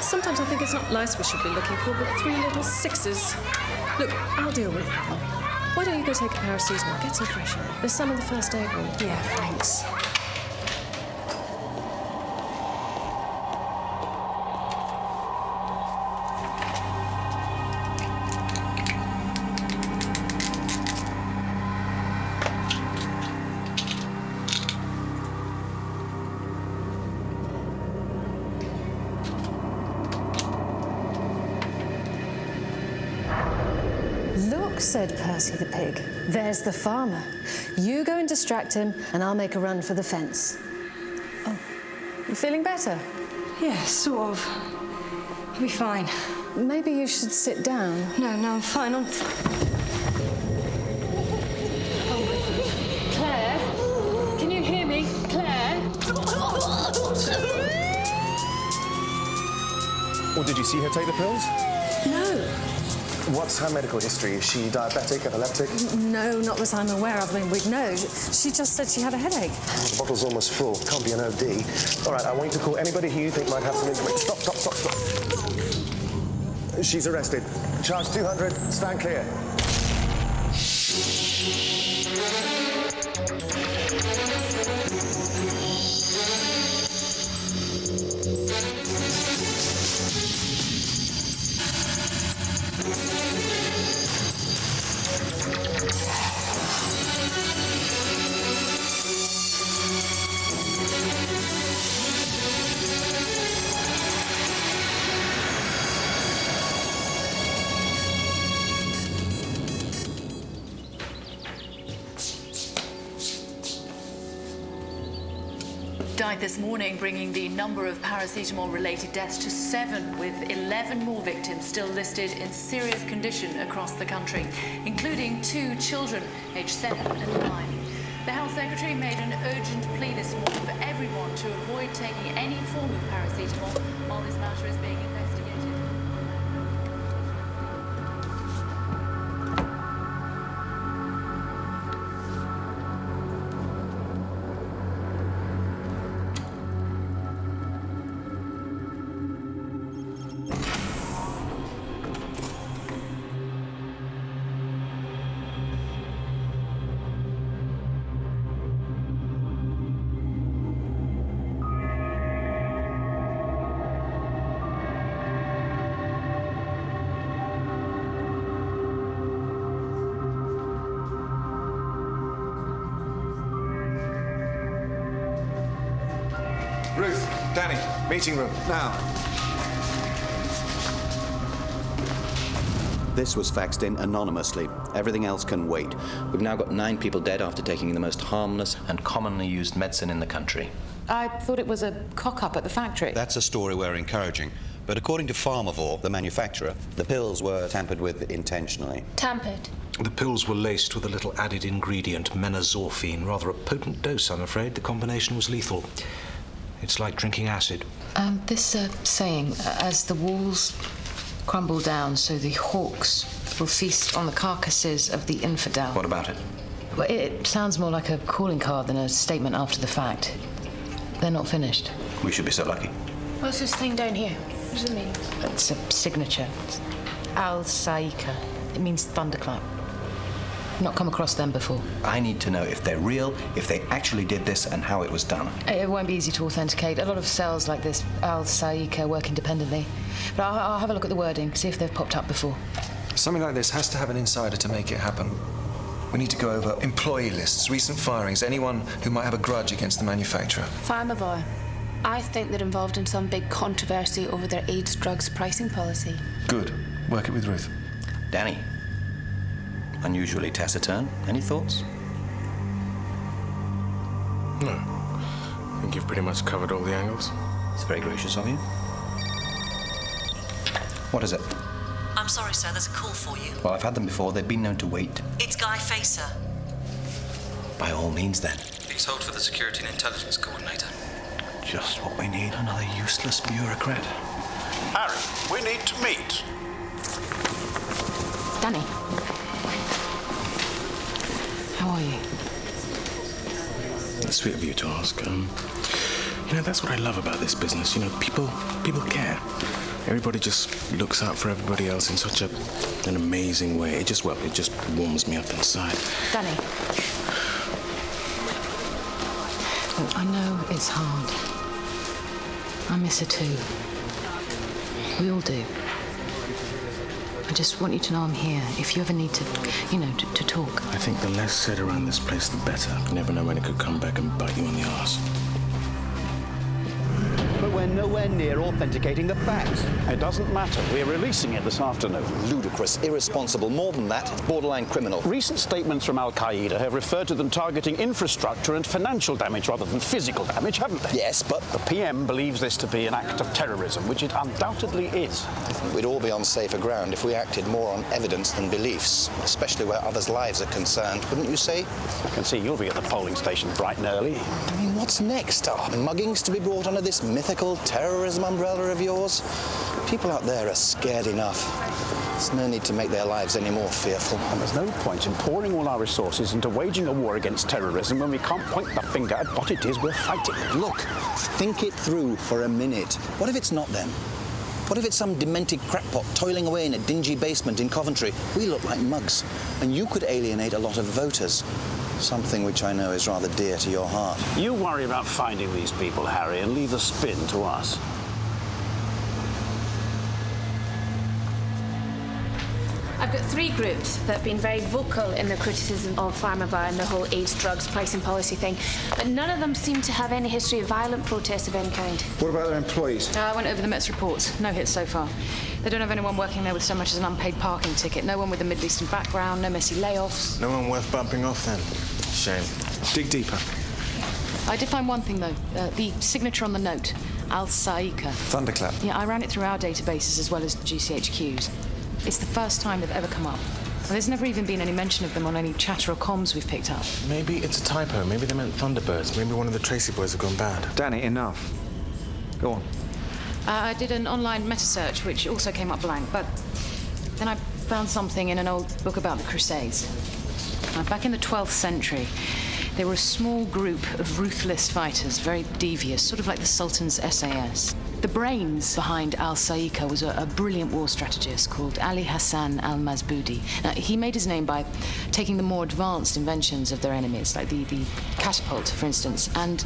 Sometimes I think it's not lice we should be looking for, but 3 little 6s. Look, I'll deal with them. Why don't you go take a paracetamol, get some fresh air? There's some in the first aid room. Yeah, thanks. said Percy the pig. There's the farmer. You go and distract him, and I'll make a run for the fence. Oh, you feeling better? Yeah, sort of. I'll be fine. Maybe you should sit down. No, I'm fine. Claire? Can you hear me? Claire? Or did you see her take the pills? No. What's her medical history? Is she diabetic, epileptic? No, not that I'm aware of. I mean, we'd know. She just said she had a headache. Oh, the bottle's almost full. Can't be an OD. All right, I want you to call anybody who you think might have some information. Stop. She's arrested. Charge 200. Stand clear. Died this morning, bringing the number of paracetamol-related deaths to 7, with 11 more victims still listed in serious condition across the country, including 2 children, aged 7 and 9. The Health Secretary made an urgent plea this morning for everyone to avoid taking any form of paracetamol while this matter is being investigated. Ruth, Danny, meeting room, now. This was faxed in anonymously. Everything else can wait. We've now got 9 people dead after taking the most harmless and commonly used medicine in the country. I thought it was a cock-up at the factory. That's a story we're encouraging. But according to Pharmavore, the manufacturer, the pills were tampered with intentionally. Tampered? The pills were laced with a little added ingredient, menazorphine. Rather a potent dose, I'm afraid. The combination was lethal. It's like drinking acid. This saying, as the walls crumble down, so the hawks will feast on the carcasses of the infidel. What about it? Well, it sounds more like a calling card than a statement after the fact. They're not finished. We should be so lucky. What's this thing down here? What does it mean? It's a signature. It's Al-Saika. It means thunderclap. Not come across them before. I need to know if they're real, if they actually did this, and how it was done. It won't be easy to authenticate. A lot of cells like this, Al-Saika, work independently. But I'll have a look at the wording, see if they've popped up before. Something like this has to have an insider to make it happen. We need to go over employee lists, recent firings, anyone who might have a grudge against the manufacturer. Pharmavore. I think they're involved in some big controversy over their AIDS drugs pricing policy. Good. Work it with Ruth. Danny. Unusually taciturn. Any thoughts? No. I think you've pretty much covered all the angles. It's very gracious of you. What is it? I'm sorry, sir. There's a call for you. Well, I've had them before. They've been known to wait. It's Guy Facer. By all means, then. Please hold for the Security and Intelligence Coordinator. Just what we need. Another useless bureaucrat. Harry, we need to meet. Danny. How are you? It's sweet of you to ask. You know, that's what I love about this business. You know, people care. Everybody just looks out for everybody else in such an amazing way. It just warms me up inside. Danny. Look, I know it's hard. I miss her too. We all do. I just want you to know I'm here if you ever need to, to talk. I think the less said around this place, the better. You never know when it could come back and bite you on the arse. But where no nowhere near authenticating the facts. It doesn't matter. We're releasing it this afternoon. Ludicrous, irresponsible, more than that, borderline criminal. Recent statements from Al-Qaeda have referred to them targeting infrastructure and financial damage rather than physical damage, haven't they? Yes, but... The PM believes this to be an act of terrorism, which it undoubtedly is. We'd all be on safer ground if we acted more on evidence than beliefs, especially where others' lives are concerned, wouldn't you say? I can see you'll be at the polling station bright and early. I mean, what's next? Are muggings to be brought under this mythical terrorism umbrella of yours? People out there are scared enough. There's no need to make their lives any more fearful. And there's no point in pouring all our resources into waging a war against terrorism when we can't point the finger at what it is we're fighting. Look, think it through for a minute. What if it's not them? What if it's some demented crackpot toiling away in a dingy basement in Coventry? We look like mugs, and you could alienate a lot of voters. Something which I know is rather dear to your heart. You worry about finding these people, Harry, and leave the spin to us. I've got 3 groups that have been very vocal in their criticism of Pharmavar and the whole AIDS, drugs, pricing policy thing, but none of them seem to have any history of violent protests of any kind. What about their employees? I went over the Met's reports. No hits so far. They don't have anyone working there with so much as an unpaid parking ticket. No one with a Middle Eastern background, no messy layoffs. No one worth bumping off then. Shame. Dig deeper. I did find one thing, though. The signature on the note. Al-Saika. Thunderclap. Yeah, I ran it through our databases as well as GCHQ's. It's the first time they've ever come up. And there's never even been any mention of them on any chatter or comms we've picked up. Maybe it's a typo. Maybe they meant Thunderbirds. Maybe one of the Tracy boys have gone bad. Danny, enough. Go on. I did an online meta search, which also came up blank, but then I found something in an old book about the Crusades. Back in the 12th century, they were a small group of ruthless fighters, very devious, sort of like the Sultan's SAS. The brains behind Al-Saika was a brilliant war strategist called Ali Hassan al-Mazboudi. He made his name by taking the more advanced inventions of their enemies, like the catapult, for instance, and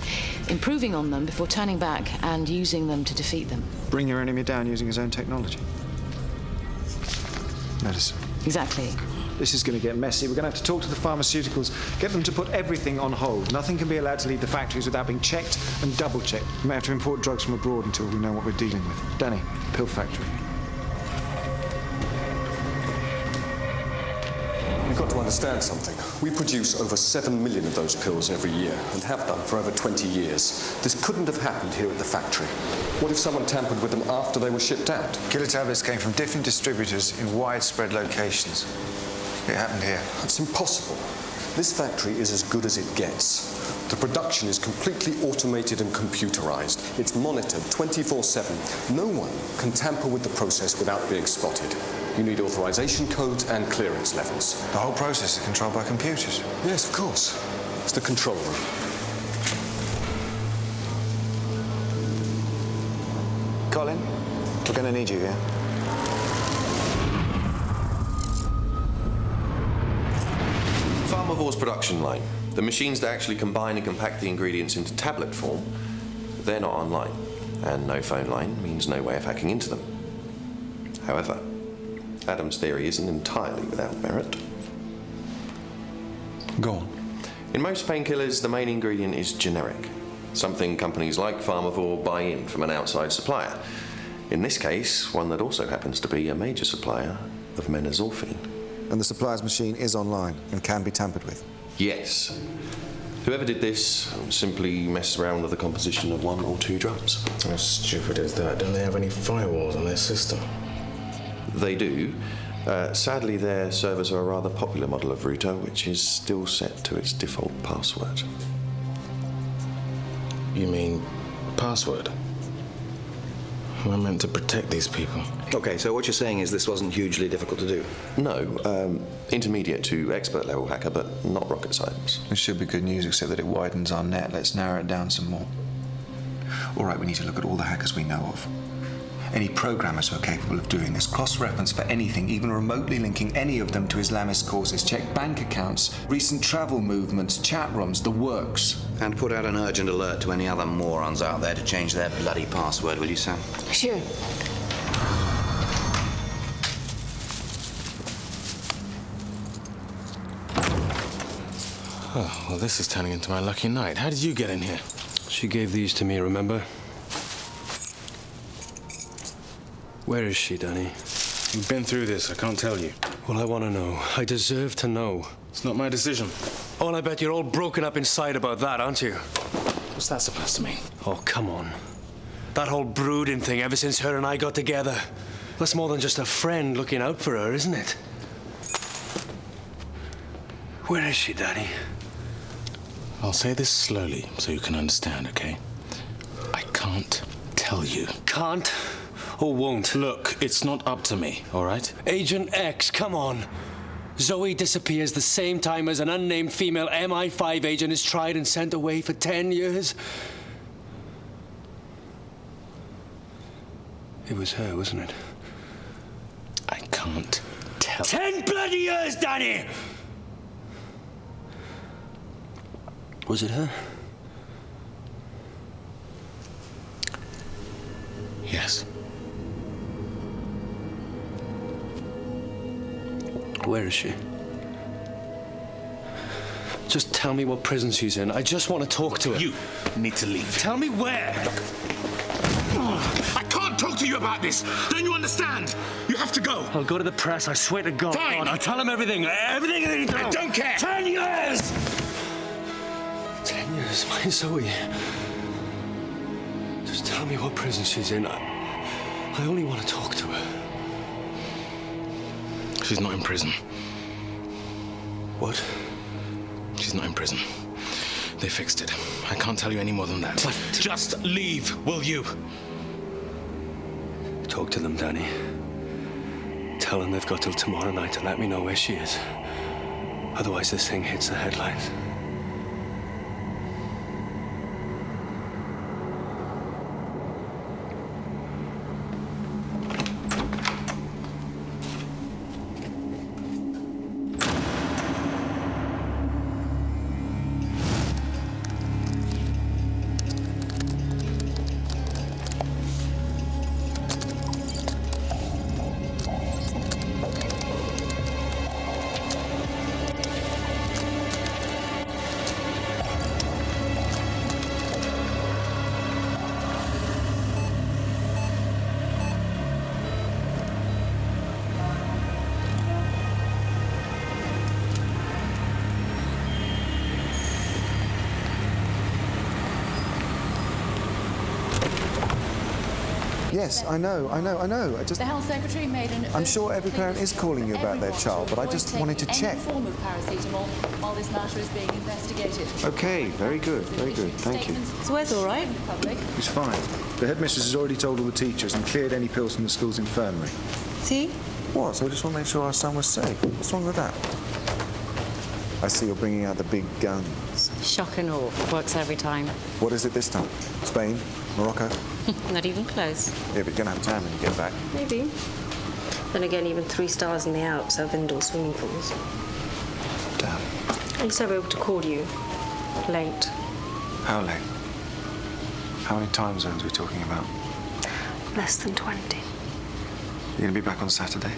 improving on them before turning back and using them to defeat them. Bring your enemy down using his own technology. Medicine. Exactly. This is going to get messy. We're going to have to talk to the pharmaceuticals, get them to put everything on hold. Nothing can be allowed to leave the factories without being checked and double-checked. We may have to import drugs from abroad until we know what we're dealing with. Danny, pill factory. You've got to understand something. We produce over 7 million of those pills every year and have done for over 20 years. This couldn't have happened here at the factory. What if someone tampered with them after they were shipped out? Killer tablets came from different distributors in widespread locations. It happened here. That's impossible. This factory is as good as it gets. The production is completely automated and computerized. It's monitored 24/7. No one can tamper with the process without being spotted. You need authorization codes and clearance levels. The whole process is controlled by computers? Yes, of course. It's the control room. Colin, we're going to need you here. Pharmavor's production line. The machines that actually combine and compact the ingredients into tablet form, they're not online. And no phone line means no way of hacking into them. However, Adam's theory isn't entirely without merit. Go on. In most painkillers, the main ingredient is generic. Something companies like Pharmavor buy in from an outside supplier. In this case, one that also happens to be a major supplier of menazorphine. And the supplier's machine is online and can be tampered with? Yes. Whoever did this simply messed around with the composition of 1 or 2 drugs. How stupid is that? Don't they have any firewalls on their system? They do. Sadly, their servers are a rather popular model of router, which is still set to its default password. You mean password? I meant to protect these people. Okay, so what you're saying is this wasn't hugely difficult to do? No, intermediate to expert level hacker, but not rocket science. This should be good news, except that it widens our net. Let's narrow it down some more. All right, we need to look at all the hackers we know of. Any programmers who are capable of doing this. Cross-reference for anything, even remotely linking any of them to Islamist causes. Check bank accounts, recent travel movements, chat rooms, the works. And put out an urgent alert to any other morons out there to change their bloody password, will you, Sam? Sure. Oh, well, this is turning into my lucky night. How did you get in here? She gave these to me, remember? Where is she, Danny? You've been through this. I can't tell you. Well, I want to know. I deserve to know. It's not my decision. Oh, and I bet you're all broken up inside about that, aren't you? What's that supposed to mean? Oh, come on. That whole brooding thing ever since her and I got together. That's more than just a friend looking out for her, isn't it? Where is she, Danny? I'll say this slowly so you can understand, okay? I can't tell you. Can't or won't? Look, it's not up to me, all right? Agent X, come on. Zoe disappears the same time as an unnamed female MI5 agent is tried and sent away for 10 years. It was her, wasn't it? I can't tell. 10 bloody years, Danny! Was it her? Yes. Where is she? Just tell me what prison she's in. I just want to talk to her. You need to leave. Tell me where. I can't talk to you about this. Don't you understand? You have to go. I'll go to the press. I swear to God. Fine. I'll tell them everything. Everything they need to know. I don't care. 10 years! 10 years, my Zoe. Just tell me what prison she's in. I only want to talk to her. She's not in prison. What? She's not in prison. They fixed it. I can't tell you any more than that. But just leave, will you? Talk to them, Danny. Tell them they've got till tomorrow night to let me know where she is. Otherwise, this thing hits the headlines. Yes, I know. I just... The Health Secretary made an... I'm sure every parent is calling you about their child, but I just wanted to check. Any form of paracetamol while this matter is being investigated. Okay, very good, thank you. So where's all right? He's fine. The headmistress has already told all the teachers and cleared any pills from the school's infirmary. See? What? So I just want to make sure our son was safe. What's wrong with that? I see you're bringing out the big guns. Shock and awe. Works every time. What is it this time? Spain? Morocco? Not even close. Yeah, but you're going to have time when you get back. Maybe. Then again, even 3 stars in the Alps have indoor swimming pools. Damn. At least I'll be able to call you. Late. How late? How many time zones are we talking about? Less than 20. You're going to be back on Saturday?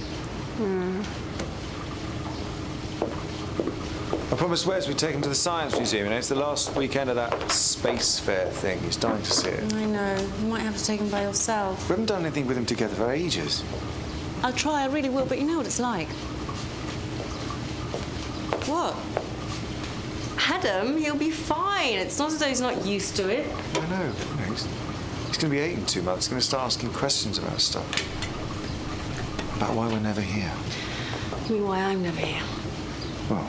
I promised Wes we'd take him to the Science Museum. You know, it's the last weekend of that space fair thing. He's dying to see it. I know. You might have to take him by yourself. We haven't done anything with him together for ages. I'll try, I really will, but you know what it's like. What? Adam, he'll be fine. It's not as though he's not used to it. I know. You know, he's going to be 8 in 2 months. He's going to start asking questions about stuff. About why we're never here. You mean why I'm never here? Well...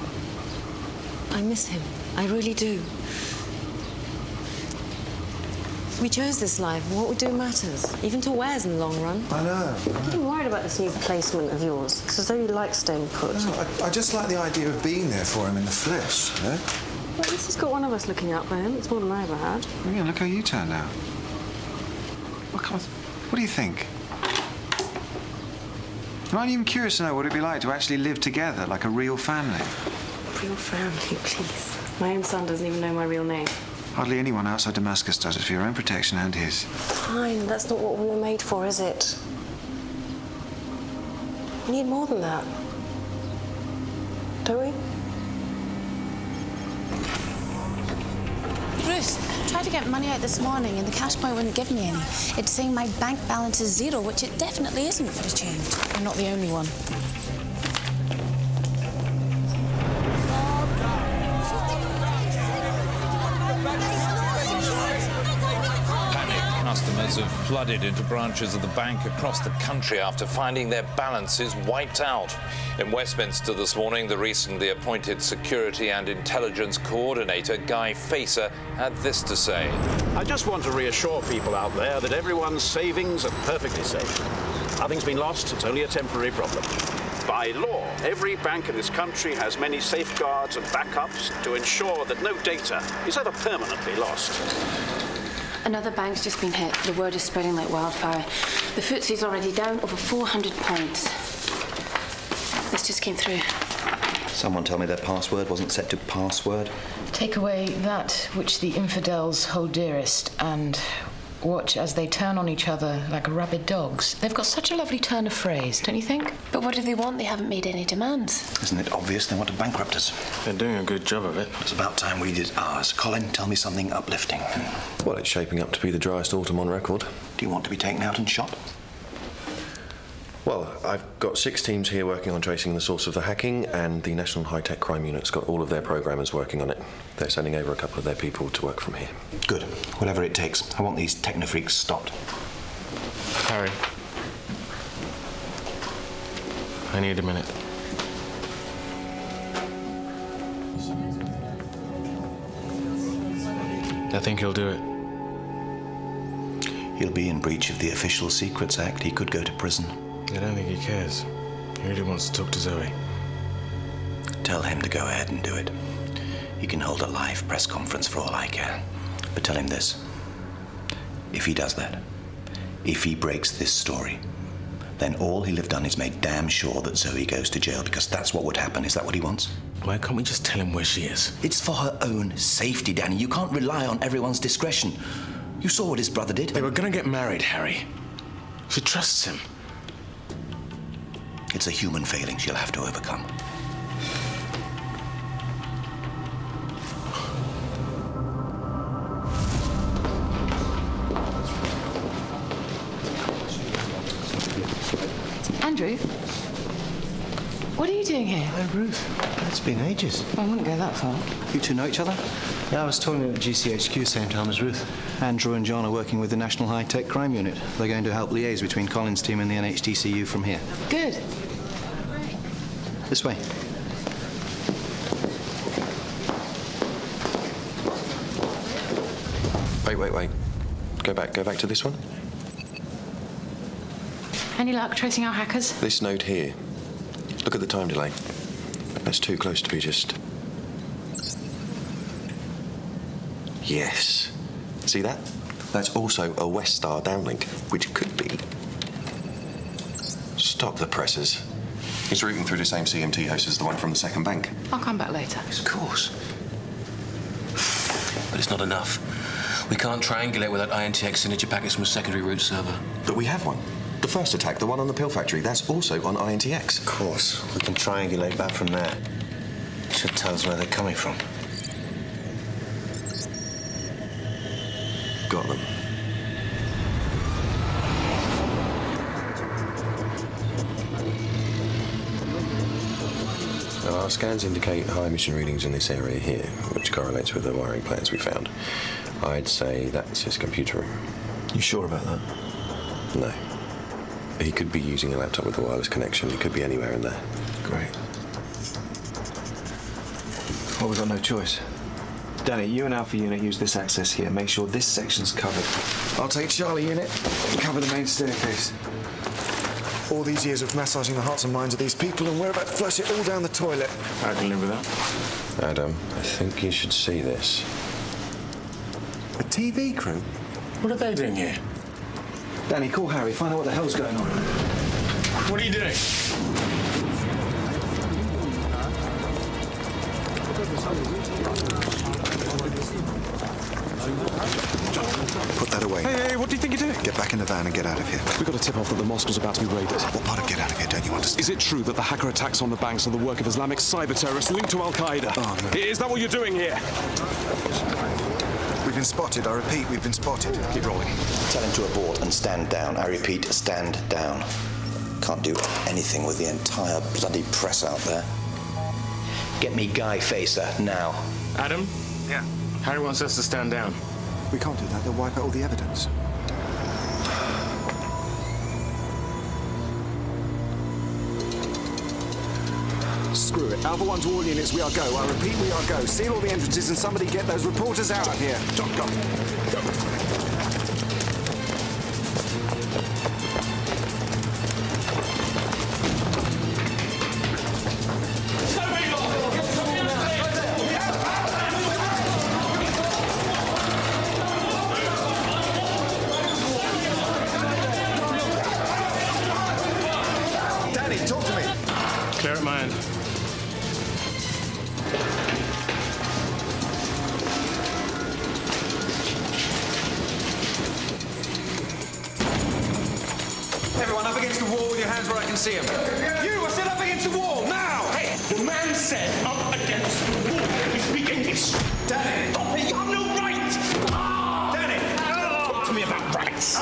I miss him. I really do. We chose this life. What we do matters. Even to Wares in the long run. I know. I'm getting worried about this new placement of yours. It's as though you like staying put. No, I just like the idea of being there for him in the flesh, you know? Well, at least he's got one of us looking out for him. It's more than I ever had. Well, yeah, look how you turned out. Well, come on. What do you think? I'm even curious to know what it'd be like to actually live together like a real family. Real family, please. My own son doesn't even know my real name. Hardly anyone outside Damascus does it, for your own protection and his. Fine, that's not what we were made for, is it? We need more than that. Don't we? Ruth, I tried to get money out this morning and the cash point wouldn't give me any. It's saying my bank balance is zero, which it definitely isn't for a change. I'm not the only one. Customers have flooded into branches of the bank across the country after finding their balances wiped out. In Westminster this morning, the recently appointed Security and Intelligence Coordinator, Guy Facer, had this to say. I just want to reassure people out there that everyone's savings are perfectly safe. Nothing's been lost, it's only a temporary problem. By law, every bank in this country has many safeguards and backups to ensure that no data is ever permanently lost. Another bank's just been hit. The word is spreading like wildfire. The FTSE's already down over 400 points. This just came through. Someone tell me their password wasn't set to password. Take away that which the infidels hold dearest and watch as they turn on each other like rabid dogs. They've got such a lovely turn of phrase, don't you think? But what do they want? They haven't made any demands. Isn't it obvious they want to bankrupt us? They're doing a good job of it. It's about time we did ours. Colin, tell me something uplifting. Well, it's shaping up to be the driest autumn on record. Do you want to be taken out and shot? Well, I've got 6 teams here working on tracing the source of the hacking, and the National High-Tech Crime Unit's got all of their programmers working on it. They're sending over a couple of their people to work from here. Good. Whatever it takes. I want these techno-freaks stopped. Harry. I need a minute. I think he'll do it. He'll be in breach of the Official Secrets Act. He could go to prison. I don't think he cares. He really wants to talk to Zoe. Tell him to go ahead and do it. He can hold a live press conference for all I care. But tell him this. If he does that, if he breaks this story, then all he'll have done is made damn sure that Zoe goes to jail, because that's what would happen. Is that what he wants? Why can't we just tell him where she is? It's for her own safety, Danny. You can't rely on everyone's discretion. You saw what his brother did. They were gonna get married, Harry. She trusts him. It's a human failing she'll have to overcome. Andrew? What are you doing here? Oh, Ruth. It's been ages. I wouldn't go that far. You two know each other? Yeah, I was talking at GCHQ same time as Ruth. Andrew and John are working with the National High-Tech Crime Unit. They're going to help liaise between Colin's team and the NHTCU from here. Good. This way. Wait. Go back to this one. Any luck tracing our hackers? This node here. Look at the time delay. That's too close to be just... Yes. See that? That's also a West Star downlink, which could be... Stop the presses. It's routing through the same CMT host as the one from the second bank. I'll come back later. Of course. But it's not enough. We can't triangulate without INTX signature packets from a secondary root server. But we have one. The first attack, the one on the pill factory, that's also on INTX. Of course. We can triangulate back from there. Should tell us where they're coming from. Got them. Now, our scans indicate high emission readings in this area here, which correlates with the wiring plans we found. I'd say that's his computer room. You sure about that? No. He could be using a laptop with a wireless connection. He could be anywhere in there. Great. Well, we've got no choice. Danny, you and Alpha Unit use this access here. Make sure this section's covered. I'll take Charlie Unit and cover the main staircase. All these years of massaging the hearts and minds of these people, and we're about to flush it all down the toilet. I can live with that. Adam, I think you should see this. A TV crew? What are they doing here? Danny, call Harry. Find out what the hell's going on. What are you doing? Put that away. Hey, what do you think you're doing? Get back in the van and get out of here. We got a tip-off that the mosque was about to be raided. What part of get out of here don't you understand? Is it true that the hacker attacks on the banks are the work of Islamic cyber terrorists linked to Al-Qaeda? Oh, no. Is that what you're doing here? been spotted. I repeat, we've been spotted. Keep rolling. Tell him to abort and stand down. I repeat, stand down. Can't do anything with the entire bloody press out there. Get me Guy Facer, now. Adam? Yeah? Harry wants us to stand down. We can't do that. They'll wipe out all the evidence. Screw it. Alpha 1 to all units, we are go. I repeat, we are go. Seal all the entrances and somebody get those reporters out of here. John, go. Danny, talk to me. Clear at my end. Everyone up against the wall with your hands where I can see them. You are set up against the wall, now! Hey, the man said up against the wall. We speak English. Danny! Stop it, you have no right! Danny! Talk to me about rights.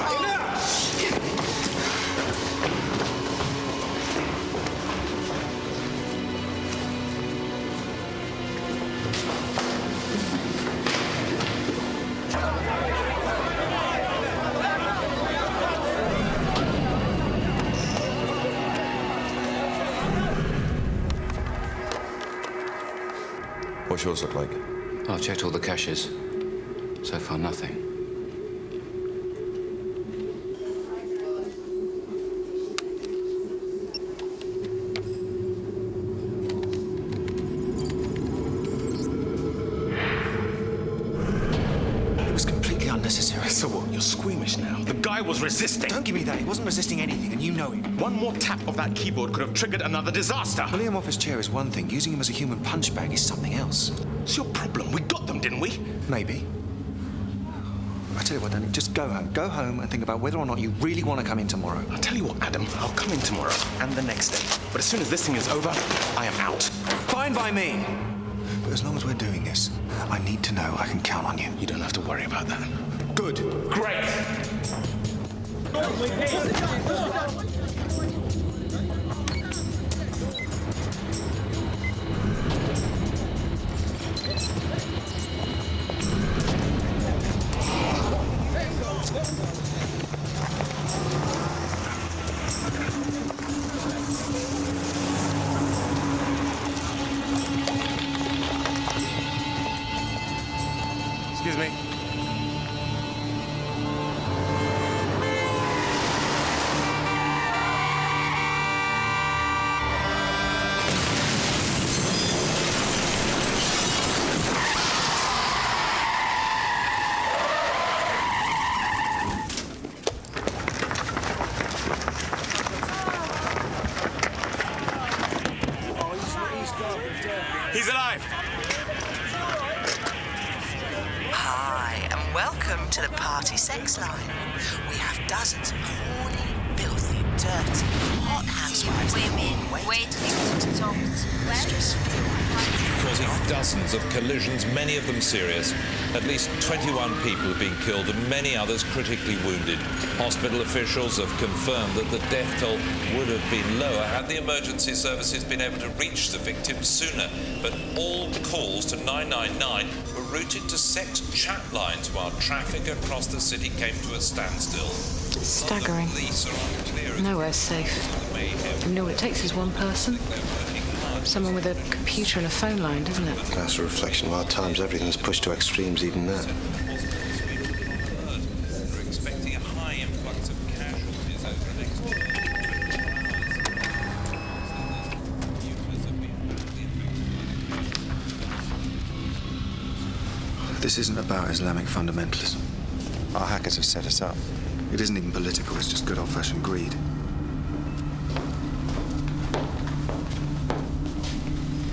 What's yours look like? I've checked all the caches. So far, nothing. It was completely unnecessary. So what? You're squeamish now. The guy was resisting. Don't give me that. He wasn't resisting anything, and you know it. One more tap of that keyboard could have triggered another disaster. Pulling him off his chair is one thing. Using him as a human punch bag is something else. It's your problem. We got them, didn't we? Maybe. I tell you what, Danny, just go home. Go home and think about whether or not you really want to come in tomorrow. I'll tell you what, Adam. I'll come in tomorrow and the next day. But as soon as this thing is over, I am out. Fine by me. But as long as we're doing this, I need to know I can count on you. You don't have to worry about that. Good. Great. Excuse me. He's alive. Hi, and welcome to the party sex line. We have dozens of horny, filthy, dirty, hot housewives. Women waiting to talk Causing dozens of collisions, many of them serious. At least 21 people have been killed and many others critically wounded. Hospital officials have confirmed that the death toll would have been lower had the emergency services been able to reach the victims sooner. But all calls to 999 were routed to sex chat lines while traffic across the city came to a standstill. Staggering. Nowhere's safe. You know what it takes is one person. Someone with a computer and a phone line, doesn't it? That's a reflection of our times. Everything's pushed to extremes even now. We're expecting a high influx of casualties over the next This isn't about Islamic fundamentalism. Our hackers have set us up. It isn't even political, it's just good old-fashioned greed.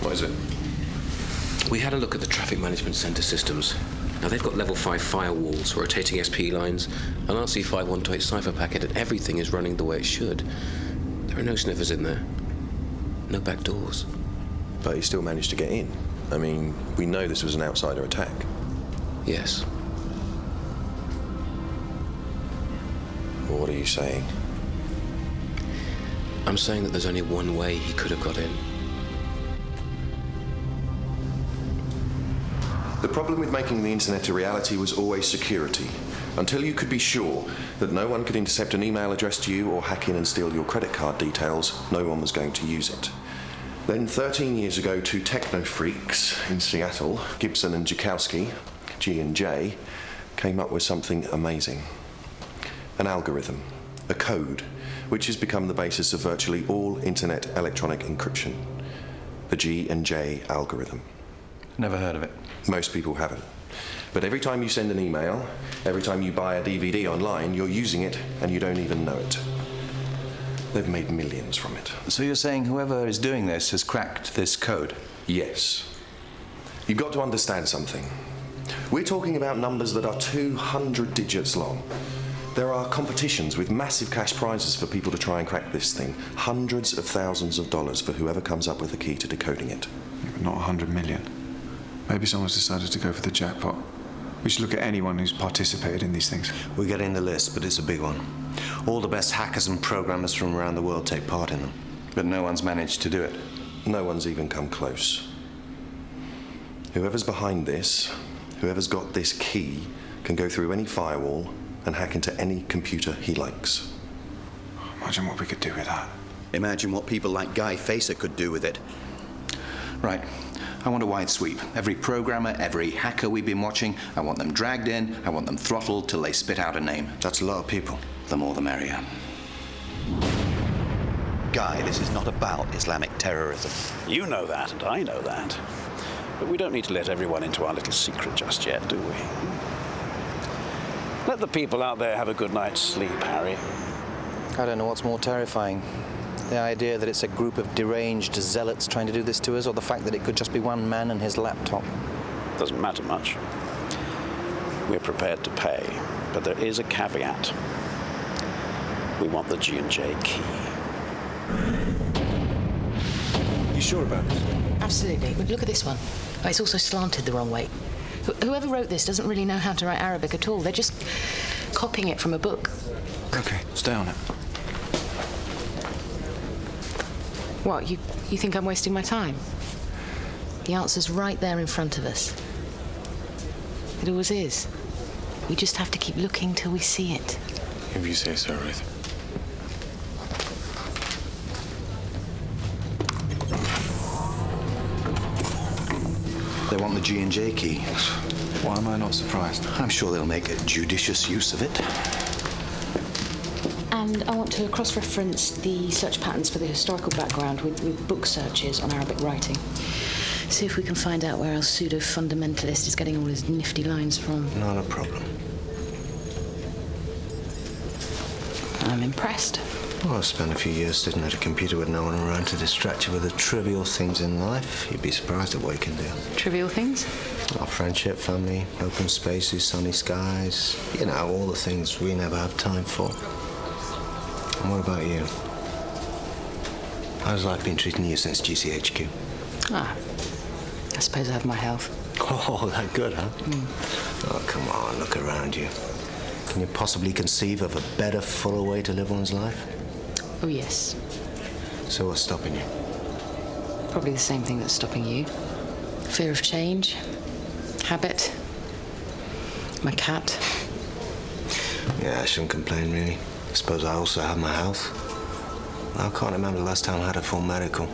What is it? We had a look at the traffic management center systems. Now, they've got level 5 firewalls, rotating SP lines, an RC5128 cipher packet, and everything is running the way it should. There are no sniffers in there. No back doors. But he still managed to get in. I mean, we know this was an outsider attack. Yes. Well, what are you saying? I'm saying that there's only one way he could have got in. The problem with making the internet a reality was always security. Until you could be sure that no one could intercept an email addressed to you or hack in and steal your credit card details, no one was going to use it. Then 13 years ago, two techno freaks in Seattle, Gibson and Jakowski, G&J, came up with something amazing. An algorithm, a code, which has become the basis of virtually all internet electronic encryption. The G&J algorithm. Never heard of it. Most people haven't. But every time you send an email, every time you buy a DVD online, you're using it and you don't even know it. They've made millions from it. So you're saying whoever is doing this has cracked this code? Yes. You've got to understand something. We're talking about numbers that are 200 digits long. There are competitions with massive cash prizes for people to try and crack this thing. Hundreds of thousands of dollars for whoever comes up with the key to decoding it. Yeah, but not 100 million. Maybe someone's decided to go for the jackpot. We should look at anyone who's participated in these things. We're getting the list, but it's a big one. All the best hackers and programmers from around the world take part in them. But no one's managed to do it. No one's even come close. Whoever's behind this, whoever's got this key, can go through any firewall and hack into any computer he likes. Imagine what we could do with that. Imagine what people like Guy Facer could do with it. Right. I want a wide sweep. Every programmer, every hacker we've been watching, I want them dragged in, I want them throttled till they spit out a name. That's a lot of people. The more the merrier. Guy, this is not about Islamic terrorism. You know that, and I know that. But we don't need to let everyone into our little secret just yet, do we? Let the people out there have a good night's sleep, Harry. I don't know what's more terrifying. The idea that it's a group of deranged zealots trying to do this to us, or the fact that it could just be one man and his laptop. Doesn't matter much. We're prepared to pay, but there is a caveat. We want the G&J key. You sure about this? Absolutely. Look at this one. Oh, it's also slanted the wrong way. Whoever wrote this doesn't really know how to write Arabic at all. They're just copying it from a book. Okay, stay on it. What, you think I'm wasting my time? The answer's right there in front of us. It always is. We just have to keep looking till we see it. If you say so, Ruth. They want the G&J key. Why am I not surprised? I'm sure they'll make a judicious use of it. And I want to cross-reference the search patterns for the historical background with book searches on Arabic writing. See if we can find out where our pseudo-fundamentalist is getting all his nifty lines from. Not a problem. I'm impressed. Well, I spent a few years sitting at a computer with no one around to distract you with the trivial things in life. You'd be surprised at what you can do. Trivial things? Our friendship, family, open spaces, sunny skies. You know, all the things we never have time for. And what about you? How's life been treating you since GCHQ? Ah, I suppose I have my health. Oh, that good, huh? Oh, come on, look around you. Can you possibly conceive of a better, fuller way to live one's life? Oh, yes. So what's stopping you? Probably the same thing that's stopping you. Fear of change, habit, my cat. Yeah, I shouldn't complain, really. I suppose I also have my health. I can't remember the last time I had a full medical.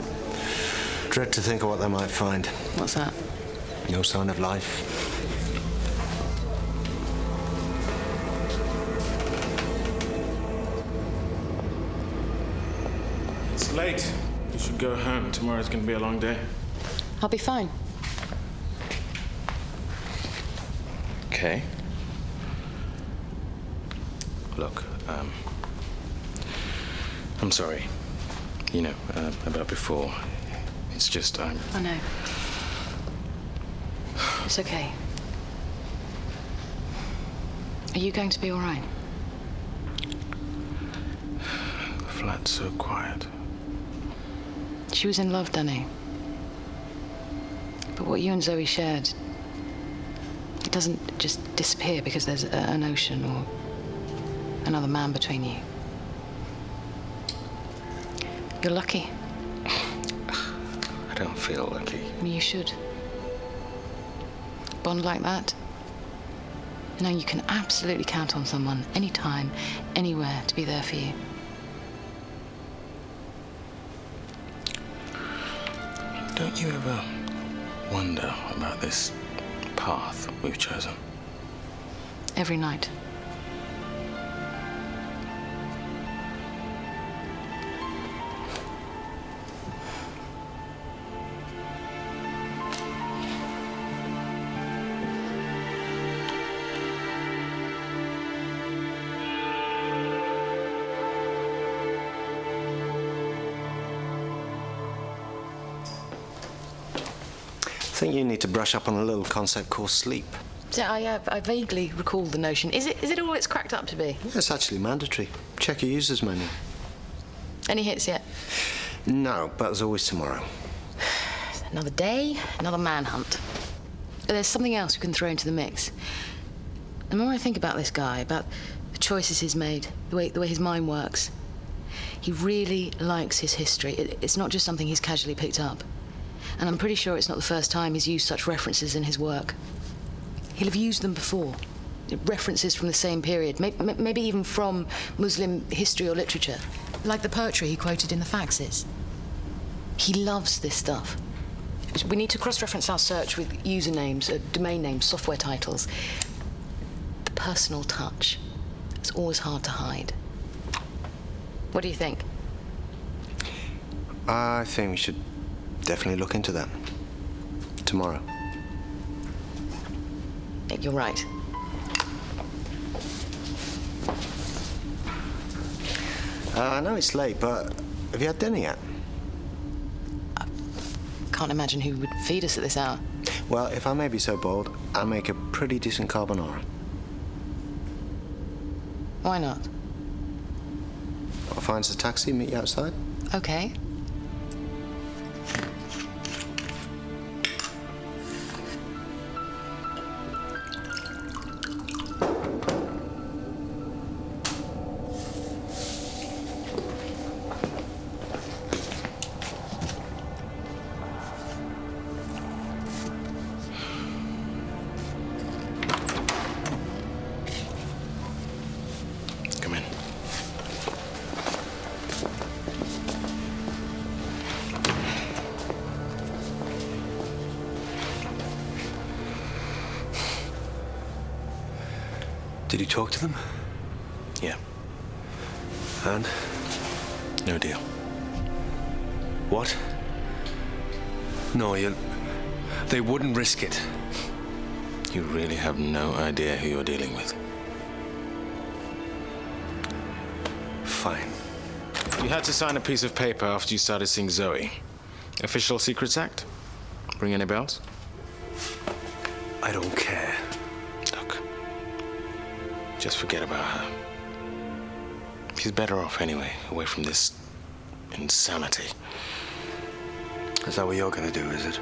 Dread to think of what they might find. What's that? No sign of life. It's late. You should go home. Tomorrow's going to be a long day. I'll be fine. Okay. Look, I'm sorry. You know, about before. It's just, I know. It's okay. Are you going to be all right? The flat's so quiet. She was in love, Danny. But what you and Zoe shared, it doesn't just disappear because there's an ocean or another man between you. You're lucky. I don't feel lucky. You should. Bond like that. Now you can absolutely count on someone, anytime, anywhere, to be there for you. Don't you ever wonder about this path we've chosen? Every night. I think you need to brush up on a little concept called sleep. So I vaguely recall the notion. Is it all it's cracked up to be? Yeah, it's actually mandatory. Check your user's manual. Any hits yet? No, but there's always tomorrow. Another day, another manhunt. There's something else we can throw into the mix. The more I think about this guy, about the choices he's made, the way his mind works, he really likes his history. It's not just something he's casually picked up. And I'm pretty sure it's not the first time he's used such references in his work. He'll have used them before. References from the same period, maybe even from Muslim history or literature, like the poetry he quoted in the faxes. He loves this stuff. We need to cross-reference our search with usernames, domain names, software titles. The personal touch. It's always hard to hide. What do you think? I think we should definitely look into that. Tomorrow. You're right. I know it's late, but have you had dinner yet? Can't imagine who would feed us at this hour. Well, if I may be so bold, I make a pretty decent carbonara. Why not? I'll find us a taxi, meet you outside. Okay. Come in. Did you talk to them? Yeah. And? No deal. What? No, they wouldn't risk it. You really have no idea who you're dealing with. Fine. You had to sign a piece of paper after you started seeing Zoe. Official Secrets Act? Ring any bells? I don't care. Look, just forget about her. She's better off anyway, away from this insanity. Is that what you're gonna do, is it?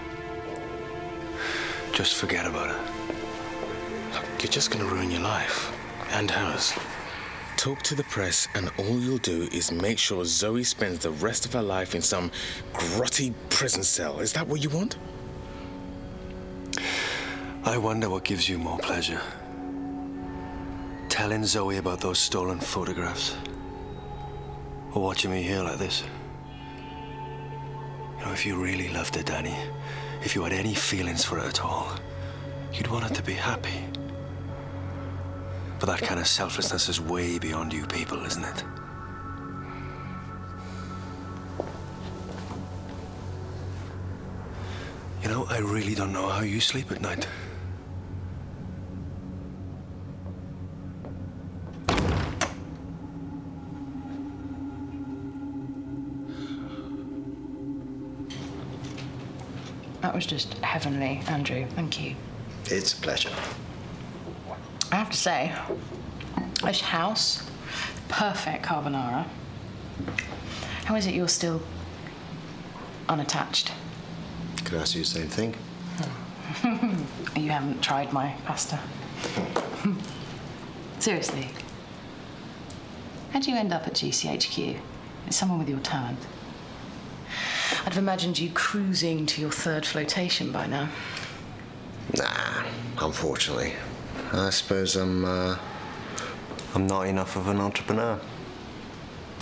Just forget about her. Look, you're just gonna ruin your life. And hers. Talk to the press, and all you'll do is make sure Zoe spends the rest of her life in some grotty prison cell. Is that what you want? I wonder what gives you more pleasure. Telling Zoe about those stolen photographs. Or watching me here like this. You know, if you really loved her, Danny, if you had any feelings for her at all, you'd want her to be happy. But that kind of selflessness is way beyond you people, isn't it? You know, I really don't know how you sleep at night. That was just heavenly, Andrew. Thank you. It's a pleasure. I have to say, this house, perfect carbonara. How is it you're still unattached? Could I ask you the same thing? You haven't tried my pasta. Seriously. How'd you end up at GCHQ? It's someone with your talent. I'd have imagined you cruising to your third flotation by now. Nah, unfortunately. I suppose I'm not enough of an entrepreneur.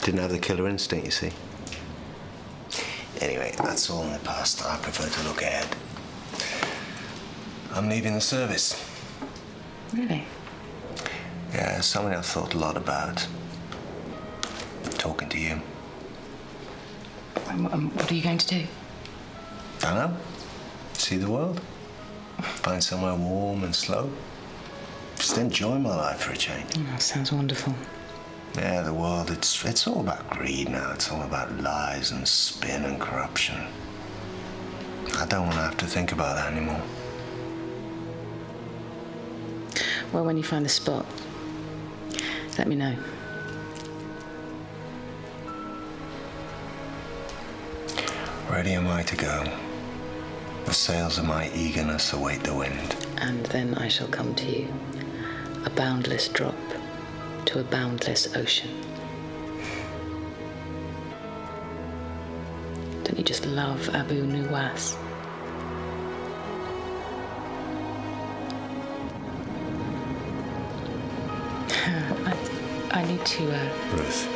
Didn't have the killer instinct, you see. Anyway, that's all in the past. I prefer to look ahead. I'm leaving the service. Really? Yeah, something I've thought a lot about. Talking to you. What are you going to do? I don't know. See the world. Find somewhere warm and slow. Just enjoy my life for a change. That sounds wonderful. Yeah, the world, it's all about greed now. It's all about lies and spin and corruption. I don't want to have to think about that anymore. Well, when you find the spot, let me know. Ready am I to go. The sails of my eagerness await the wind. And then I shall come to you, a boundless drop to a boundless ocean. Don't you just love Abu Nuwas? I need to, Ruth.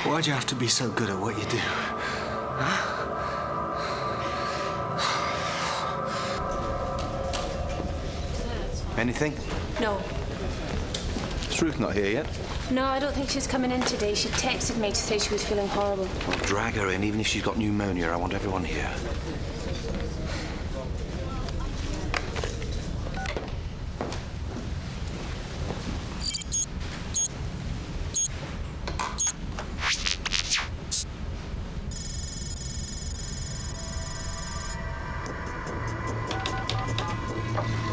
Why'd you have to be so good at what you do? Huh? Anything? No. Is Ruth not here yet? No, I don't think she's coming in today. She texted me to say she was feeling horrible. Well, drag her in, even if she's got pneumonia. I want everyone here.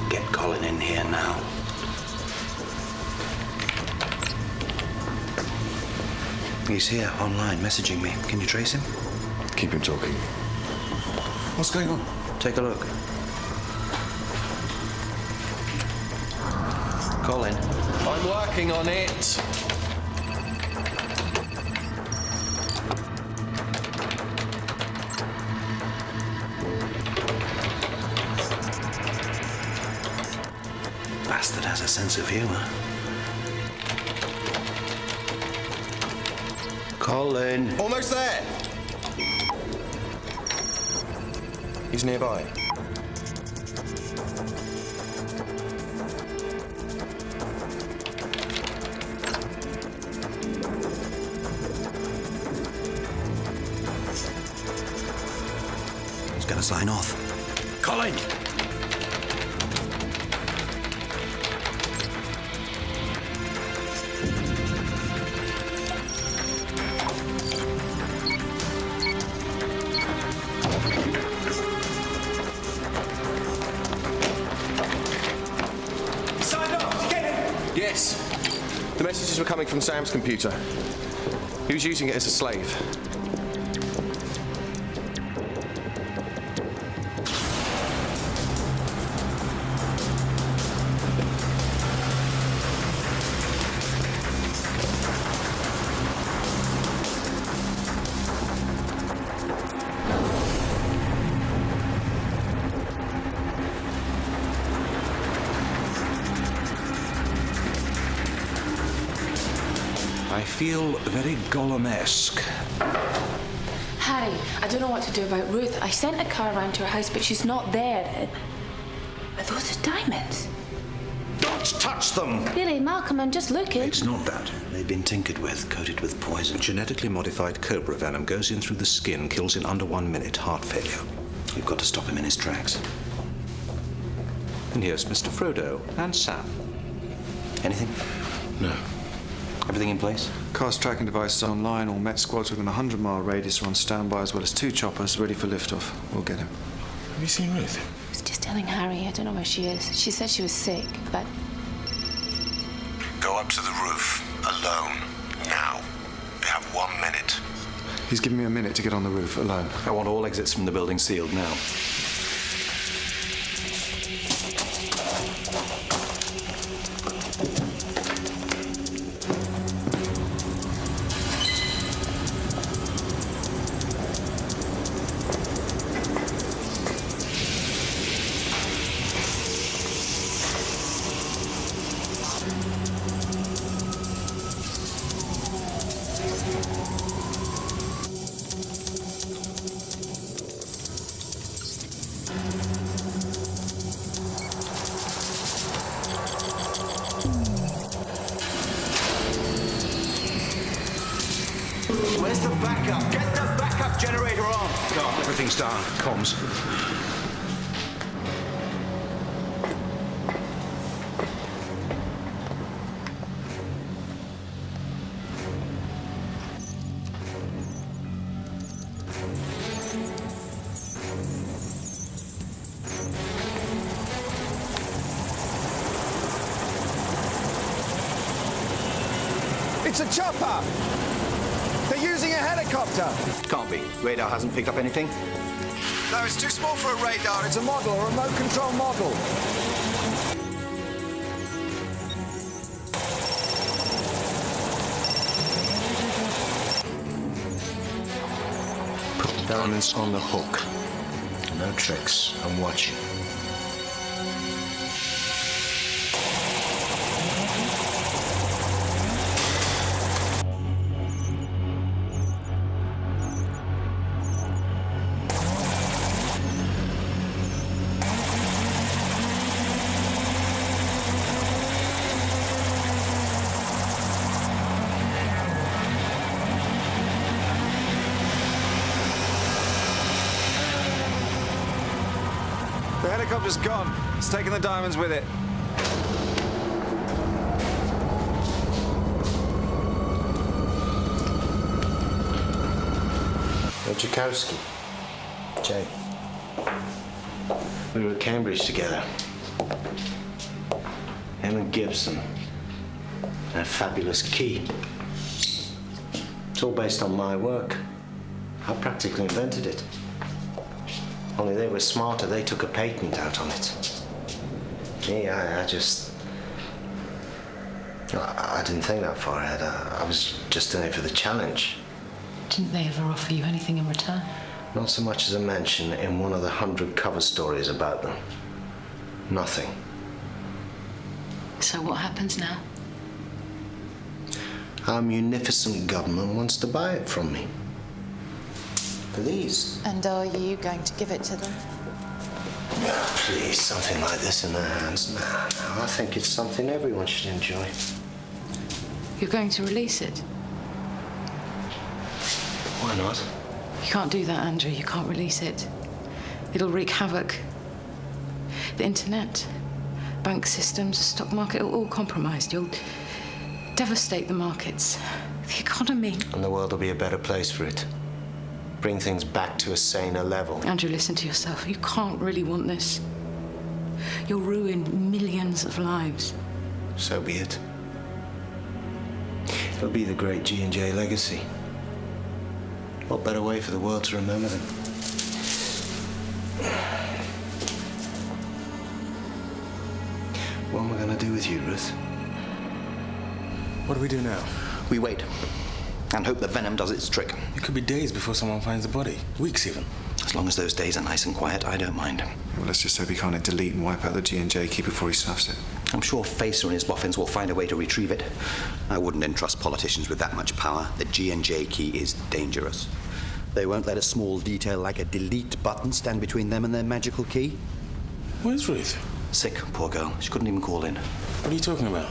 Get Colin in here now. He's here, online, messaging me. Can you trace him? Keep him talking. What's going on? Take a look. Colin. I'm working on it. Bastard has a sense of humor. Colin. Almost there. He's nearby. He's gonna sign off. Colin! Yes. The messages were coming from Sam's computer. He was using it as a slave. I feel very Gollum-esque. Harry, I don't know what to do about Ruth. I sent a car round to her house, but she's not there. Are those diamonds? Don't touch them! Really, Malcolm, I'm just looking. It's not that. They've been tinkered with, coated with poison. Genetically modified cobra venom goes in through the skin, kills in under 1 minute, heart failure. We've got to stop him in his tracks. And here's Mr. Frodo and Sam. Anything? No. Everything in place? Car's tracking devices online. All Met squads within a 100-mile radius are on standby, as well as 2 choppers ready for liftoff. We'll get him. Have you seen Ruth? It's just telling Harry. I don't know where she is. She said she was sick, but... Go up to the roof, alone, now. You have 1 minute. He's given me a minute to get on the roof, alone. I want all exits from the building sealed now. Where's the backup? Get the backup generator on! Go, everything's down. Comms. It's a chopper! They're using a helicopter! Can't be. Radar hasn't picked up anything. No, it's too small for a radar. It's a model, a remote control model. Put diamonds on the hook. No tricks. I'm watching. The helicopter's gone. It's taken the diamonds with it. Wojciechowski. Jay. We were at Cambridge together. Him and Gibson. That fabulous key. It's all based on my work. I practically invented it. Only they were smarter, they took a patent out on it. Me, I didn't think that far ahead. I was just in it for the challenge. Didn't they ever offer you anything in return? Not so much as a mention in one of the 100 cover stories about them. Nothing. So what happens now? Our munificent government wants to buy it from me. For these. And are you going to give it to them? Oh, please, something like this in their hands. No, I think it's something everyone should enjoy. You're going to release it? Why not? You can't do that, Andrew. You can't release it. It'll wreak havoc. The internet, bank systems, the stock market, all compromised. You'll devastate the markets, the economy. And the world will be a better place for it. Bring things back to a saner level. Andrew, listen to yourself. You can't really want this. You'll ruin millions of lives. So be it. It'll be the great G&J legacy. What better way for the world to remember them? What am I going to do with you, Ruth? What do we do now? We wait. And hope the venom does its trick. It could be days before someone finds the body. Weeks, even. As long as those days are nice and quiet, I don't mind. Well, let's just hope he can't delete and wipe out the G&J key before he snuffs it. I'm sure Facer and his boffins will find a way to retrieve it. I wouldn't entrust politicians with that much power. The G&J key is dangerous. They won't let a small detail like a delete button stand between them and their magical key. Where's Ruth? Sick, poor girl. She couldn't even call in. What are you talking about?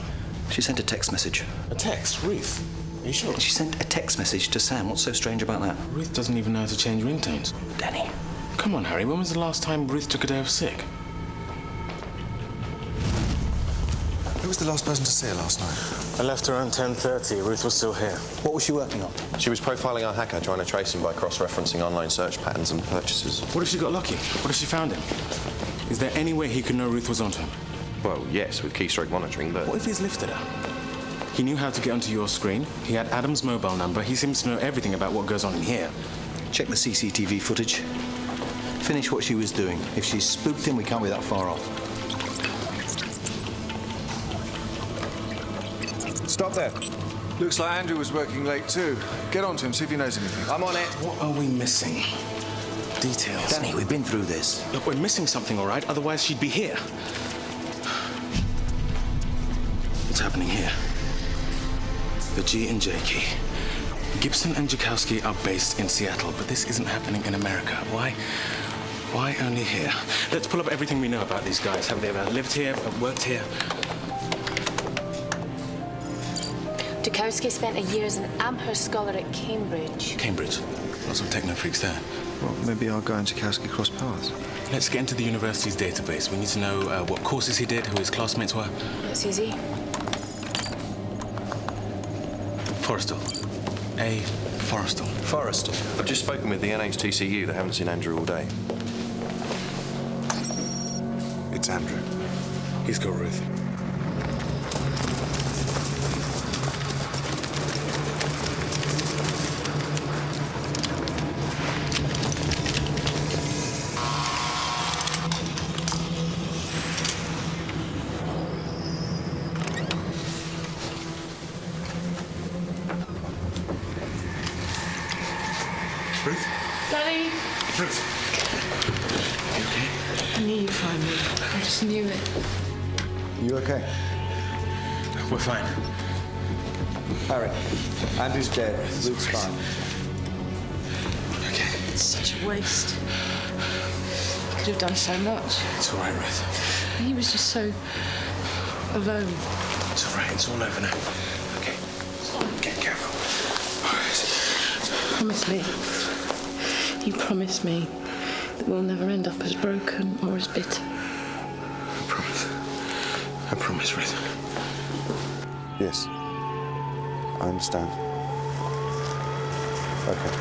She sent a text message. A text? Ruth? Are you sure? She sent a text message to Sam. What's so strange about that? Ruth doesn't even know how to change ringtones. Danny. Come on, Harry. When was the last time Ruth took a day off sick? Who was the last person to see her last night? I left around 10:30. Ruth was still here. What was she working on? She was profiling our hacker, trying to trace him by cross-referencing online search patterns and purchases. What if she got lucky? What if she found him? Is there any way he could know Ruth was onto him? Well, yes, with keystroke monitoring, but... What if he's lifted her? He knew how to get onto your screen. He had Adam's mobile number. He seems to know everything about what goes on in here. Check the CCTV footage. Finish what she was doing. If she's spooked him, we can't be that far off. Stop there. Looks like Andrew was working late too. Get on to him, see if he knows anything. I'm on it. What are we missing? Details. Danny, we've been through this. Look, we're missing something, all right? Otherwise, she'd be here. What's happening here? The G&J key. Gibson and Jakowski are based in Seattle, but this isn't happening in America. Why? Why only here? Let's pull up everything we know about these guys. Have they ever lived here, worked here? Jakowski spent a year as an Amherst scholar at Cambridge. Cambridge. Lots of techno freaks there. Well, maybe our guy and Jakowski cross paths. Let's get into the university's database. We need to know what courses he did, who his classmates were. That's easy. Forrestal. A. Forrestal. Forrestal. I've just spoken with the NHTCU. They haven't seen Andrew all day. It's Andrew. He's got Ruth. Ruth? Daddy! Ruth! You okay? I knew you'd find me. I just knew it. You okay? We're fine. Harry, Andrew's dead. Ruth's fine. Okay. It's such a waste. He could have done so much. It's all right, Ruth. He was just so alone. It's all right. It's all over now. Okay. Get careful. Promise me. You promise me that we'll never end up as broken or as bitter. I promise. I promise, Ruth. Yes. I understand. Okay.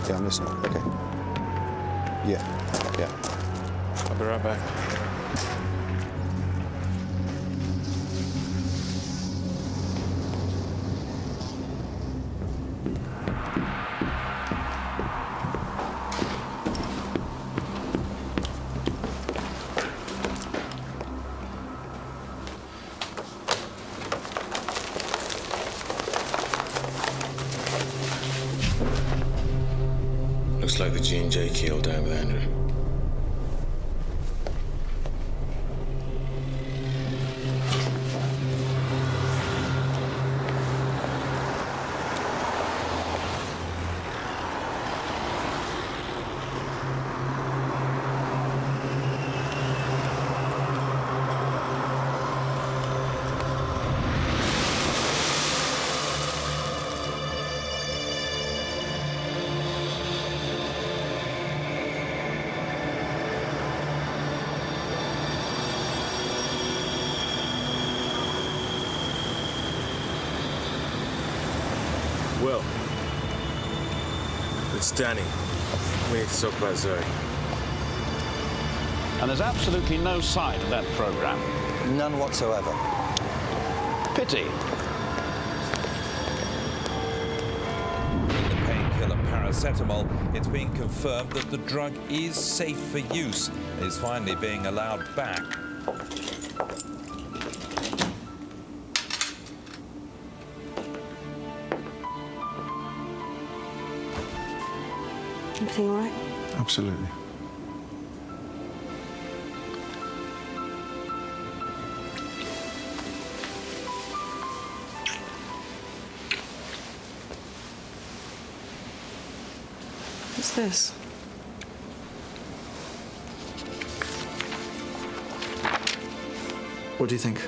Yeah, I'm listening. Okay. Yeah. I'll be right back. Looks like the G&J key will die with Andrew. Will. It's Danny. We need to talk about Zoe. And there's absolutely no sign of that program. None whatsoever. Pity. In the painkiller paracetamol, it's been confirmed that the drug is safe for use and is finally being allowed back. Everything all right? Absolutely. What's this? What do you think?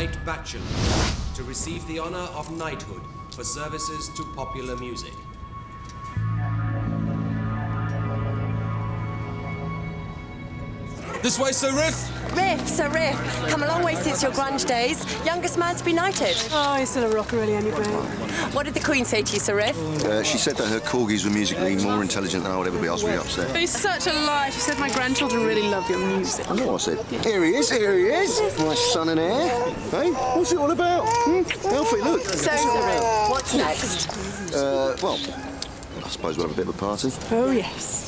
Knight Bachelor to receive the honor of knighthood for services to popular music. This way, Sir Riff! Riff, Sir Riff. Come a long way since your grunge days. Youngest man to be knighted. Oh, he's still a rocker, really, anyway. What did the Queen say to you, Sir Riff? She said that her corgis were musically more intelligent than I would ever be asked to be upset. He's such a lie. She said my grandchildren really love your music. I know I said. Here he is, my son and heir. Hey, what's it all about? Alfie, look. So, Sir Riff, what's next? Well, I suppose we'll have a bit of a party. Oh, yes.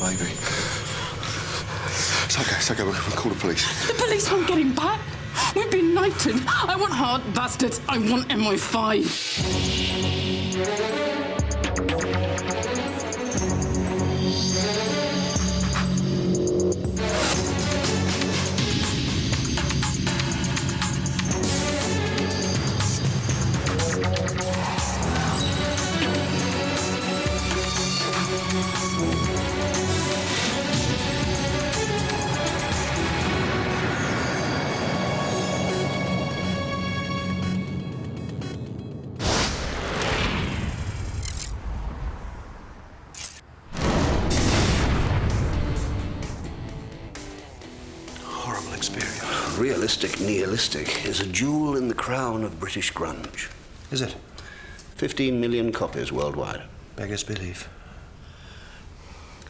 Maybe. It's okay, we'll call the police. The police won't get him back. We've been knighted. I want hard bastards. I want MI5. Realistic nihilistic is a jewel in the crown of British grunge. Is it? 15 million copies worldwide. Beggars believe.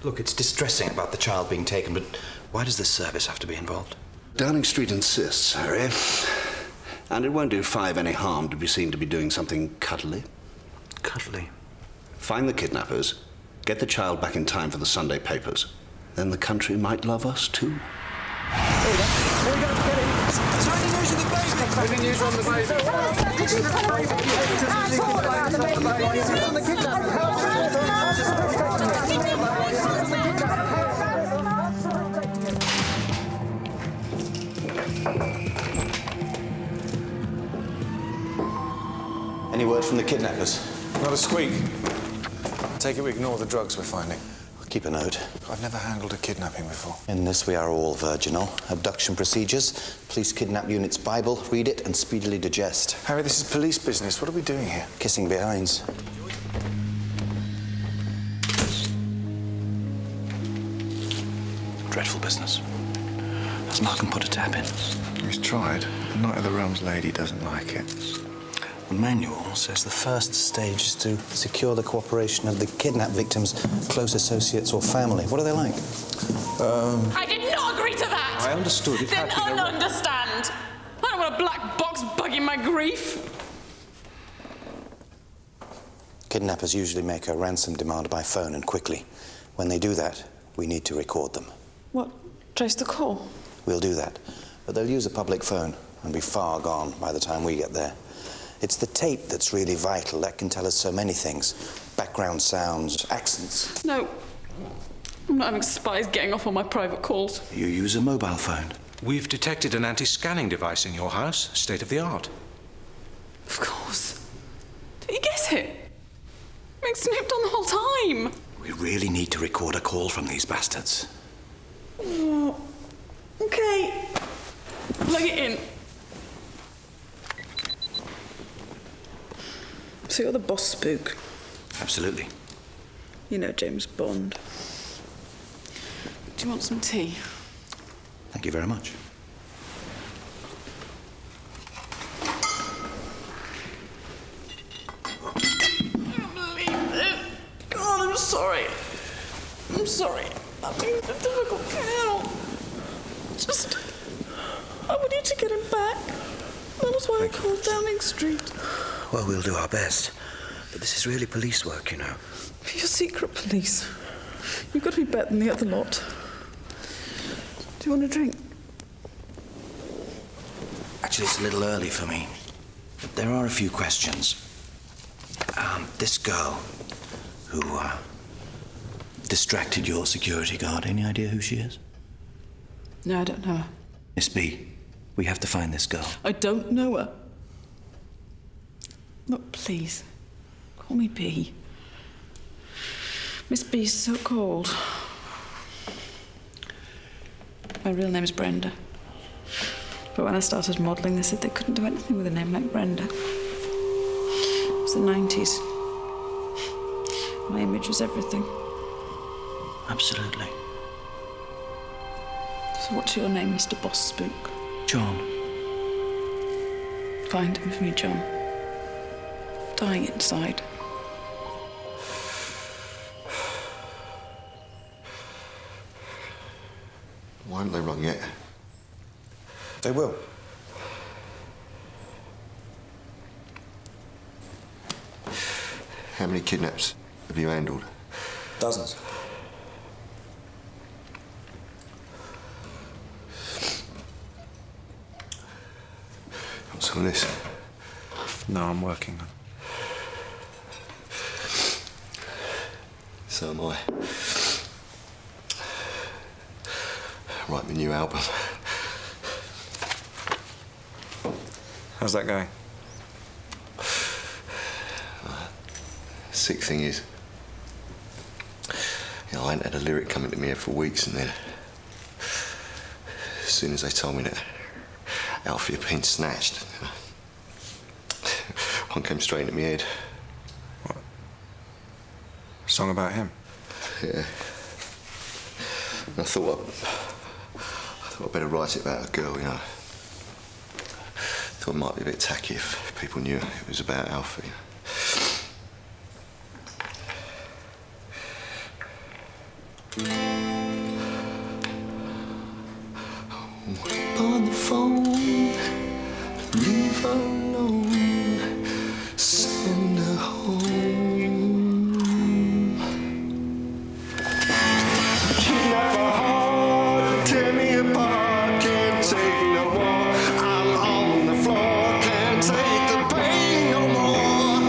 Look, it's distressing about the child being taken, but why does the service have to be involved? Downing Street insists, Harry. And it won't do Five any harm to be seen to be doing something cuddly. Cuddly? Find the kidnappers, get the child back in time for the Sunday papers. Then the country might love us too. There we go, get it. Signing news of the baby. Breaking news on the baby. Any word from the kidnappers? Not a squeak. I take it we ignore the drugs we're finding. Keep a note. I've never handled a kidnapping before. In this we are all virginal. Abduction procedures, police kidnap unit's Bible, read it and speedily digest. Harry, this is police business. What are we doing here? Kissing behinds. Dreadful business. Has Malcolm put a tap in? He's tried. The Knight of the Realm's lady doesn't like it. The manual says the first stage is to secure the cooperation of the kidnapped victims' close associates or family. What are they like? I did not agree to that! I understood. It Then ununderstand! I don't want a black box bugging my grief. Kidnappers usually make a ransom demand by phone and quickly. When they do that, we need to record them. What? Trace the call? We'll do that. But they'll use a public phone and be far gone by the time we get there. It's the tape that's really vital. That can tell us so many things. Background sounds, accents. No. I'm not having spies getting off on my private calls. You use a mobile phone. We've detected an anti-scanning device in your house. State of the art. Of course. Did you guess it? Being snooped on the whole time. We really need to record a call from these bastards. Oh, okay. Plug it in. So you're the boss spook? Absolutely. You know James Bond. Do you want some tea? Thank you very much. I can't believe it. God, I'm sorry. I'm sorry. That means a difficult cow. Just... I want you to get him back. That was why I called Downing Street. Well, we'll do our best. But this is really police work, you know. You're secret police. You've got to be better than the other lot. Do you want a drink? Actually, it's a little early for me. But there are a few questions. This girl who distracted your security guard, any idea who she is? No, I don't know her. Miss B, we have to find this girl. I don't know her. Look, please. Call me B. Miss B's so cold. My real name's Brenda. But when I started modelling, they said they couldn't do anything with a name like Brenda. It was the 90s. My image was everything. Absolutely. So what's your name, Mr. Boss Spook? John. Find him for me, John. Dying inside. Why haven't they rung yet? They will. How many kidnaps have you handled? Dozens. Got some of this? No, I'm working on. So am I. Write my new album. How's that going? Sick thing is, I ain't had a lyric coming to me head for weeks, and then as soon as they told me that Alfie had been snatched, one came straight into my head. What? A song about him? Yeah. And I thought I'd better write it about a girl, you know. Thought it might be a bit tacky if people knew it was about Alfie. On the phone, leave her alone, send her home. Kidnap her heart, tear me apart, can't take no more. I'm on the floor, can't take the pain no more.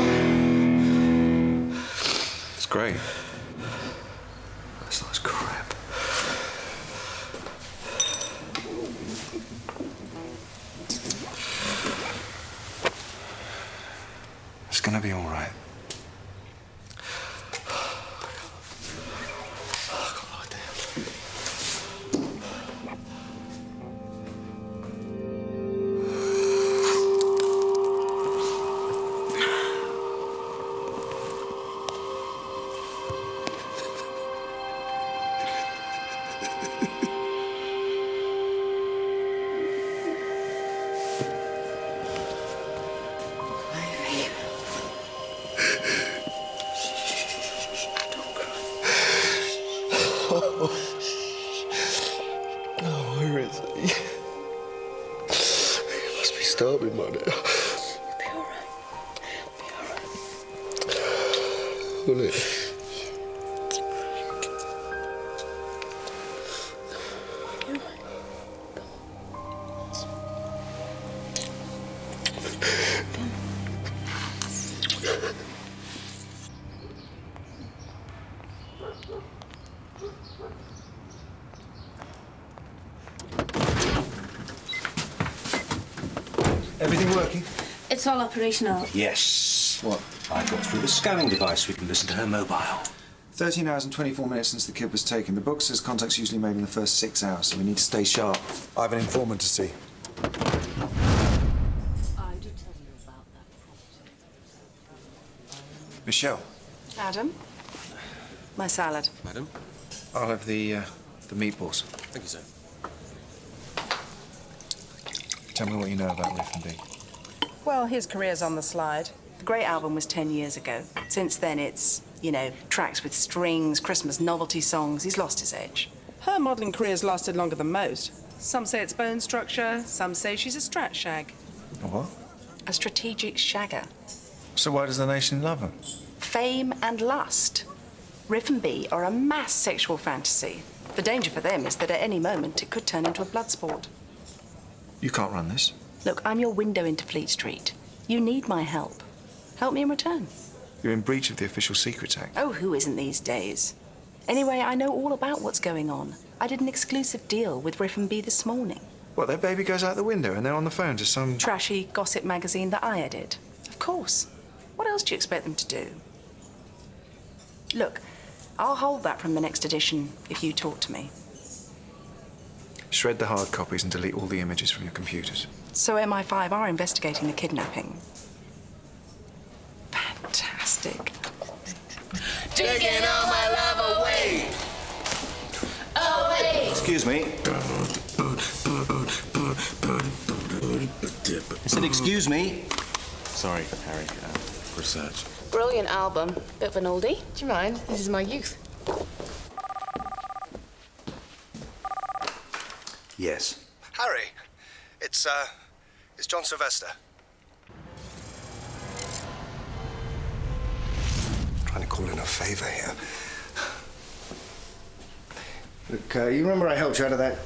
It's great. That's nice crap. It's gonna be all right. pull it. Everything working? It's all operational. Yes. What? I got through the scanning device. We can listen to her mobile. 13 hours and 24 minutes since the kid was taken. The book says contact's usually made in the first 6 hours, so we need to stay sharp. I have an informant to see. Michelle. Adam? My salad. Madam? I'll have the meatballs. Thank you, sir. Tell me what you know about Riff and B. Well, his career's on the slide. The great album was 10 years ago. Since then, it's, you know, tracks with strings, Christmas novelty songs. He's lost his edge. Her modelling career's lasted longer than most. Some say it's bone structure, some say she's a strat shag. A what? A strategic shagger. So why does the nation love him? Fame and lust. Riff and B are a mass sexual fantasy. The danger for them is that at any moment it could turn into a blood sport. You can't run this. Look, I'm your window into Fleet Street. You need my help. Help me in return. You're in breach of the Official Secrets Act. Oh, who isn't these days? Anyway, I know all about what's going on. I did an exclusive deal with Riff and B this morning. What, their baby goes out the window and they're on the phone to some... Trashy gossip magazine that I edit. Of course. What else do you expect them to do? Look, I'll hold that from the next edition if you talk to me. Shred the hard copies and delete all the images from your computers. So MI5 are investigating the kidnapping. Fantastic. Taking all my love away. Away. Excuse me. I said excuse me. Sorry, Harry. Research. Brilliant album. Bit of an oldie. Do you mind? This is my youth. Yes. Harry, it's John Sylvester. Trying to call in a favour here. Look, you remember I helped you out of that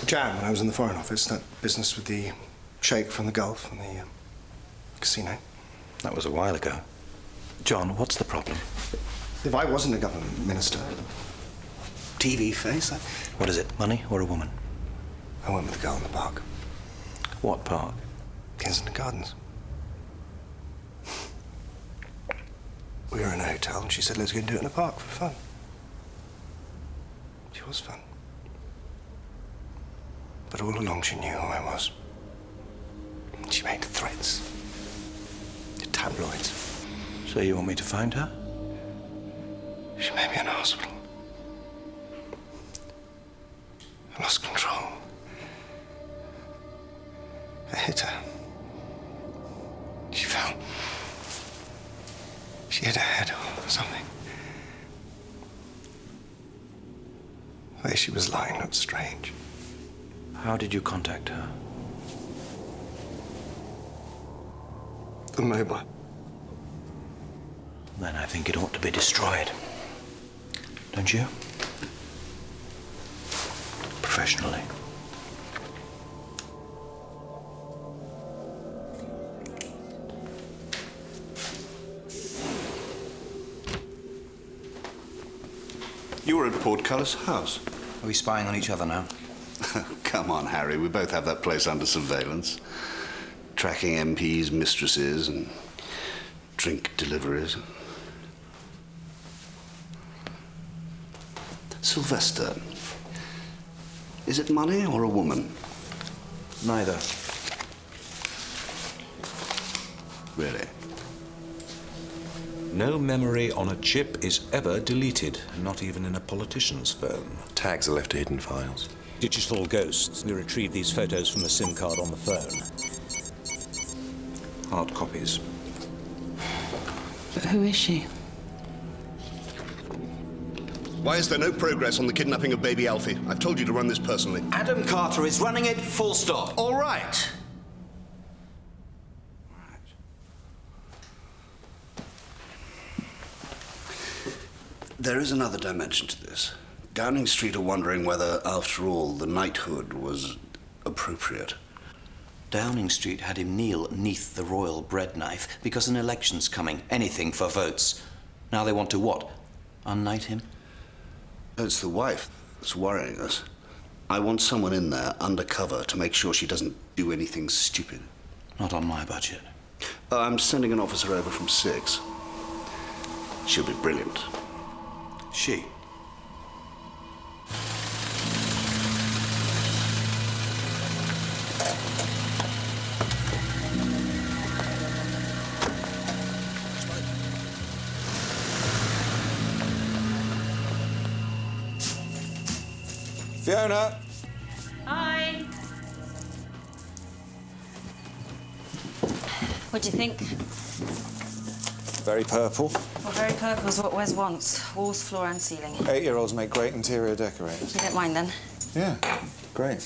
jam when I was in the Foreign Office? That business with the sheikh from the Gulf and the casino? That was a while ago. John, what's the problem? If I wasn't a government minister, TV face, What is it, money or a woman? I went with the girl in the park. What park? Kensington Gardens. We were in a hotel and she said, let's go and do it in a park for fun. It was fun. But all along she knew who I was. She made threats. The tabloids. So you want me to find her? She made me in a hospital. I lost control. I hit her. She fell. She hit her head or something. The way she was lying looked strange. How did you contact her? The mobile. Then I think it ought to be destroyed. Don't you? Professionally. You were at Portcullis House. Are we spying on each other now? Come on, Harry. We both have that place under surveillance. Tracking MPs, mistresses, and drink deliveries. Sylvester, is it money or a woman? Neither. Really? No memory on a chip is ever deleted, not even in a politician's phone. Tags are left to hidden files. Digital ghosts. We retrieve these photos from a SIM card on the phone. Hard copies. But who is she? Why is there no progress on the kidnapping of baby Alfie? I've told you to run this personally. Adam Carter is running it, full stop. All right. There is another dimension to this. Downing Street are wondering whether, after all, the knighthood was appropriate. Downing Street had him kneel 'neath the royal bread knife because an election's coming. Anything for votes. Now they want to what? Unknight him? It's the wife that's worrying us. I want someone in there undercover to make sure she doesn't do anything stupid. Not on my budget. I'm sending an officer over from 6. She'll be brilliant. She? Fiona! Hi. What do you think? Very purple. Well, very purple is what Wes wants. Walls, floor and ceiling. 8-year-olds make great interior decorators. You don't mind then? Yeah, great.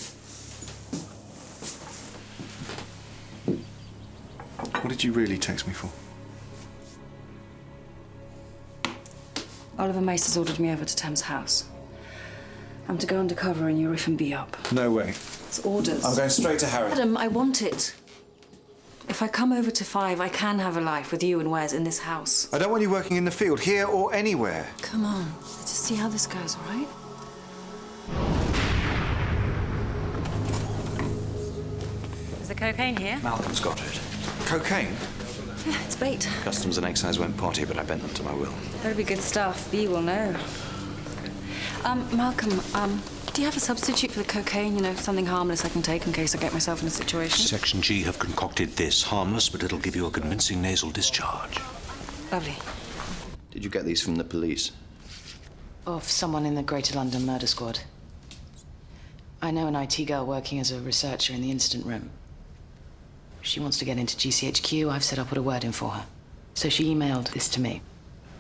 What did you really text me for? Oliver Mace has ordered me over to Thames House. I'm to go undercover in your if and be up. No way. It's orders. I'm going straight to Harry. Adam, I want it. If I come over to 5, I can have a life with you and Wes in this house. I don't want you working in the field, here or anywhere. Come on, let's just see how this goes, all right? Is the cocaine here? Malcolm's got it. Cocaine? Yeah, it's bait. Customs and excise went potty, but I bent them to my will. That'll be good stuff. B will know. Malcolm, do you have a substitute for the cocaine? You know, something harmless I can take in case I get myself in a situation? Section G have concocted this. Harmless, but it'll give you a convincing nasal discharge. Lovely. Did you get these from the police? Of someone in the Greater London Murder Squad. I know an IT girl working as a researcher in the incident room. She wants to get into GCHQ. I've said I'll put a word in for her. So she emailed this to me,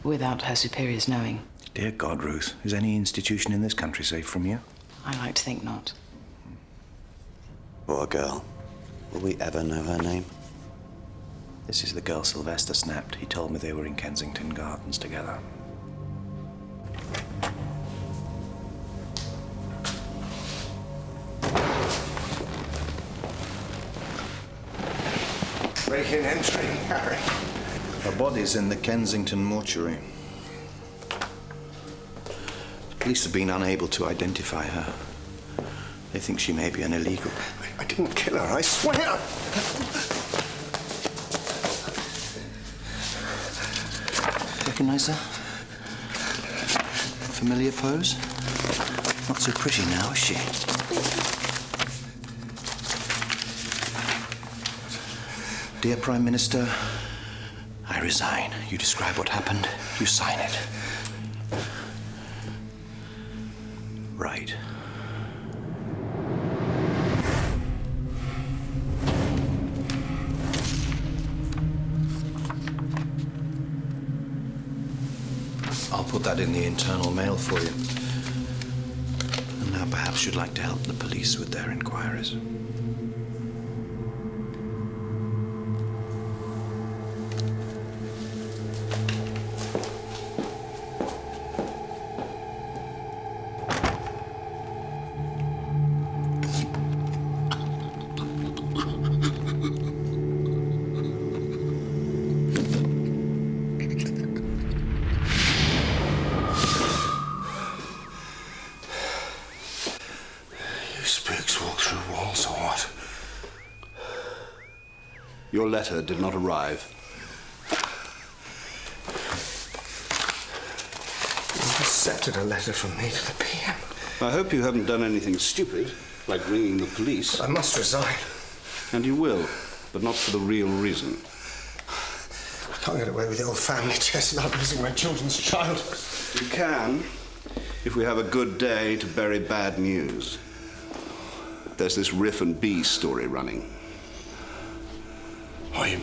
without her superiors knowing. Dear God, Ruth, is any institution in this country safe from you? I like to think not. Poor girl. Will we ever know her name? This is the girl Sylvester snapped. He told me they were in Kensington Gardens together. Break-in entry, Harry. Her body's in the Kensington mortuary. Police have been unable to identify her. They think she may be an illegal. I didn't kill her, I swear! Recognize her? Familiar pose? Not so pretty now, is she? Dear Prime Minister, I resign. You describe what happened, you sign it. Right. I'll put that in the internal mail for you. And now perhaps you'd like to help the police with their inquiries. Spooks walk through walls or what? Your letter did not arrive. You intercepted a letter from me to the PM. I hope you haven't done anything stupid, like ringing the police. I must resign. And you will, but not for the real reason. I can't get away with the old family chestnut losing my children's child. You can, if we have a good day to bury bad news. There's this Riff and Bee story running. Oh, you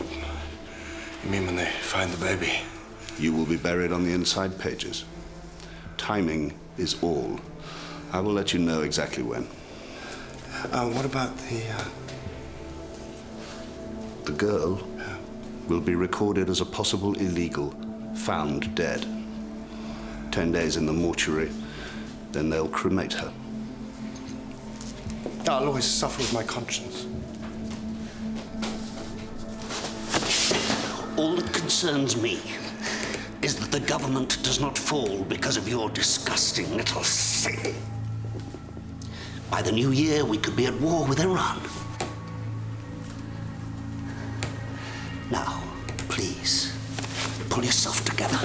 mean when they find the baby? You will be buried on the inside pages. Timing is all. I will let you know exactly when. What about the girl will be recorded as a possible illegal, found dead. 10 days in the mortuary, then they'll cremate her. I'll always suffer with my conscience. All that concerns me is that the government does not fall because of your disgusting little sin. By the new year, we could be at war with Iran. Now, please, pull yourself together.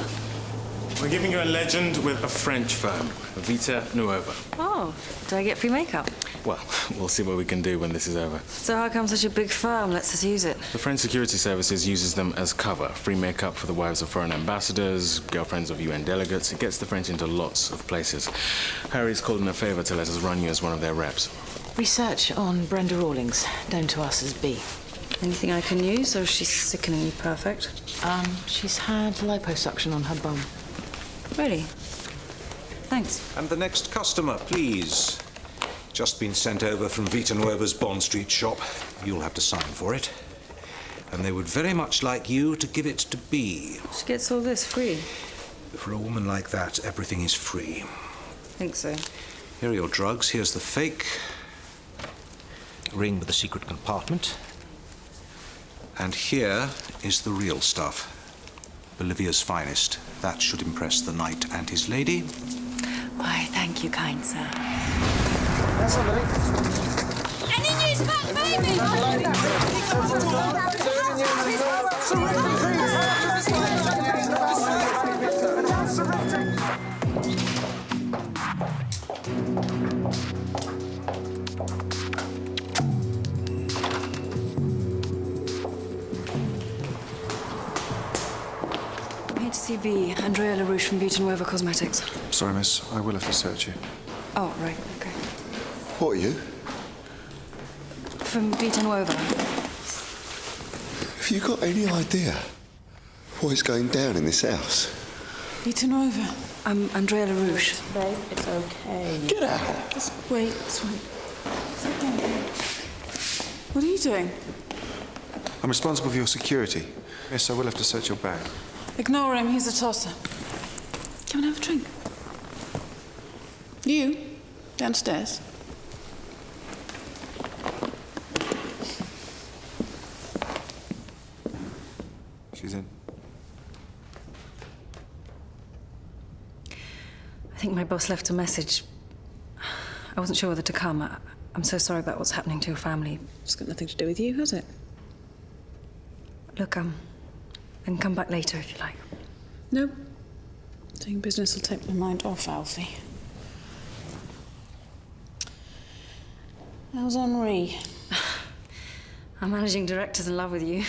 We're giving you a legend with a French firm, Vita Nuova. Oh, do I get free makeup? Well, we'll see what we can do when this is over. So how come such a big firm lets us use it? The French Security Services uses them as cover. Free makeup for the wives of foreign ambassadors, girlfriends of UN delegates. It gets the French into lots of places. Harry's called in a favor to let us run you as one of their reps. Research on Brenda Rawlings, known to us as B. Anything I can use, or she's sickeningly perfect? She's had liposuction on her bum. Really? Thanks. And the next customer, please. Just been sent over from Vita Nuova's Bond Street shop. You'll have to sign for it. And they would very much like you to give it to B. She gets all this free. For a woman like that, everything is free. Think so. Here are your drugs. Here's the fake. A ring with a secret compartment. And here is the real stuff. Bolivia's finest. That should impress the knight and his lady. Why, thank you, kind sir. Any news about baby? HCB, Andrea LaRouche from Vita Nuova Cosmetics. Sorry, miss. I will have to search you. Oh, right, okay. What are you? From Vita Nuova. Have you got any idea what is going down in this house? Vita Nuova. I'm Andrea LaRouche. Babe, it's okay. Get out! Just wait, It's okay. What are you doing? I'm responsible for your security. Yes, I will have to search your bag. Ignore him, he's a tosser. Come and have a drink. You, downstairs. She's in. I think my boss left a message. I wasn't sure whether to come. I'm so sorry about what's happening to your family. It's got nothing to do with you, has it? Look, I can come back later if you like. No. Doing business will take my mind off Alfie. How's Henri? Our managing director's in love with you.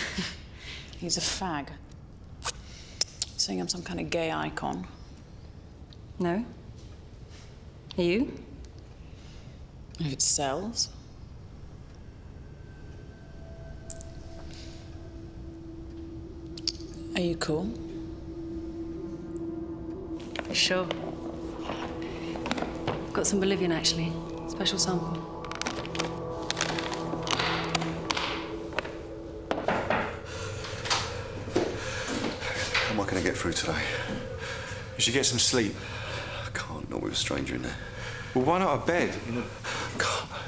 He's a fag. Saying I'm some kind of gay icon. No? Are you? If it sells. Are you cool? Sure. Got some Bolivian, actually. Special sample. How am I going to get through today? You should get some sleep. I can't, not with a stranger in there. Well, why not a bed?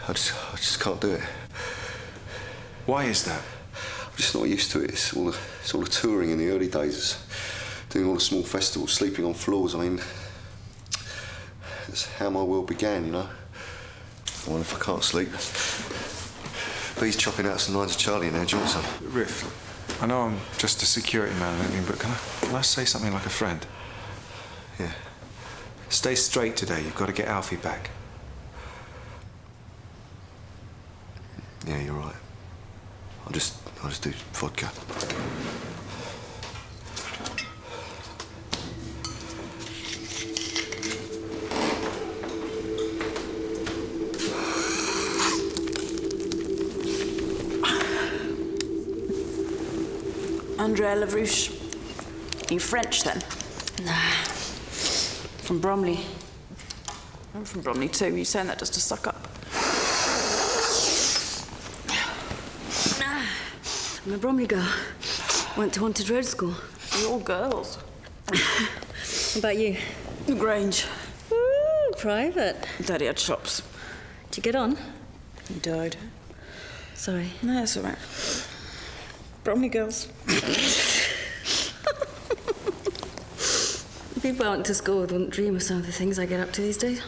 I just can't do it. Why is that? I'm just not used to it. It's all the touring in the early days. Doing all the small festivals, sleeping on floors. I mean, that's how my world began, you know? I wonder if I can't sleep. B's chopping out some lines of Charlie now, do you want some? Riff, I know I'm just a security man and everything, but can I say something like a friend? Yeah. Stay straight today. You've got to get Alfie back. Yeah, you're right. I'll just do vodka. Andrea LaRouche. You French, then? Nah. From Bromley. I'm from Bromley, too. You saying that just to suck up? I'm a Bromley girl. Went to Haunted Road School. You're all girls. What about you? The Grange. Ooh, private. Daddy had shops. Did you get on? He died. Sorry. No, it's all right. Brought me girls. People I went to school with wouldn't dream of some of the things I get up to these days.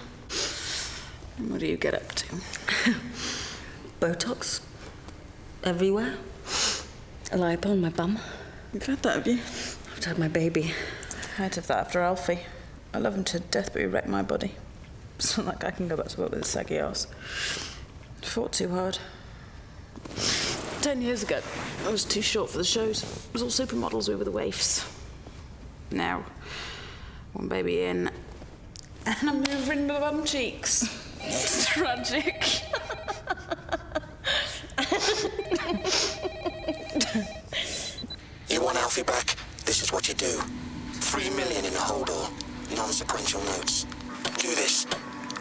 What do you get up to? Botox. Everywhere. A lip on my bum. You've had that, have you? I've had my baby. I had to have that after Alfie. I love him to death, but he wrecked my body. It's not like I can go back to work with a saggy ass. Fought too hard. 10 years ago, I was too short for the shows. It was all supermodels, we were the waifs. Now, one baby in, and I'm moving my bum cheeks. It's tragic. You want Alfie back? This is what you do. 3 million in a holdall. Non-sequential notes. Do this,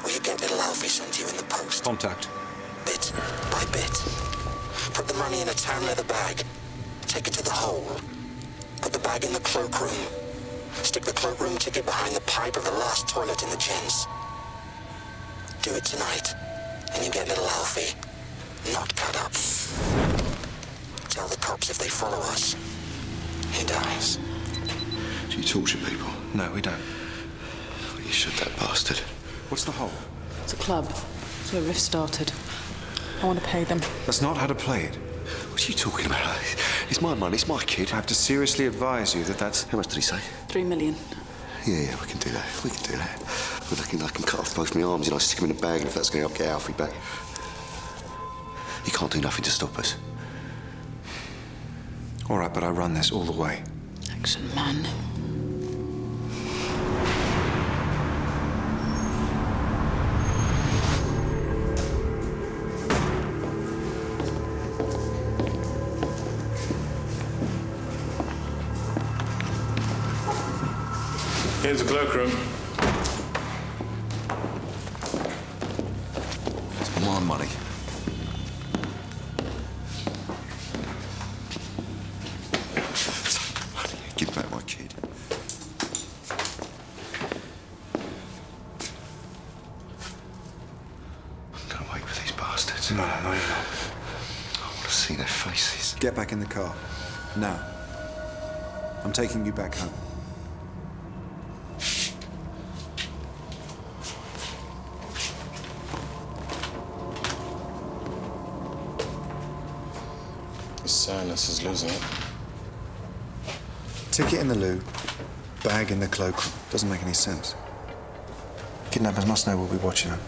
or you get little Alfie sent to you in the post. Contact. Bit by bit. Put the money in a tan leather bag. Take it to the hole. Put the bag in the cloakroom. Stick the cloakroom ticket behind the pipe of the last toilet in the gents. Do it tonight, and you get little Alfie. Not cut up. Tell the cops if they follow us, he dies. Do you torture people? No, we don't. Well, you should, that bastard. What's the hole? It's a club. It's where Riff started. I want to pay them. That's not how to play it. What are you talking about? It's my money, it's my kid. I have to seriously advise you that that's... How much did he say? 3 million. Yeah, we can do that. We can do that. But I can cut off both my arms, stick them in a bag, and if that's going to help get Alfie back. You can't do nothing to stop us. All right, but I run this all the way. Excellent man. Here's the cloakroom. It's my money. Give back my kid. I'm gonna wait for these bastards. No, you're not. I want to see their faces. Get back in the car. Now. I'm taking you back home. His sinus is losing it. Ticket in the loo, bag in the cloakroom. Doesn't make any sense. Kidnappers must know we'll be watching them.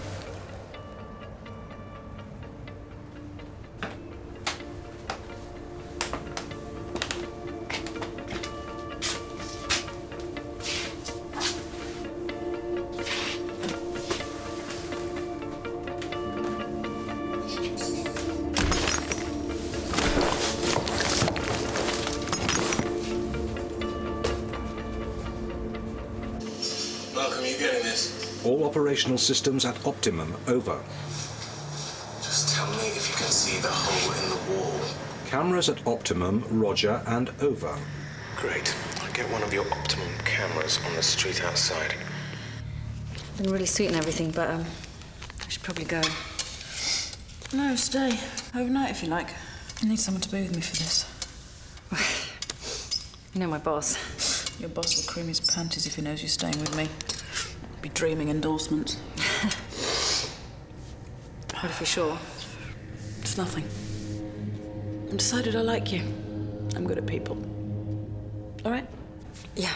Malcolm, you getting this? All operational systems at optimum. Over. Just tell me if you can see the hole in the wall. Cameras at optimum. Roger and over. Great. I'll get one of your optimum cameras on the street outside. Been really sweet and everything, but I should probably go. No, stay. Overnight if you like. I need someone to be with me for this. You know my boss. Your boss will cream his panties if he knows you're staying with me. Be dreaming endorsements. What if you're sure? It's nothing. I've decided I like you. I'm good at people. All right? Yeah.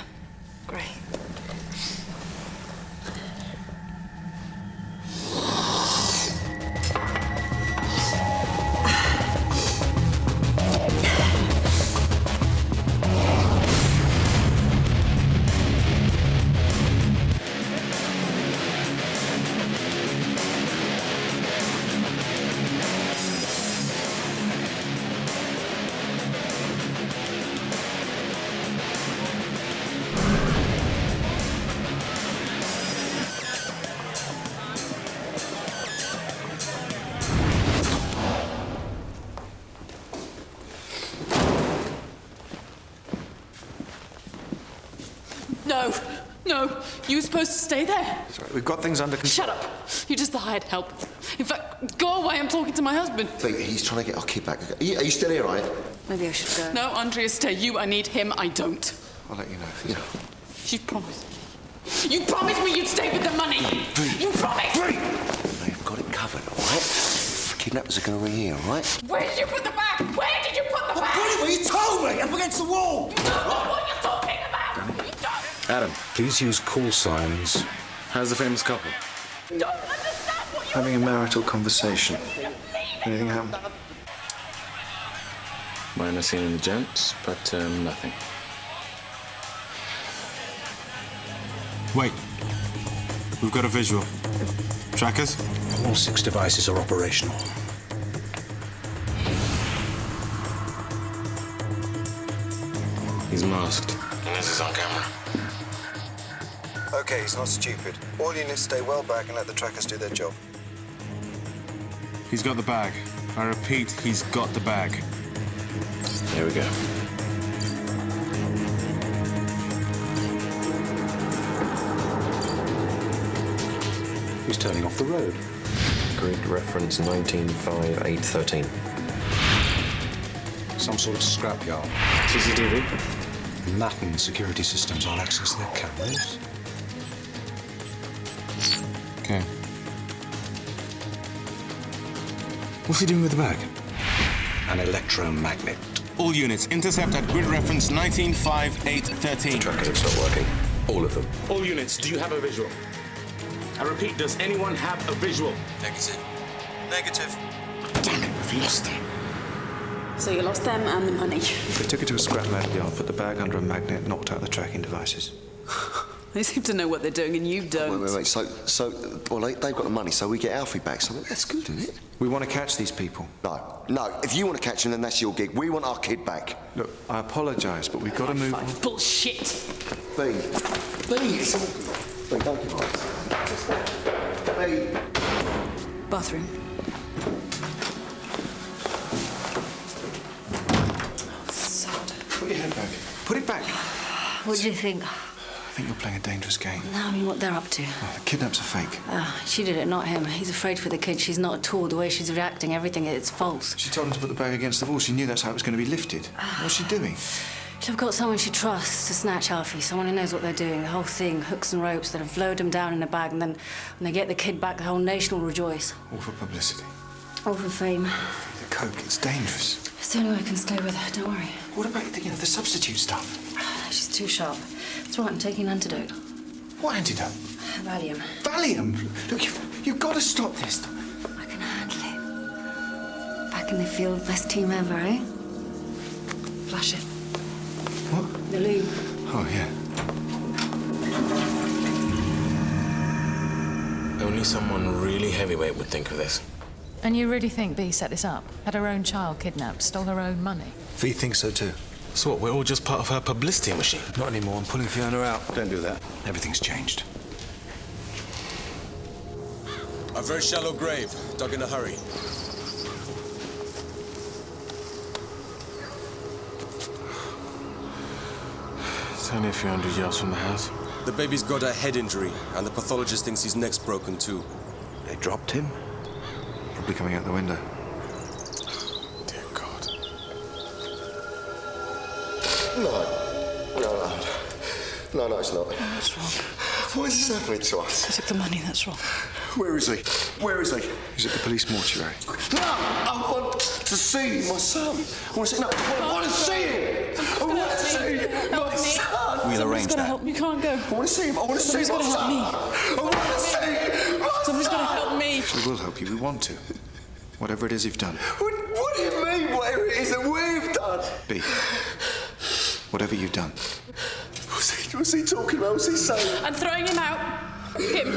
Great. No! No, you were supposed to stay there. Sorry, we've got things under control. Shut up. You're just the hired help. In fact, go away. I'm talking to my husband. Pete, he's trying to get our kid back. Are you still here, right? Maybe I should go. No, Andrea, stay. You, I need him. I don't. I'll let you know. You promised. You promised me you'd stay with the money. You promised. They've got it covered, all right? Kidnappers are going to ring here, all right? Where did you put the bag? Where did you put the bag? Put it where you told me, up against the wall. You don't know what you're talking about. You don't. Adam, please use call signs. How's the famous couple? You don't understand what you're Having a marital conversation. Anything happen? Minor scene in the gents, but nothing. Wait. We've got a visual. Trackers? All 6 devices are operational. He's masked. Inez is on camera. Okay, he's not stupid. All units stay well back and let the trackers do their job. He's got the bag. I repeat, he's got the bag. Here we go. He's turning off the road. Grid reference 195813. Some sort of scrapyard. CCTV? Mapping security systems. I'll access their cameras. Okay. What's he doing with the bag? An electromagnet. All units, intercept at grid reference 195813. Tracker looks not working. All of them. All units, do you have a visual? I repeat, does anyone have a visual? Negative. Negative. Damn it, we've lost them. So you lost them and the money. They took it to a scrap metal yard, put the bag under a magnet, knocked out the tracking devices. They seem to know what they're doing and you don't. Wait. Well, they've got the money, so we get Alfie back. So that's good, isn't it? We want to catch these people. No. If you want to catch them, then that's your gig. We want our kid back. Look, I apologise, but we've got to move on. Bullshit. B, it's all good. B, don't give up. B. Bathroom. Put your head back. Put it back. What do you think? I think you're playing a dangerous game. No, I mean what they're up to. Oh, the kidnaps are fake. She did it, not him. He's afraid for the kid. She's not at all. The way she's reacting, everything, it's false. She told him to put the bag against the wall. She knew that's how it was going to be lifted. What's she doing? She'll have got someone she trusts to snatch Alfie, someone who knows what they're doing. The whole thing, hooks and ropes that have lowered him down in a bag, and then when they get the kid back, the whole nation will rejoice. All for publicity. All for fame. The coke, it's dangerous. It's the only way I can stay with her, don't worry. What about the substitute stuff? She's too sharp. That's right, I'm taking an antidote. What antidote? Valium. Valium? Look, you've got to stop this. I can handle it. Back in the field, best team ever, eh? Flash it. What? The loo. Oh, yeah. Only someone really heavyweight would think of this. And you really think Bea set this up? Had her own child kidnapped, stole her own money? Fee thinks so too. So what, we're all just part of her publicity machine? Not anymore. I'm pulling Fiona out. Don't do that. Everything's changed. A very shallow grave, dug in a hurry. It's only a few hundred yards from the house. The baby's got a head injury, and the pathologist thinks his neck's broken too. They dropped him? Probably coming out the window. Dear God. No, it's not. What's wrong? Why is this happening to us? They took the money, that's wrong. Where is he? He's at the police mortuary. No! I want to see my son. I want to see... No, I want to see him! I want to see my son! We'll arrange Somebody's got to that. help me. You can't go. I want to see him. I want to see my Somebody's son. got to help me. I want to see my Somebody's got to son. help me. We will help you. We want to. Whatever it is you've done. What do you mean, whatever it is that we've done? B. Whatever you've done. What's he talking about? What's he saying? I'm throwing him out. Him.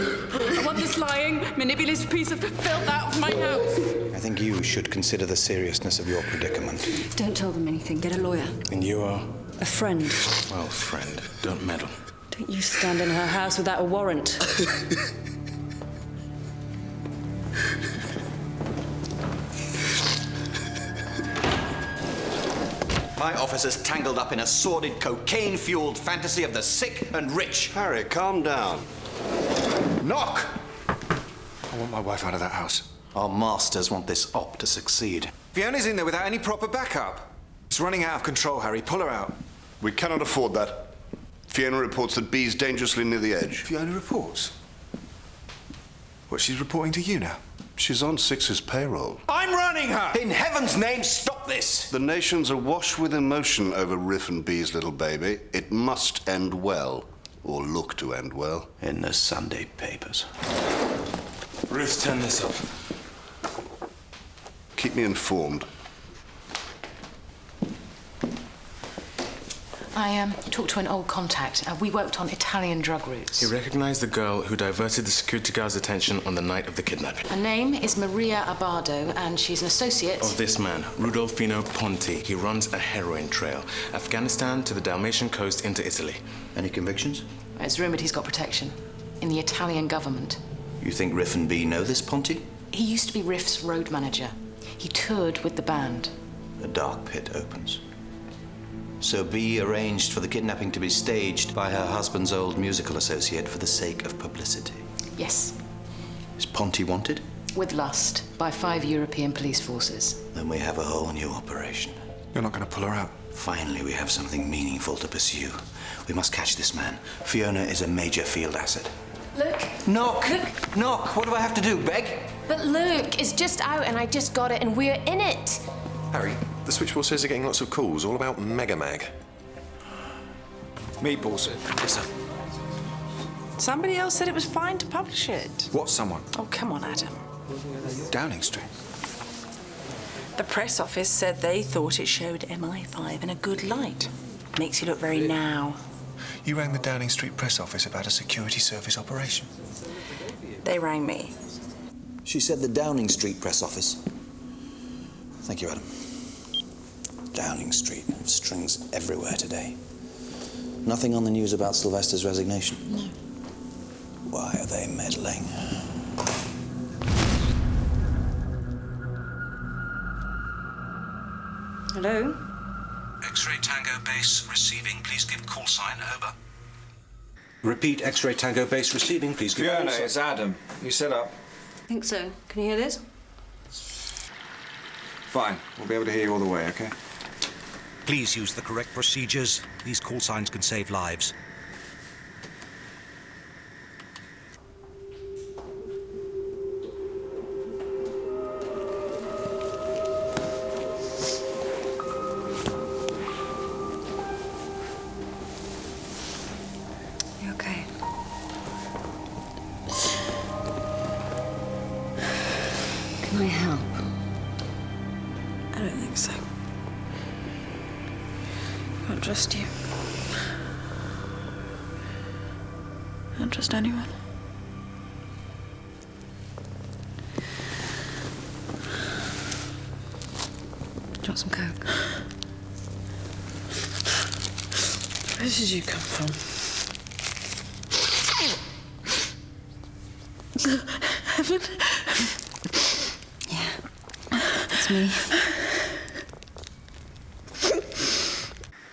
I want this lying, manipulative piece of filth out of my house. I think you should consider the seriousness of your predicament. Don't tell them anything. Get a lawyer. And you are? A friend. Well, friend, don't meddle. Don't you stand in her house without a warrant. My officer's tangled up in a sordid, cocaine-fueled fantasy of the sick and rich. Harry, calm down. Knock! I want my wife out of that house. Our masters want this op to succeed. Fiona's in there without any proper backup. It's running out of control, Harry. Pull her out. We cannot afford that. Fiona reports that B's dangerously near the edge. Fiona reports? What, she's reporting to you now? She's on Six's payroll. I'm running her! In heaven's name, stop this! The nation's awash with emotion over Riff and B's little baby. It must end well, or look to end well. In the Sunday papers. Ruth, turn this up. Keep me informed. I talked to an old contact. We worked on Italian drug routes. He recognized the girl who diverted the security guard's attention on the night of the kidnapping. Her name is Maria Abado, and she's an associate Of this man, Rudolfino Ponti. He runs a heroin trail. Afghanistan to the Dalmatian coast into Italy. Any convictions? It's rumoured he's got protection in the Italian government. You think Riff and B know this Ponti? He used to be Riff's road manager. He toured with the band. The dark pit opens. So B arranged for the kidnapping to be staged by her husband's old musical associate for the sake of publicity. Yes. Is Ponti wanted? With lust by 5 European police forces. Then we have a whole new operation. You're not going to pull her out? Finally, we have something meaningful to pursue. We must catch this man. Fiona is a major field asset. Look. Knock! Look. Knock! What do I have to do, beg? But look, it's just out and I just got it and we're in it. Harry, the switchboard says they're getting lots of calls, all about Mega Mag. Meatballs. Yes, sir. Somebody else said it was fine to publish it. What, someone? Oh, come on, Adam. Downing Street. The press office said they thought it showed MI5 in a good light. Makes you look very now. You rang the Downing Street press office about a security service operation? They rang me. She said the Downing Street press office. Thank you, Adam. Downing Street. Strings everywhere today. Nothing on the news about Sylvester's resignation? No. Why are they meddling? Hello? X-ray Tango Base receiving. Please give call sign. Over. Repeat. X-ray Tango Base receiving. Please give Fiona, call sign. it's Adam. You set up? I think so. Can you hear this? Fine. We'll be able to hear you all the way, okay? Please use the correct procedures. These call signs can save lives. You okay? Can I help? I don't think so. I can't trust you. I don't trust anyone. Do you want some Coke? Where did you come from? Heaven? Yeah. It's me.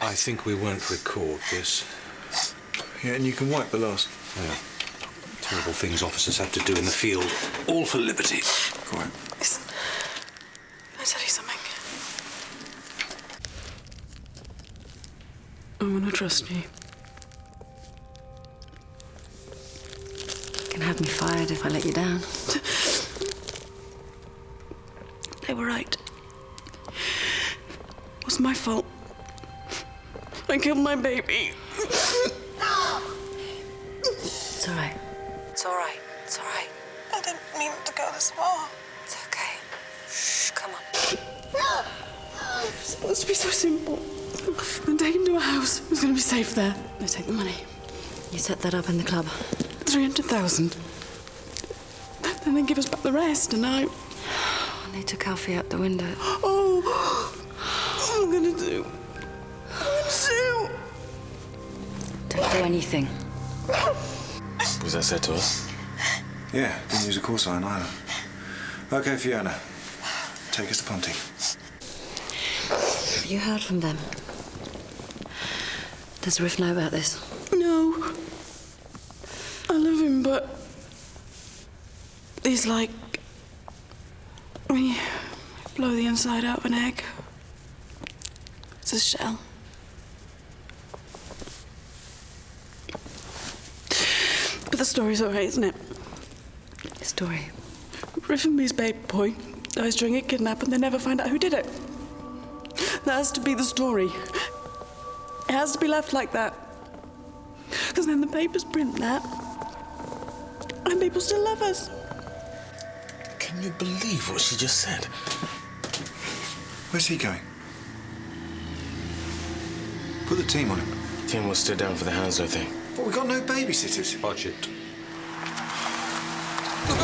I think we won't record this. Yeah, and you can wipe the last. Yeah. Terrible things officers have to do in the field. All for liberty. Go on. Listen. Can I tell you something? I want to trust you. You can have me fired if I let you down. They were right. It was my fault. I killed my baby. It's all right. It's all right. It's all right. I didn't mean to go this far. It's okay. Shh, come on. It's supposed to be so simple. I'm taken to a house. Who's going to be safe there? They take the money. You set that up in the club. 300,000. Then they give us back the rest, and I... They took Alfie out the window. Oh! What am I going to do? What am I going to do? Don't do anything. Was that said to us? Yeah, didn't use a call sign either. Okay, Fiona. Take us to Ponty. Have you heard from them? Does Riff know about this? No. I love him, but he's like when you blow the inside out of an egg. It's a shell. But the story's alright, isn't it? Story? Riff and Me's baby boy dies during a kidnap and they never find out who did it. That has to be the story. It has to be left like that. Because then the papers print that. And people still love us. Can you believe what she just said? Where's he going? Put the team on him. Team will stood down for the Hounslow thing. But we've got no babysitters. Budget. What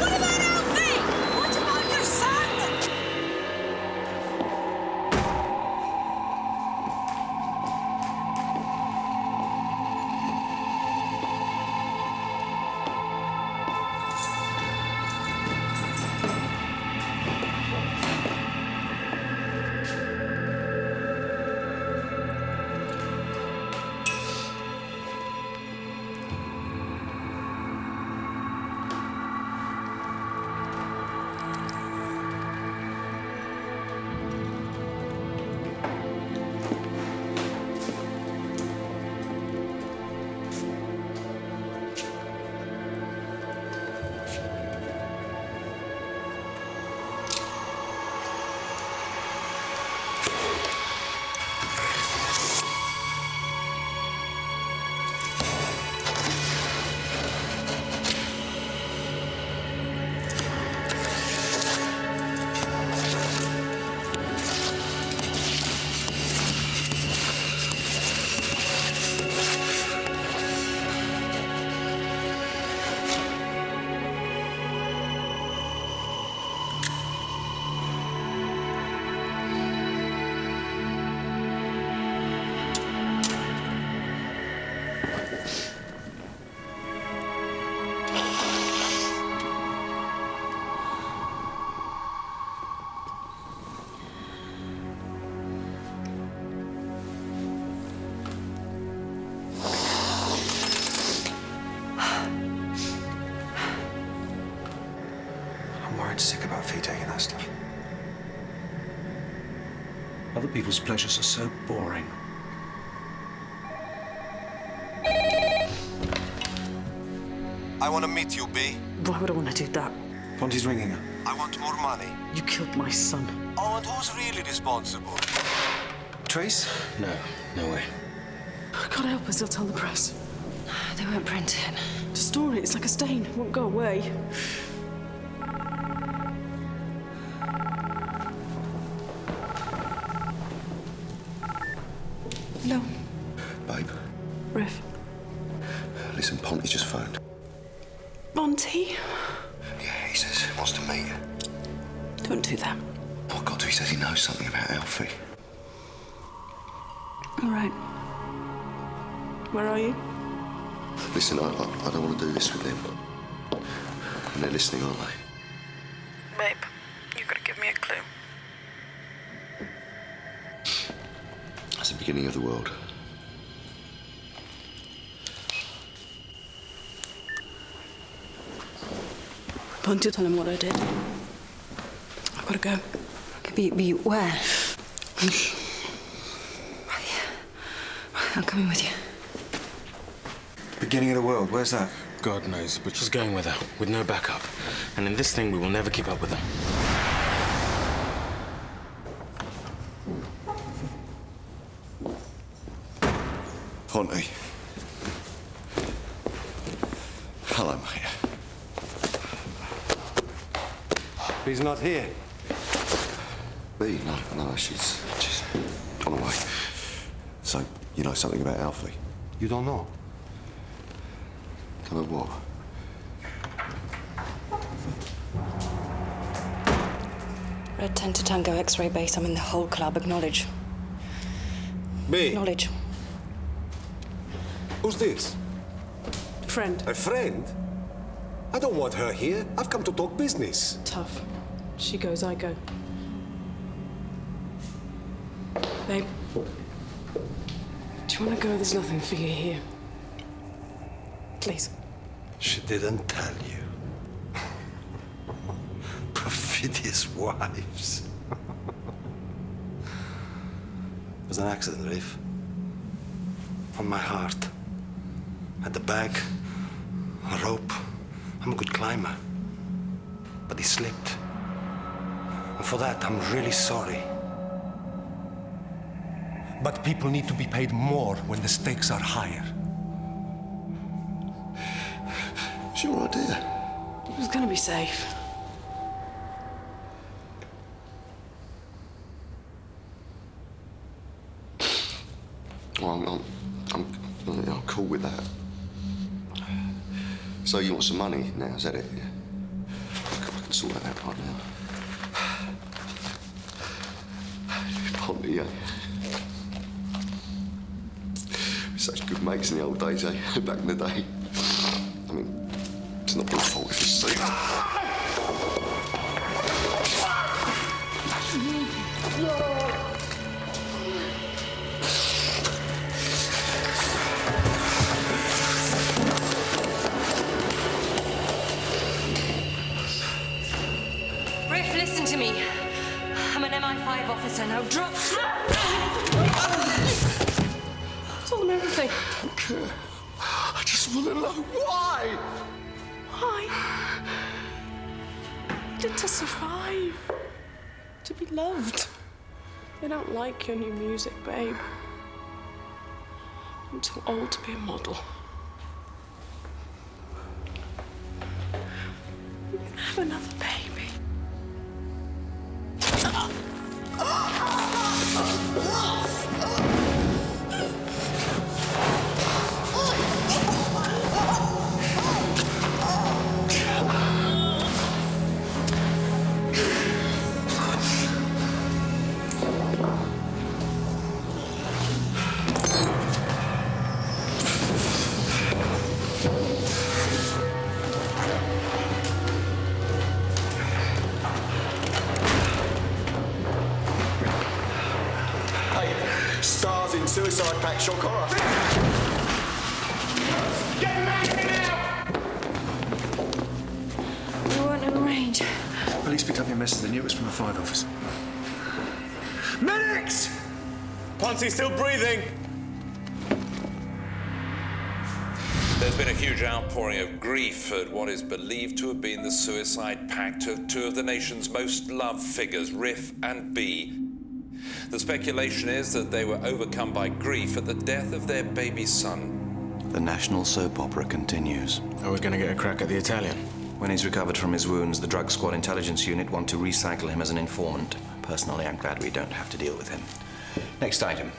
about Alfie? What about your son? Sick about Fee taking that stuff. Other people's pleasures are so boring. I want to meet you, B. Why would I want to do that? Ponty's ringing her. I want more money. You killed my son. Oh, and who's really responsible? Trace? No, no way. God help us, they'll tell the press. They won't print it. The story, it's like a stain. It won't go away. No. Babe. Riff. Listen, Ponty just phoned. Monty? Yeah, he says he wants to meet you. Don't do that. Oh, I've got to. He says he knows something about Alfie. All right. Where are you? Listen, I don't want to do this with them. And they're listening, aren't they? Babe, you've got to give me a clue. That's the beginning of the world. Ponty, tell him what I did. I've got to go. Be where? I'm coming with you. Beginning of the world, where's that? God knows, but she's going with her, with no backup. And in this thing, we will never keep up with them. Ponty. Hello, mate. He's not here. B, no, she's gone away. So, you know something about Alfie? You don't know? Come on, what? Red 10 to Tango X-ray base. I'm in the whole club. Acknowledge. B. Acknowledge. Who's this? Friend. A friend? I don't want her here. I've come to talk business. Tough. She goes, I go. Babe, do you want to go? There's nothing for you here. Please. She didn't tell you. Perfidious wives. It was an accident, Rafe. On my heart. Had the bag, a rope. I'm a good climber. But he slipped. And for that, I'm really sorry. But people need to be paid more when the stakes are higher. It's your idea. It was gonna be safe. Well, I'm cool with that. So you want some money now, is that it? Yeah. I can sort that out right now. Ponty, eh? We're such good mates in the old days, eh? Back in the day. I mean, it's not your fault if you see. Riff, listen to me. I'm an MI5 officer now. Drop. I told him everything. I don't care. I just want to know why. Why? To survive. To be loved. They don't like your new music, babe. I'm too old to be a model. We can have another baby. Stars in Suicide Pact shock horror. Get the man in now! We weren't in range. Police picked up your message. They knew it was from the 5 office. Medics! Ponty's still breathing. There's been a huge outpouring of grief at what is believed to have been the suicide pact of two of the nation's most loved figures, Riff and B. The speculation is that they were overcome by grief at the death of their baby son. The national soap opera continues. Are we going to get a crack at the Italian? When he's recovered from his wounds, the drug squad intelligence unit want to recycle him as an informant. Personally, I'm glad we don't have to deal with him. Next item.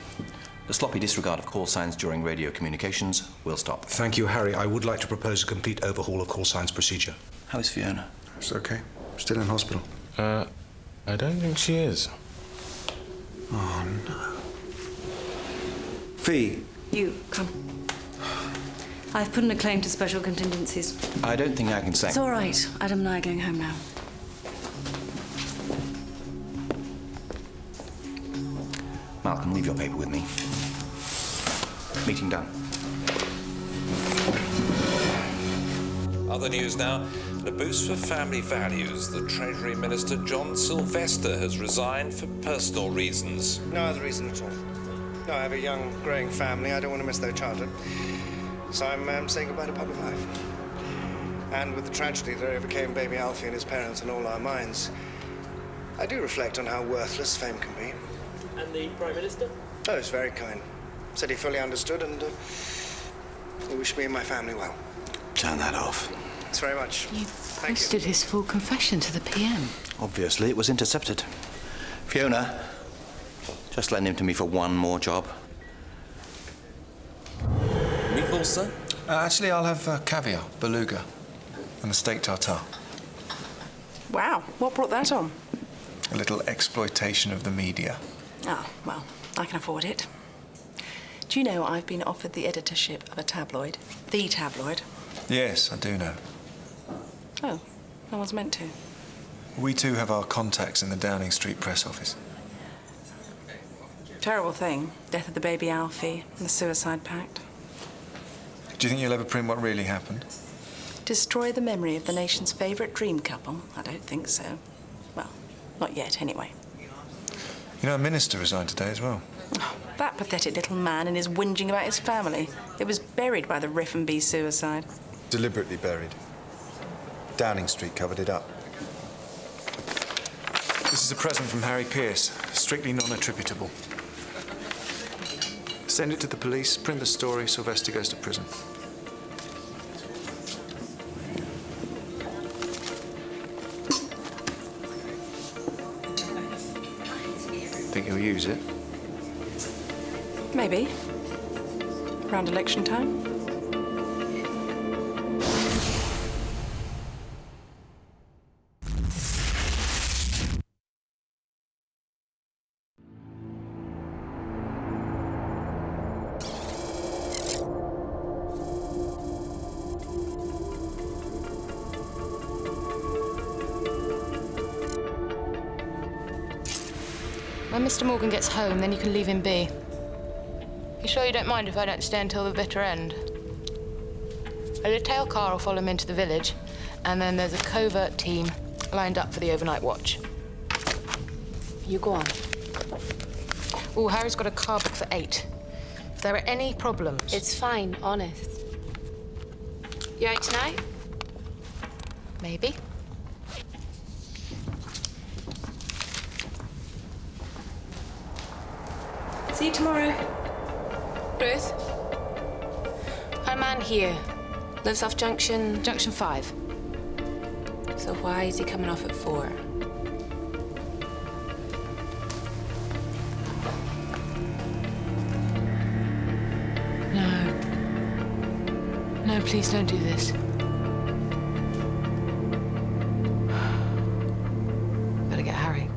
The sloppy disregard of call signs during radio communications will stop. Thank you, Harry. I would like to propose a complete overhaul of call signs procedure. How is Fiona? It's okay. Still in hospital. I don't think she is. Oh, no. Fee. You, come. I've put in a claim to special contingencies. I don't think I can say. It's all right. Adam and I are going home now. Malcolm, leave your paper with me. Meeting done. Other news now. In a boost for family values, the Treasury Minister John Sylvester has resigned for personal reasons. No other reason at all. No, I have a young, growing family. I don't want to miss their childhood. So I'm saying goodbye to public life. And with the tragedy that overcame baby Alfie and his parents in all our minds, I do reflect on how worthless fame can be. And the Prime Minister? Oh, he's very kind. Said he fully understood and he wished me and my family well. Turn that off. Thanks very much. You Thank you. posted his full confession to the PM. Obviously, it was intercepted. Fiona, just lend him to me for one more job. Meatballs, sir? Actually, I'll have caviar, beluga, and a steak tartare. Wow, what brought that on? A little exploitation of the media. Oh, well, I can afford it. Do you know I've been offered the editorship of a tabloid? The tabloid? Yes, I do know. Oh, no one's meant to. We too have our contacts in the Downing Street press office. Terrible thing. Death of the baby Alfie and the suicide pact. Do you think you'll ever print what really happened? Destroy the memory of the nation's favourite dream couple? I don't think so. Well, not yet, anyway. You know, a minister resigned today as well. Oh, that pathetic little man and his whinging about his family. It was buried by the Riff and B suicide. Deliberately buried. Downing Street covered it up. This is a present from Harry Pierce, strictly non-attributable. Send it to the police, print the story, Sylvester goes to prison. Think he'll use it? Maybe. Around election time. When Mr. Morgan gets home, then you can leave him be. You sure you don't mind if I don't stay until the bitter end? A detail car will follow him into the village, and then there's a covert team lined up for the overnight watch. You go on. Oh, Harry's got a car booked for 8. If there are any problems... It's fine, honest. You out tonight? Maybe. See you tomorrow. Ruth? Our man here lives off Junction 5. So why is he coming off at 4? No. No, please don't do this. Better get Harry.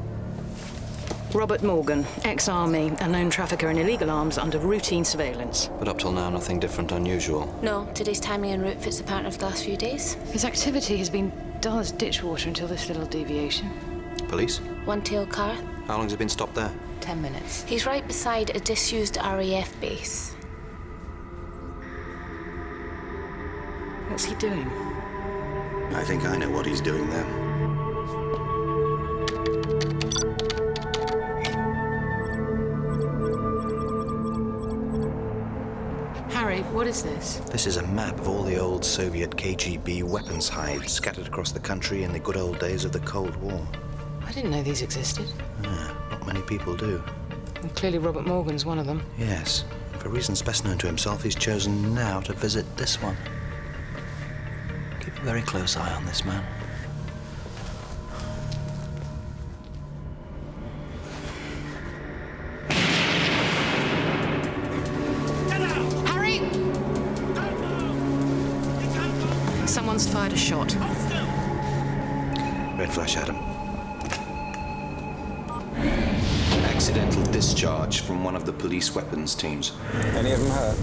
Robert Morgan, ex-army, a known trafficker in illegal arms under routine surveillance. But up till now, nothing different, unusual. No, today's timing en route fits the pattern of the last few days. His activity has been dull as ditch water until this little deviation. Police? One-tailed car. How long has it been stopped there? 10 minutes. He's right beside a disused RAF base. What's he doing? I think I know what he's doing there. Harry, what is this? This is a map of all the old Soviet KGB weapons hides scattered across the country in the good old days of the Cold War. I didn't know these existed. Not many people do. And clearly Robert Morgan's one of them. Yes. For reasons best known to himself, he's chosen now to visit this one. Keep a very close eye on this man. Harry! Someone's fired a shot. Red flash, Adam. Accidental discharge from one of the police weapons teams. Any of them hurt?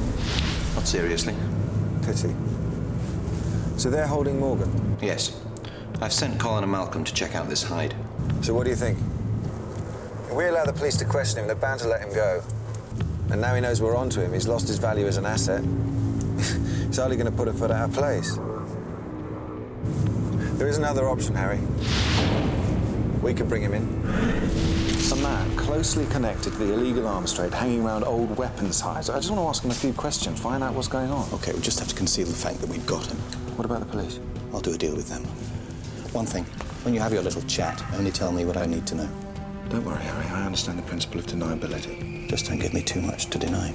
Not seriously. Pity. So they're holding Morgan? Yes. I've sent Colin and Malcolm to check out this hide. So what do you think? If we allow the police to question him, they're bound to let him go. And now he knows we're onto him. He's lost his value as an asset. He's hardly going to put a foot out of place. There is another option, Harry. We could bring him in. Some man closely connected to the illegal arms trade, hanging around old weapons hides. I just want to ask him a few questions, find out what's going on. Okay, we just have to conceal the fact that we've got him. What about the police? I'll do a deal with them. One thing, when you have your little chat, only tell me what I need to know. Don't worry, Harry. I understand the principle of deniability. Just don't give me too much to deny.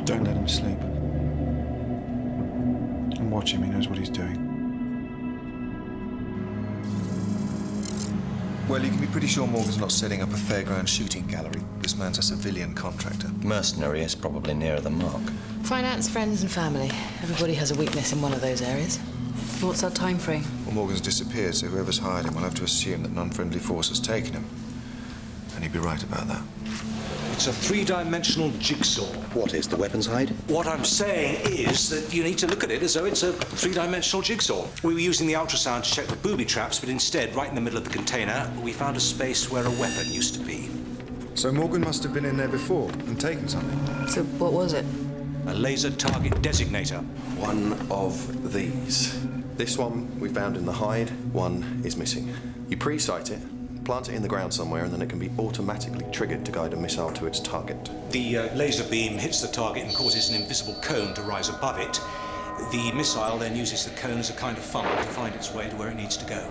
Don't let him sleep. And watch him, he knows what he's doing. Well, you can be pretty sure Morgan's not setting up a fairground shooting gallery. This man's a civilian contractor. Mercenary is probably nearer the mark. Finance, friends and family. Everybody has a weakness in one of those areas. What's our time frame? Well, Morgan's disappeared, so whoever's hired him will have to assume that an unfriendly force has taken him. And he'd be right about that. It's a three-dimensional jigsaw. What is the weapons hide? What I'm saying is that you need to look at it as though it's a three-dimensional jigsaw. We were using the ultrasound to check for booby traps, but instead, right in the middle of the container, we found a space where a weapon used to be. So Morgan must have been in there before and taken something. So what was it? A laser target designator. One of these. This one we found in the hide, one is missing. You pre-sight it, plant it in the ground somewhere, and then it can be automatically triggered to guide a missile to its target. The laser beam hits the target and causes an invisible cone to rise above it. The missile then uses the cone as a kind of funnel to find its way to where it needs to go.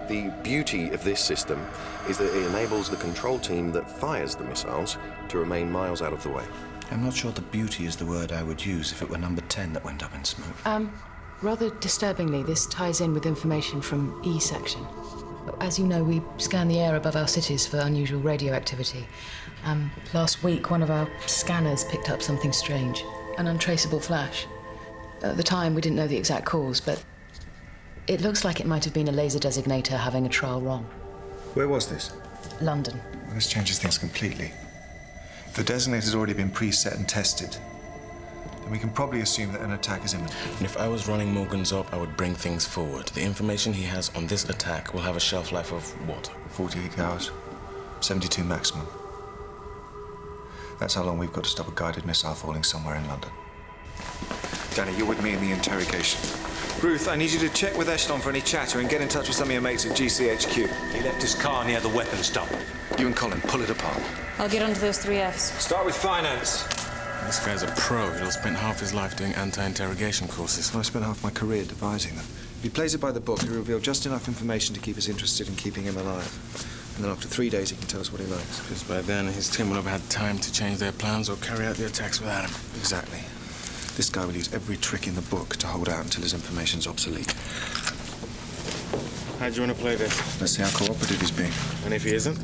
The beauty of this system is that it enables the control team that fires the missiles to remain miles out of the way. I'm not sure the beauty is the word I would use if it were number 10 that went up in smoke. Rather disturbingly, this ties in with information from E section. As you know, we scan the air above our cities for unusual radio activity. Last week, one of our scanners picked up something strange, an untraceable flash. At the time, we didn't know the exact cause, but it looks like it might have been a laser designator having a trial run. Where was this? London. Well, this changes things completely. If the designator's already been preset and tested, then we can probably assume that an attack is imminent. And if I was running Morgan's op, I would bring things forward. The information he has on this attack will have a shelf life of what? 48 hours. 72 maximum. That's how long we've got to stop a guided missile falling somewhere in London. Danny, you're with me in the interrogation. Ruth, I need you to check with Eshton for any chatter and get in touch with some of your mates at GCHQ. He left his car near the weapons dump. You and Colin, pull it apart. I'll get onto those 3 Fs. Start with finance. This guy's a pro. He'll spend half his life doing anti-interrogation courses. I spent half my career devising them. If he plays it by the book, he'll reveal just enough information to keep us interested in keeping him alive. And then after 3 days, he can tell us what he likes. Because by then, his team will have had time to change their plans or carry out the attacks without him. Exactly. This guy will use every trick in the book to hold out until his information's obsolete. How do you want to play this? Let's see how cooperative he's being. And if he isn't?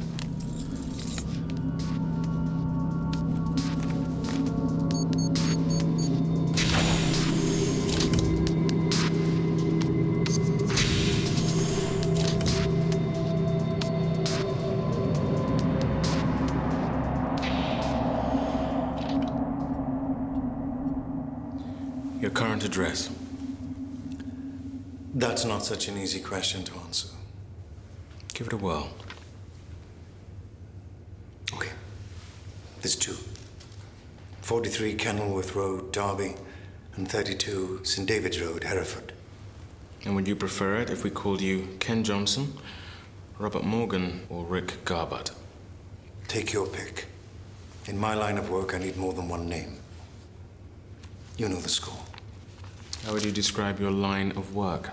Your current address? That's not such an easy question to answer. Give it a whirl. Okay. There's 2. 43 Kenilworth Road, Derby, and 32 St. David's Road, Hereford. And would you prefer it if we called you Ken Johnson, Robert Morgan, or Rick Garbutt? Take your pick. In my line of work, I need more than one name. You know the score. How would you describe your line of work?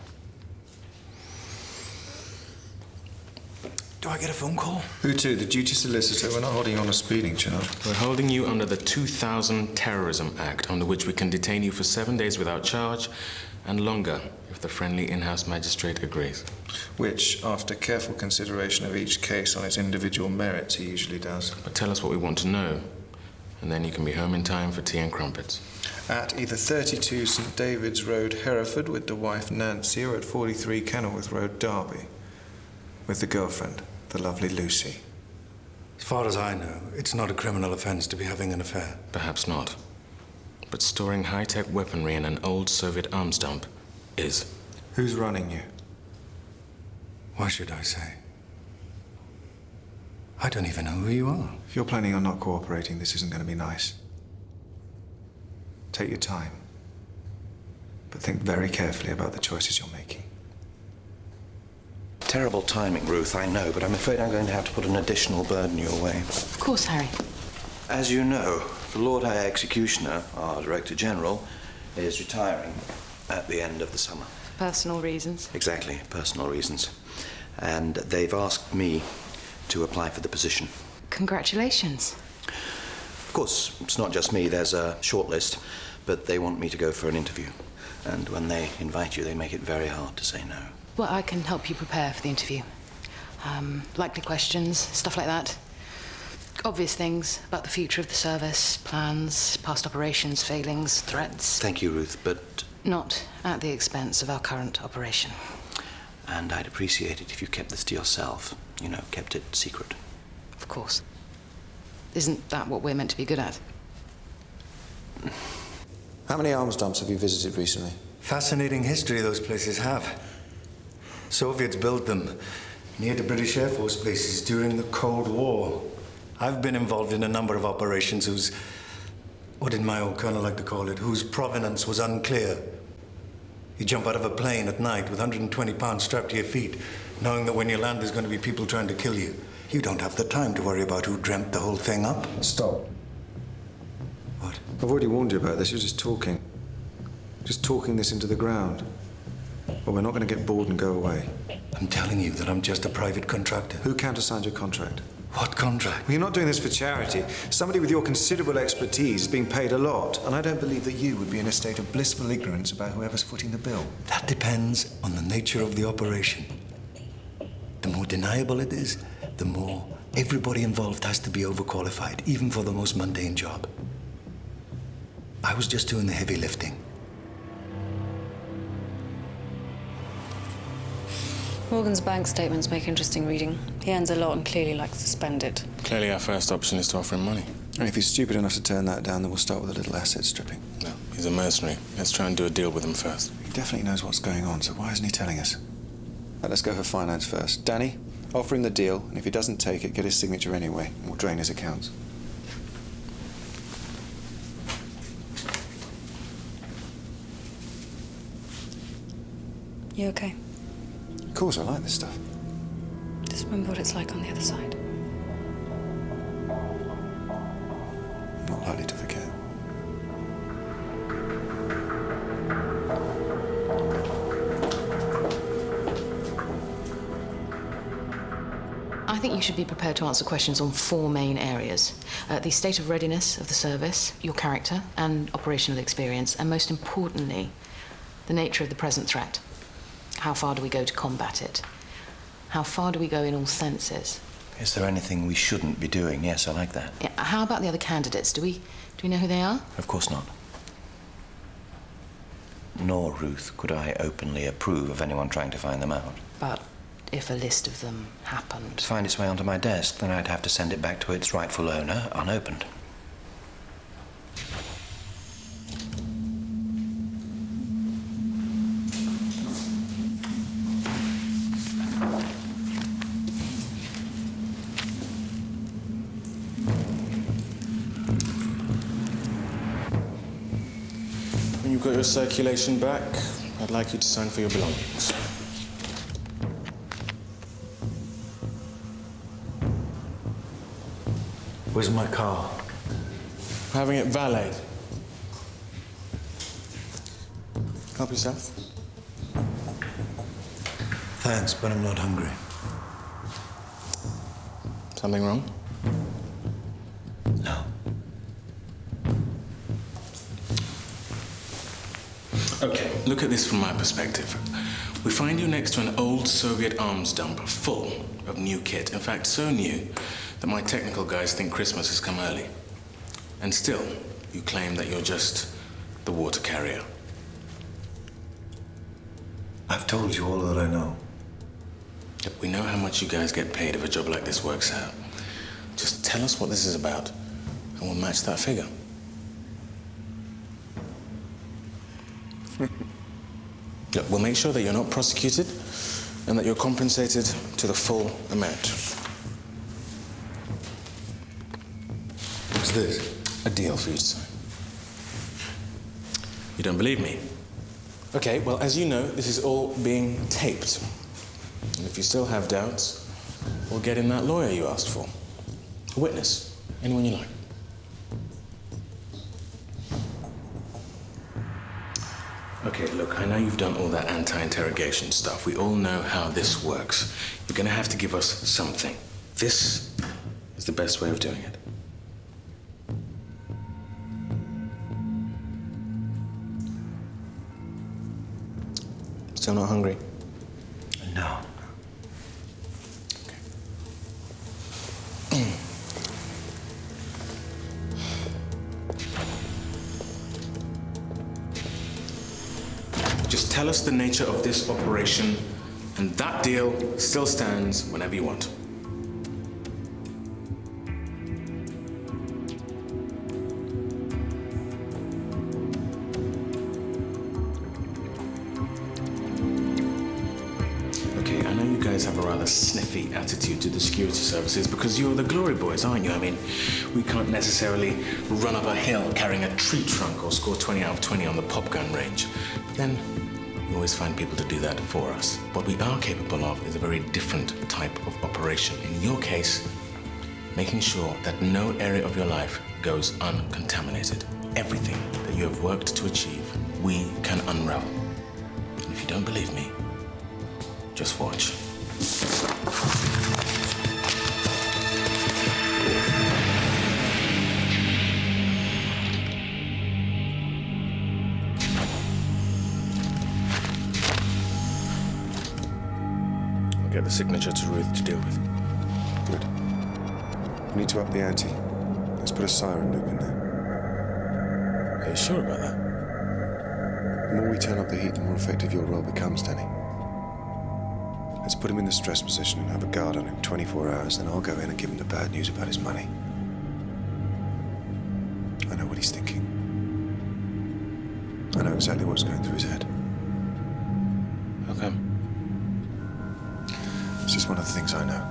Do I get a phone call? Who to? The duty solicitor? We're not holding you on a speeding charge. We're holding you under the 2000 Terrorism Act, under which we can detain you for 7 days without charge, and longer if the friendly in-house magistrate agrees. Which, after careful consideration of each case on its individual merits, he usually does. But tell us what we want to know, and then you can be home in time for tea and crumpets. At either 32 St. David's Road, Hereford, with the wife Nancy, or at 43 Kenilworth Road, Derby, with the girlfriend, the lovely Lucy. As far as I know, it's not a criminal offense to be having an affair. Perhaps not. But storing high-tech weaponry in an old Soviet arms dump is. Who's running you? Why should I say? I don't even know who you are. If you're planning on not cooperating, this isn't going to be nice. Take your time. But think very carefully about the choices you're making. Terrible timing, Ruth, I know, but I'm afraid I'm going to have to put an additional burden your way. Of course, Harry. As you know, the Lord High Executioner, our Director General, is retiring at the end of the summer. Personal reasons. Exactly, personal reasons. And they've asked me to apply for the position. Congratulations. Of course, it's not just me. There's a shortlist, but they want me to go for an interview. And when they invite you, they make it very hard to say no. Well, I can help you prepare for the interview. Likely questions, stuff like that. Obvious things about the future of the service, plans, past operations, failings, threats. Thank you, Ruth, but... Not at the expense of our current operation. And I'd appreciate it if you kept this to yourself. You know, kept it secret. Of course. Isn't that what we're meant to be good at? How many arms dumps have you visited recently? Fascinating history those places have. Soviets built them near the British Air Force bases during the Cold War. I've been involved in a number of operations whose, what did my old colonel like to call it, whose provenance was unclear. You jump out of a plane at night with 120 pounds strapped to your feet, knowing that when you land there's going to be people trying to kill you. You don't have the time to worry about who dreamt the whole thing up. Stop. What? I've already warned you about this. You're just talking. Just talking this into the ground. Well, we're not going to get bored and go away. I'm telling you that I'm just a private contractor. Who countersigned your contract? What contract? Well, you're not doing this for charity. Somebody with your considerable expertise is being paid a lot, and I don't believe that you would be in a state of blissful ignorance about whoever's footing the bill. That depends on the nature of the operation. The more deniable it is, the more everybody involved has to be overqualified, even for the most mundane job. I was just doing the heavy lifting. Morgan's bank statements make interesting reading. He earns a lot and clearly likes to spend it. Clearly our first option is to offer him money. And if he's stupid enough to turn that down, then we'll start with a little asset stripping. No, he's a mercenary. Let's try and do a deal with him first. He definitely knows what's going on, so why isn't he telling us? Right, let's go for finance first. Danny, offer him the deal, and if he doesn't take it, get his signature anyway, and we'll drain his accounts. You okay? Of course, I like this stuff. Just remember what it's like on the other side. Not likely to forget. I think you should be prepared to answer questions on 4 main areas. The state of readiness of the service, your character and operational experience, and most importantly, the nature of the present threat. How far do we go to combat it? How far do we go in all senses? Is there anything we shouldn't be doing? Yes, I like that. Yeah, how about the other candidates? Do we know who they are? Of course not. Nor, Ruth, could I openly approve of anyone trying to find them out. But if a list of them happened... To find its way onto my desk, then I'd have to send it back to its rightful owner, unopened. When you've got your circulation back, I'd like you to sign for your belongings. Where's my car? Having it valeted. Help yourself. Thanks, but I'm not hungry. Something wrong? No. Okay, look at this from my perspective. We find you next to an old Soviet arms dump full of new kit. In fact, so new that my technical guys think Christmas has come early. And still, you claim that you're just the water carrier. I've told you all that I know. Look, we know how much you guys get paid if a job like this works out. Just tell us what this is about, and we'll match that figure. Look, we'll make sure that you're not prosecuted and that you're compensated to the full amount. What's this? A deal for you to sign. You don't believe me? Okay, well, as you know, this is all being taped. And if you still have doubts, we'll get in that lawyer you asked for. A witness, anyone you like. Okay, look, I know you've done all that anti-interrogation stuff. We all know how this works. You're gonna have to give us something. This is the best way of doing it. Still not hungry? No. Just tell us the nature of this operation, and that deal still stands whenever you want. Okay, I know you guys have a rather sniffy attitude to the security services because you're the glory boys, aren't you? I mean, we can't necessarily run up a hill carrying a tree trunk or score 20 out of 20 on the pop gun range. But then, we always find people to do that for us. What we are capable of is a very different type of operation. In your case, making sure that no area of your life goes uncontaminated. Everything that you have worked to achieve, we can unravel. And if you don't believe me, just watch. Get the signature to Ruth to deal with. Good. We need to up the ante. Let's put a siren loop in there. Are you sure about that? The more we turn up the heat, the more effective your role becomes, Danny. Let's put him in the stress position and have a guard on him 24 hours, then I'll go in and give him the bad news about his money. I know what he's thinking. I know exactly what's going through his head. Okay. It's just one of the things I know.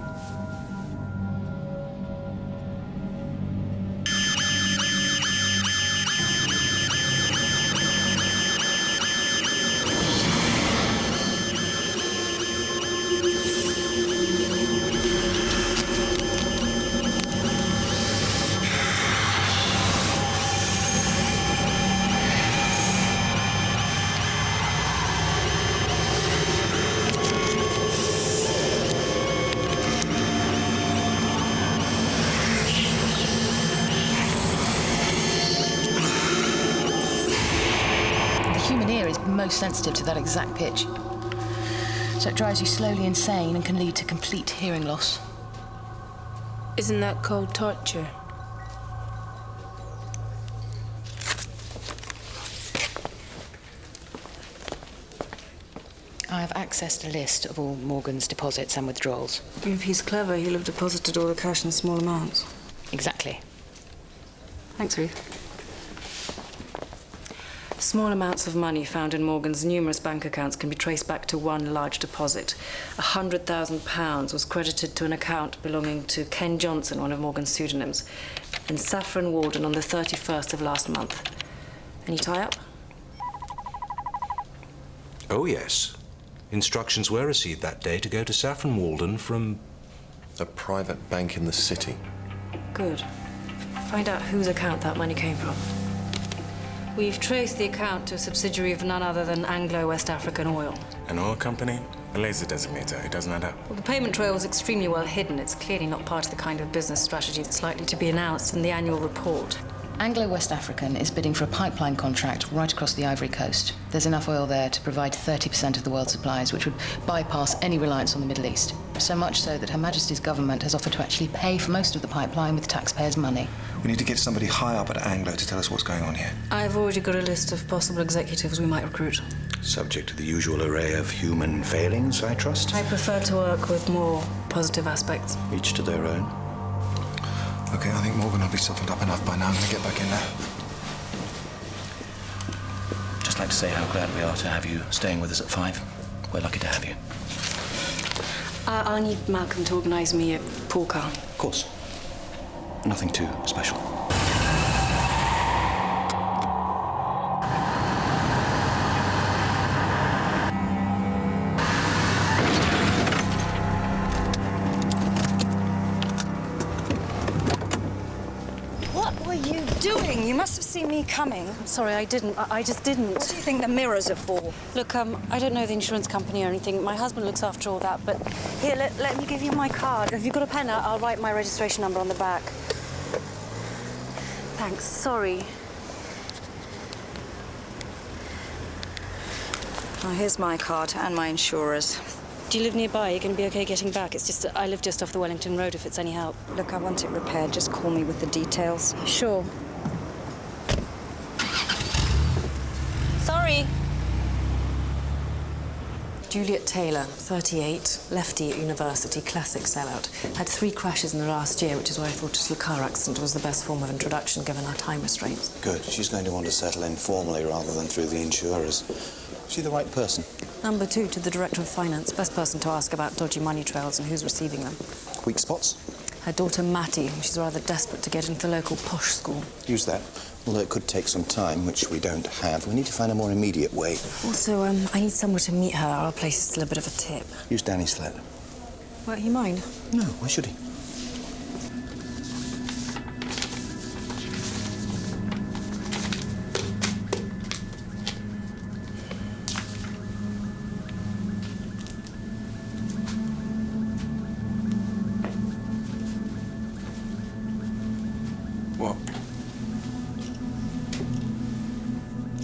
Most sensitive to that exact pitch. So it drives you slowly insane and can lead to complete hearing loss. Isn't that called torture? I have accessed a list of all Morgan's deposits and withdrawals. If he's clever, he'll have deposited all the cash in small amounts. Exactly. Thanks, Ruth. Small amounts of money found in Morgan's numerous bank accounts can be traced back to one large deposit. £100,000 was credited to an account belonging to Ken Johnson, one of Morgan's pseudonyms, in Saffron Walden on the 31st of last month. Any tie-up? Oh, yes. Instructions were received that day to go to Saffron Walden from... a private bank in the city. Good. Find out whose account that money came from. We've traced the account to a subsidiary of none other than Anglo-West African Oil. An oil company? A laser designator. It doesn't add up. Well, the payment trail was extremely well hidden. It's clearly not part of the kind of business strategy that's likely to be announced in the annual report. Anglo-West African is bidding for a pipeline contract right across the Ivory Coast. There's enough oil there to provide 30% of the world's supplies, which would bypass any reliance on the Middle East. So much so that Her Majesty's government has offered to actually pay for most of the pipeline with taxpayers' money. We need to get somebody high up at Anglo to tell us what's going on here. I've already got a list of possible executives we might recruit. Subject to the usual array of human failings, I trust? I prefer to work with more positive aspects. Each to their own. Okay, I think Morgan will be softened up enough by now. I'm going to get back in there. Just like to say how glad we are to have you staying with us at 5. We're lucky to have you. I'll need Malcolm to organise me a pool car. Of course. Nothing too special. What were you doing? You must have seen me coming. I'm sorry, I didn't. I just didn't. What do you think the mirrors are for? Look, I don't know the insurance company or anything. My husband looks after all that, but here, let me give you my card. Have you got a pen? I'll write my registration number on the back. Thanks. Sorry. Oh, here's my card and my insurer's. Do you live nearby? You're going to be okay getting back? It's just that I live just off the Wellington Road, if it's any help. Look, I want it repaired. Just call me with the details. Sure. Sorry. Juliet Taylor, 38, lefty at university, classic sellout. Had 3 crashes in the last year, which is why I thought a little car accident was the best form of introduction, given our time restraints. Good. She's going to want to settle informally rather than through the insurers. Is she the right person? Number 2 to the Director of Finance. Best person to ask about dodgy money trails and who's receiving them. Weak spots? Her daughter, Mattie. She's rather desperate to get into the local posh school. Use that. Although it could take some time, which we don't have. We need to find a more immediate way. Also, I need somewhere to meet her. Our place is still a bit of a tip. Use Danny's flat. Won't he mind? No, why should he? What?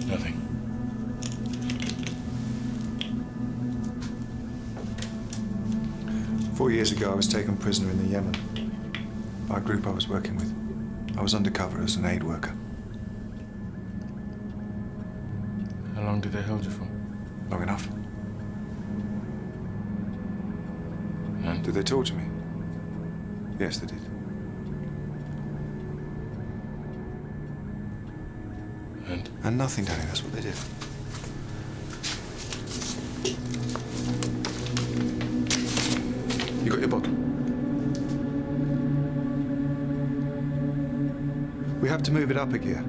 Nothing. Four years ago, I was taken prisoner in the Yemen by a group I was working with. I was undercover as an aid worker. How long did they hold you for? Long enough. And? Did they torture me? Yes, they did. And nothing, Danny, that's what they did. You got your bottle? We have to move it up a gear.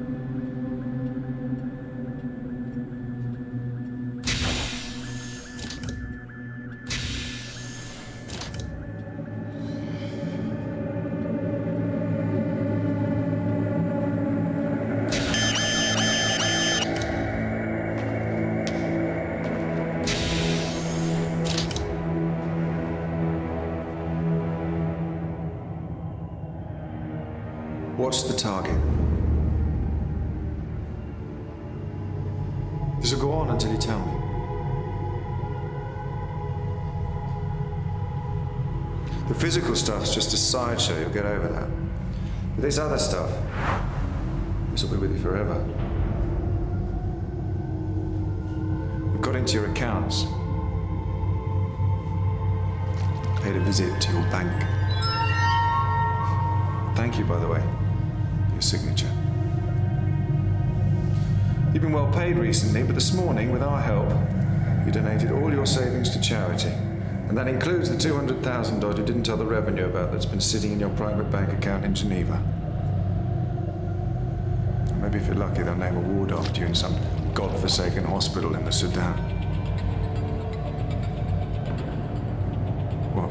What's the target? This will go on until you tell me. The physical stuff's just a sideshow, you'll get over that. But this other stuff, this will be with you forever. We've got into your accounts. Paid a visit to your bank. Thank you, by the way. Your signature. You've been well paid recently, but this morning, with our help, you donated all your savings to charity. And that includes the $200,000 you didn't tell the revenue about that's been sitting in your private bank account in Geneva. And maybe if you're lucky, they'll name a ward after you in some godforsaken hospital in the Sudan. What?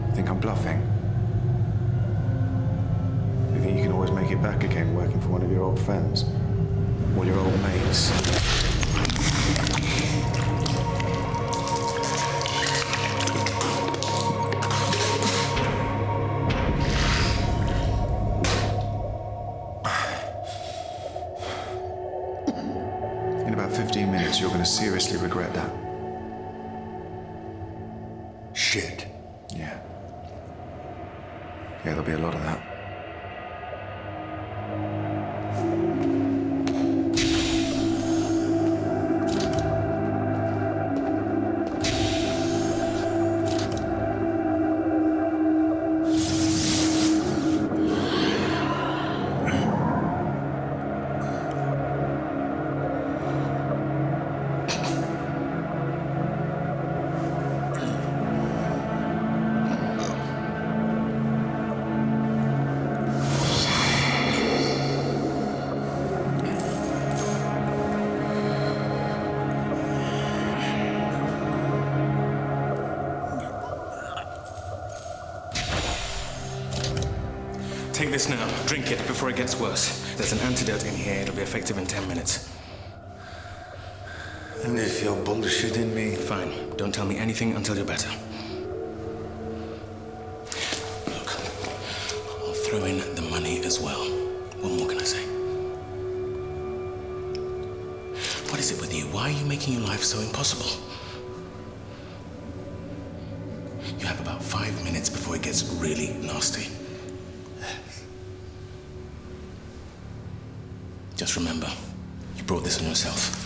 You think I'm bluffing? You think you can always make it back again working for one of your old friends? Or your old mates? In about 15 minutes, you're going to seriously regret that. Shit. Yeah. Yeah, there'll be a lot of that. Take this now. Drink it before it gets worse. There's an antidote in here. It'll be effective in 10 minutes. And if you're bullshitting me... Fine. Don't tell me anything until you're better. Look, I'll throw in the money as well. What more can I say? is it with you? Why are you making your life so impossible? You have about 5 minutes before it gets really nasty. Just remember, you brought this on yourself.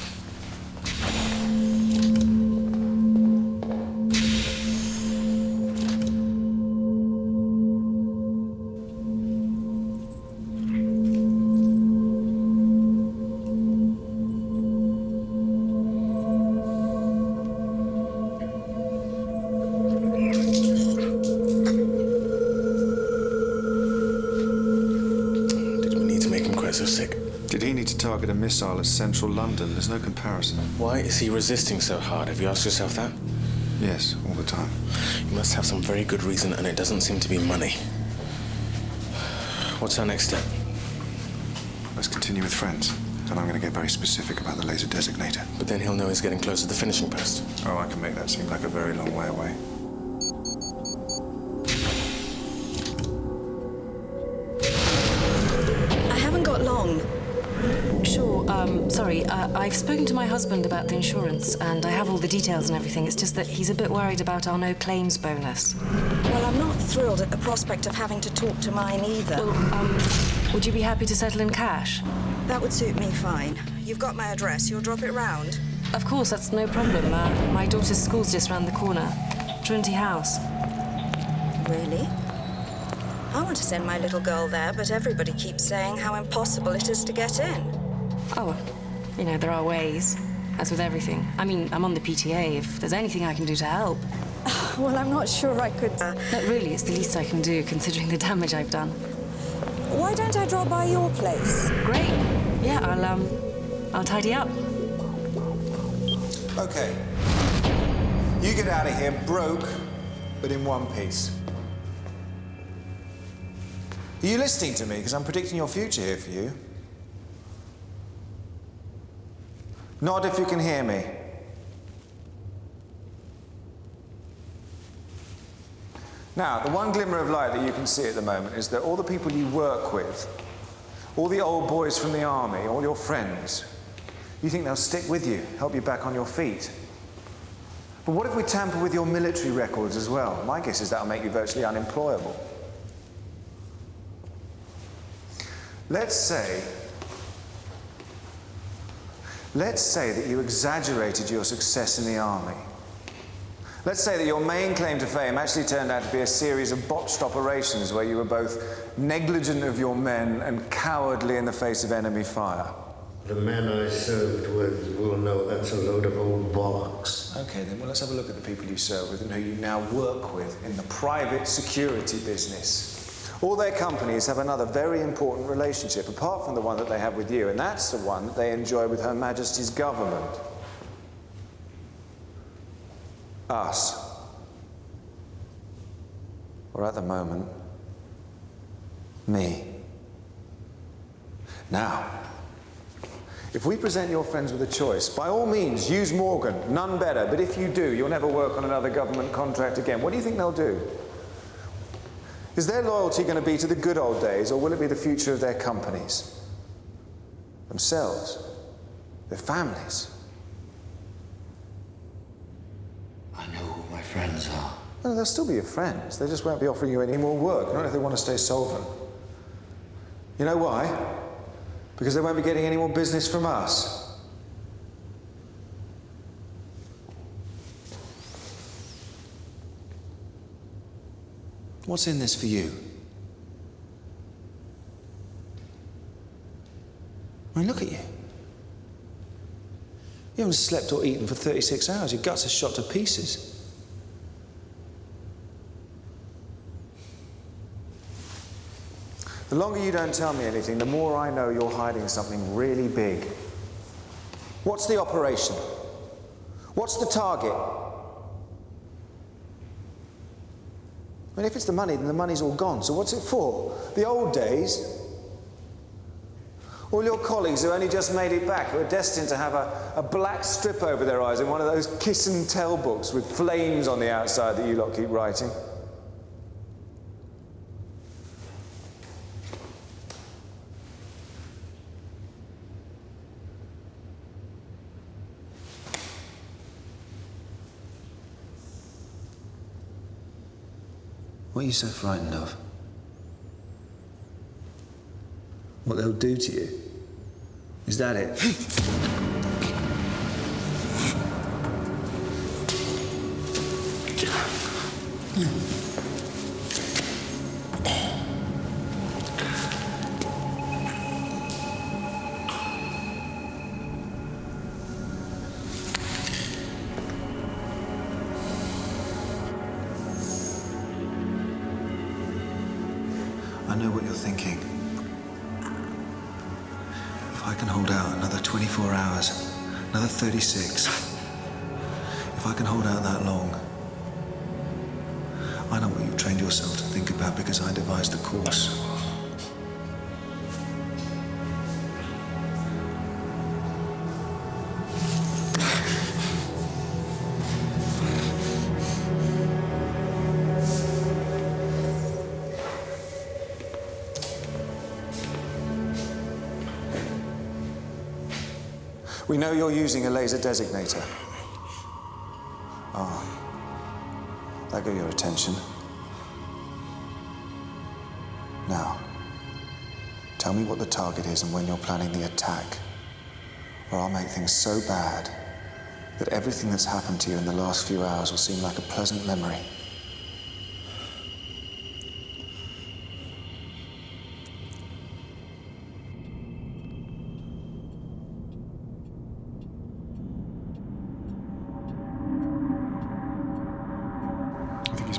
Did he need to target a missile at central London? There's no comparison. Why is he resisting so hard? Have you asked yourself that? Yes, all the time. You must have some very good reason, and it doesn't seem to be money. What's our next step? Let's continue with friends. And I'm going to get very specific about the laser designator. But then he'll know he's getting close to the finishing post. Oh, I can make that seem like a very long way away. I haven't got long. Sure, sorry, I've spoken to my husband about the insurance, and I have all the details and everything. It's just that he's a bit worried about our no-claims bonus. Well, I'm not thrilled at the prospect of having to talk to mine either. Well, would you be happy to settle in cash? That would suit me fine. You've got my address. You'll drop it round? Of course, that's no problem. My daughter's school's just round the corner. Trinity House. Really? I want to send my little girl there, but everybody keeps saying how impossible it is to get in. Oh, you know, there are ways, as with everything. I mean, I'm on the PTA. If there's anything I can do to help. Well, I'm not sure I could... No, really, it's the least I can do, considering the damage I've done. Why don't I drop by your place? Great. Yeah, I'll tidy up. Okay. You get out of here broke, but in one piece. Are you listening to me? Because I'm predicting your future here for you. Nod if you can hear me. Now, the one glimmer of light that you can see at the moment is that all the people you work with, all the old boys from the army, all your friends, you think they'll stick with you, help you back on your feet. But what if we tamper with your military records as well? My guess is that'll make you virtually unemployable. Let's say that you exaggerated your success in the army. Let's say that your main claim to fame actually turned out to be a series of botched operations where you were both negligent of your men and cowardly in the face of enemy fire. The men I served with will know that's a load of old bollocks. Okay, then, well, let's have a look at the people you serve with and who you now work with in the private security business. All their companies have another very important relationship, apart from the one that they have with you, and that's the one that they enjoy with Her Majesty's government. Us. Or at the moment, me. Now, if we present your friends with a choice, by all means, use Morgan, none better, but if you do, you'll never work on another government contract again. What do you think they'll do? Is their loyalty going to be to the good old days, or will it be the future of their companies? Themselves? Their families? I know who my friends are. No, they'll still be your friends. They just won't be offering you any more work, not if they want to stay solvent. You know why? Because they won't be getting any more business from us. What's in this for you? I mean, look at you. You haven't slept or eaten for 36 hours. Your guts are shot to pieces. The longer you don't tell me anything, the more I know you're hiding something really big. What's the operation? What's the target? I mean, if it's the money, then the money's all gone. So what's it for? The old days? All your colleagues who only just made it back, who are destined to have a black strip over their eyes in one of those kiss and tell books with flames on the outside that you lot keep writing. What are you so frightened of? What they'll do to you? Is that it? I know what you're thinking. If I can hold out another 24 hours, another 36, if I can hold out that long, I know what you've trained yourself to think about because I devised the course. We know you're using a laser designator. Ah, that got your attention. Now, tell me what the target is and when you're planning the attack, or I'll make things so bad that everything that's happened to you in the last few hours will seem like a pleasant memory.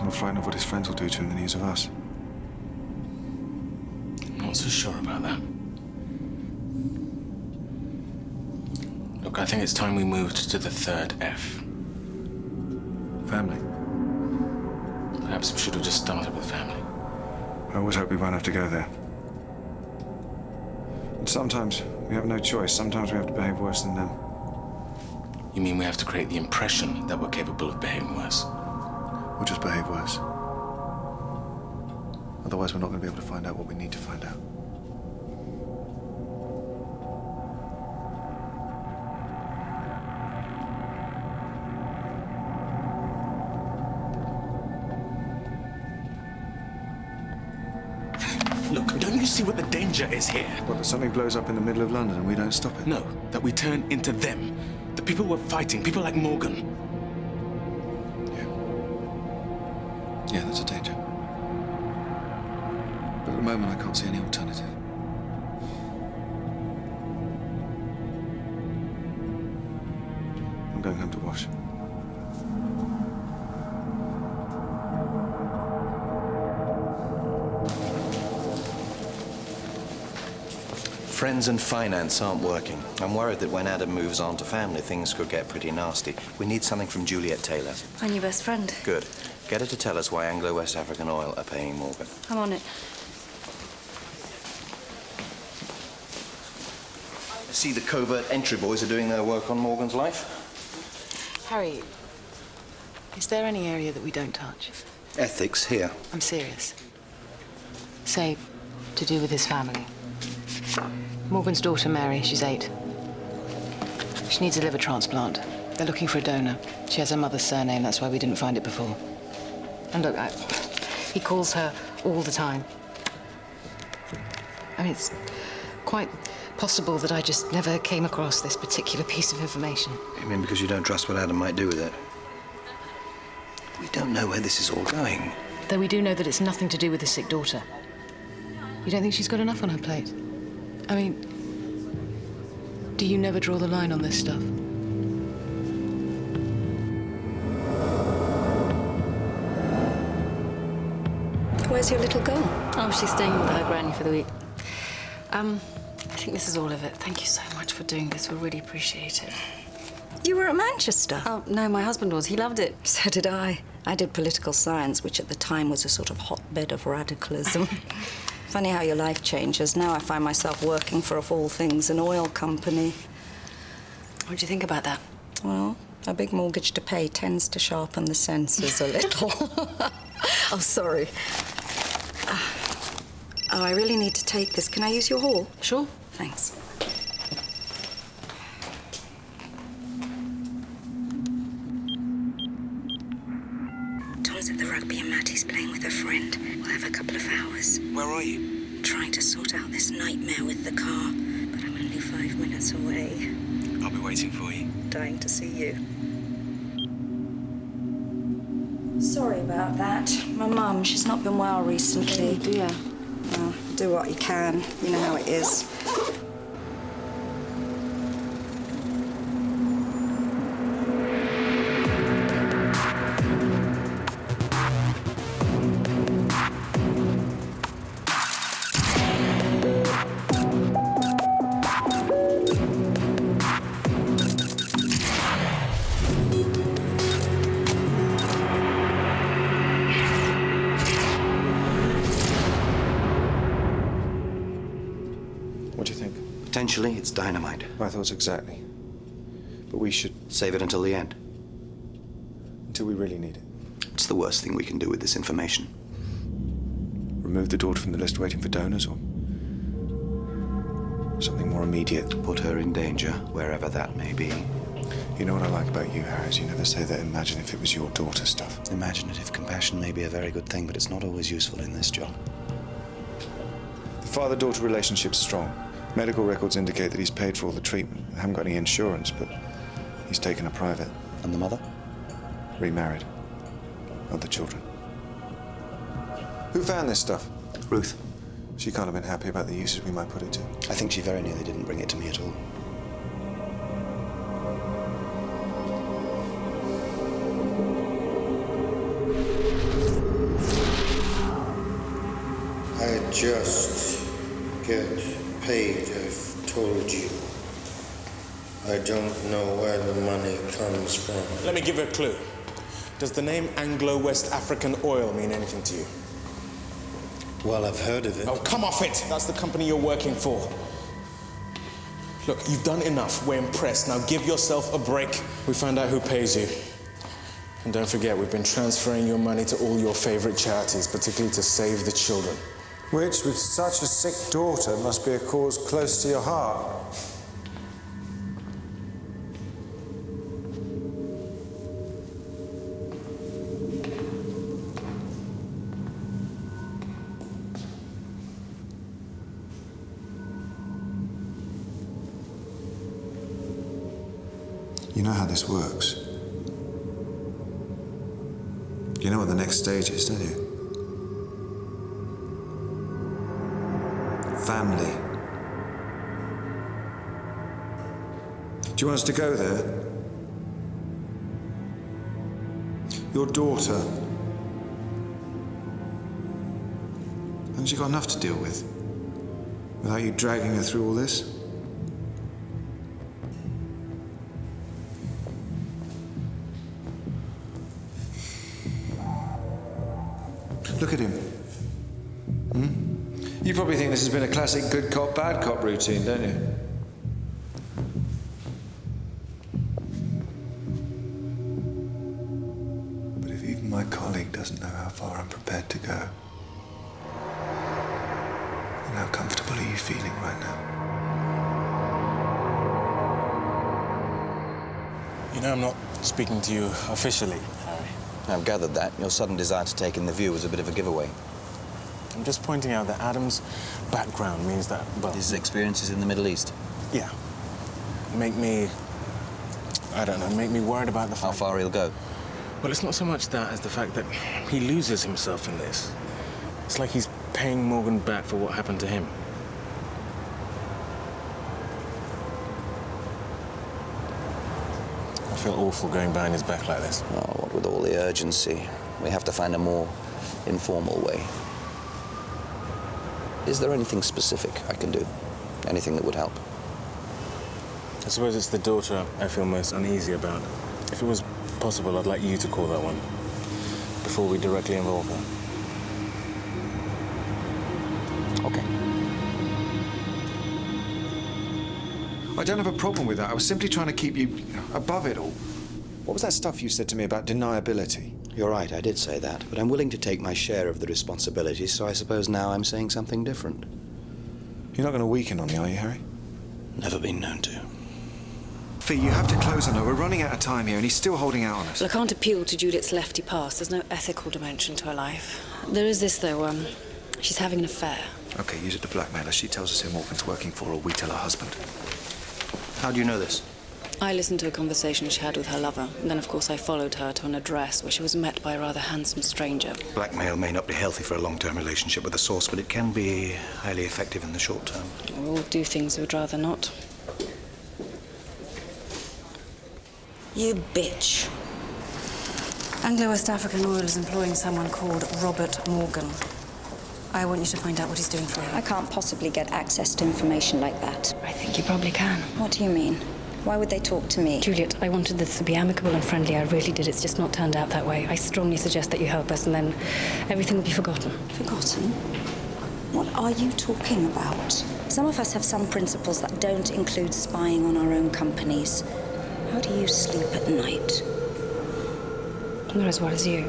More frightened of what his friends will do to him than he is of us. I'm not so sure about that. Look, I think it's time we moved to the third F. Family. Perhaps we should have just started with family. I always hope we won't have to go there. But sometimes we have no choice. Sometimes we have to behave worse than them. You mean we have to create the impression that we're capable of behaving worse? We'll just behave worse. Otherwise, we're not going to be able to find out what we need to find out. Look, don't you see what the danger is here? What, that something blows up in the middle of London and we don't stop it? No, that we turn into them. The people we're fighting, people like Morgan. Yeah, that's a danger. But at the moment, I can't see any alternative. I'm going home to wash. Friends and finance aren't working. I'm worried that when Adam moves on to family, things could get pretty nasty. We need something from Juliet Taylor. I'm your best friend. Good. Get her to tell us why Anglo-West African Oil are paying Morgan. I'm on it. I see the covert entry boys are doing their work on Morgan's life. Harry, is there any area that we don't touch? Ethics, here. I'm serious. Say, to do with his family. Morgan's daughter, Mary, she's 8. She needs a liver transplant. They're looking for a donor. She has her mother's surname, that's why we didn't find it before. And look, he calls her all the time. I mean, it's quite possible that I just never came across this particular piece of information. You mean because you don't trust what Adam might do with it? We don't know where this is all going. Though we do know that it's nothing to do with his sick daughter. You don't think she's got enough on her plate? I mean, do you never draw the line on this stuff? Where's your little girl? Oh, she's staying with her granny for the week. I think this is all of it. Thank you so much for doing this. We really appreciate it. You were at Manchester? Oh, no, my husband was. He loved it. So did I. I did political science, which at the time was a sort of hotbed of radicalism. Funny how your life changes. Now I find myself working for, of all things, an oil company. What do you think about that? Well, a big mortgage to pay tends to sharpen the senses a little. Oh, sorry. Oh, I really need to take this. Can I use your hall? Sure. Thanks. Tom's at the rugby and Mattie's playing with a friend. We'll have a couple of hours. Where are you? Trying to sort out this nightmare with the car, but I'm only 5 minutes away. I'll be waiting for you. Dying to see you. Sorry about that. My mum, she's not been well recently. Oh dear. Well, do what you can. You know how it is. What do you think? Potentially, it's dynamite. My thoughts exactly. But we should save it until the end. Until we really need it. It's the worst thing we can do with this information. Remove the daughter from the list waiting for donors, or something more immediate? Put her in danger, wherever that may be. You know what I like about you, Harry, is you never say that imagine if it was your daughter stuff. Imaginative compassion may be a very good thing, but it's not always useful in this job. The father-daughter relationship's strong. Medical records indicate that he's paid for all the treatment. I haven't got any insurance, but he's taken a private. And the mother? Remarried. Other children. Who found this stuff? Ruth. She can't have been happy about the uses we might put it to. I think she very nearly didn't bring it to me at all. I just get paid, I've told you. I don't know where the money comes from. Let me give you a clue. Does the name Anglo-West African Oil mean anything to you? Well, I've heard of it. Oh, come off it! That's the company you're working for. Look, you've done enough. We're impressed. Now give yourself a break. We found out who pays you. And don't forget, we've been transferring your money to all your favorite charities, particularly to save the children. Which, with such a sick daughter, must be a cause close to your heart. You know how this works. You know what the next stage is, don't you? Family. Do you want us to go there? Your daughter. Hasn't she got enough to deal with? Without you dragging her through all this? Look at him. You probably think this has been a classic good cop, bad cop routine, don't you? But if even my colleague doesn't know how far I'm prepared to go, then how comfortable are you feeling right now? You know, I'm not speaking to you officially, Harry. I've gathered that. Your sudden desire to take in the view was a bit of a giveaway. I'm just pointing out that Adam's background means that, well... His experiences in the Middle East? Yeah. Make me... I don't know, make me worried about the fact... How far he'll go? Well, it's not so much that as the fact that he loses himself in this. It's like he's paying Morgan back for what happened to him. I feel awful going behind his back like this. Oh, what with all the urgency? We have to find a more informal way. Is there anything specific I can do? Anything that would help? I suppose it's the daughter I feel most uneasy about. If it was possible, I'd like you to call that one before we directly involve her. Okay. I don't have a problem with that. I was simply trying to keep you above it all. What was that stuff you said to me about deniability? You're right, I did say that, but I'm willing to take my share of the responsibility, so I suppose now I'm saying something different. You're not going to weaken on me, are you, Harry? Never been known to. Fee, you have to close on her. We're running out of time here, and he's still holding out on us. Well, I can't appeal to Judith's lefty past. There's no ethical dimension to her life. There is this, though. She's having an affair. Okay, use it to blackmail her. She tells us who Morgan's working for, or we tell her husband. How do you know this? I listened to a conversation she had with her lover, and then, of course, I followed her to an address where she was met by a rather handsome stranger. Blackmail may not be healthy for a long-term relationship with a source, but it can be highly effective in the short term. We all do things we'd rather not. You bitch. Anglo-West African Oil is employing someone called Robert Morgan. I want you to find out what he's doing for you. I can't possibly get access to information like that. I think you probably can. What do you mean? Why would they talk to me? Juliet, I wanted this to be amicable and friendly. I really did. It's just not turned out that way. I strongly suggest that you help us, and then everything will be forgotten. Forgotten? What are you talking about? Some of us have some principles that don't include spying on our own companies. How do you sleep at night? Not as well as you.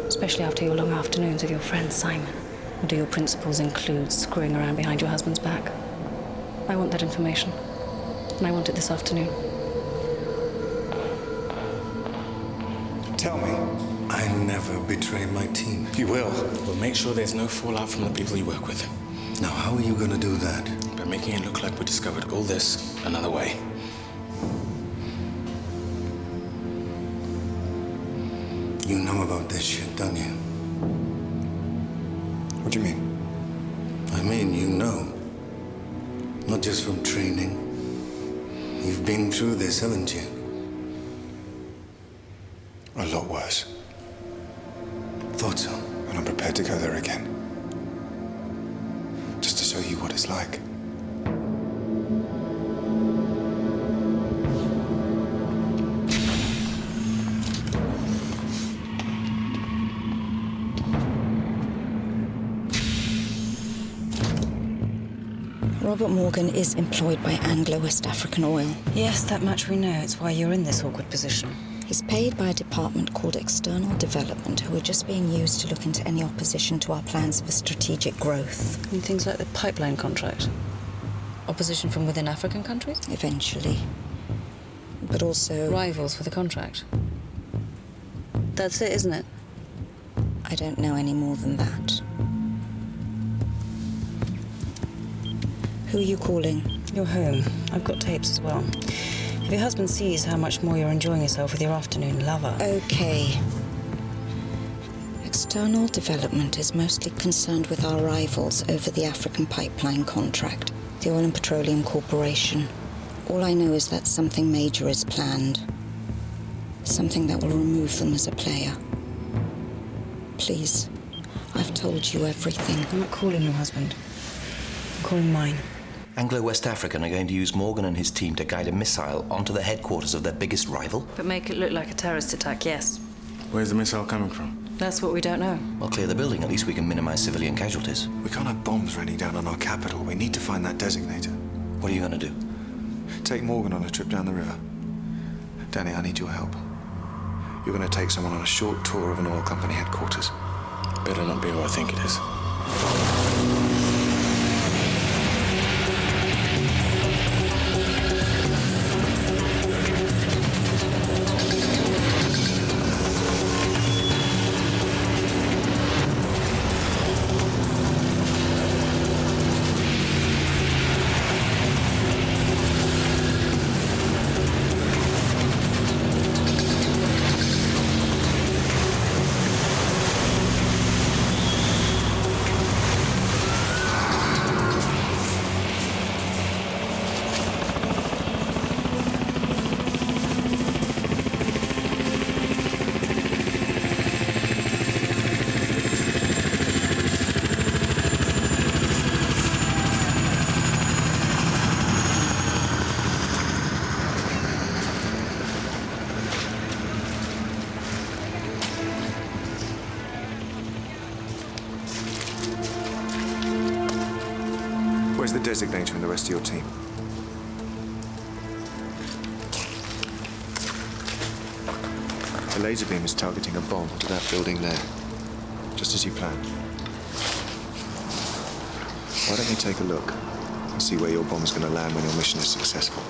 Especially after your long afternoons with your friend Simon. Or do your principles include screwing around behind your husband's back? I want that information. And I want it this afternoon. Tell me. I never betray my team. You will. We'll make sure there's no fallout from the people you work with. Now, how are you going to do that? By making it look like we discovered all this another way. You know about this shit, don't you? What do you mean? I mean, you know. Not just from training. You've been through this, haven't you? A lot worse. Thought so. And I'm prepared to go there again. Just to show you what it's like. Robert Morgan is employed by Anglo-West African Oil. Yes, that much we know. It's why you're in this awkward position. He's paid by a department called External Development, who are just being used to look into any opposition to our plans for strategic growth. And things like the pipeline contract? Opposition from within African countries? Eventually. But also... Rivals for the contract? That's it, isn't it? I don't know any more than that. Who are you calling? You're home. I've got tapes as well. If your husband sees how much more you're enjoying yourself with your afternoon lover... Okay. External Development is mostly concerned with our rivals over the African pipeline contract, the Oil and Petroleum Corporation. All I know is that something major is planned. Something that will remove them as a player. Please, I've told you everything. I'm not calling your husband. I'm calling mine. Anglo-West African are going to use Morgan and his team to guide a missile onto the headquarters of their biggest rival? But make it look like a terrorist attack, yes. Where's the missile coming from? That's what we don't know. Well, clear the building. At least we can minimize civilian casualties. We can't have bombs raining down on our capital. We need to find that designator. What are you going to do? Take Morgan on a trip down the river. Danny, I need your help. You're going to take someone on a short tour of an oil company headquarters. Better not be who I think it is. Where's the designator and the rest of your team? The laser beam is targeting a bomb to that building there, just as you planned. Why don't you take a look and see where your bomb's going to land when your mission is successful?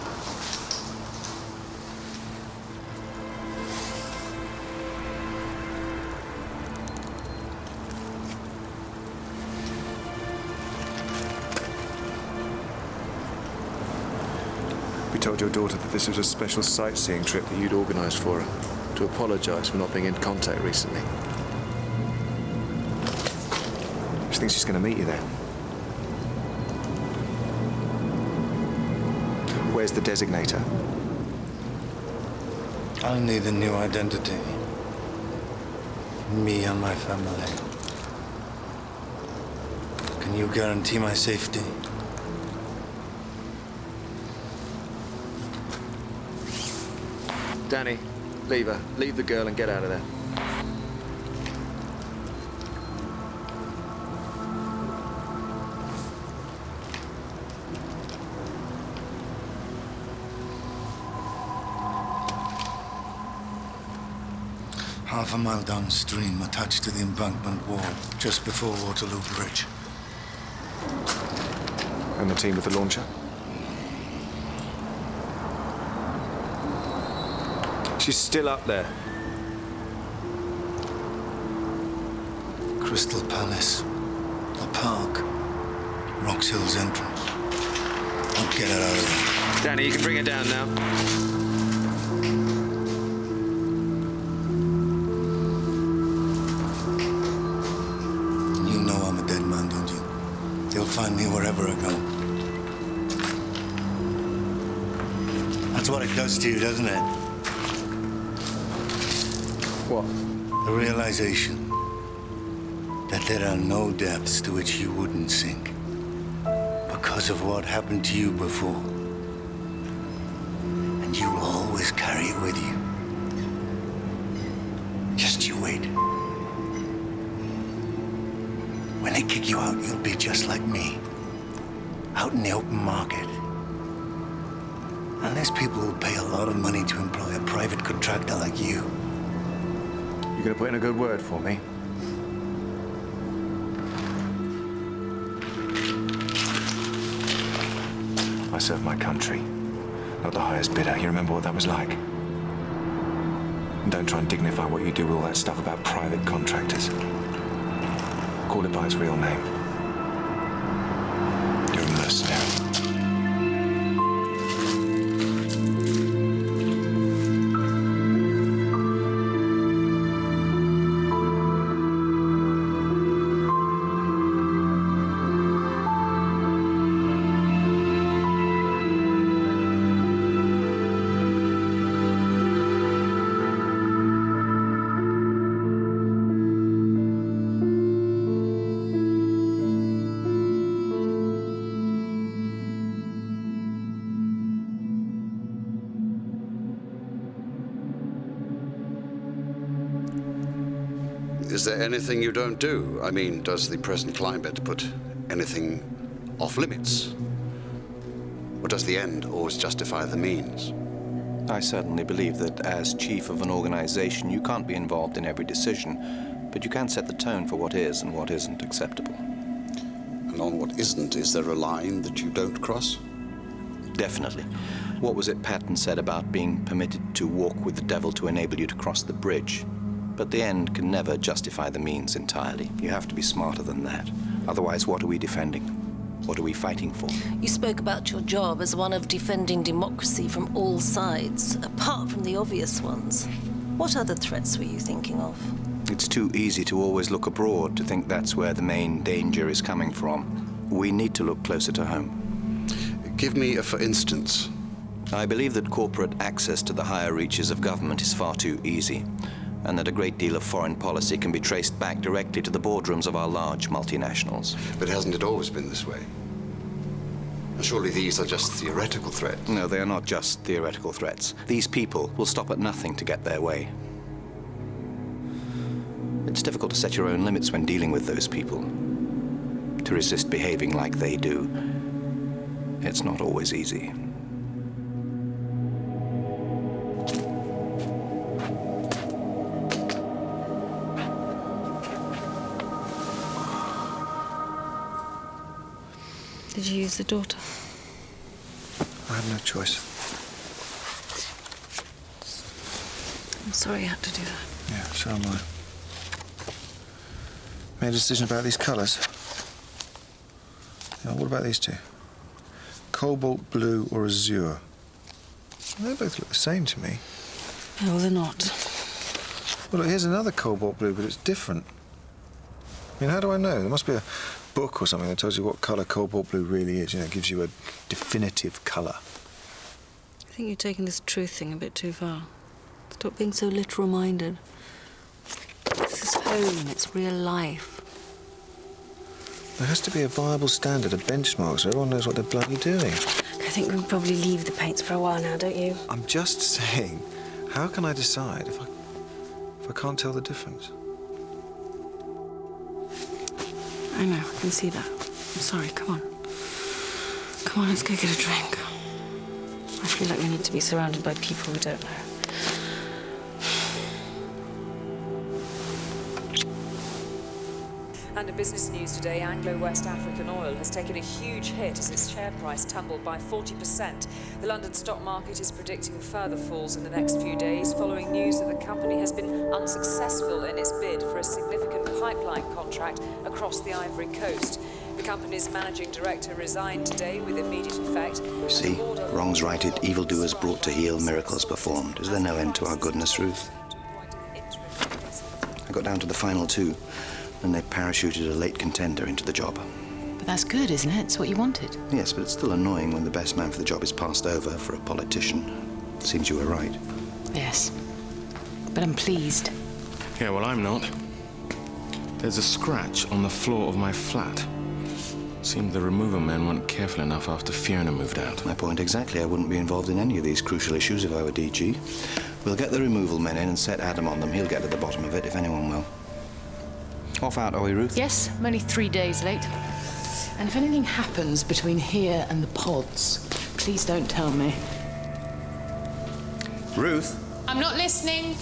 you told your daughter that this was a special sightseeing trip that you'd organised for her, to apologise for not being in contact recently. She thinks she's going to meet you there. Where's the designator? I need a new identity. Me and my family. Can you guarantee my safety? Danny, leave her. Leave the girl and get out of there. Half a mile downstream, attached to the embankment wall, just before Waterloo Bridge. And the team with the launcher? She's still up there. Crystal Palace. A park. Rox Hill's entrance. I'll get her out of there. Danny, you can bring her down now. Find me wherever I go. That's what it does to you, doesn't it? What? The realization that there are no depths to which you wouldn't sink because of what happened to you before. And you'll always carry it with you. Just you wait. When they kick you out, you'll be just like me. Out in the open market. Unless people will pay a lot of money to employ a private contractor like you. You gonna put in a good word for me? I serve my country, not the highest bidder. You remember what that was like? And don't try and dignify what you do with all that stuff about private contractors. Call it by its real name. You're a mercenary. Is there anything you don't do? I mean, does the present climate put anything off limits? Or does the end always justify the means? I certainly believe that as chief of an organization, you can't be involved in every decision, but you can set the tone for what is and what isn't acceptable. And on what isn't, is there a line that you don't cross? Definitely. What was it Patton said about being permitted to walk with the devil to enable you to cross the bridge? But the end can never justify the means entirely. You have to be smarter than that. Otherwise, what are we defending? What are we fighting for? You spoke about your job as one of defending democracy from all sides, apart from the obvious ones. What other threats were you thinking of? It's too easy to always look abroad, to think that's where the main danger is coming from. We need to look closer to home. Give me a for instance. I believe that corporate access to the higher reaches of government is far too easy, and that a great deal of foreign policy can be traced back directly to the boardrooms of our large multinationals. But hasn't it always been this way? And surely these are just theoretical threats. No, they are not just theoretical threats. These people will stop at nothing to get their way. It's difficult to set your own limits when dealing with those people. To resist behaving like they do, it's not always easy. Did you use the daughter? I had no choice. I'm sorry you had to do that. Yeah, so am I. Made a decision about these colours. What about these two? Cobalt blue or azure? They both look the same to me. No, they're not. Well, look, here's another cobalt blue, but it's different. I mean, how do I know? There must be a book or something that tells you what colour cobalt blue really is. You know, it gives you a definitive colour. I think you're taking this truth thing a bit too far. Stop being so literal-minded. This is home, it's real life. There has to be a viable standard, a benchmark, so everyone knows what they're bloody doing. I think we can probably leave the paints for a while now, don't you? I'm just saying, how can I decide if I can't tell the difference? I know, I can see that. I'm sorry, come on. Come on, let's go get a drink. I feel like we need to be surrounded by people we don't know. And in business news today, Anglo-West African oil has taken a huge hit as its share price tumbled by 40%. The London stock market is predicting further falls in the next few days, following news that the company has been unsuccessful in its bid for a significant pipeline contract across the Ivory Coast. The company's managing director resigned today with immediate effect. See, wrongs righted, evildoers brought to heel, miracles performed. Is there no end to our goodness, Ruth? I got down to the final two, and they parachuted a late contender into the job. But that's good, isn't it? It's what you wanted. Yes, but it's still annoying when the best man for the job is passed over for a politician. Seems you were right. Yes. But I'm pleased. Yeah, well, I'm not. There's a scratch on the floor of my flat. Seemed the removal men weren't careful enough after Fiona moved out. My point exactly. I wouldn't be involved in any of these crucial issues if I were DG. We'll get the removal men in and set Adam on them. He'll get to the bottom of it, if anyone will. Off out, are we, Ruth? Yes, I'm only 3 days late. And if anything happens between here and the pods, please don't tell me. Ruth? I'm not listening.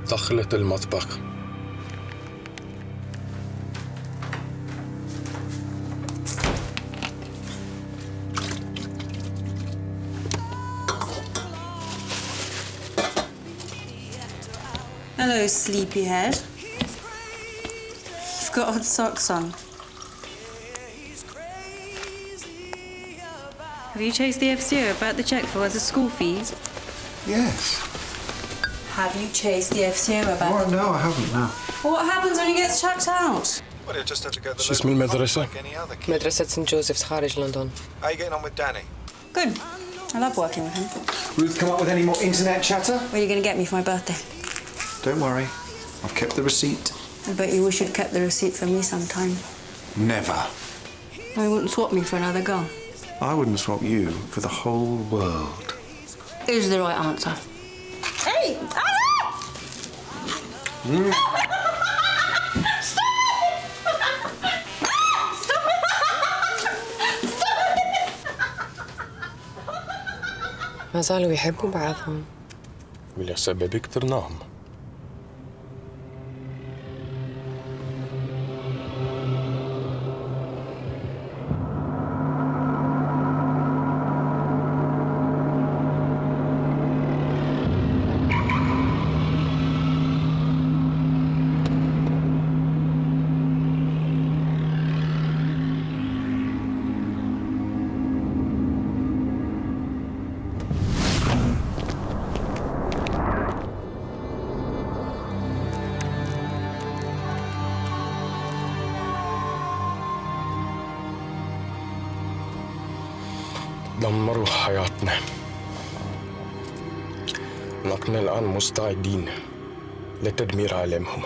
دخلت المطبخ. Hello, sleepyhead. You've got odd socks on. Have you chased the FCO about the check for us school fees? Yes. Have you chased the FCO about Oh, no, I haven't, no. Well, what happens when he gets chucked out? Well, he'll just have to go to the شو اسم المدرسة؟ like any other kid. مدرسة سنت جوزيفز خارج لندن. How are you getting on with Danny? Good. I love working with him. Ruth, come up with any more internet chatter? What are you going to get me for my birthday? Don't worry. I've kept the receipt. I bet you wish you'd kept the receipt for me sometime. Never. I wouldn't swap me for another girl. I wouldn't swap you for the whole world. Is the right answer. Hey! ما زالوا يحبوا بعضهم. ولسبب اقترناهم. دمروا حياتنا. نحن الآن مستعدين لتدمير عالمهم.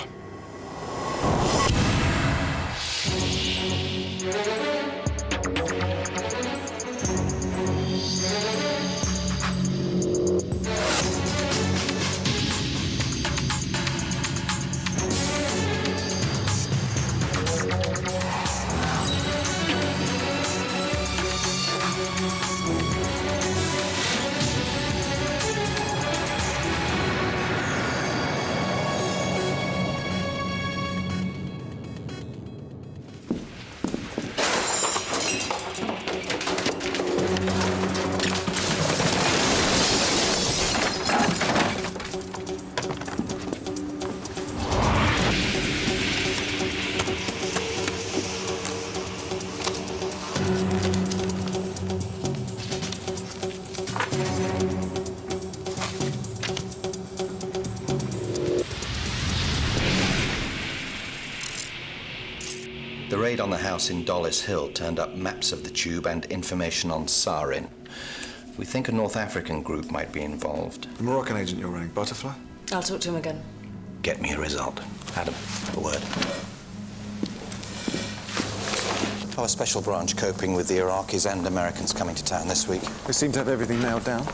raid on the house in Dollis Hill turned up maps of the tube and information on Sarin. We think a North African group might be involved. The Moroccan agent you're running, Butterfly? I'll talk to him again. Get me a result. Adam, a word. Our special branch coping with the Iraqis and Americans coming to town this week. They seem to have everything nailed down.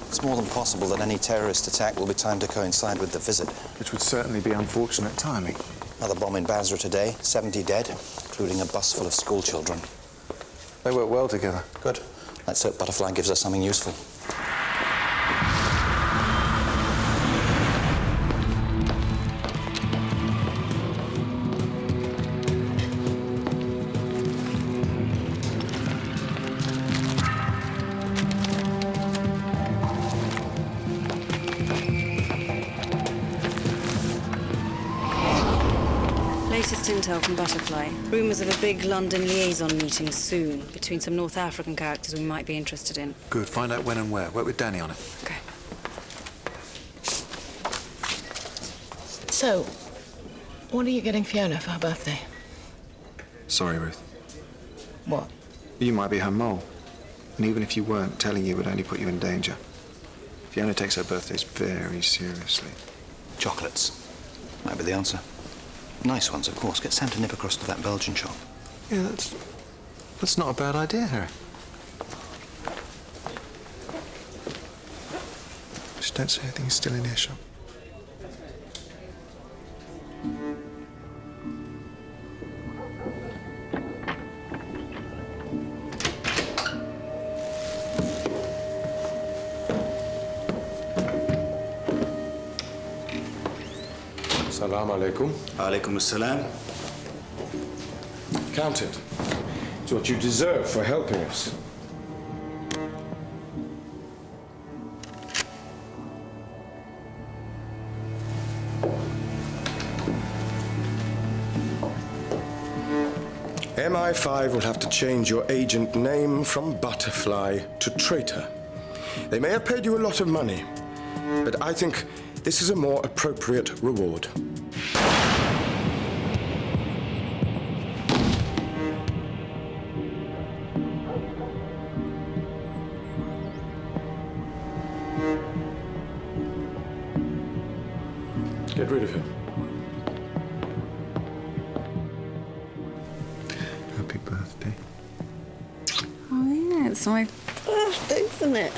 It's more than possible that any terrorist attack will be timed to coincide with the visit. Which would certainly be unfortunate timing. Another bomb in Basra today, 70 dead, including a bus full of school children. They work well together. Good. Let's hope Butterfly gives us something useful. Latest intel from Butterfly. Rumours of a big London liaison meeting soon between some North African characters we might be interested in. Good. Find out when and where. Work with Danny on it. Okay. So, what are you getting Fiona for her birthday? Sorry, Ruth. What? You might be her mole. And even if you weren't, telling you would only put you in danger. Fiona takes her birthdays very seriously. Chocolates. Might be the answer. Nice ones, of course. Get Sam to nip across to that Belgian shop. Yeah, that's not a bad idea, Harry. Just don't say anything, he's still in earshot. Assalamu alaikum. Alaikum assalam. Count it. It's what you deserve for helping us. MI5 will have to change your agent name from Butterfly to Traitor. They may have paid you a lot of money, but I think this is a more appropriate reward. Get rid of him. Happy birthday. Oh, yeah, it's my birthday, isn't it?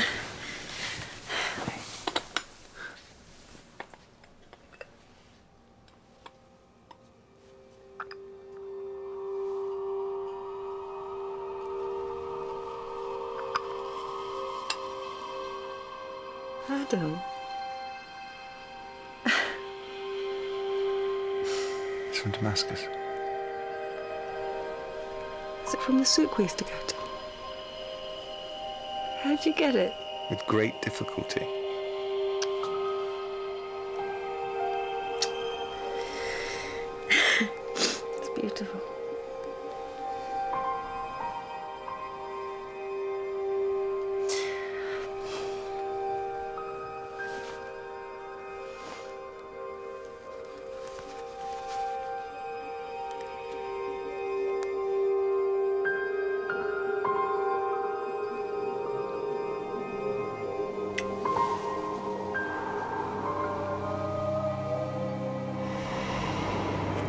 Adam. It's from Damascus. Is it from the souk we used to go to? How'd you get it? With great difficulty. It's beautiful.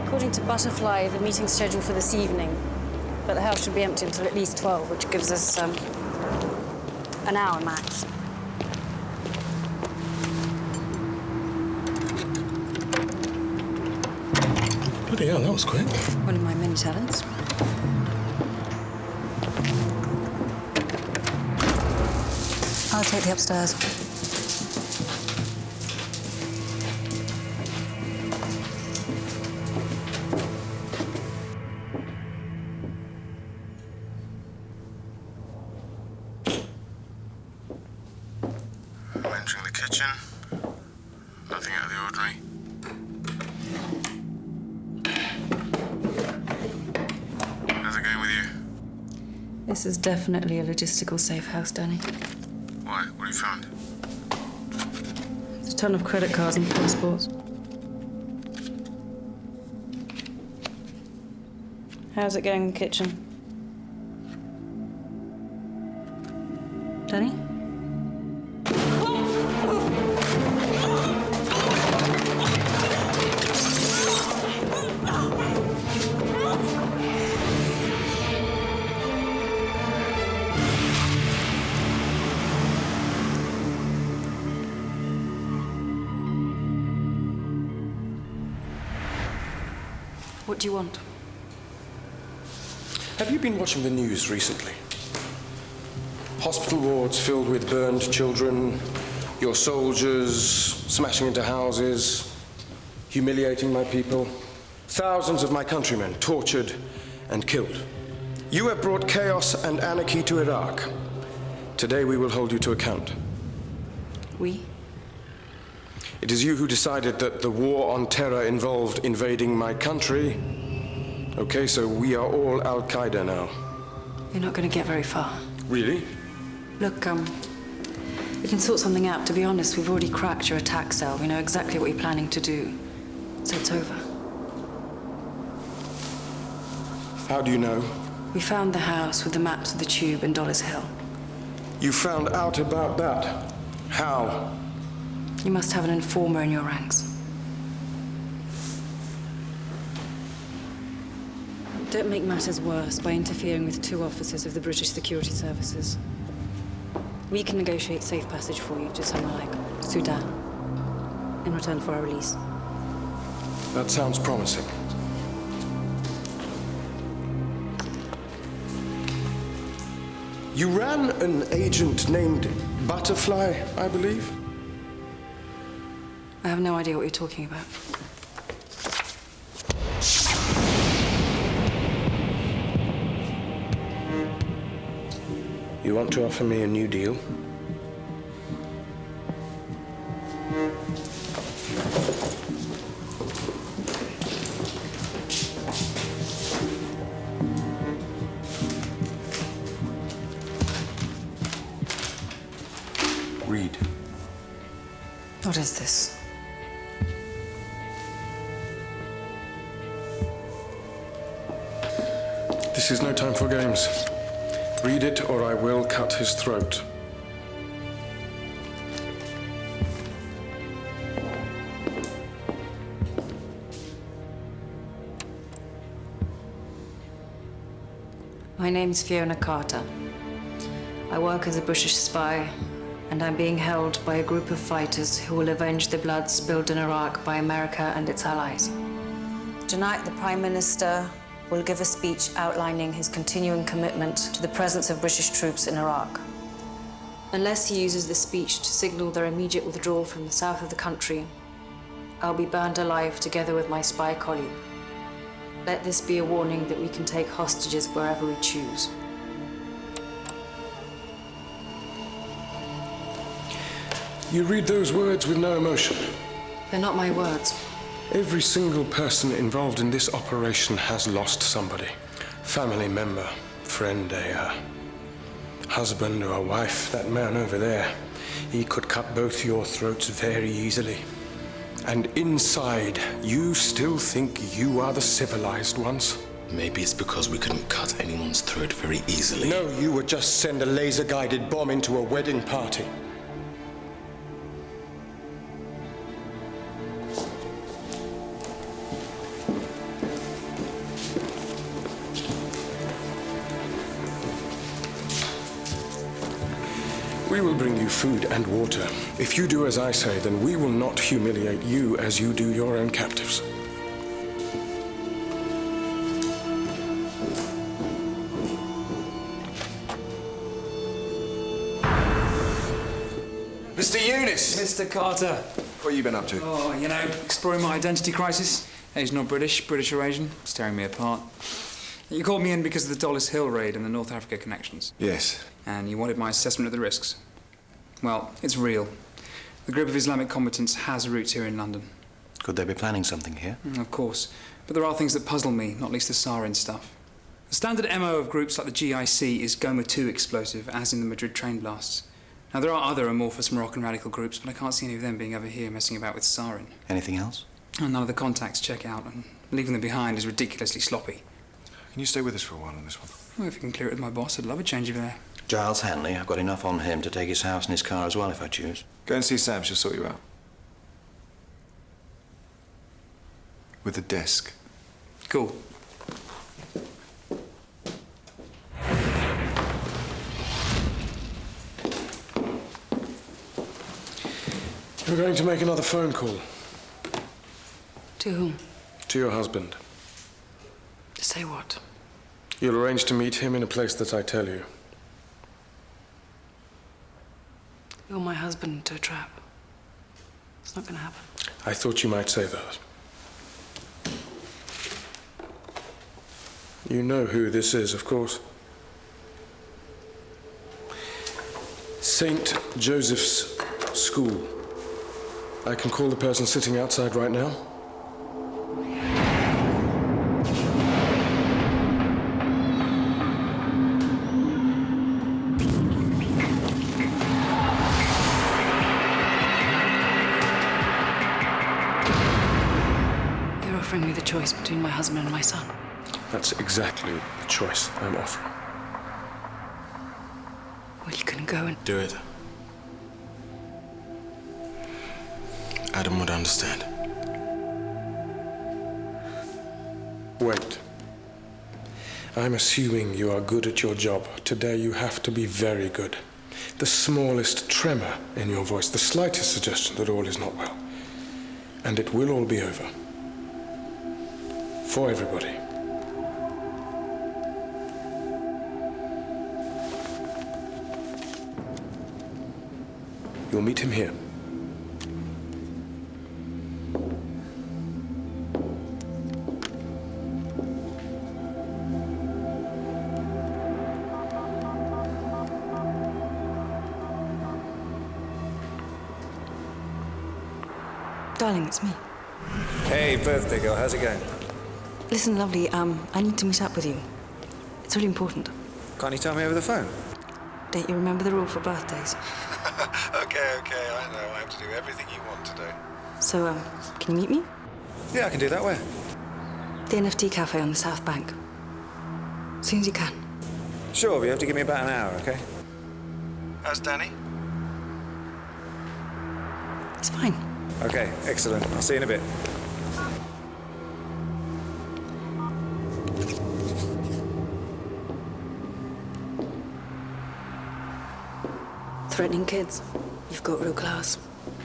According to Butterfly, the meeting's scheduled for this evening, but the house should be empty until at least 12, which gives us an hour max. Bloody hell, that was quick. One of my many talents. I'll take the upstairs. I'm entering the kitchen. Nothing out of the ordinary. How's it going with you? This is definitely a logistical safe house, Danny. Why? What have you found? There's a ton of credit cards and passports. How's it going in the kitchen? Danny? What do you want? Have you been watching the news recently? Hospital wards filled with burned children, your soldiers smashing into houses, humiliating my people, thousands of my countrymen tortured and killed. You have brought chaos and anarchy to Iraq. Today we will hold you to account. We? It is you who decided that the war on terror involved invading my country. Okay, so we are all Al-Qaeda now. You're not going to get very far. Really? Look, we can sort something out. To be honest, we've already cracked your attack cell. We know exactly what you're planning to do. So it's over. How do you know? We found the house with the maps of the tube and Dollis Hill. You found out about that? How? You must have an informer in your ranks. Don't make matters worse by interfering with 2 officers of the British Security Services. We can negotiate safe passage for you to somewhere like Sudan in return for our release. That sounds promising. You ran an agent named Butterfly, I believe? I have no idea what you're talking about. You want to offer me a new deal? Read. What is this? This is no time for games. Read it or I will cut his throat. My name's Fiona Carter. I work as a British spy, and I'm being held by a group of fighters who will avenge the blood spilled in Iraq by America and its allies. Tonight, the Prime Minister will give a speech outlining his continuing commitment to the presence of British troops in Iraq. Unless he uses the speech to signal their immediate withdrawal from the south of the country, I'll be burned alive together with my spy colleague. Let this be a warning that we can take hostages wherever we choose. You read those words with no emotion. They're not my words. Every single person involved in this operation has lost somebody. Family member, friend, a husband or a wife. That man over there, he could cut both your throats very easily. And inside, you still think you are the civilized ones? Maybe it's because we couldn't cut anyone's throat very easily. No, you would just send a laser-guided bomb into a wedding party. We will bring you food and water. If you do as I say, then we will not humiliate you as you do your own captives. Mr. Eunice! Mr. Carter. What have you been up to? Oh, you know, exploring my identity crisis. He's not British, British or Asian. It's tearing me apart. You called me in because of the Dollis Hill raid and the North Africa connections. Yes. And you wanted my assessment of the risks. Well, it's real. The group of Islamic combatants has roots here in London. Could they be planning something here? Of course. But there are things that puzzle me, not least the sarin stuff. The standard MO of groups like the JIC is Goma 2 explosive, as in the Madrid train blasts. Now, there are other amorphous Moroccan radical groups, but I can't see any of them being over here messing about with sarin. Anything else? And none of the contacts check out, and leaving them behind is ridiculously sloppy. Can you stay with us for a while on this one? Well, if you can clear it with my boss, I'd love a change of air. Giles Hanley, I've got enough on him to take his house and his car as well if I choose. Go and see Sam, she'll sort you out. With a desk. Cool. You're going to make another phone call. To whom? To your husband. To say what? You'll arrange to meet him in a place that I tell you. You're my husband into a trap. It's not going to happen. I thought you might say that. You know who this is, of course. St. Joseph's School. I can call the person sitting outside right now. You're offering me the choice between my husband and my son. That's exactly the choice I'm offering. Well, you can go and... Do it. Adam would understand. Wait. I'm assuming you are good at your job. Today you have to be very good. The smallest tremor in your voice, the slightest suggestion that all is not well. And it will all be over. For everybody. You'll meet him here. Darling, it's me. Hey, birthday girl, how's it going? Listen, lovely, I need to meet up with you. It's really important. Can't you tell me over the phone? Don't you remember the rule for birthdays? Okay, I know. I have to do everything you want today. So, can you meet me? Yeah, I can do that. Where? The NFT cafe on the South Bank. As soon as you can. Sure, but you have to give me about an hour, okay? How's Danny? It's fine. Okay, excellent. I'll see you in a bit. Threatening kids. You've got real class.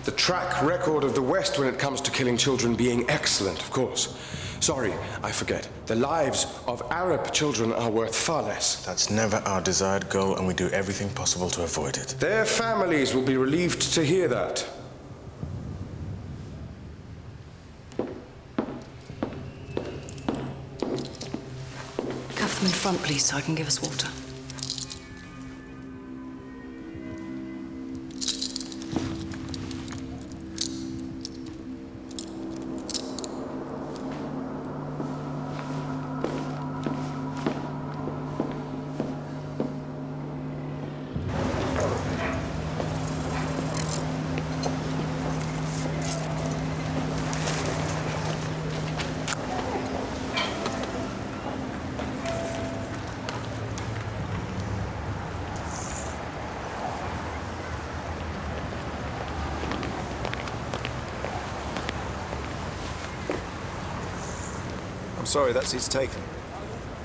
The track record of the West when it comes to killing children being excellent, of course. Sorry, I forget. The lives of Arab children are worth far less. That's never our desired goal, and we do everything possible to avoid it. Their families will be relieved to hear that. Cuff them in front, please, so I can give us water. Sorry, that seat's taken.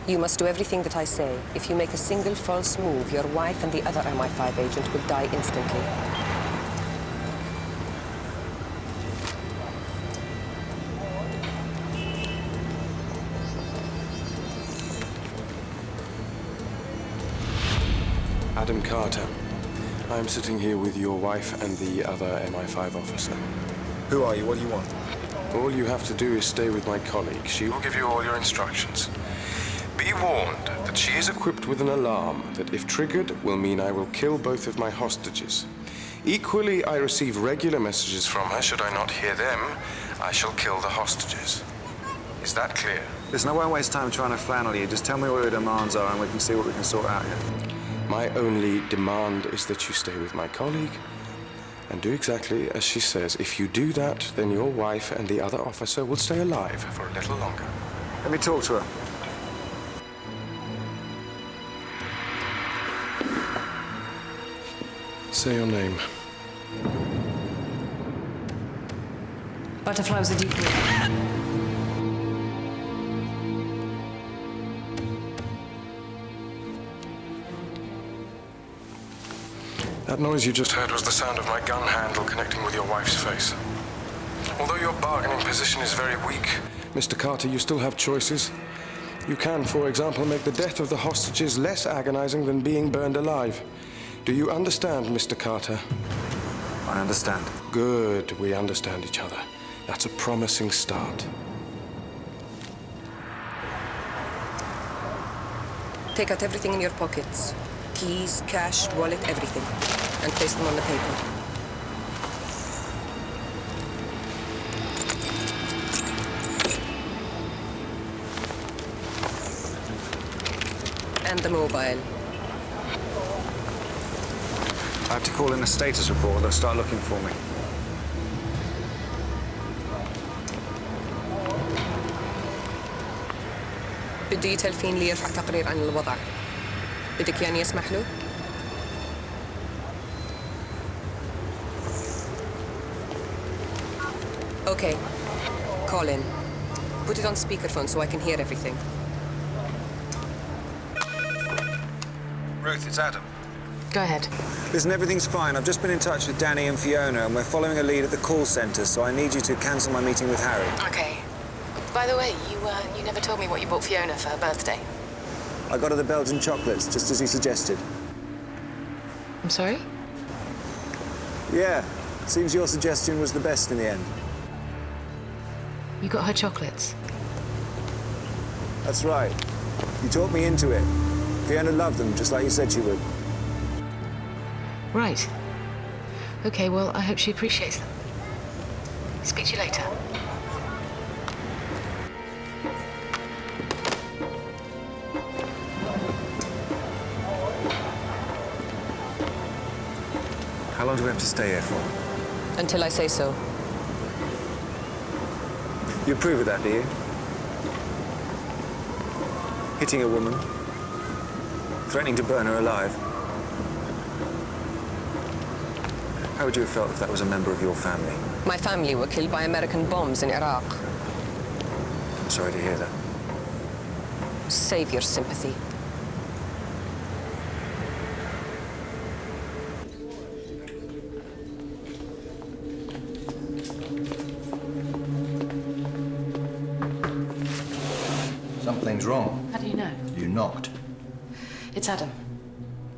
You must do everything that I say. If you make a single false move, your wife and the other MI5 agent will die instantly. Adam Carter. I'm sitting here with your wife and the other MI5 officer. Who are you? What do you want? All you have to do is stay with my colleague. She will give you all your instructions. Be warned that she is equipped with an alarm that, if triggered, will mean I will kill both of my hostages. Equally, I receive regular messages from her. Should I not hear them, I shall kill the hostages. Is that clear? Listen, I won't waste time trying to flannel you. Just tell me what your demands are and we can see what we can sort out here. My only demand is that you stay with my colleague and do exactly as she says. If you do that, then your wife and the other officer will stay alive for a little longer. Let me talk to her. Say your name. Butterfly was a decoy. That noise you just heard was the sound of my gun handle connecting with your wife's face. Although your bargaining position is very weak, Mr. Carter, you still have choices. You can, for example, make the death of the hostages less agonizing than being burned alive. Do you understand, Mr. Carter? I understand. Good, we understand each other. That's a promising start. Take out everything in your pockets. Keys, cash, wallet, everything. And place them on the paper. And the mobile. I have to call in a status report. They'll start looking for me. بده يتلفين لي يرفع تقرير عن الوضع. بدك يعني يسمح له؟ Okay. Call in. Put it on speakerphone so I can hear everything. Ruth, it's Adam. Go ahead. Listen, everything's fine. I've just been in touch with Danny and Fiona, and we're following a lead at the call centre, so I need you to cancel my meeting with Harry. Okay. By the way, you never told me what you bought Fiona for her birthday. I got her the Belgian chocolates, just as he suggested. I'm sorry? Yeah. Seems your suggestion was the best in the end. You got her chocolates? That's right. You talked me into it. Fiona loved them, just like you said she would. Right. Okay, well, I hope she appreciates them. Speak to you later. How long do we have to stay here for? Until I say so. You approve of that, do you? Hitting a woman, threatening to burn her alive. How would you have felt if that was a member of your family? My family were killed by American bombs in Iraq. I'm sorry to hear that. Save your sympathy. Something's wrong. How do you know? You knocked. It's Adam.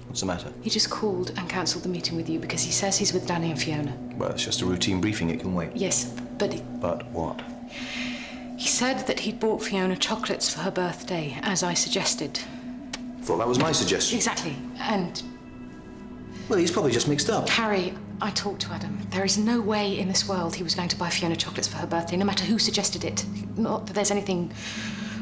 What's the matter? He just called and cancelled the meeting with you because he says he's with Danny and Fiona. Well, it's just a routine briefing. It can wait. Yes, but But what? he said that he'd bought Fiona chocolates for her birthday, as I suggested. Thought that was my suggestion. Exactly. And Well, he's probably just mixed up. Harry, I talked to Adam. There is no way in this world he was going to buy Fiona chocolates for her birthday, no matter who suggested it. Not that there's anything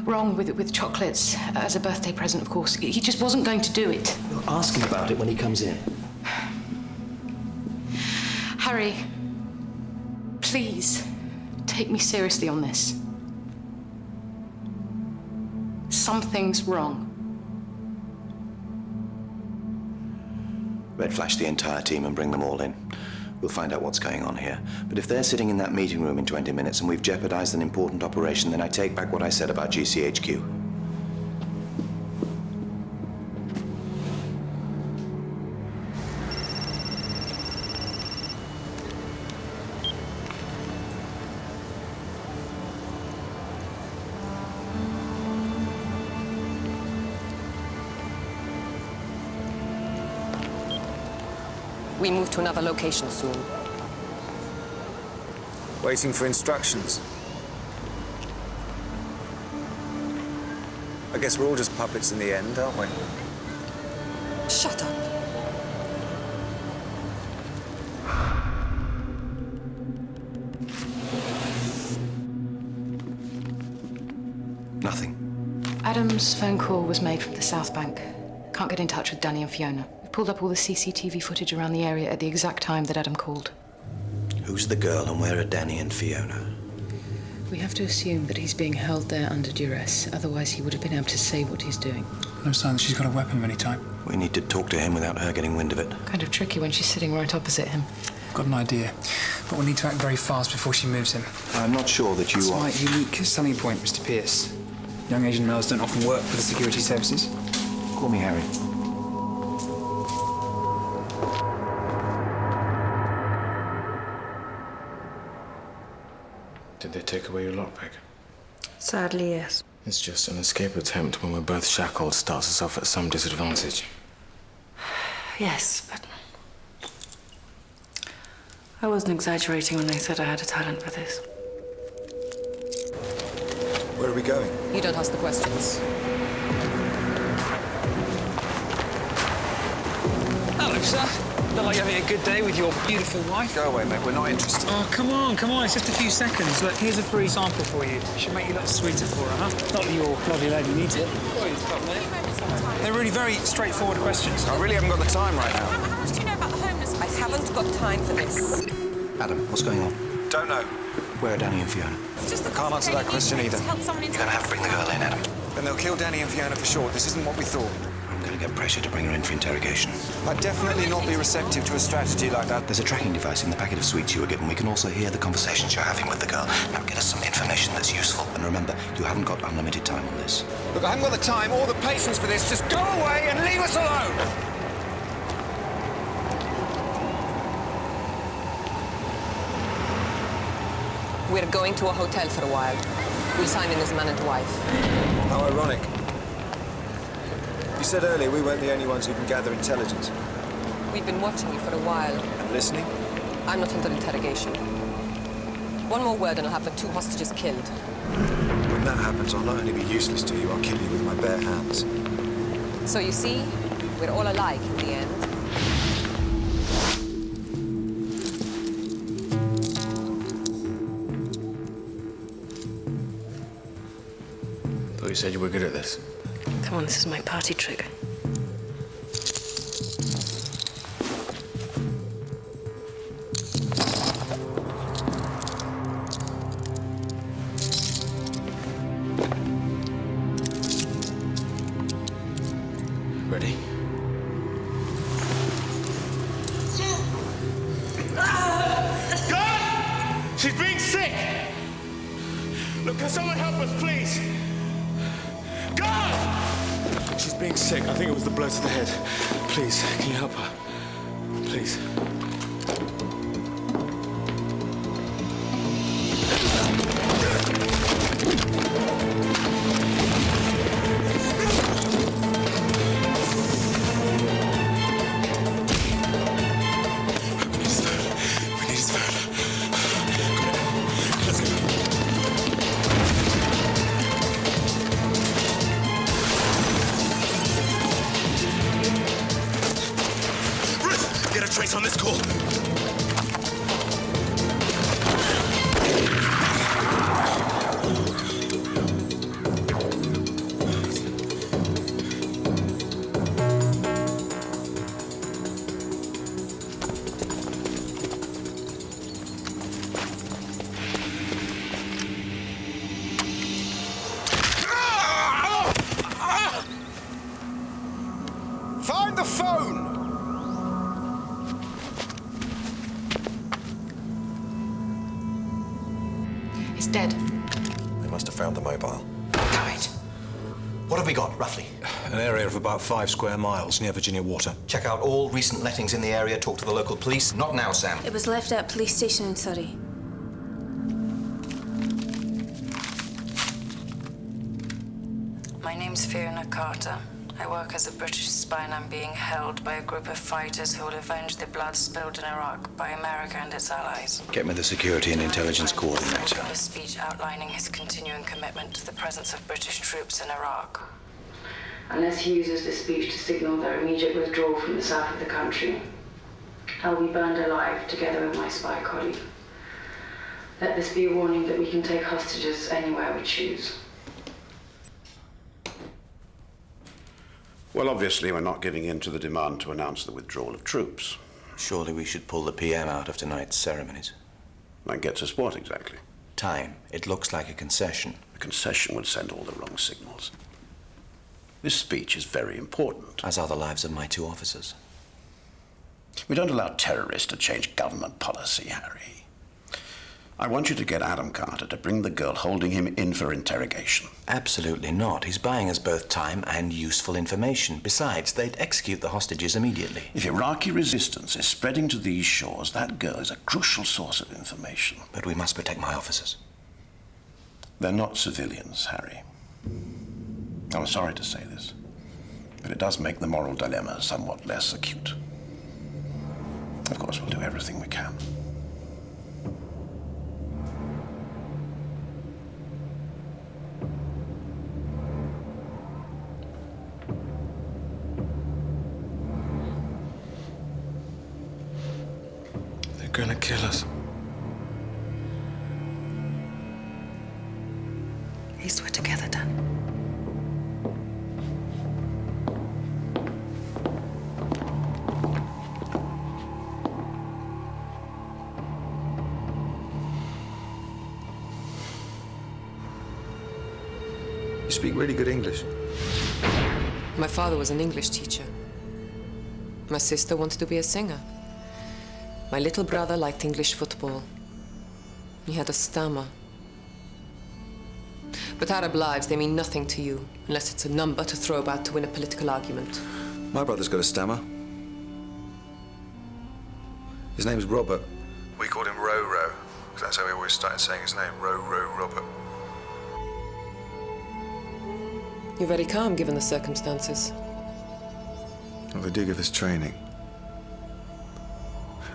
wrong with chocolates as a birthday present, of course. He just wasn't going to do it. You'll ask him about it when he comes in. Harry, please take me seriously on this. Something's wrong. Red flash the entire team and bring them all in. We'll find out what's going on here. But if they're sitting in that meeting room in 20 minutes and we've jeopardized an important operation, then I take back what I said about GCHQ. We move to another location soon. Waiting for instructions. I guess we're all just puppets in the end, aren't we? Shut up. Nothing. Adam's phone call was made from the South Bank. Can't get in touch with Danny and Fiona. We've pulled up all the CCTV footage around the area at the exact time that Adam called. Who's the girl and where are Danny and Fiona? We have to assume that he's being held there under duress. Otherwise, he would have been able to say what he's doing. No sign that she's got a weapon of any type. We need to talk to him without her getting wind of it. Kind of tricky when she's sitting right opposite him. Got an idea, but we'll need to act very fast before she moves him. I'm not sure that you That's are... my unique selling point, Mr. Pierce. Young Asian males don't often work for the security services. Call me Harry. Did they take away your lockpick? Sadly, yes. It's just an escape attempt when we're both shackled starts us off at some disadvantage. Yes, but... I wasn't exaggerating when I said I had a talent for this. Where are we going? You don't ask the questions. Hello, sir. Look like you're having a good day with your beautiful wife. Go away, mate. We're not interested. Oh, come on. It's just a few seconds. Look, here's a free sample for you. Should make you look sweeter for her, huh? Not that your lovely lady needs it. They're really very straightforward questions. I really haven't got the time right now. How much do you know about the homeless? I haven't got time for this. Adam, what's going on? Don't know. Where are Danny and Fiona? Can't answer that question either. You're going to have to bring the girl in, Adam. Then they'll kill Danny and Fiona for sure. This isn't what we thought. I'm going to get pressure to bring her in for interrogation. I'd definitely not be receptive to a strategy like that. There's a tracking device in the packet of sweets you were given. We can also hear the conversations you're having with the girl. Now get us some information that's useful. And remember, you haven't got unlimited time on this. Look, I haven't got the time or the patience for this. Just go away and leave us alone! We're going to a hotel for a while. We'll sign in as man and wife. How ironic. You said earlier we weren't the only ones who can gather intelligence. We've been watching you for a while. And listening? I'm not under interrogation. One more word and I'll have the 2 hostages killed. When that happens, I'll not only be useless to you, I'll kill you with my bare hands. So you see, we're all alike in the end. Thought you said you were good at this. Come on, this is my party trick. Ready? God! She's being sick! Look, can someone help us, please? God! She's being sick. I think it was the blow to the head. Please, can you help her? Please. Trace on this call. Find the phone! It's dead. They must have found the mobile. Damn it! What have we got, roughly? An area of about 5 square miles near Virginia Water. Check out all recent lettings in the area, talk to the local police. Not now, Sam. It was left at police station in Surrey. My name's Fiona Carter. I work as a British spy and I'm being held by a group of fighters who will avenge the blood spilled in Iraq by America and its allies. Get me the security and intelligence coordinator. A speech outlining his continuing commitment to the presence of British troops in Iraq. Unless he uses this speech to signal their immediate withdrawal from the south of the country, I'll be burned alive together with my spy colleague. Let this be a warning that we can take hostages anywhere we choose. Well, obviously, we're not giving in to the demand to announce the withdrawal of troops. Surely we should pull the PM out of tonight's ceremonies. That gets us what, exactly? Time. It looks like a concession. A concession would send all the wrong signals. This speech is very important. As are the lives of my 2 officers. We don't allow terrorists to change government policy, Harry. I want you to get Adam Carter to bring the girl holding him in for interrogation. Absolutely not. He's buying us both time and useful information. Besides, they'd execute the hostages immediately. If Iraqi resistance is spreading to these shores, that girl is a crucial source of information. But we must protect my officers. They're not civilians, Harry. I'm sorry to say this, but it does make the moral dilemma somewhat less acute. Of course, we'll do everything we can. They're gonna kill us. At least we're together, Dan. You speak really good English. My father was an English teacher. My sister wanted to be a singer. My little brother liked English football. He had a stammer. But Arab lives, they mean nothing to you, unless it's a number to throw about to win a political argument. My brother's got a stammer. His name's Robert. We called him Ro-Ro, because that's how we always started saying his name, Ro-Ro Robert. You're very calm, given the circumstances. Well, they do give us training.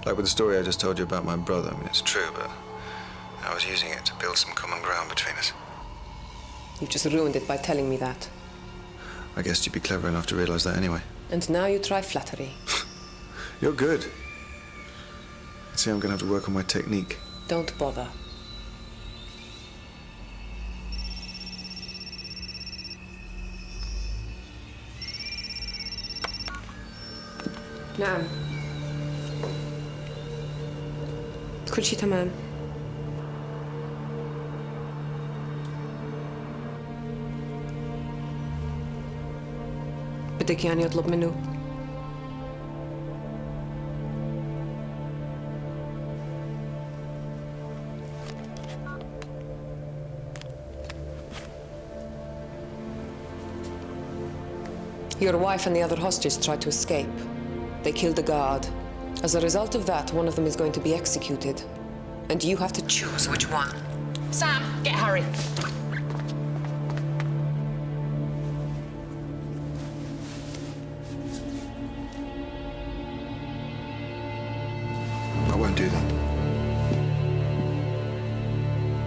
Like with the story I just told you about my brother. I mean, it's true, but I was using it to build some common ground between us. You've just ruined it by telling me that. I guessed you'd be clever enough to realize that anyway. And now you try flattery. You're good. See, I'm gonna have to work on my technique. Don't bother. نعم. كل شيء تمام. بدك يعني أطلب منه؟ Your wife and the other hostage tried to escape. They killed the guard. As a result of that, one of them is going to be executed. And you have to choose which one. Sam, get Harry. I won't do that.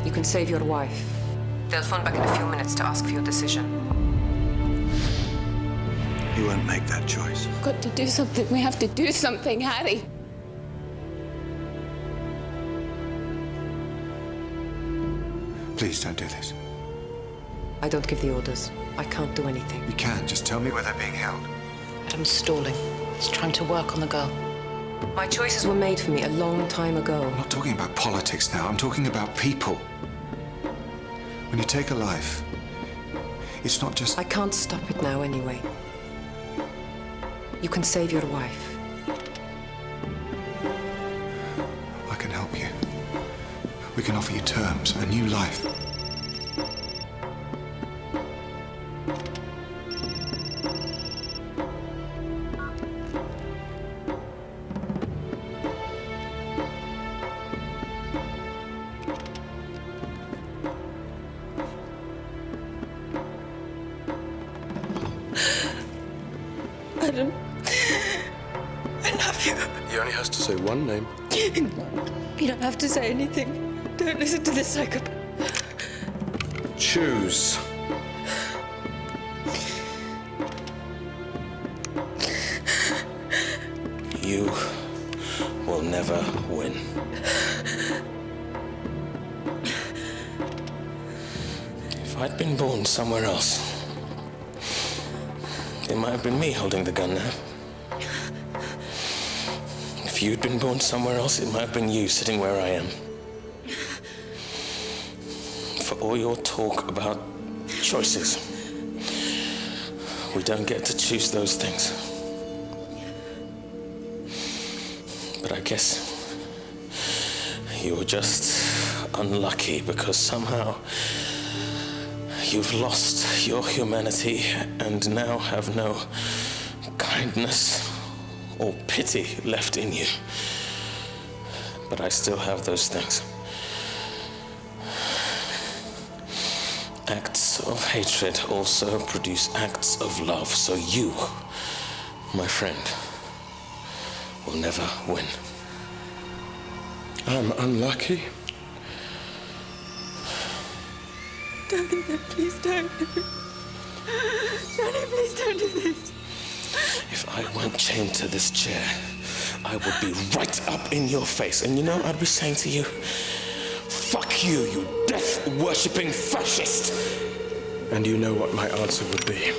You can save your wife. They'll phone back in a few minutes to ask for your decision. You won't make that choice. We've got to do something. We have to do something, Harry. Please don't do this. I don't give the orders. I can't do anything. You can. Just tell me where they're being held. Adam's stalling. He's trying to work on the girl. My choices were made for me a long time ago. I'm not talking about politics now. I'm talking about people. When you take a life, it's not just... I can't stop it now anyway. You can save your wife. I can help you. We can offer you terms, a new life. Adam, I love you. He only has to say one name. You don't have to say anything. Don't listen to this psychopath. Choose. You will never win. If I'd been born somewhere else, it might have been me holding the gun now. If you'd been born somewhere else, it might have been you sitting where I am. all your talk about choices. We don't get to choose those things. But I guess you were just unlucky because somehow you've lost your humanity and now have no kindness or pity left in you. But I still have those things. Acts of hatred also produce acts of love, so you, my friend, will never win. I'm unlucky? Daddy, no, please don't. Daddy, please don't do this. If I weren't chained to this chair, I would be right up in your face. And you know what I'd be saying to you? Fuck you, you death-worshipping fascist! And you know what my answer would be.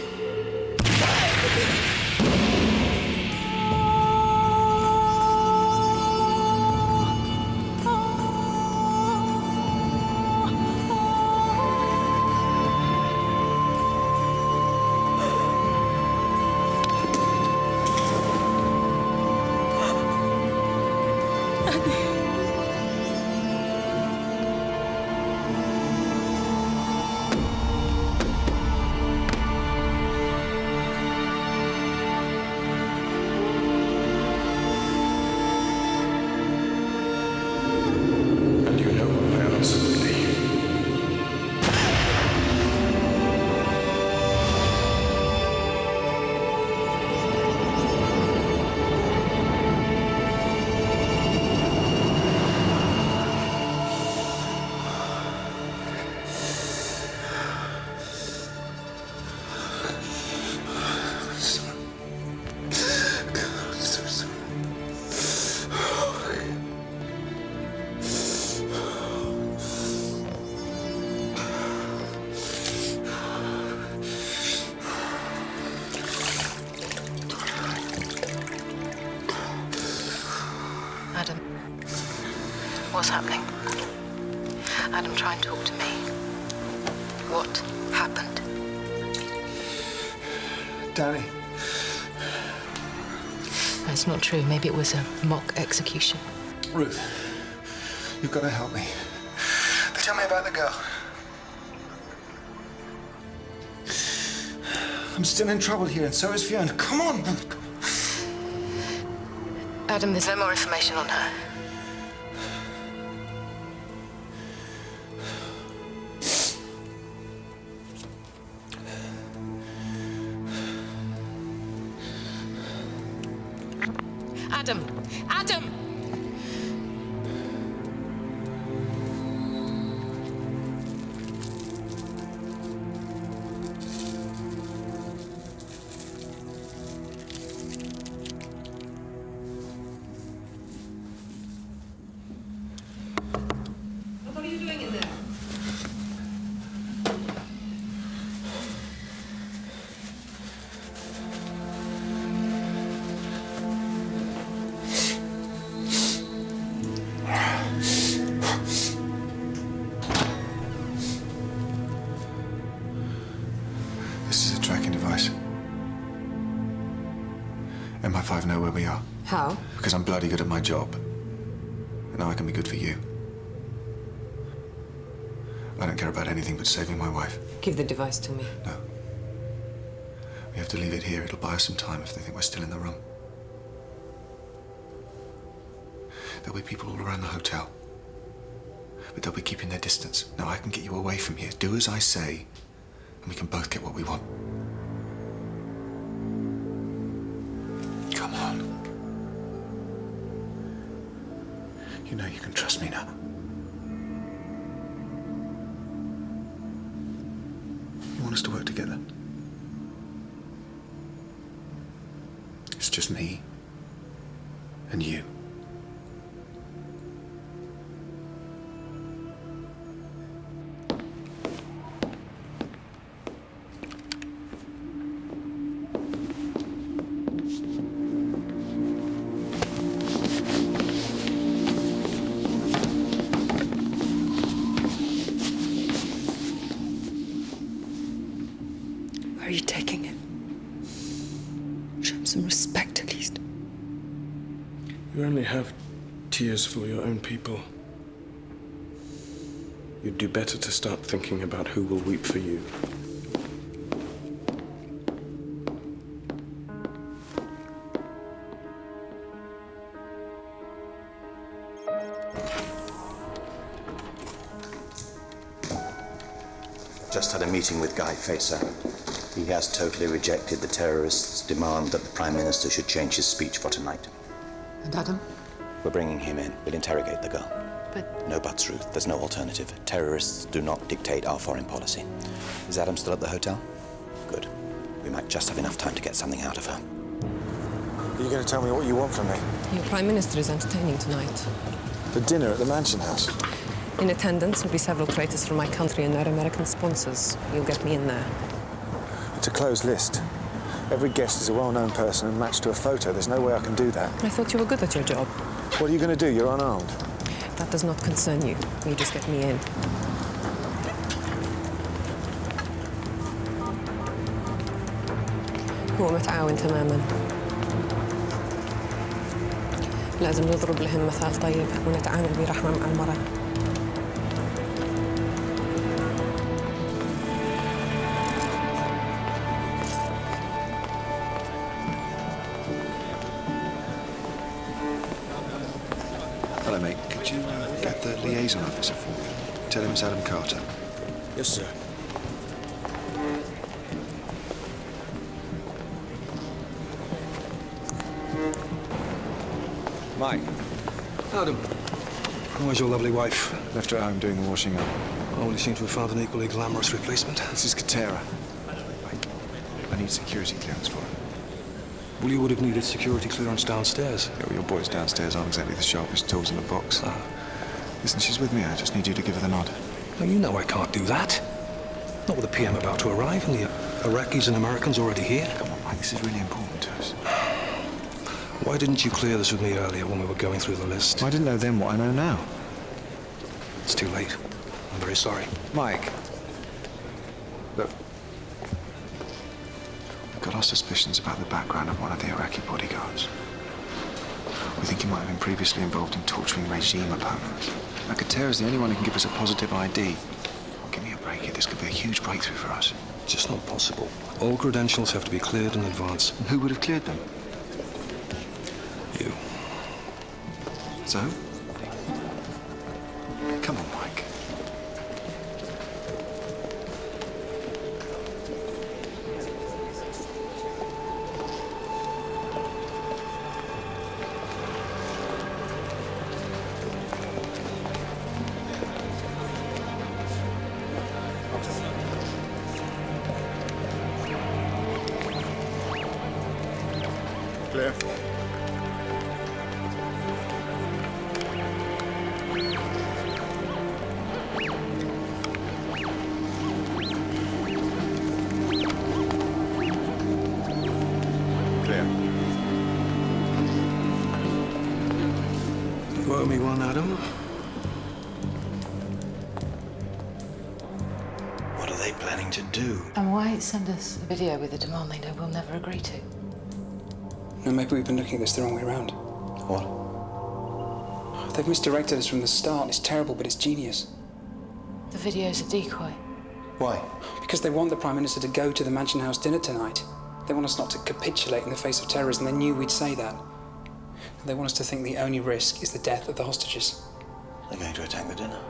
Adam, what's happening? Adam, try and talk to me. What happened? Danny. That's not true. Maybe it was a mock execution. Ruth, you've got to help me. Tell me about the girl. I'm still in trouble here, and so is Fiona. Come on! Adam, there's no more information on her. Adam! Adam! What are you doing in there? This is a tracking device. MI5 know where we are. How? Because I'm bloody good at my job. And now I can be good for you. I don't care about anything but saving my wife. Give the device to me. No. We have to leave it here. It'll buy us some time if they think we're still in the room. There'll be people all around the hotel. But they'll be keeping their distance. Now I can get you away from here. Do as I say, and we can both get what we want. Come on. You know you can trust me now. You want us to work together? It's just me and you. You only have tears for your own people. You'd do better to start thinking about who will weep for you. Just had a meeting with Guy Facer. He has totally rejected the terrorists' demand that the Prime Minister should change his speech for tonight. And Adam? We're bringing him in. We'll interrogate the girl. But... No buts, Ruth. There's no alternative. Terrorists do not dictate our foreign policy. Is Adam still at the hotel? Good. We might just have enough time to get something out of her. Are you going to tell me what you want from me? Your Prime Minister is entertaining tonight. The dinner at the Mansion House? In attendance will be several traitors from my country and their American sponsors. You'll get me in there. It's a closed list. Every guest is a well-known person and matched to a photo. There's no way I can do that. I thought you were good at your job. What are you going to do? You're unarmed. That does not concern you. You just get me in. هو متعاون تماما. لازم نضرب لهم مثال طيب ونتعامل برحمة مع المرأة. Hello, mate. Could you get the liaison officer for me? Tell him it's Adam Carter. Yes, sir. Mike. Adam, where's your lovely wife? Left her at home doing the washing up. Oh, you seem to have found an equally glamorous replacement. This is Katera. I need security clearance for her. Well, you would have needed security clearance downstairs. Yeah, well, your boys downstairs aren't exactly the sharpest tools in the box. Listen, she's with me. I just need you to give her the nod. Now, you know I can't do that. Not with the PM about to arrive and the Iraqis and Americans already here. Come on, Mike, this is really important to us. Why didn't you clear this with me earlier when we were going through the list? I didn't know then what I know now. It's too late. I'm very sorry. Mike. Look. We've got our suspicions about the background of one of the Iraqi bodyguards. We think he might have been previously involved in torturing regime opponents. Katera's the only one who can give us a positive ID. Give me a break here. This could be a huge breakthrough for us. Just not possible. All credentials have to be cleared in advance. And who would have cleared them? You. So? Come on, Mike. Clear. You owe me one, Adam. What are they planning to do? And why send us a video with a demand they know we'll never agree to? No, maybe we've been looking at this the wrong way around. What? They've misdirected us from the start. It's terrible, but it's genius. The video's a decoy. Why? Because they want the Prime Minister to go to the Mansion House dinner tonight. They want us not to capitulate in the face of terrorism. They knew we'd say that. And they want us to think the only risk is the death of the hostages. They're going to attack the dinner.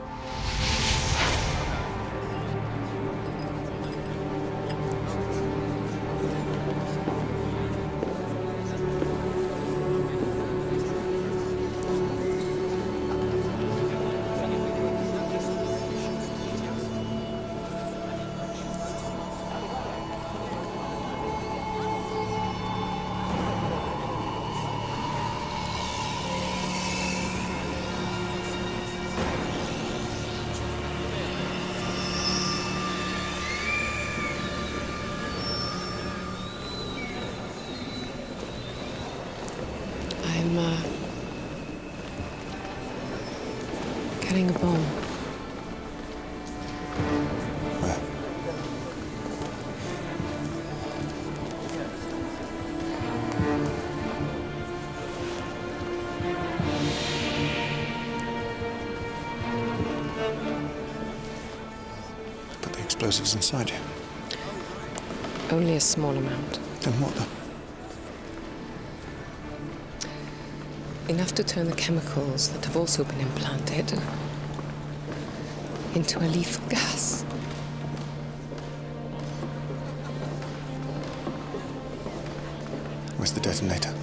I'm carrying a bomb. Where? explosives inside you? Only a small amount. Then what then? Enough to turn the chemicals that have also been implanted into a lethal gas. Where's the detonator?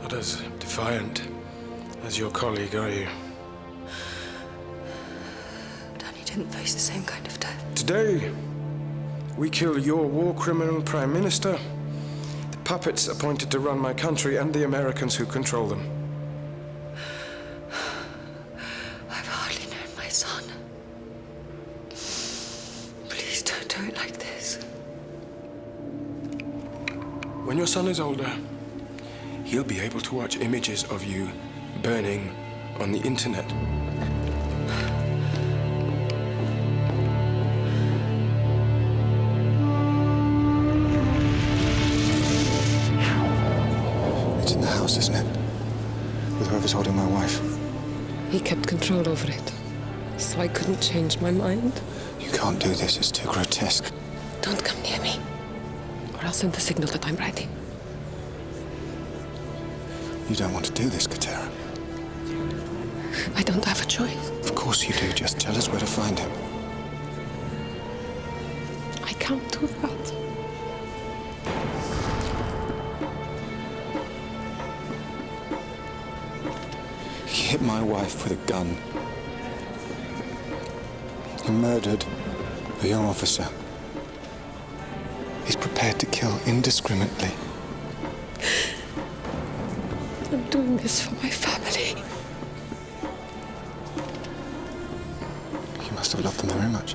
Not as defiant as your colleague, are you? Danny didn't face the same kind of death. Today, we kill your war criminal prime minister, the puppets appointed to run my country, and the Americans who control them. I've hardly known my son. Please don't do it like this. When your son is older, he'll be able to watch images of you burning on the internet. It's in the house, isn't it? With whoever's holding my wife. He kept control over it, so I couldn't change my mind. You can't do this, it's too grotesque. Don't come near me, or I'll send the signal that I'm ready. You don't want to do this, Katera. I don't have a choice. Of course you do. Just tell us where to find him. I can't do that. He hit my wife with a gun. He murdered a young officer. He's prepared to kill indiscriminately. I'm doing this for my family. You must have loved them very much.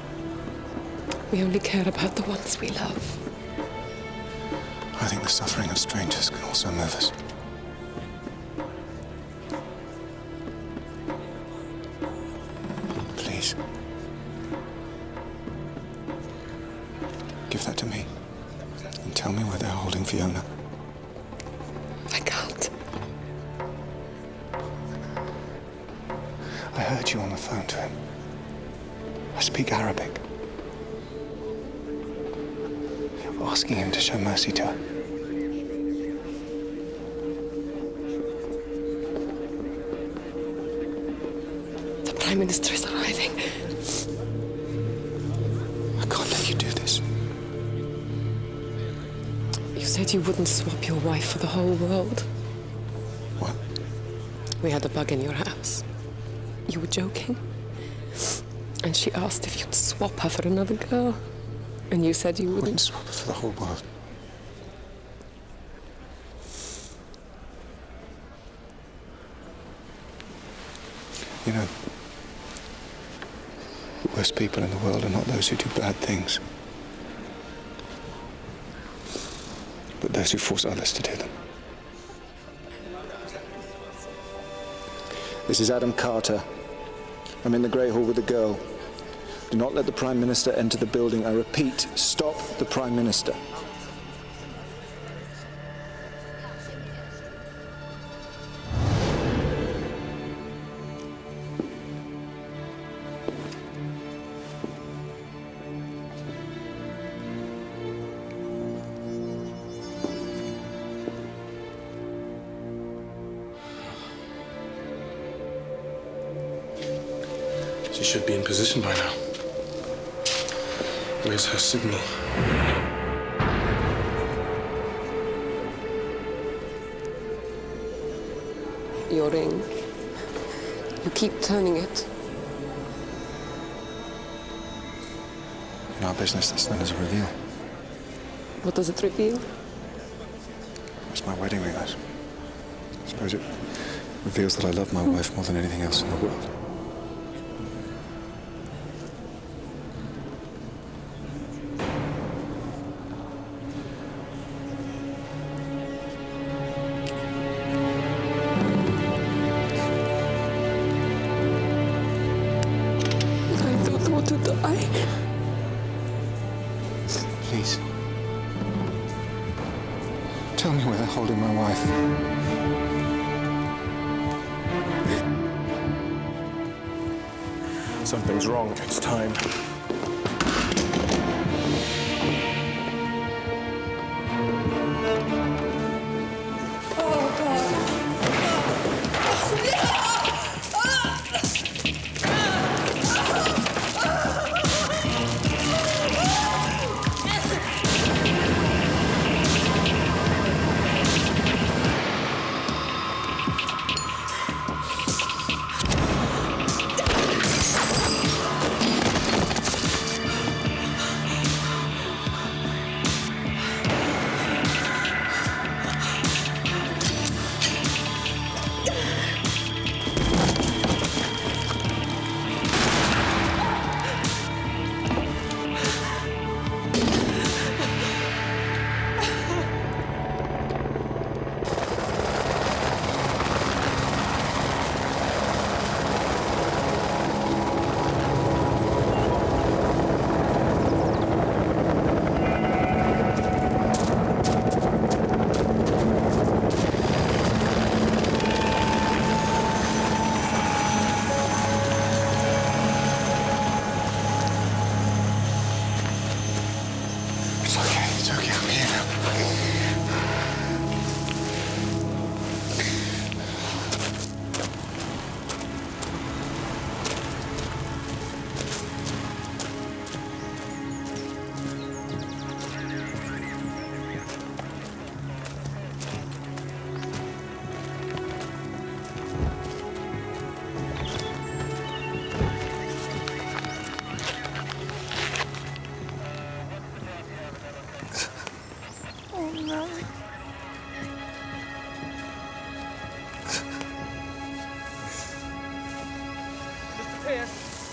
We only care about the ones we love. I think the suffering of strangers can also move us. Please. Give that to me. And tell me where they're holding Fiona. I can't. I heard you on the phone to him. I speak Arabic. Asking him to show mercy to her. The Prime Minister is arriving. I can't let you do this. You said you wouldn't swap your wife for the whole world. What? We had a bug in your house. You were joking. And she asked if you'd swap her for another girl. And you said you wouldn't. Swap her for the whole world. You know, the worst people in the world are not those who do bad things, but those who force others to do them. This is Adam Carter. I'm in the Grey Hall with the girl. Do not let the Prime Minister enter the building. I repeat, stop the Prime Minister. She should be in position by now. Where's her signal? Your ring. You keep turning it. In our business, that's known as a reveal. What does it reveal? It's my wedding ring, I suppose it reveals that I love my wife more than anything else in the world. Please. Tell me where they're holding my wife. Something's wrong. It's time.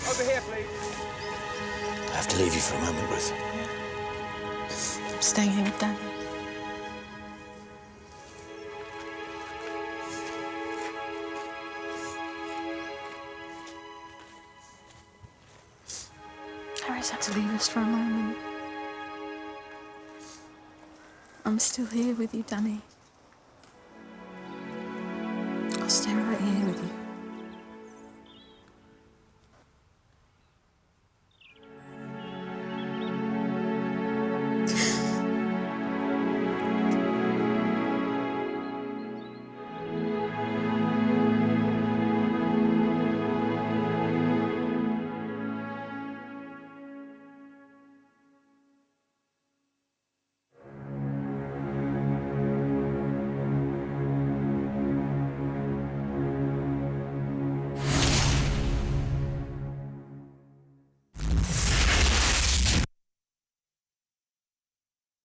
Over here, please. I have to leave you for a moment, Ruth. I'm staying here with Danny. Harry's had to leave us for a moment. I'm still here with you, Danny.